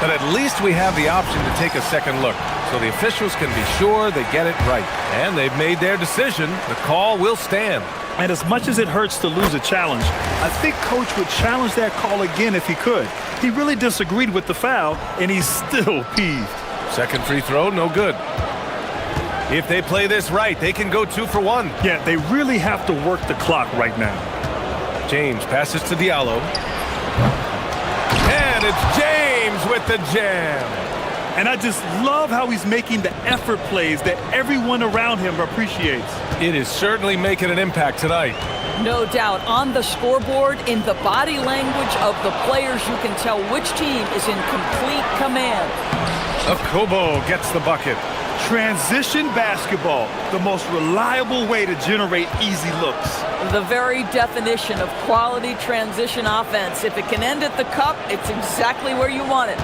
But at least we have the option to take a second look, so the officials can be sure they get it right. And they've made their decision. The call will stand. And as much as it hurts to lose a challenge, I think Coach would challenge that call again if he could. He really disagreed with the foul, and he's still peeved. Second free throw, no good. If they play this right, they can go 2 for 1. Yeah, they really have to work the clock right now. James passes to Diallo. And it's James with the jam. And I just love how he's making the effort plays that everyone around him appreciates. It is certainly making an impact tonight. No doubt. On the scoreboard, in the body language of the players, you can tell which team is in complete command. Akobo gets the bucket. Transition basketball, the most reliable way to generate easy looks. The very definition of quality transition offense. If it can end at the cup, it's exactly where you want it.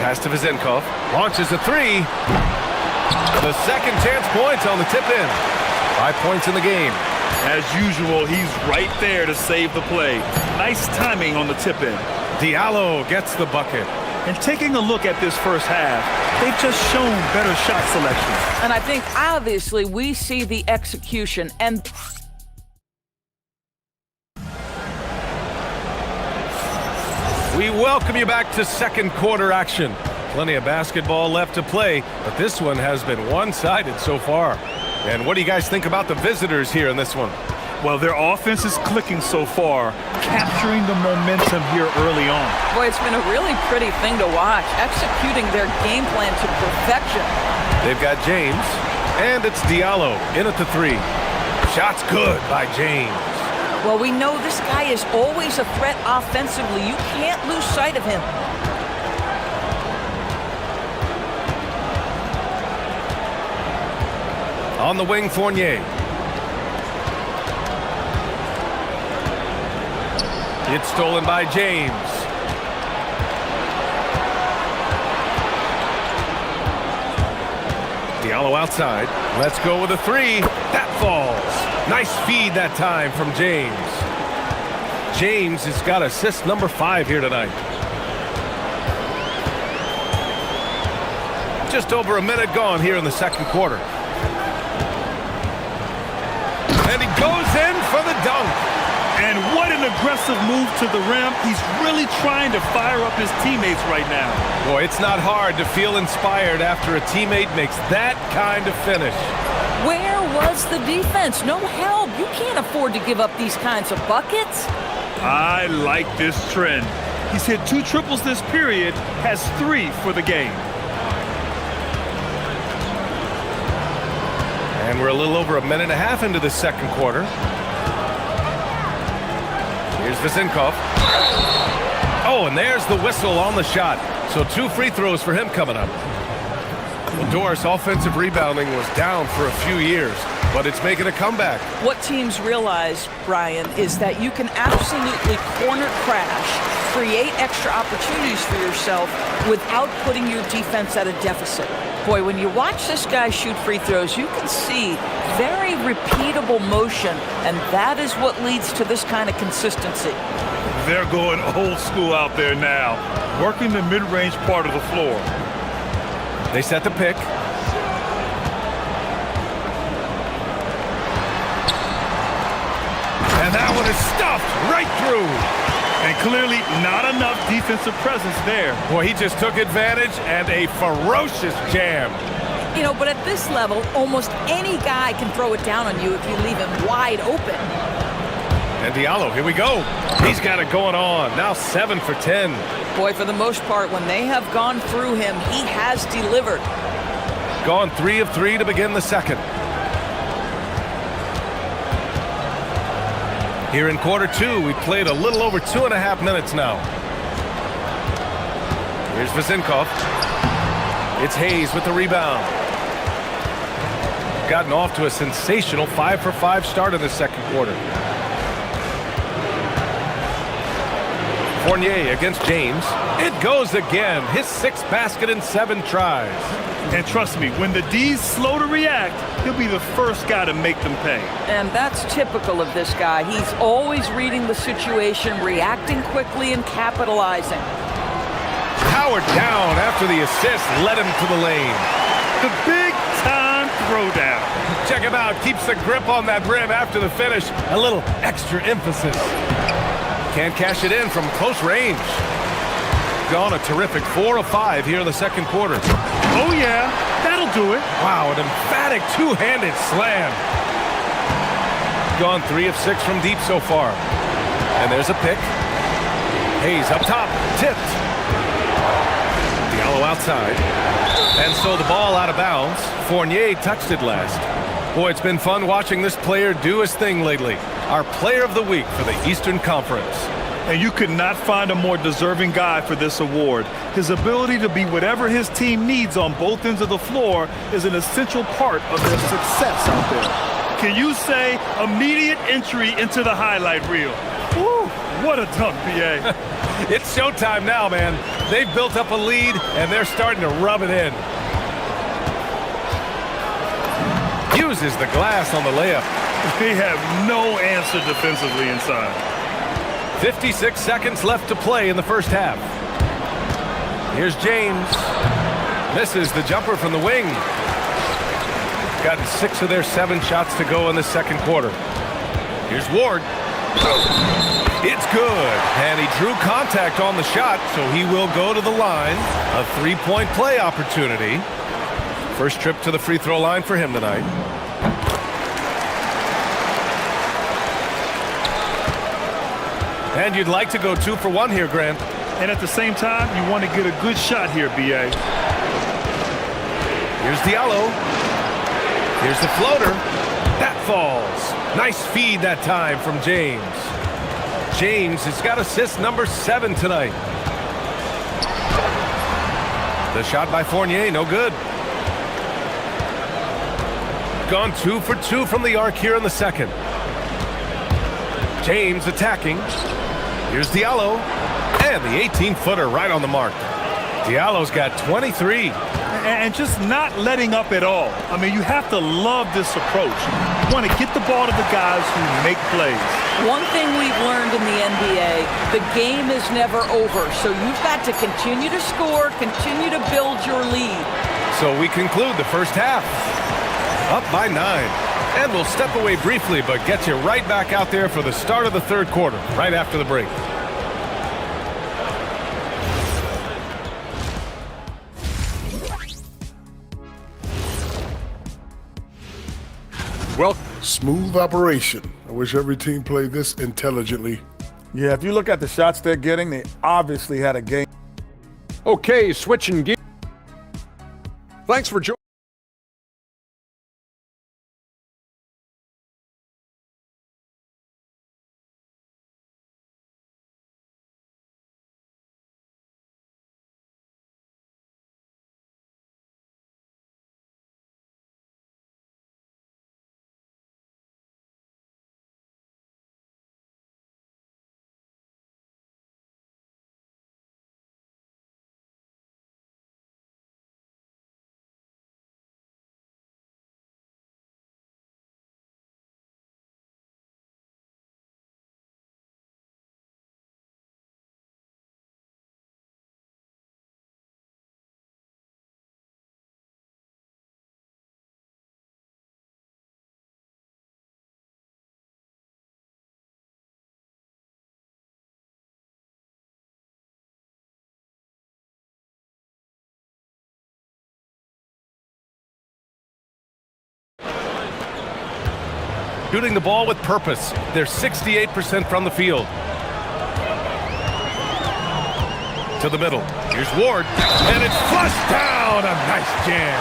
Pass to Vizenkov. Launches a 3. The second chance points on the tip-in. 5 points in the game. As usual, he's right there to save the play. Nice timing on the tip-in. Diallo gets the bucket. And taking a look at this first half, they've just shown better shot selection. And I think, obviously, we see the execution. And we welcome you back to second quarter action. Plenty of basketball left to play, but this one has been one-sided so far. And what do you guys think about the visitors here in this one? Well, their offense is clicking so far, capturing the momentum here early on. Boy, it's been a really pretty thing to watch, executing their game plan to perfection. They've got James, and it's Diallo in at the 3. Shot's good by James. Well, we know this guy is always a threat offensively. You can't lose sight of him. On the wing, Fournier. It's stolen by James. Diallo outside. Let's go with a 3. That falls. Nice feed that time from James. James has got assist number 5 here tonight. Just over a minute gone here in the second quarter. And he goes in for the dunk. And what an aggressive move to the rim. He's really trying to fire up his teammates right now. Boy, it's not hard to feel inspired after a teammate makes that kind of finish. Where was the defense? No help. You can't afford to give up these kinds of buckets. I like this trend. He's hit 2 triples this period, has 3 for the game. And we're a little over a minute and a half into the second quarter. Here's Vizenkov. Oh, and there's the whistle on the shot. So 2 free throws for him coming up. Well, Doris' offensive rebounding was down for a few years, but it's making a comeback. What teams realize, Brian, is that you can absolutely corner crash, create extra opportunities for yourself without putting your defense at a deficit. Boy, when you watch this guy shoot free throws, you can see very repeatable motion, and that is what leads to this kind of consistency. They're going old school out there now, working the mid-range part of the floor. They set the pick. And that one is stuffed right through. And clearly not enough defensive presence there. Boy, he just took advantage and a ferocious jam. You know, but at this level, almost any guy can throw it down on you if you leave him wide open. And Diallo, here we go. He's got it going on. Now 7 for 10. Boy, for the most part, when they have gone through him, he has delivered. Gone 3 of 3 to begin the second. Here in quarter 2, we played a little over 2.5 minutes now. Here's Vizenkov. It's Hayes with the rebound. Gotten off to a sensational 5 for 5 start in the second quarter. Fournier against James. It goes again. His 6th basket in 7 tries. And trust me, when the D's slow to react, he'll be the first guy to make them pay. And that's typical of this guy. He's always reading the situation, reacting quickly, and capitalizing. Powered down after the assist led him to the lane. The big-time throwdown. Check him out. Keeps the grip on that rim after the finish. A little extra emphasis. Can't cash it in from close range. Gone a terrific 4 of 5 here in the second quarter. Oh, yeah. That'll do it. Wow, an emphatic two-handed slam. Gone 3 of 6 from deep so far. And there's a pick. Hayes up top. Tipped. Diallo outside. And so the ball out of bounds. Fournier touched it last. Boy, it's been fun watching this player do his thing lately. Our player of the week for the Eastern Conference. And you could not find a more deserving guy for this award. His ability to be whatever his team needs on both ends of the floor is an essential part of their success out there. Can you say immediate entry into the highlight reel? Woo, what a dunk, BA. It's showtime now, man. They've built up a lead, and they're starting to rub it in. Uses the glass on the layup. They have no answer defensively inside. 56 seconds left to play in the first half. Here's James. Misses the jumper from the wing. Gotten 6 of their 7 shots to go in the second quarter. Here's Ward. It's good. And he drew contact on the shot, so he will go to the line. A 3-point play opportunity. First trip to the free throw line for him tonight. And you'd like to go 2 for 1 here, Grant. And at the same time, you want to get a good shot here, BA. Here's Diallo. Here's the floater. That falls. Nice feed that time from James. James has got assist number 7 tonight. The shot by Fournier, no good. Gone 2 for 2 from the arc here in the second. James attacking. Here's Diallo. And the 18-footer right on the mark. Diallo's got 23. And just not letting up at all. I mean, you have to love this approach. You want to get the ball to the guys who make plays. One thing we've learned in the NBA, the game is never over. So you've got to continue to score, continue to build your lead. So we conclude the first half. Up by 9. And we'll step away briefly, but get you right back out there for the start of the third quarter, right after the break. Well, smooth operation. I wish every team played this intelligently. Yeah, if you look at the shots they're getting, they obviously had a game. Okay, switching gears. Thanks for joining. Shooting the ball with purpose. They're 68% from the field. To the middle. Here's Ward. And it's flushed down. A nice jam.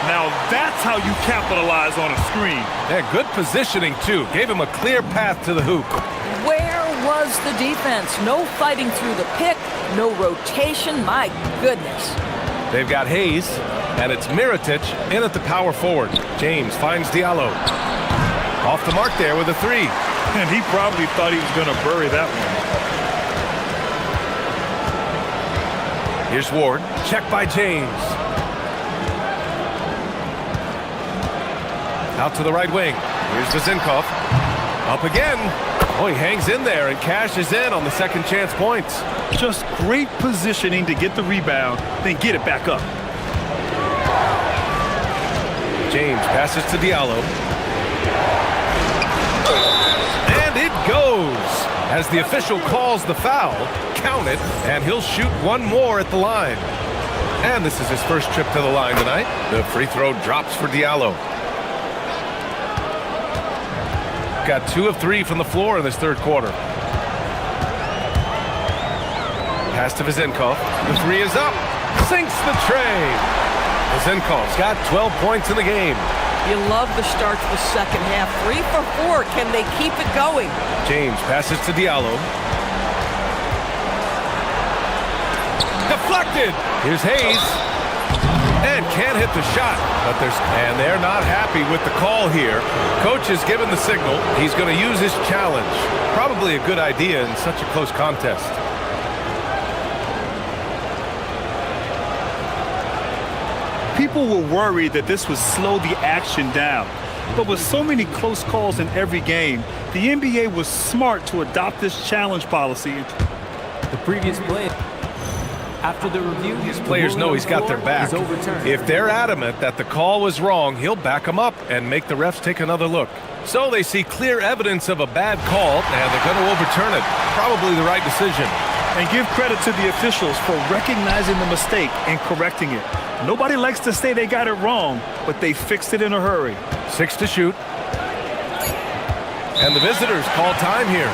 Now that's how you capitalize on a screen. Yeah, good positioning, too. Gave him a clear path to the hoop. Where was the defense? No fighting through the pick, no rotation. My goodness. They've got Hayes, and it's Mirotic in at the power forward. James finds Diallo. Off the mark there with a 3. And he probably thought he was going to bury that one. Here's Ward. Check by James. Out to the right wing. Here's Vezinkov. Up again. Oh, he hangs in there and cashes in on the second chance points. Just great positioning to get the rebound, then get it back up. James passes to Diallo. And it goes. As the official calls the foul, count it, and he'll shoot one more at the line. And this is his first trip to the line tonight. The free throw drops for Diallo. Got 2 of 3 from the floor in this third quarter. Pass to Vezinkov. The three is up. Sinks the tray. Vezinkov's got 12 points in the game. You love the start to the second half. 3 for 4. Can they keep it going? James passes to Diallo. Deflected. Here's Hayes. And can't hit the shot. But they're not happy with the call here. Coach has given the signal. He's going to use his challenge. Probably a good idea in such a close contest. People were worried that this would slow the action down. But with so many close calls in every game, the NBA was smart to adopt this challenge policy. The previous play. After the review, these players know he's got their back. If they're adamant that the call was wrong, he'll back them up and make the refs take another look. So they see clear evidence of a bad call, and they're going to overturn it. Probably the right decision. And give credit to the officials for recognizing the mistake and correcting it. Nobody likes to say they got it wrong, but they fixed it in a hurry. 6 to shoot. And the visitors call time here.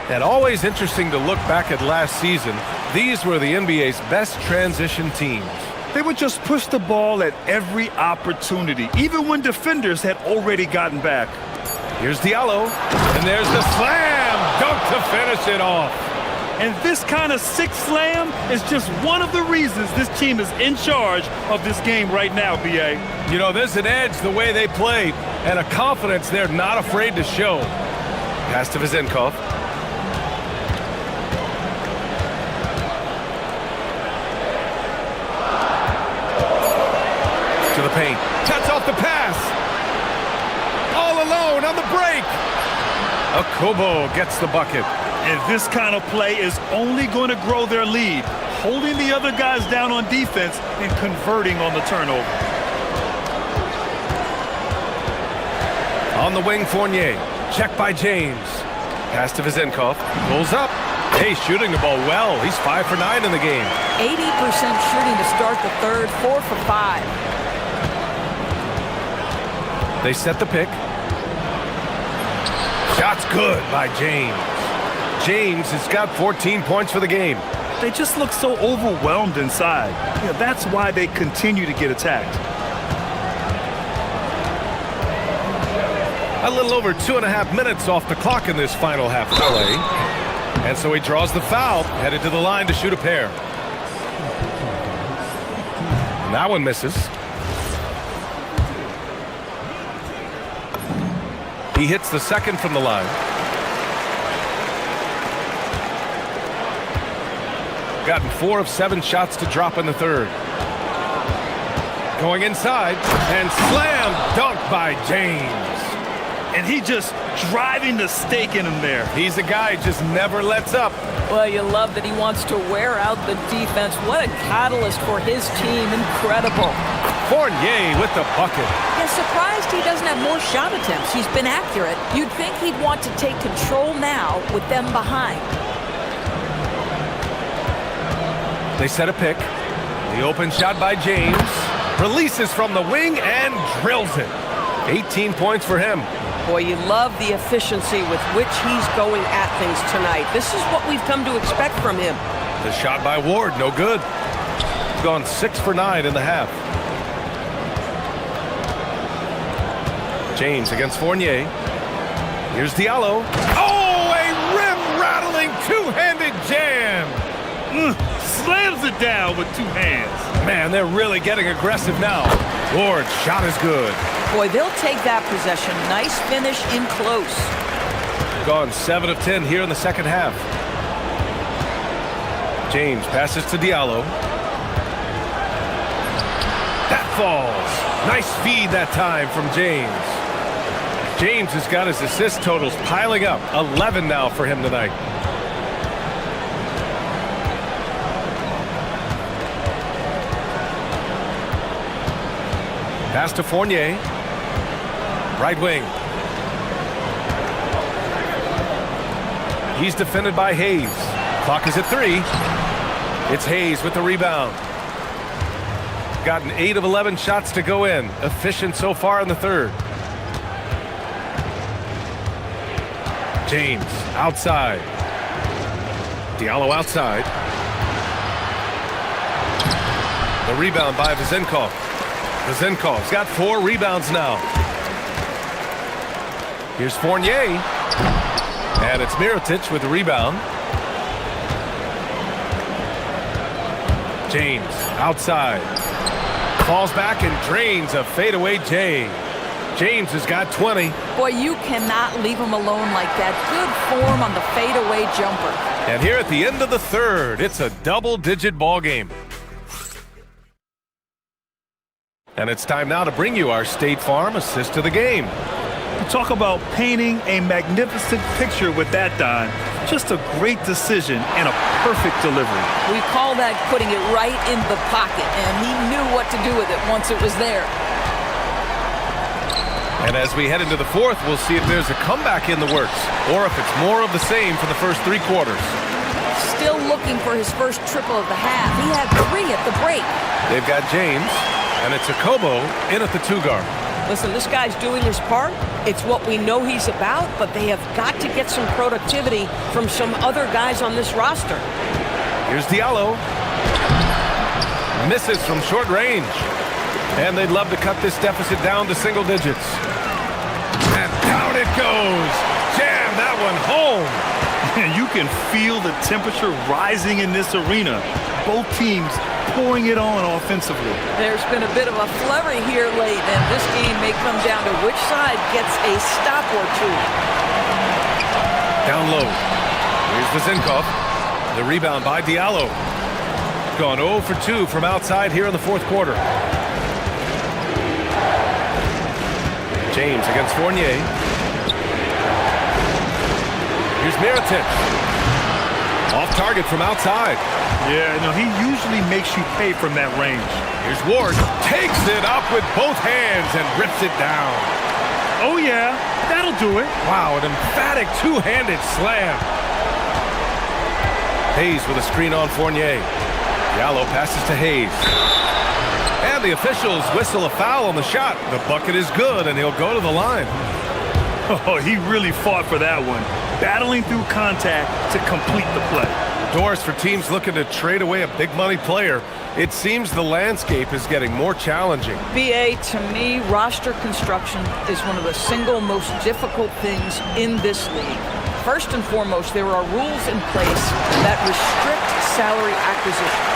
And always interesting to look back at last season. These were the NBA's best transition teams. They would just push the ball at every opportunity, even when defenders had already gotten back. Here's Diallo, and there's the slam dunk to finish it off. And this kind of sick slam is just one of the reasons this team is in charge of this game right now, B.A. You know, there's an edge the way they play, and a confidence they're not afraid to show. Pass to Vezinkov. To the paint. Cuts off the pass. All alone on the break. Akubo gets the bucket. And this kind of play is only going to grow their lead, holding the other guys down on defense and converting on the turnover. On the wing, Fournier. Check by James. Pass to Vezinkov. Pulls up. Hey, shooting the ball well. He's 5 for 9 in the game. 80% shooting to start the third, 4 for 5. They set the pick. Shot's good by James. James has got 14 points for the game. They just look so overwhelmed inside. You know, that's why they continue to get attacked. A little over 2.5 minutes off the clock in this final half play. And so he draws the foul, headed to the line to shoot a pair. And that one misses. He hits the second from the line. Gotten 4 of 7 shots to drop in the third. Going inside and slam dunk by James. And he just driving the stake in him there. He's a guy who just never lets up. Well, you love that he wants to wear out the defense. What a catalyst for his team. Incredible. Fournier with the bucket. Yeah, surprised he doesn't have more shot attempts. He's been accurate. You'd think he'd want to take control now with them behind. They set a pick. The open shot by James. Releases from the wing and drills it. 18 points for him. Boy, you love the efficiency with which he's going at things tonight. This is what we've come to expect from him. The shot by Ward, no good. Gone 6 for 9 in the half. James against Fournier. Here's Diallo. Oh, a rim-rattling two-handed it down with 2 hands. Man, they're really getting aggressive now. Ward's shot is good. Boy, they'll take that possession. Nice finish in close. Gone 7 of 10 here in the second half. James passes to Diallo. That falls. Nice feed that time from James. James has got his assist totals piling up. 11 now for him tonight. Pass to Fournier. Right wing. He's defended by Hayes. Clock is at 3. It's Hayes with the rebound. Gotten 8 of 11 shots to go in. Efficient so far in the third. James outside. Diallo outside. The rebound by Vezenkov. Vezenkov's got 4 rebounds now. Here's Fournier. And it's Mirotic with the rebound. James outside. Falls back and drains a fadeaway J. James has got 20. Boy, you cannot leave him alone like that. Good form on the fadeaway jumper. And here at the end of the third, it's a double-digit ball game. And it's time now to bring you our State Farm assist to the game. Talk about painting a magnificent picture with that, Don. Just a great decision and a perfect delivery. We call that putting it right in the pocket, and he knew what to do with it once it was there. And as we head into the fourth, we'll see if there's a comeback in the works, or if it's more of the same for the first 3 quarters. Still looking for his first triple of the half. He had 3 at the break. They've got James, and it's Akobo in at the 2 guard. Listen, this guy's doing his part. It's what we know he's about, but they have got to get some productivity from some other guys on this roster. Here's Diallo. Misses from short range. And they'd love to cut this deficit down to single digits. And down it goes. Jam that one home. And you can feel the temperature rising in this arena. Both teams pouring it on offensively. There's been a bit of a flurry here late, and this game may come down to which side gets a stop or 2. Down low. Here's Vezenkov. The rebound by Diallo. Gone 0 for 2 from outside here in the fourth quarter. James against Fournier. Here's Mirotic. Off target from outside. Yeah, no, he usually makes you pay from that range. Here's Ward. Takes it up with both hands and rips it down. Oh, yeah. That'll do it. Wow, an emphatic two-handed slam. Hayes with a screen on Fournier. Diallo passes to Hayes. And the officials whistle a foul on the shot. The bucket is good, and he'll go to the line. Oh, he really fought for that one. Battling through contact to complete the play. Doors for teams looking to trade away a big money player. It seems the landscape is getting more challenging. BA, to me, roster construction is one of the single most difficult things in this league. First and foremost, there are rules in place that restrict salary acquisition.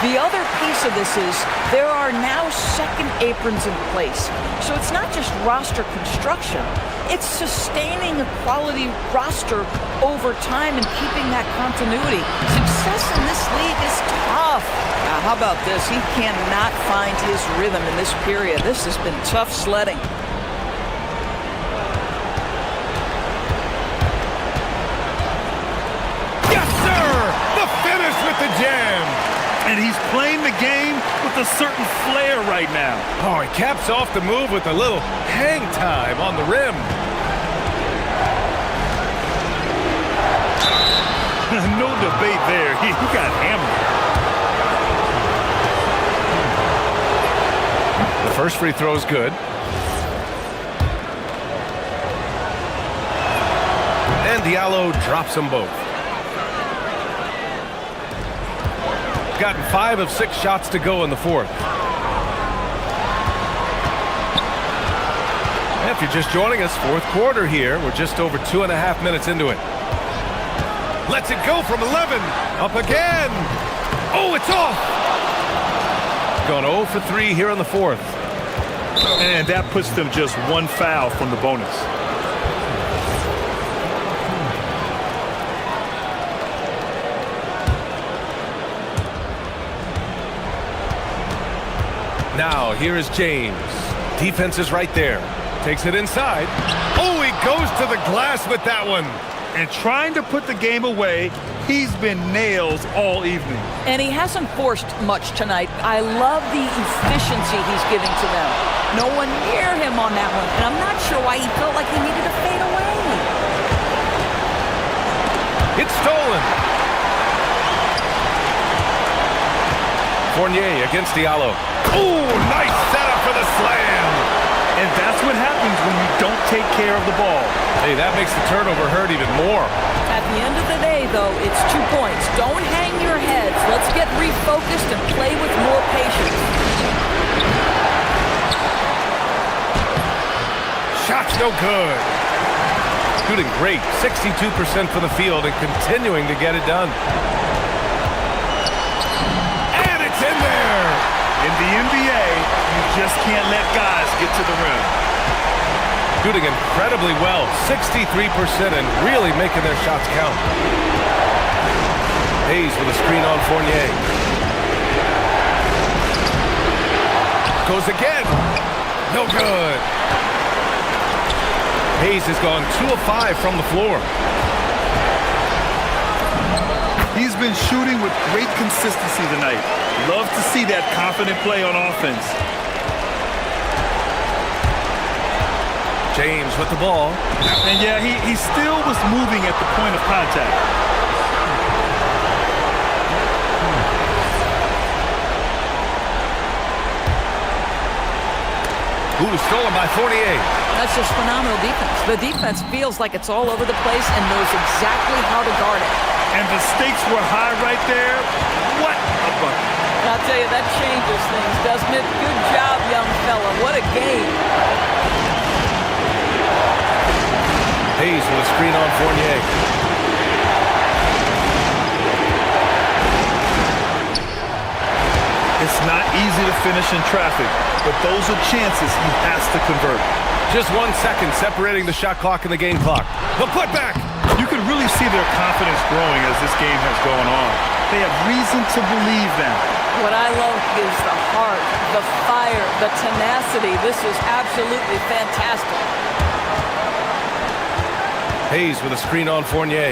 The other piece of this is there are now second aprons in place. So it's not just roster construction, it's sustaining a quality roster over time and keeping that continuity. Success in this league is tough. Now, how about this? He cannot find his rhythm in this period. This has been tough sledding. Yes, sir! The finish with the jam! And he's playing the game with a certain flair right now. Oh, he caps off the move with a little hang time on the rim. No debate there. He got hammered. The first free throw is good. And Diallo drops them both. Gotten 5 of 6 shots to go in the fourth. And if you're just joining us, fourth quarter here. We're just over 2.5 minutes into it. Lets it go from 11. Up again. Oh, it's off! Gone 0 for 3 here in the fourth. And that puts them just one foul from the bonus. Now, here is James. Defense is right there. Takes it inside. Oh, he goes to the glass with that one. And trying to put the game away, he's been nails all evening. And he hasn't forced much tonight. I love the efficiency he's giving to them. No one near him on that one. And I'm not sure why he felt like he needed to fade away. It's stolen. Fournier against Diallo. Oh, nice setup for the slam. And that's what happens when you don't take care of the ball. Hey, that makes the turnover hurt even more. At the end of the day, though, it's 2 points. Don't hang your heads. Let's get refocused and play with more patience. Shot's no good. Shooting great. 62% for the field and continuing to get it done. And it's in there. In the NBA, you just can't let guys get to the rim. Shooting incredibly well, 63%, and really making their shots count. Hayes with a screen on Fournier. Goes again. No good. Hayes has gone 2 of 5 from the floor. He's been shooting with great consistency tonight. Love to see that confident play on offense. James with the ball. And yeah, he still was moving at the point of contact. Ooh, stolen by Fournier. That's just phenomenal defense. The defense feels like it's all over the place and knows exactly how to guard it. And the stakes were high right there. What a bucket. I'll tell you, that changes things, doesn't it? Good job, young fella. What a game. Hayes with a screen on Fournier. It's not easy to finish in traffic, but those are chances he has to convert. Just 1 second separating the shot clock and the game clock. The putback. You can really see their confidence growing as this game has gone on. They have reason to believe that. What I love is the heart, the fire, the tenacity. This is absolutely fantastic. Hayes with a screen on Fournier.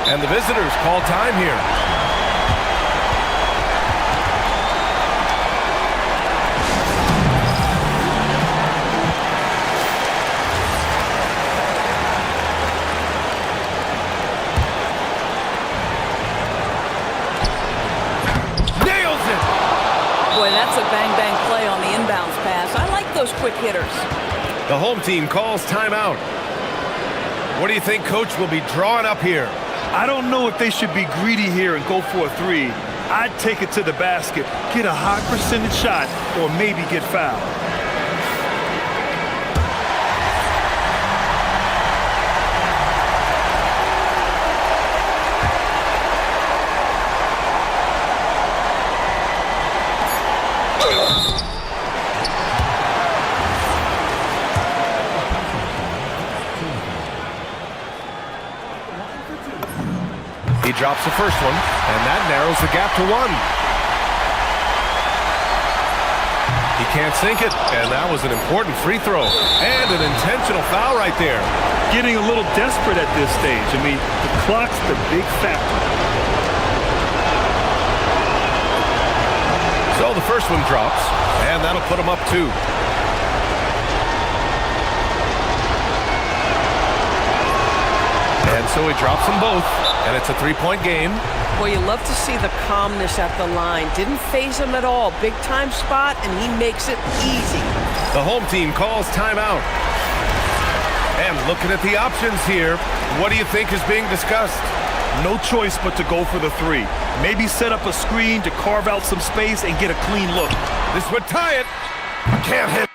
And the visitors call time here. Boy, that's a bang-bang play on the inbounds pass. I like those quick hitters. The home team calls timeout. What do you think Coach will be drawing up here? I don't know if they should be greedy here and go for a 3. I'd take it to the basket, get a high percentage shot, or maybe get fouled. He drops the first one, and that narrows the gap to 1. He can't sink it, and that was an important free throw. And an intentional foul right there. Getting a little desperate at this stage. I mean, the clock's the big factor. So the first one drops, and that'll put him up 2. And so he drops them both. And it's a 3-point game. Well, you love to see the calmness at the line. Didn't faze him at all. Big time spot, and he makes it easy. The home team calls timeout. And looking at the options here, what do you think is being discussed? No choice but to go for the 3. Maybe set up a screen to carve out some space and get a clean look. This would tie it. Can't hit.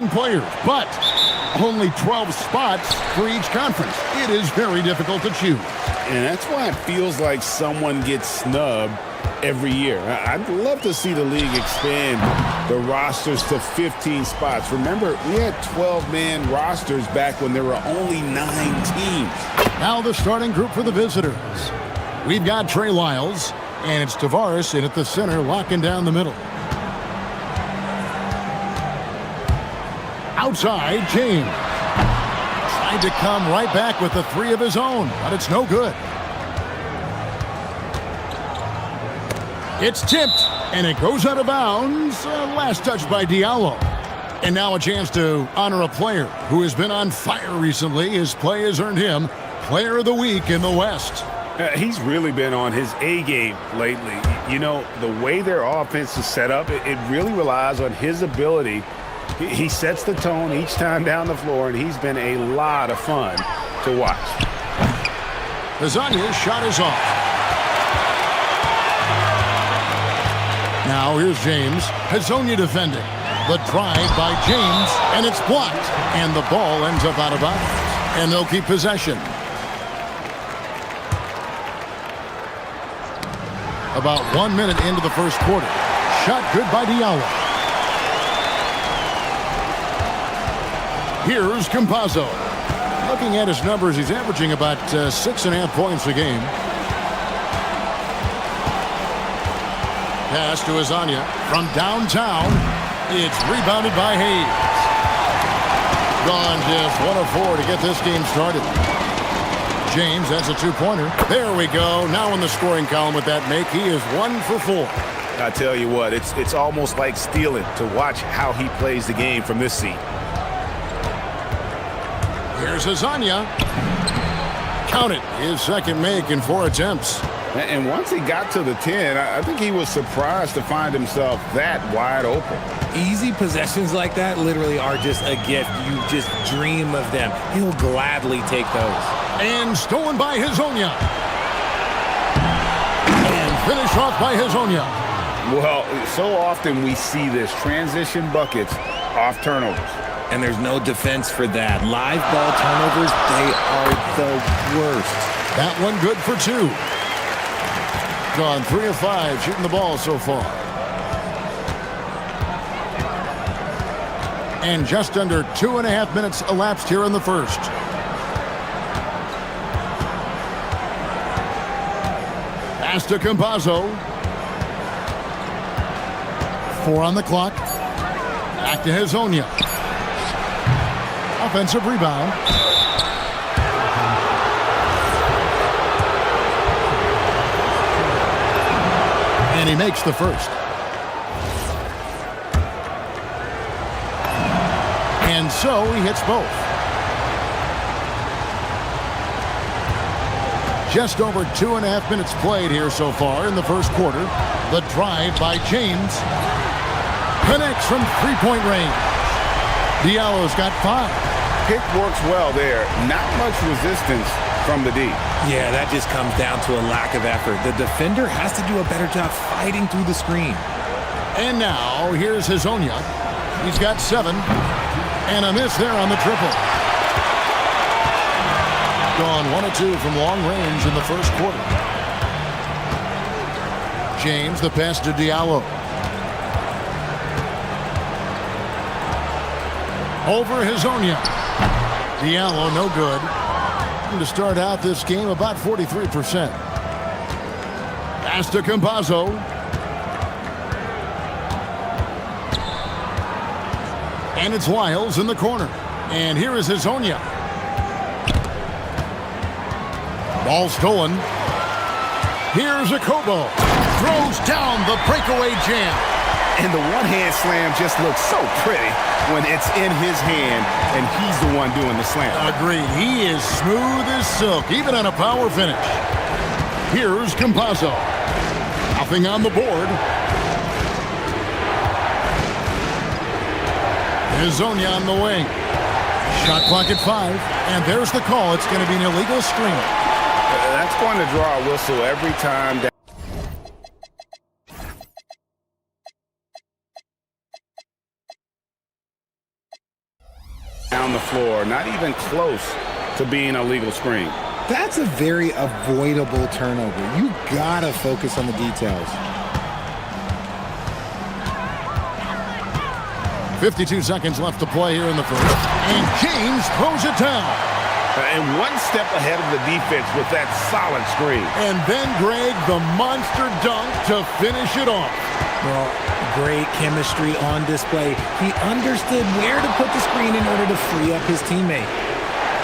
players, but only 12 spots for each conference. It is very difficult to choose. And that's why it feels like someone gets snubbed every year. I'd love to see the league expand the rosters to 15 spots. Remember, we had 12-man rosters back when there were only 9 teams. Now the starting group for the visitors. We've got Trey Lyles, and it's Tavares in at the center, locking down the middle. Outside, James. Tried to come right back with the 3 of his own, but it's no good. It's tipped, and it goes out of bounds. Last touch by Diallo. And now a chance to honor a player who has been on fire recently. His play has earned him Player of the Week in the West. He's really been on his A game lately. You know, the way their offense is set up, it really relies on his ability. He sets the tone each time down the floor, and he's been a lot of fun to watch. Hazanya's shot is off. Now here's James. Hazonia defending. The drive by James, and it's blocked. And the ball ends up out of bounds. And they'll keep possession. About 1 minute into the first quarter. Shot good by Diallo. Here's Campazzo. Looking at his numbers, he's averaging about 6.5 points a game. Pass to Hazanya from downtown. It's rebounded by Hayes. Gone just 1 of 4 to get this game started. James, that's a 2-pointer. There we go. Now in the scoring column with that make, he is 1 for 4. I tell you what, it's almost like stealing to watch how he plays the game from this seat. Here's Hazanya. Count it. His second make in 4 attempts. And once he got to the 10, I think he was surprised to find himself that wide open. Easy possessions like that literally are just a gift. You just dream of them. He'll gladly take those. And stolen by Hazonia. And finished off by Hazonia. Well, so often we see this transition buckets off turnovers. And there's no defense for that. Live ball turnovers, they are the worst. That one good for 2. Gone 3 of 5 shooting the ball so far. And just under 2.5 minutes elapsed here in the first. Pass to Campazzo. 4 on the clock. Back to Hazonia. Offensive rebound. And he makes the first. And so he hits both. Just over 2.5 minutes played here so far in the first quarter. The drive by James. Connects from three-point range. Diallo's got 5. Pick works well there. Not much resistance from the D. Yeah, that just comes down to a lack of effort. The defender has to do a better job fighting through the screen. And now, here's Hazonia. He's got 7. And a miss there on the triple. Gone 1 of 2 from long range in the first quarter. James, the pass to Diallo. Over Hazonia. Diallo, no good. And to start out this game, about 43%. Pass to Campazzo. And it's Lyles in the corner. And here is Hazonia. Ball stolen. Here's Akobo. Throws down the breakaway jam. And the one-hand slam just looks so pretty when it's in his hand and he's the one doing the slam. Agreed. He is smooth as silk, even on a power finish. Here's Campazzo. Nothing on the board. Hazonia on the wing. Shot clock at 5. And there's the call. It's going to be an illegal screen. That's going to draw a whistle every time. down the floor, not even close to being a legal screen. That's a very avoidable turnover. You gotta focus on the details. 52 seconds left to play here in the first. And James throws it down. And one step ahead of the defense with that solid screen. And then Greg, the monster dunk to finish it off. Well, great chemistry on display. He understood where to put the screen in order to free up his teammate.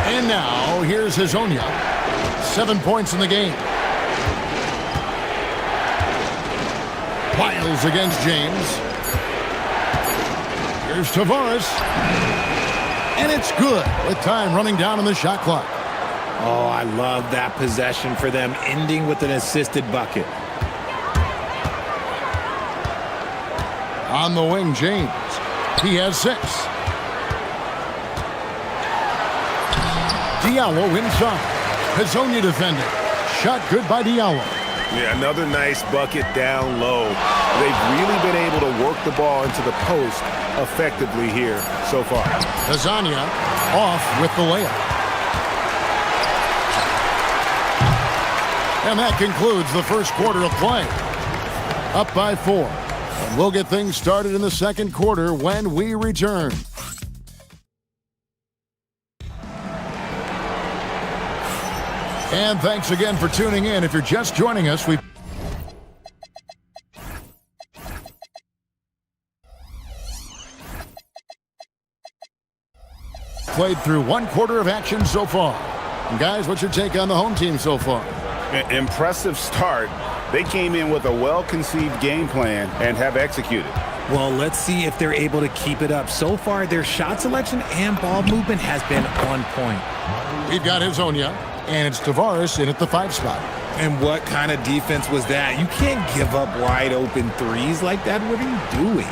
And now, here's Hazonia. 7 points in the game. Wiles against James. Here's Tavares. And it's good with time running down on the shot clock. Oh, I love that possession for them, ending with an assisted bucket. On the wing, James. He has 6. Diallo inside. Hazonia defending. Shot good by Diallo. Yeah, another nice bucket down low. They've really been able to work the ball into the post effectively here so far. Hazonia off with the layup. And that concludes the first quarter of play. Up by 4. And we'll get things started in the second quarter when we return. And thanks again for tuning in. If you're just joining us, we played through 1 quarter of action so far. And guys, what's your take on the home team so far? Impressive start. They came in with a well-conceived game plan and have executed. Well, let's see if they're able to keep it up. So far, their shot selection and ball movement has been on point. We've got Hazonia, and it's Tavares in at the 5 spot. And what kind of defense was that? You can't give up wide open threes like that. What are you doing?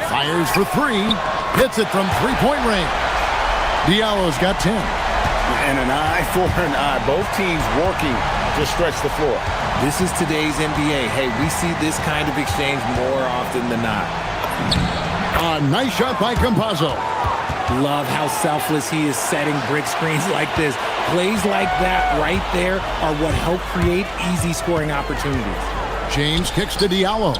Fires for 3. Hits it from 3-point range. Diallo's got 10. And an eye for an eye. Both teams working to stretch the floor. This is today's NBA. Hey, we see this kind of exchange more often than not. A nice shot by Campazzo. Love how selfless he is setting brick screens like this. Plays like that right there are what help create easy scoring opportunities. James kicks to Diallo.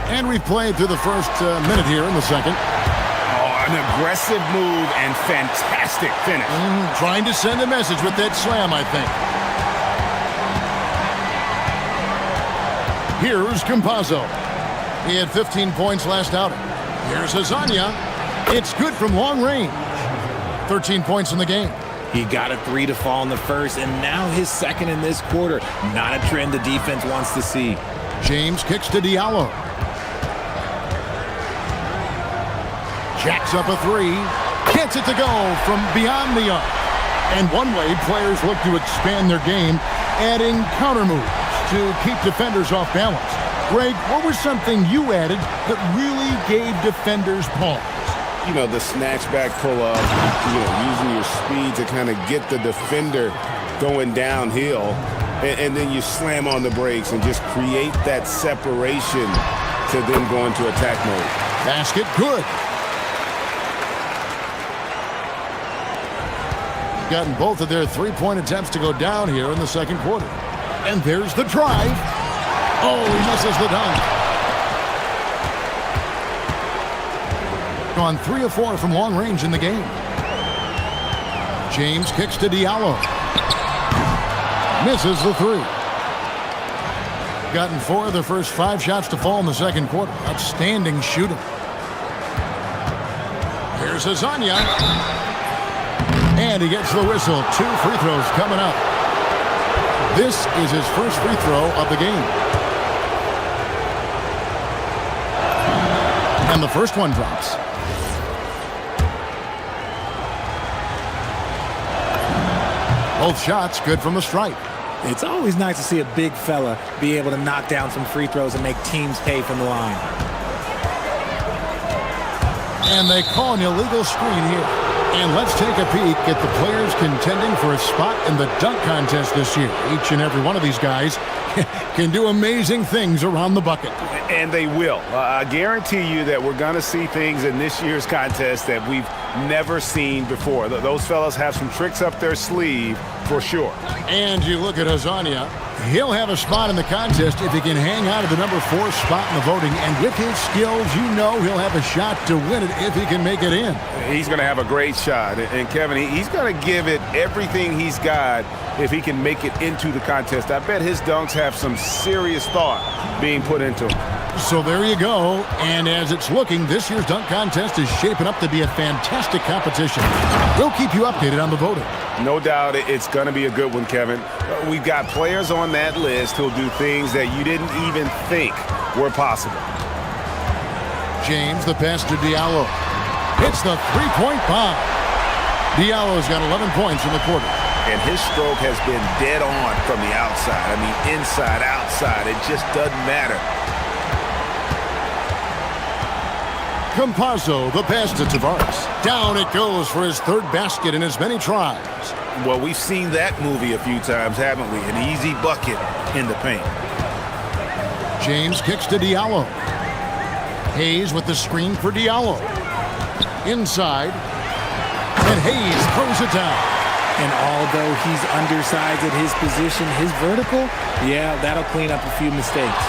And we've played through the first minute here in the second. An aggressive move and fantastic finish. Trying to send a message with that slam, I think. Here's Campazzo. He had 15 points last outing. Here's Hazonia. It's good from long range. 13 points in the game. He got a 3 to fall in the first, and now his second in this quarter. Not a trend the defense wants to see. James kicks to Diallo. Jacks up a 3. Gets it to go from beyond the arc. And one way players look to expand their game, adding counter moves to keep defenders off balance. Greg, what was something you added that really gave defenders pause? You know, the snatchback pull-up, using your speed to kind of get the defender going downhill. And then you slam on the brakes and just create that separation to then go into attack mode. Basket good. Gotten both of their 3-point attempts to go down here in the second quarter. And there's the drive. Oh, he misses the dunk. Gone 3 of 4 from long range in the game. James kicks to Diallo. Misses the 3. Gotten 4 of their first 5 shots to fall in the second quarter. Outstanding shooting. Here's Hazonia. And he gets the whistle. 2 free throws coming up. This is his first free throw of the game. And the first one drops. Both shots good from the stripe. It's always nice to see a big fella be able to knock down some free throws and make teams pay from the line. And they call an illegal screen here. And let's take a peek at the players contending for a spot in the dunk contest this year. Each and every one of these guys can do amazing things around the bucket. And they will. I guarantee you that we're going to see things in this year's contest that we've never seen before. Those fellas have some tricks up their sleeve for sure. And you look at Azania. He'll have a spot in the contest if he can hang out at the number 4 spot in the voting. And with his skills, you know he'll have a shot to win it if he can make it in. He's going to have a great shot. And Kevin, he's going to give it everything he's got if he can make it into the contest. I bet his dunks have some serious thought being put into them. So there you go. And as it's looking, this year's dunk contest is shaping up to be a fantastic competition. We'll keep you updated on the voting. No doubt it's going to be a good one, Kevin. We've got players on that list who'll do things that you didn't even think were possible. James, the pass to Diallo. Hits the three-point bomb. Diallo's got 11 points in the quarter. And his stroke has been dead on from the outside. I mean, inside, outside. It just doesn't matter. Campazzo, the pass to Tavares. Down it goes for his 3rd basket in as many tries. Well, we've seen that movie a few times, haven't we? An easy bucket in the paint. James kicks to Diallo. Hayes with the screen for Diallo. Inside. And Hayes throws it down. And although he's undersized at his position, his vertical, yeah, that'll clean up a few mistakes.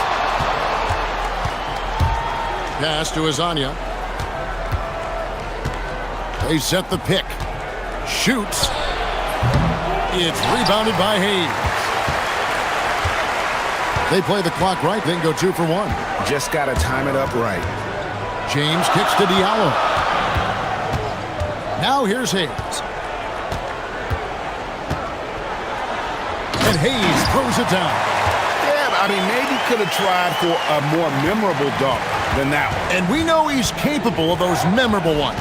Pass to Azania. They set the pick. Shoots. It's rebounded by Hayes. They play the clock right, then go 2 for 1. Just got to time it up right. James kicks to Diallo. Now here's Hayes. And Hayes throws it down. Yeah, I mean, maybe could have tried for a more memorable dunk than that one. And we know he's capable of those memorable ones.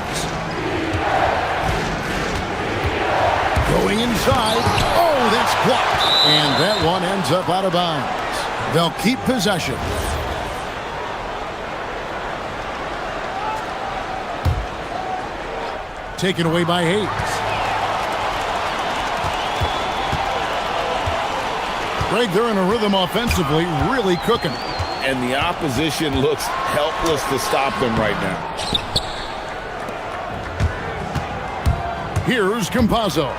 Going inside. Oh, that's blocked. And that one ends up out of bounds. They'll keep possession. Taken away by Hayes. Greg, they're in a rhythm offensively, really cooking. And the opposition looks helpless to stop them right now. Here's Campazzo.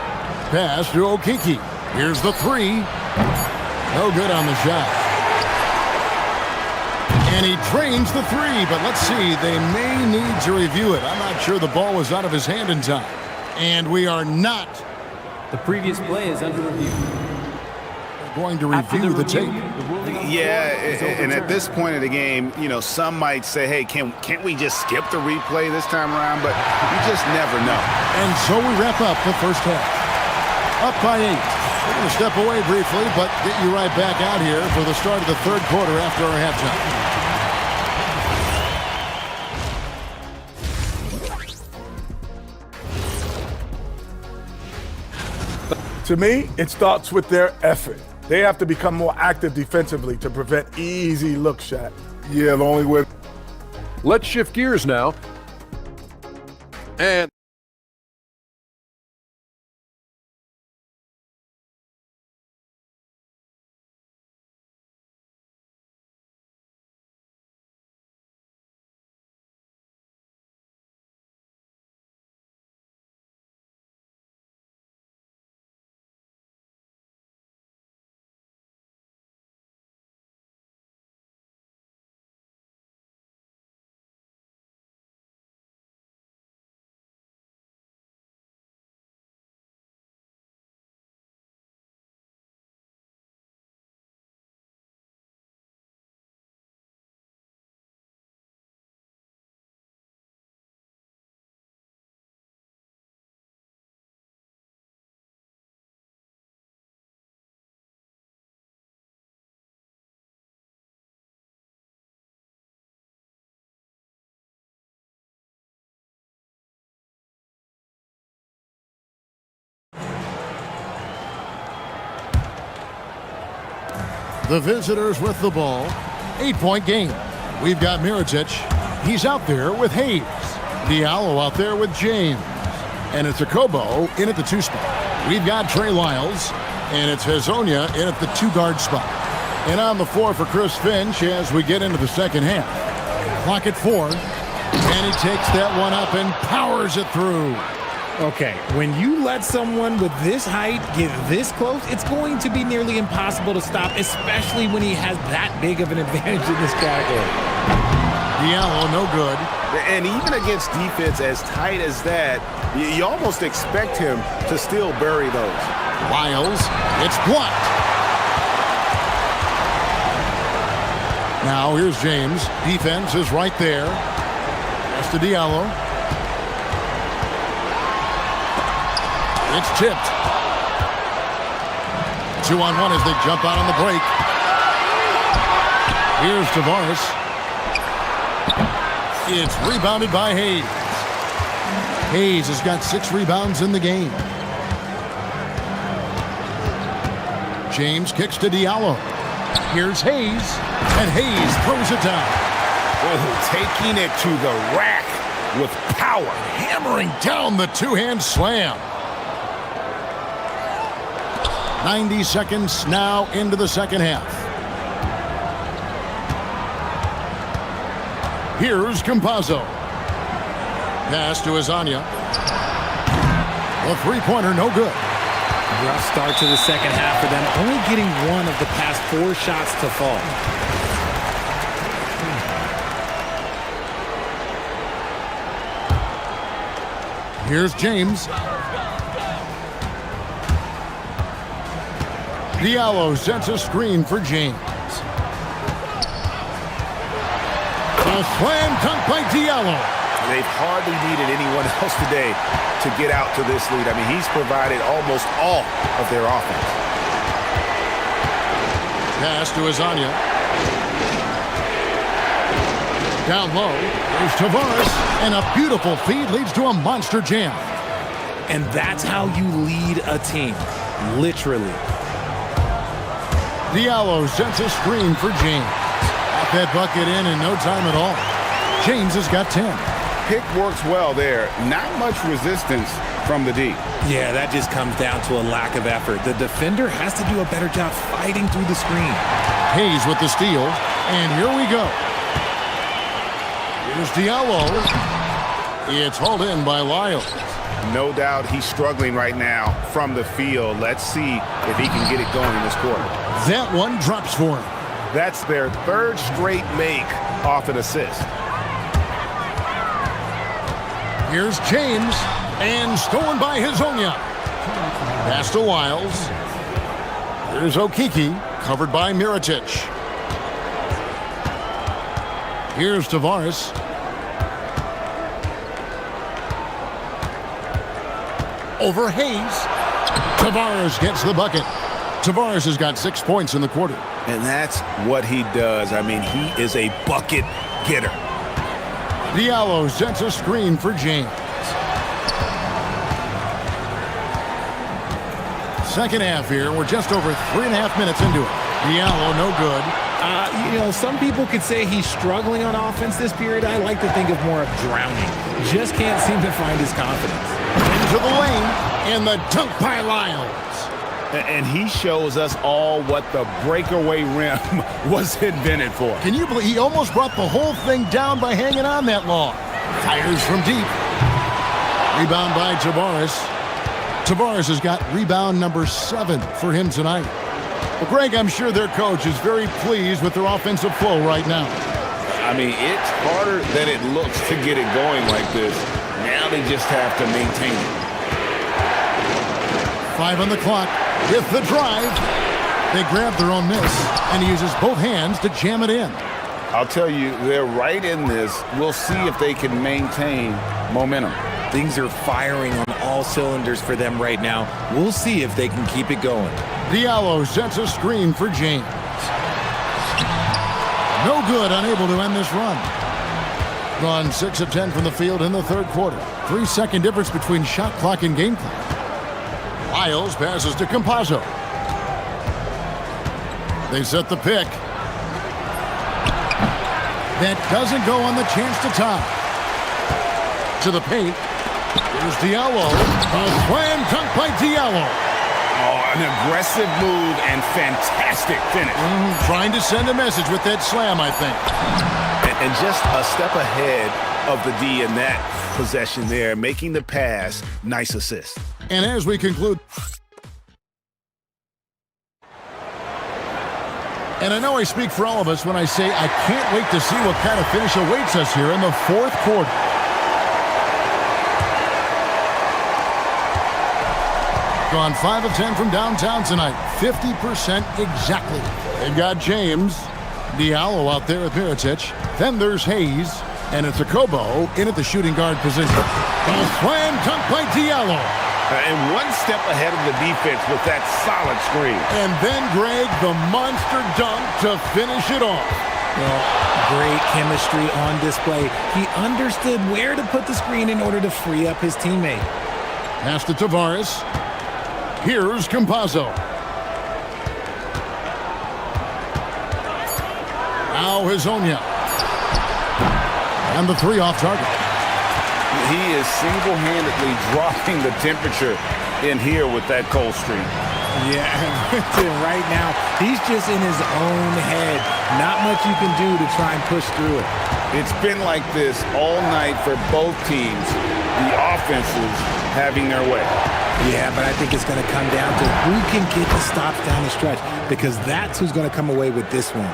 Pass to Okiki. Here's the 3. No good on the shot. And he drains the 3, but let's see. They may need to review it. I'm not sure the ball was out of his hand in time. And we are not. The previous play is under review. Going to review the tape. Yeah, and at this point of the game, you know, some might say, hey, can't we just skip the replay this time around? But you just never know. And so we wrap up the first half. Up by 8. We're going to step away briefly, but get you right back out here for the start of the 3rd quarter after our halftime. To me, it starts with their effort. They have to become more active defensively to prevent easy look shots. Yeah, the only way. Let's shift gears now. And the visitors with the ball. 8-point game. We've got Mirotic. He's out there with Hayes. Diallo out there with James. And it's Akobo in at the 2 spot. We've got Trey Lyles, and it's Hezonja in at the 2-guard spot. And on the floor for Chris Finch as we get into the second half. Clock at 4, and he takes that one up and powers it through. Okay, when you let someone with this height get this close, it's going to be nearly impossible to stop, especially when he has that big of an advantage in this category. Diallo, no good. And even against defense as tight as that, you almost expect him to still bury those. Lyles, it's blocked. Now here's James. Defense is right there. That's to Diallo. It's tipped. 2-on-1 as they jump out on the break. Here's Tavares. It's rebounded by Hayes. Hayes has got 6 rebounds in the game. James kicks to Diallo. Here's Hayes, and Hayes throws it down. Oh, taking it to the rack with power. Hammering down the 2-hand slam. 90 seconds now into the second half. Here's Campazzo. Pass to Hezonja. A 3-pointer, no good. Rough start to the second half for them, only getting 1 of the past 4 shots to fall. Here's James. Diallo sets a screen for James. A slam dunk by Diallo. They've hardly needed anyone else today to get out to this lead. I mean, he's provided almost all of their offense. Pass to Hezonja. Down low, there's Tavares, and a beautiful feed leads to a monster jam. And that's how you lead a team, literally. Diallo sets a screen for James. Got that bucket in no time at all. James has got 10. Pick works well there. Not much resistance from the D. Yeah, that just comes down to a lack of effort. The defender has to do a better job fighting through the screen. Hayes with the steal, and here we go. Here's Diallo. It's hauled in by Lyles. No doubt he's struggling right now from the field. Let's see if he can get it going in this quarter. That one drops for him. That's their 3rd straight make off an assist. Here's James, and stolen by Hezonja. Pass to Lyles. Here's Okiki, covered by Mirotic. Here's Tavares. Over Hayes. Tavares gets the bucket. Tavares has got 6 points in the quarter. And that's what he does. I mean, he is a bucket getter. Diallo sets a screen for James. Second half here. We're just over 3.5 minutes into it. Diallo, no good. Some people could say he's struggling on offense this period. I like to think of more of drowning. Just can't seem to find his confidence. Into the lane, and the dunk by Lyles. And he shows us all what the breakaway rim was invented for. Can you believe he almost brought the whole thing down by hanging on that long? Fires from deep. Rebound by Tavares. Tavares has got rebound number 7 for him tonight. Well, Greg, I'm sure their coach is very pleased with their offensive flow right now. I mean, it's harder than it looks to get it going like this. Now they just have to maintain it. 5 on the clock. With the drive, they grab their own miss, and he uses both hands to jam it in. I'll tell you, they're right in this. We'll see if they can maintain momentum. Things are firing on all cylinders for them right now. We'll see if they can keep it going. Diallo sets a screen for James. No good, unable to end this run. Gone 6 of 10 from the field in the 3rd quarter. 3-second difference between shot clock and game clock. Lyles passes to Campazzo. They set the pick. That doesn't go on the chance to tie. To the paint. Here's Diallo. A slam dunk by Diallo. Oh, an aggressive move and fantastic finish. Trying to send a message with that slam, I think. And just a step ahead of the D in that possession there, making the pass. Nice assist. And as we conclude, and I know I speak for all of us when I say I can't wait to see what kind of finish awaits us here in the fourth quarter. Gone 5 of 10 from downtown tonight. 50% exactly. They've got James, Diallo out there with Mirotic. Then there's Hayes, and it's a Kobo in at the shooting guard position. A slam dunk by Diallo. And one step ahead of the defense with that solid screen. And then Greg, the monster dunk to finish it off. Well, great chemistry on display. He understood where to put the screen in order to free up his teammate. Pass to Tavares. Here's Campazzo. Now Hazonia. And the three off target. He is single-handedly dropping the temperature in here with that cold streak. Yeah, right now, he's just in his own head. Not much you can do to try and push through it. It's been like this all night for both teams. The offenses having their way. Yeah, but I think it's going to come down to who can get the stops down the stretch, because that's who's going to come away with this one.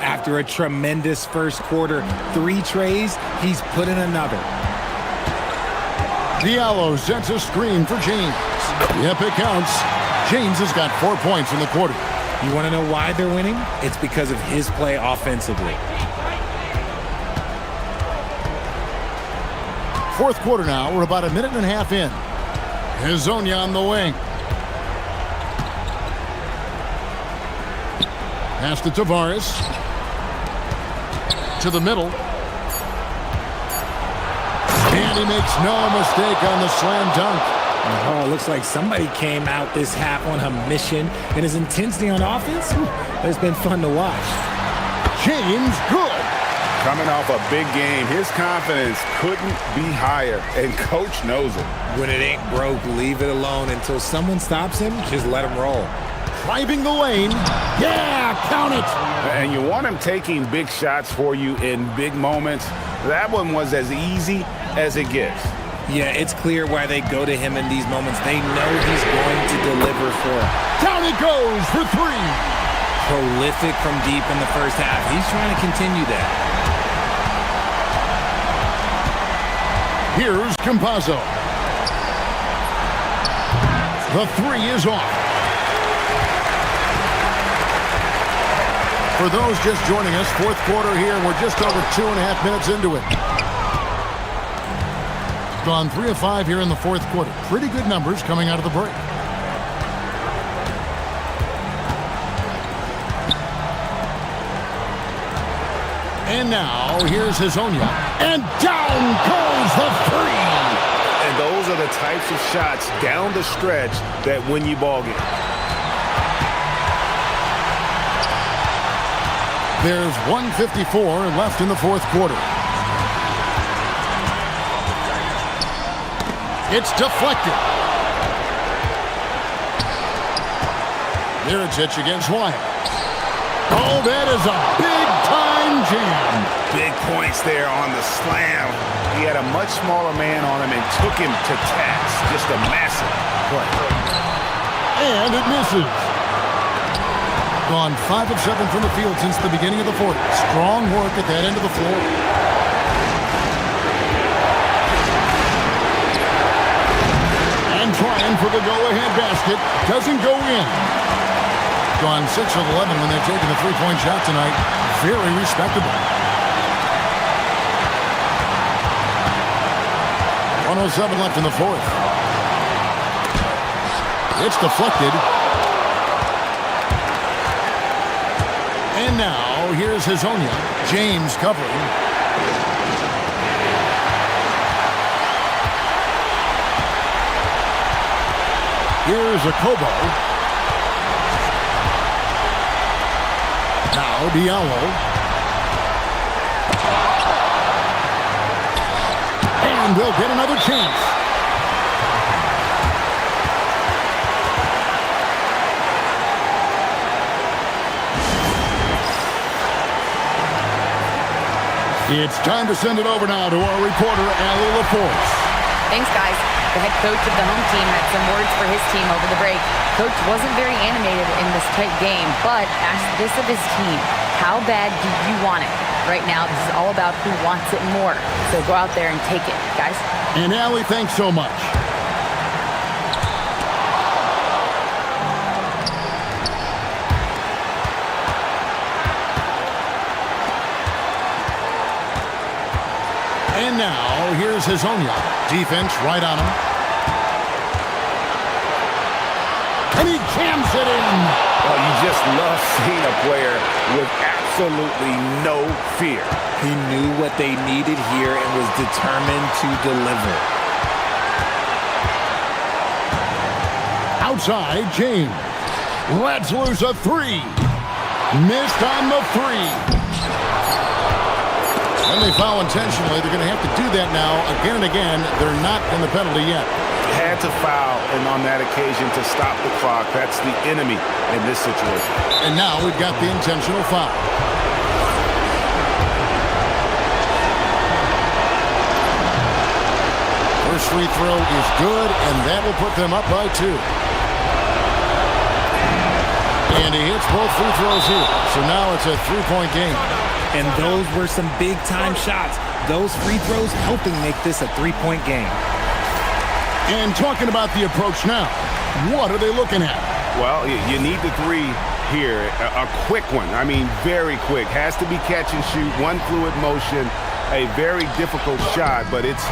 After a tremendous first quarter, 3 trays, he's put in another. Diallo sets a screen for James. Yep, it counts. James has got 4 points in the quarter. You want to know why they're winning? It's because of his play offensively. Fourth quarter now. We're about a minute and a half in. Hazonia on the wing. Pass to Tavares. To the middle. And he makes no mistake on the slam dunk. Oh, it looks like somebody came out this half on a mission, and his intensity on offense has been fun to watch. James, good. Coming off a big game, his confidence couldn't be higher, and coach knows it. When it ain't broke, leave it alone. Until someone stops him, just let him roll. Driving the lane. Yeah, count it. And you want him taking big shots for you in big moments. That one was as easy as it gets. Yeah, it's clear why they go to him in these moments. They know he's going to deliver for them. Down he goes for 3. Prolific from deep in the first half. He's trying to continue that. Here's Campazzo. The 3 is off. For those just joining us, fourth quarter here. We're just over 2.5 minutes into it. Gone 3 of 5 here in the fourth quarter. Pretty good numbers coming out of the break. And now, here's Hazonia. And down goes the 3! And those are the types of shots down the stretch that win you ball games. There's 1:54 left in the fourth quarter. It's deflected. Mirotic against Wyatt. Oh, that is a big-time jam. Big points there on the slam. He had a much smaller man on him and took him to task. Just a massive play. And it misses. Gone 5 of 7 from the field since the beginning of the fourth. Strong work at that end of the floor. And trying for the go-ahead basket. Doesn't go in. Gone 6 of 11 when they're taking the three-point shot tonight. Very respectable. 1:07 left in the fourth. It's deflected. And now, here's Hazonia. James covering. Here's a Kobo. Now, Diallo. And we'll get another chance. It's time to send it over now to our reporter, Allie LaForce. Thanks, guys. The head coach of the home team had some words for his team over the break. Coach wasn't very animated in this tight game, but asked this of his team: how bad do you want it? Right now, this is all about who wants it more. So go out there and take it, guys. And Allie, thanks so much. And now, here's Hazonia. Defense right on him. And he jams it in. Well, you just love seeing a player with absolutely no fear. He knew what they needed here and was determined to deliver. Outside, James. Lets loose a three. Missed on the three. And they foul intentionally. They're going to have to do that now again and again. They're not in the penalty yet. Had to foul, and on that occasion to stop the clock. That's the enemy in this situation. And now we've got the intentional foul. First free throw is good, and that will put them up by 2. And he hits both free throws here. So now it's a 3-point game. And those were some big-time shots. Those free throws helping make this a 3-point game. And talking about the approach now, what are they looking at? Well, you need the three here, a quick one. I mean, very quick. Has to be catch and shoot, one fluid motion, a very difficult shot, but it's